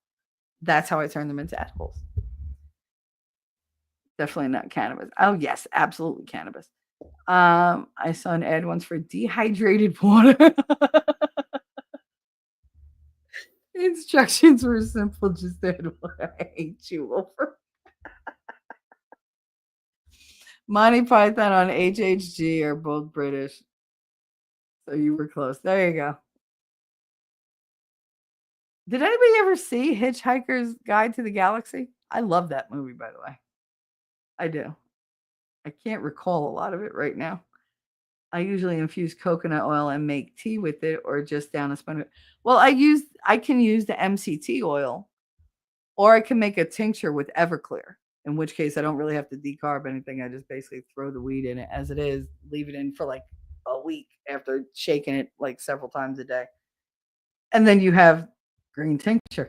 That's how I turn them into edibles. Definitely not cannabis. Oh, yes, absolutely cannabis. I saw an ad once for dehydrated water. Instructions were simple, just add water. I hate you, Wolfer. Monty Python on HHG are both British. So you were close. There you go. Did anybody ever see Hitchhiker's Guide to the Galaxy? I love that movie, by the way. I do. I can't recall a lot of it right now. I usually infuse coconut oil and make tea with it, or just down a spoon of it. Well, I can use the MCT oil, or I can make a tincture with Everclear, in which case I don't really have to decarb anything. I just basically throw the weed in it as it is, leave it in for like a week after shaking it like several times a day. And then you have green tincture,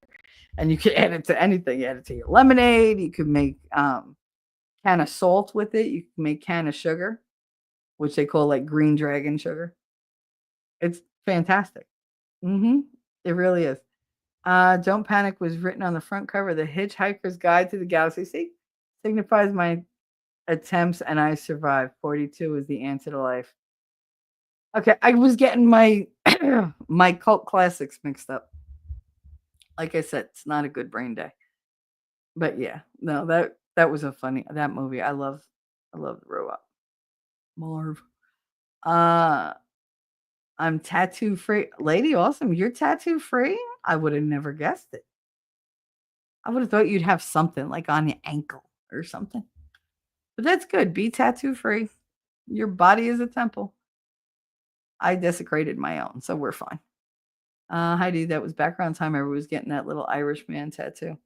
and you can add it to anything. You add it to your lemonade. You could make can of salt with it. You can make can of sugar, which they call like green dragon sugar. It's fantastic. It really is. Don't Panic was written on the front cover of the Hitchhiker's Guide to the Galaxy. See, signifies my attempts and I survived. 42 is the answer to life. Okay, I was getting my my cult classics mixed up. Like I said, it's not a good brain day. But yeah, no, that was that movie. I love the robot. Marv. I'm tattoo free. Lady Awesome, you're tattoo free? I would have never guessed it. I would have thought you'd have something like on your ankle or something. But that's good. Be tattoo free. Your body is a temple. I desecrated my own, so we're fine. Heidi, that was background time. Everyone was getting that little Irish man tattoo.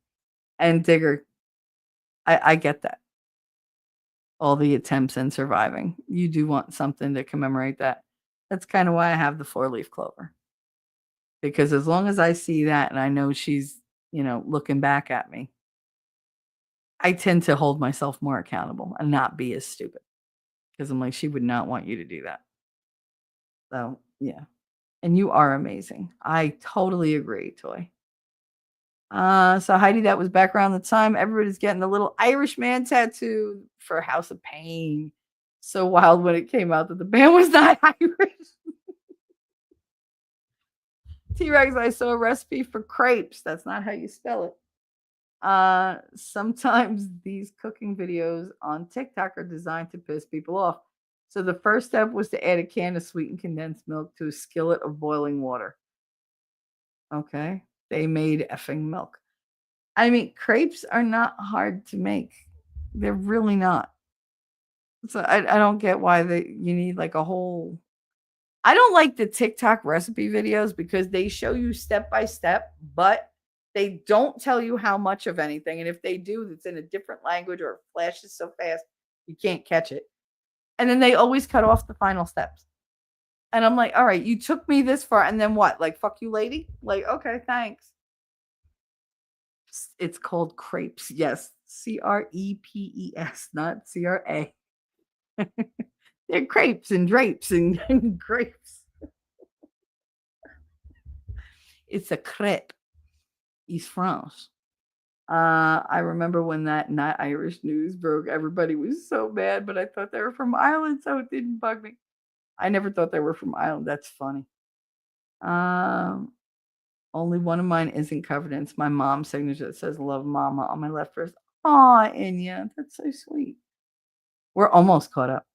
And Digger, I get that. All the attempts and surviving. You do want something to commemorate that. That's kind of why I have the 4-leaf clover. Because as long as I see that and I know she's, looking back at me, I tend to hold myself more accountable and not be as stupid. Because I'm like, she would not want you to do that. So, yeah. And you are amazing. I totally agree, Toy. So Heidi, that was back around the time everybody's getting the little Irishman tattoo for House of Pain. So wild when it came out that the band was not Irish. T-Rex, I saw a recipe for crepes. That's not how you spell it. Sometimes these cooking videos on TikTok are designed to piss people off. So the first step was to add a can of sweetened condensed milk to a skillet of boiling water. Okay. They made effing milk. I mean, crepes are not hard to make. They're really not. So I don't get why you need like a whole. I don't like the TikTok recipe videos because they show you step by step, but they don't tell you how much of anything. And if they do, it's in a different language or it flashes so fast you can't catch it. And then they always cut off the final steps. And I'm like, all right, you took me this far, and then what? Like, fuck you, lady? Like, okay, thanks. It's called crepes. Yes. CREPES, not CRA. They're crepes and drapes and grapes. It's a crepe. It's France. I remember when that Not Irish news broke, everybody was so mad, but I thought they were from Ireland, so it didn't bug me. I never thought they were from Ireland. That's funny. Only one of mine isn't covered in. It's my mom's signature that says "Love Mama" on my left wrist. Aw, Inya, that's so sweet. We're almost caught up.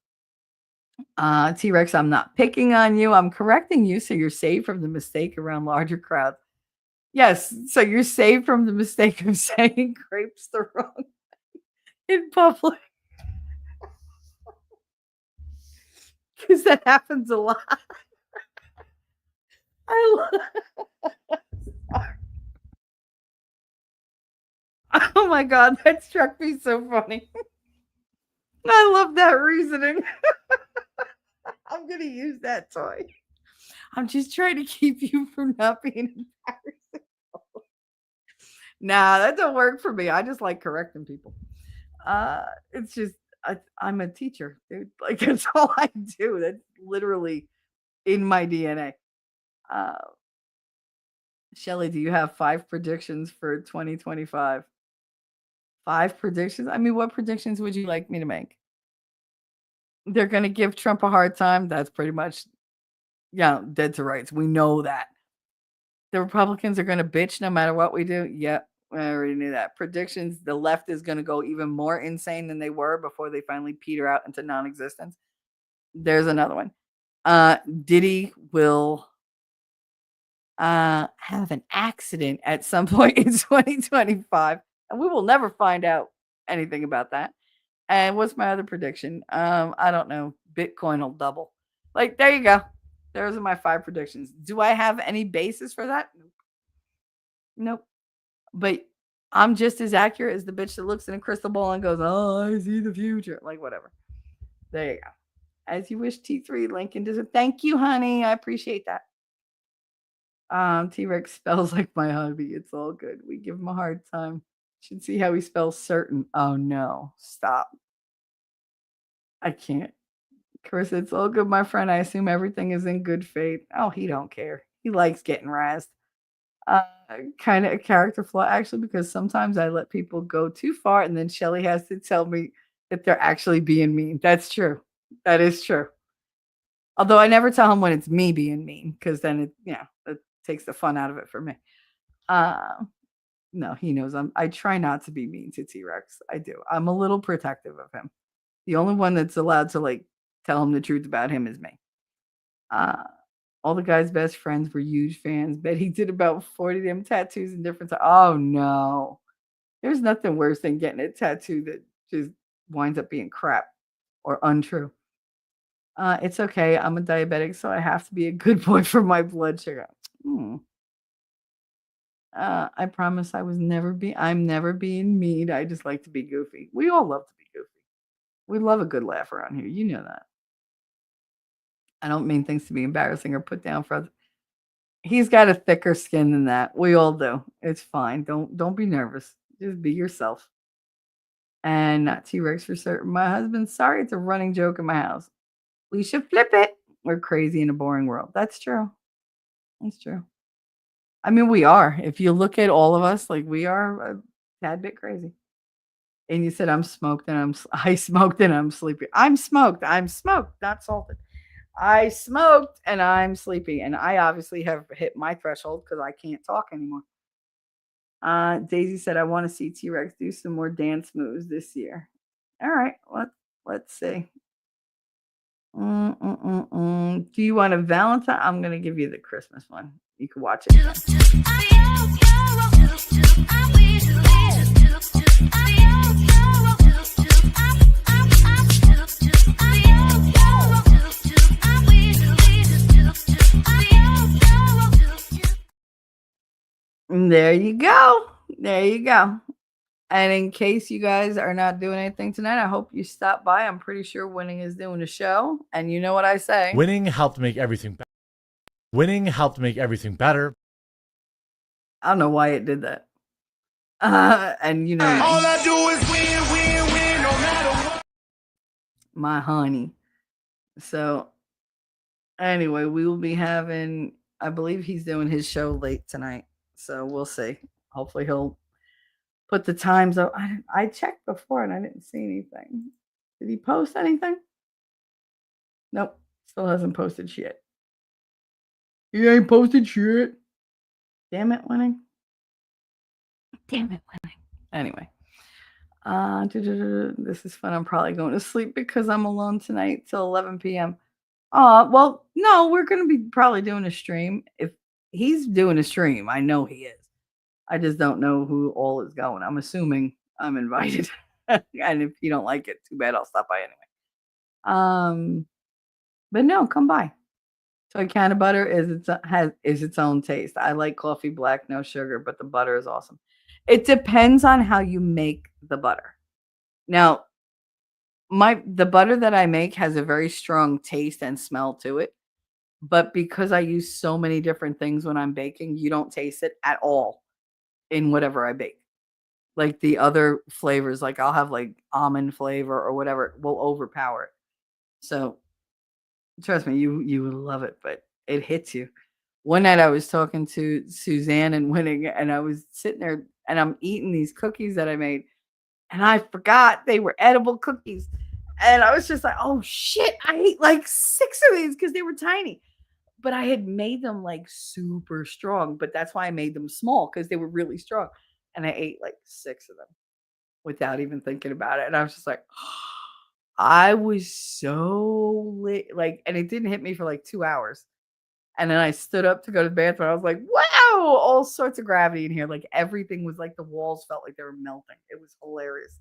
T-Rex, I'm not picking on you. I'm correcting you so you're saved from the mistake around larger crowds. Yes, so you're saved from the mistake of saying crepes the wrong way in public. Because that happens a lot. Oh my God, that struck me so funny. I love that reasoning. I'm going to use that toy. I'm just trying to keep you from not being embarrassing. Nah, that don't work for me. I just like correcting people. It's just, I'm a teacher, dude. Like, that's all I do. That's literally in my DNA. Shelly, do you have 5 predictions for 2025? 5 predictions? I mean, what predictions would you like me to make? They're going to give Trump a hard time. That's pretty much, dead to rights. We know that. The Republicans are going to bitch no matter what we do. Yep, I already knew that. Predictions, the left is going to go even more insane than they were before they finally peter out into non-existence. There's another one. Diddy will have an accident at some point in 2025, and we will never find out anything about that. And what's my other prediction? I don't know. Bitcoin will double. Like, there you go. Those are my 5 predictions. Do I have any basis for that? Nope. But I'm just as accurate as the bitch that looks in a crystal ball and goes, "Oh, I see the future." Like, whatever. There you go. As you wish, T3 Lincoln does it. Thank you, honey. I appreciate that. T-Rex spells like my hubby. It's all good. We give him a hard time. Should see how he spells certain. Oh no. Stop. I can't. Carissa, it's all good, my friend. I assume everything is in good faith. Oh, he don't care. He likes getting razzed. Kind of a character flaw, actually, because sometimes I let people go too far, and then Shelly has to tell me that they're actually being mean. That's true. That is true. Although I never tell him when it's me being mean, because then it takes the fun out of it for me. No, he knows I try not to be mean to T-Rex. I do. I'm a little protective of him. The only one that's allowed to like tell him the truth about him is me. All the guy's best friends were huge fans. Bet he did about 40 of them tattoos in different times. Oh no. There's nothing worse than getting a tattoo that just winds up being crap or untrue. It's okay. I'm a diabetic, so I have to be a good boy for my blood sugar. I promise I'm never being mean. I just like to be goofy. We all love to be goofy. We love a good laugh around here. You know that. I don't mean things to be embarrassing or put down for others. He's got a thicker skin than that. We all do. It's fine. Don't be nervous. Just be yourself. And not T-Rex for certain. My husband's sorry. It's a running joke in my house. We should flip it. We're crazy in a boring world. That's true. That's true. I mean, we are. If you look at all of us, like we are a tad bit crazy. And you said I smoked and I'm sleepy. I'm smoked, not salted. I smoked and I'm sleepy. And I obviously have hit my threshold because I can't talk anymore. Daisy said, I want to see T Rex do some more dance moves this year. All right, let's see. Do you want a Valentine? I'm going to give you the Christmas one. You can watch it. There you go. There you go. And in case you guys are not doing anything tonight, I hope you stop by. I'm pretty sure Winning is doing a show. And you know what I say. Winning helped make everything better. Winning helped make everything better. I don't know why it did that. And you know, All I do is win, no matter what. My honey. So anyway, we will be having, I believe he's doing his show late tonight. So we'll see. Hopefully he'll put the times up. I checked before and I didn't see anything. Did he post anything? Nope. Still hasn't posted shit. He ain't posted shit. Damn it, Winning. Damn it, Winning. Anyway. This is fun. I'm probably going to sleep because I'm alone tonight till 11 p.m. Well, no, we're going to be probably doing a stream. If he's doing a stream, I know he is. I just don't know who all is going. I'm assuming I'm invited. And if you don't like it, too bad. I'll stop by anyway. But no, come by. Toy Can of Butter is its own taste. I like coffee black, no sugar, but the butter is awesome. It depends on how you make the butter. Now, the butter that I make has a very strong taste and smell to it. But because I use so many different things when I'm baking, you don't taste it at all in whatever I bake. Like the other flavors, like I'll have like almond flavor or whatever, will overpower it. So trust me, you will love it, but it hits you. One night I was talking to Suzanne and Winning, and I was sitting there and I'm eating these cookies that I made, and I forgot they were edible cookies. And I was just like, oh shit, I ate like 6 of these because they were tiny. But I had made them like super strong, but that's why I made them small because they were really strong. And I ate like 6 of them without even thinking about it. And I was just like, I was so lit, like, and it didn't hit me for like 2 hours. And then I stood up to go to the bathroom. I was like, wow, all sorts of gravity in here. Like everything was like the walls felt like they were melting. It was hilarious.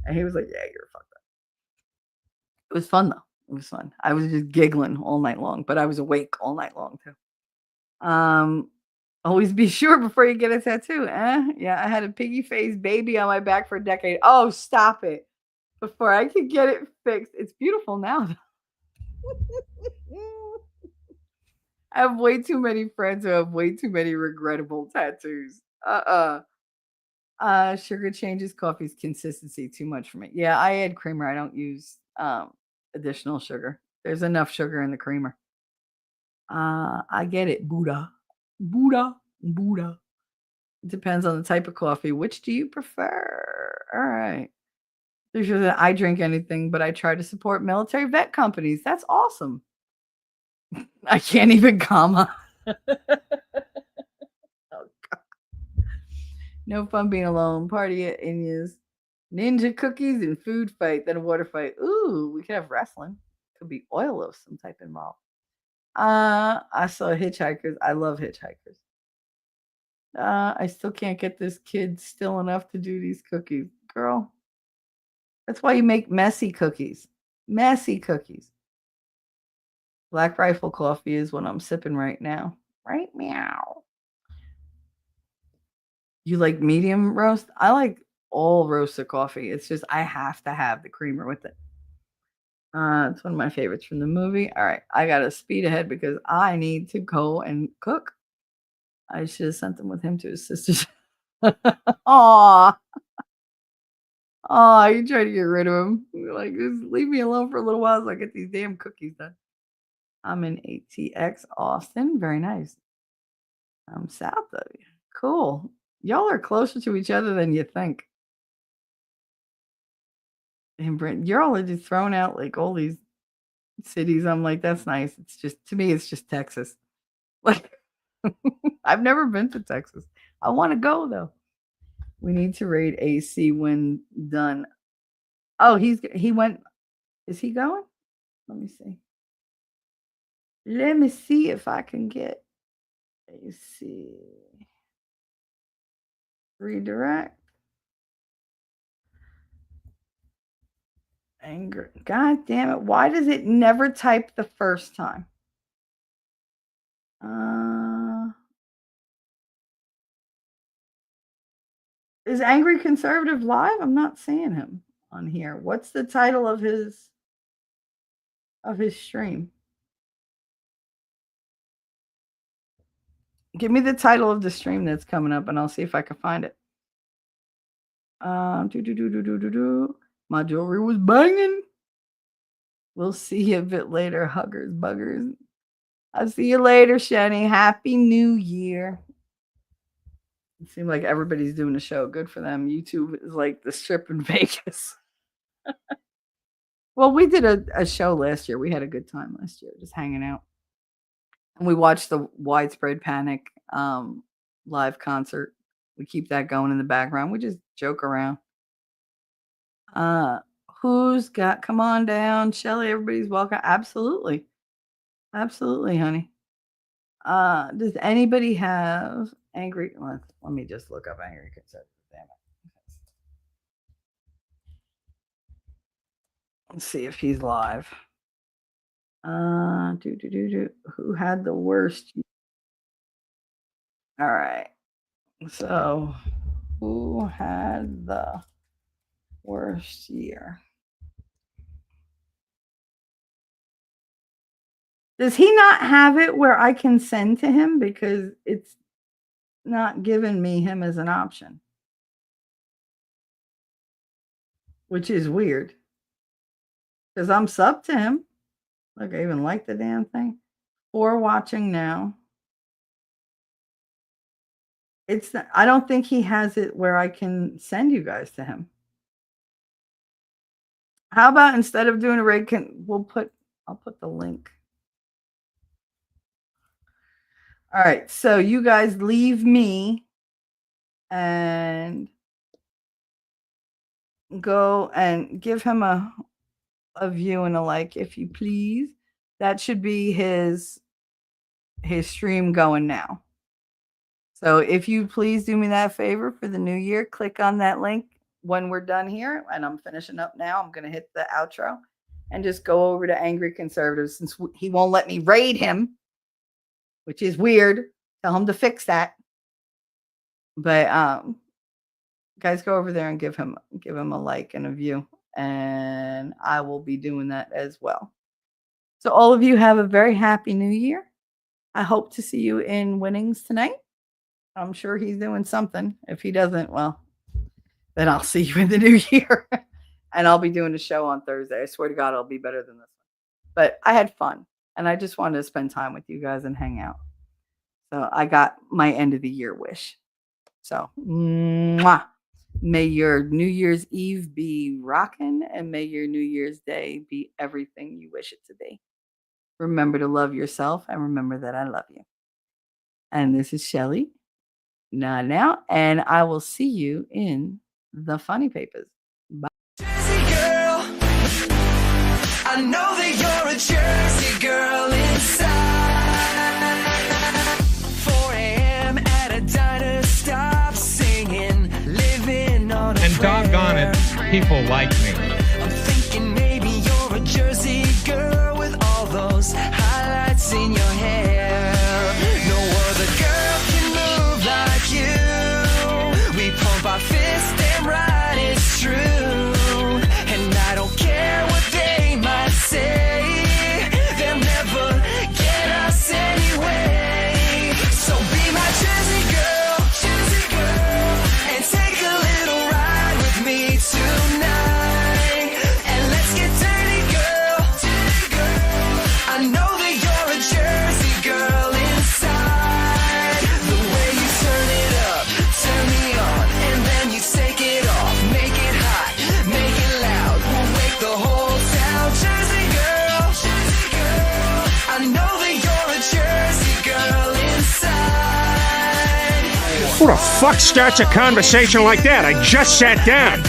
And he was like, yeah, you're fucked up. It was fun though. It was fun. I was just giggling all night long, but I was awake all night long too. Always be sure before you get a tattoo. Yeah, I had a piggy face baby on my back for a decade. Oh, stop it. Before I could get it fixed. It's beautiful now. I have way too many friends who have way too many regrettable tattoos. Sugar changes coffee's consistency too much for me. Yeah, I add creamer. I don't use additional sugar. There's enough sugar in the creamer. I get it. Buddha. It depends on the type of coffee. Which do you prefer? All right. There's sure that I drink anything, but I try to support military vet companies. That's awesome. I can't even comma. Oh, God. No fun being alone. Party at Inya's. Ninja cookies and food fight, then a water fight. Ooh, we could have wrestling. Could be oil of some type involved. I saw hitchhikers. I love hitchhikers. I still can't get this kid still enough to do these cookies. Girl, that's why you make messy cookies. Messy cookies. Black Rifle coffee is what I'm sipping right now. Right meow. You like medium roast? I like all roasted coffee. It's just I have to have the creamer with it. It's one of my favorites from the movie. All right, I gotta speed ahead because I need to go and cook. I should have sent them with him to his sister's. Aw. Oh, you try to get rid of him. Like, just leave me alone for a little while so I get these damn cookies done. I'm in ATX Austin. Very nice. I'm south of you. Cool. Y'all are closer to each other than you think. And Brent, you're all just throwing out like all these cities. I'm like, that's nice. It's just, to me, it's just Texas. Like, I've never been to Texas. I want to go though. We need to raid AC when done. Oh, he went. Is he going? Let me see. Let me see if I can get AC. Redirect. Anger. God damn it. Why does it never type the first time? Is Angry Conservative live? I'm not seeing him on here. What's the title of his stream? Give me the title of the stream that's coming up and I'll see if I can find it. My jewelry was banging. We'll see you a bit later, huggers, buggers. I'll see you later, Shani. Happy New Year. It seems like everybody's doing a show. Good for them. YouTube is like the strip in Vegas. Well, we did a show last year. We had a good time last year, just hanging out. And we watched the Widespread Panic live concert. We keep that going in the background. We just joke around. Who's got, come on down, Shelly, everybody's welcome. Absolutely. Absolutely, honey. Does anybody have angry, let me just look up Angry Conservative. Damn it. Let's see if he's live. Who had the worst? All right. So, who had the worst year? Does he not have it where I can send to him? Because it's not giving me him as an option, which is weird. Because I'm sub to him. Look, I even like the damn thing. For watching now. It's not, I don't think he has it where I can send you guys to him. How about instead of doing a raid, I'll put the link. All right, so you guys leave me and go and give him a view and a like, if you please. That should be his stream going now. So if you please do me that favor for the new year, click on that link when we're done here. And I'm finishing up now. I'm going to hit the outro and just go over to Angry Conservative since he won't let me raid him, which is weird. Tell him to fix that. But guys, go over there and give him a like and a view. And I will be doing that as well. So all of you have a very happy new year. I hope to see you in winnings tonight. I'm sure he's doing something. If he doesn't, well, then I'll see you in the new year. And I'll be doing a show on Thursday. I swear to God, I'll be better than this one. But I had fun. And I just wanted to spend time with you guys and hang out. So I got my end of the year wish. So, mwah. May your New Year's Eve be rocking, and may your New Year's Day be everything you wish it to be. Remember to love yourself, and remember that I love you. And this is Shelly. Now, and I will see you in the funny papers. Bye. Jersey girl, I know that you're a Jersey girl inside. 4 a.m. at a diner, stop singing, living on a And prayer. doggone it, people like me. I'm thinking maybe you're a Jersey girl with all those highlights in your hair. No other girl can move like you. We pump our fists, damn right it's true. And I don't care what they might say, they'll never get us anyway. So be my Jersey girl, and take a little ride with me tonight. Who the fuck starts a conversation like that? I just sat down.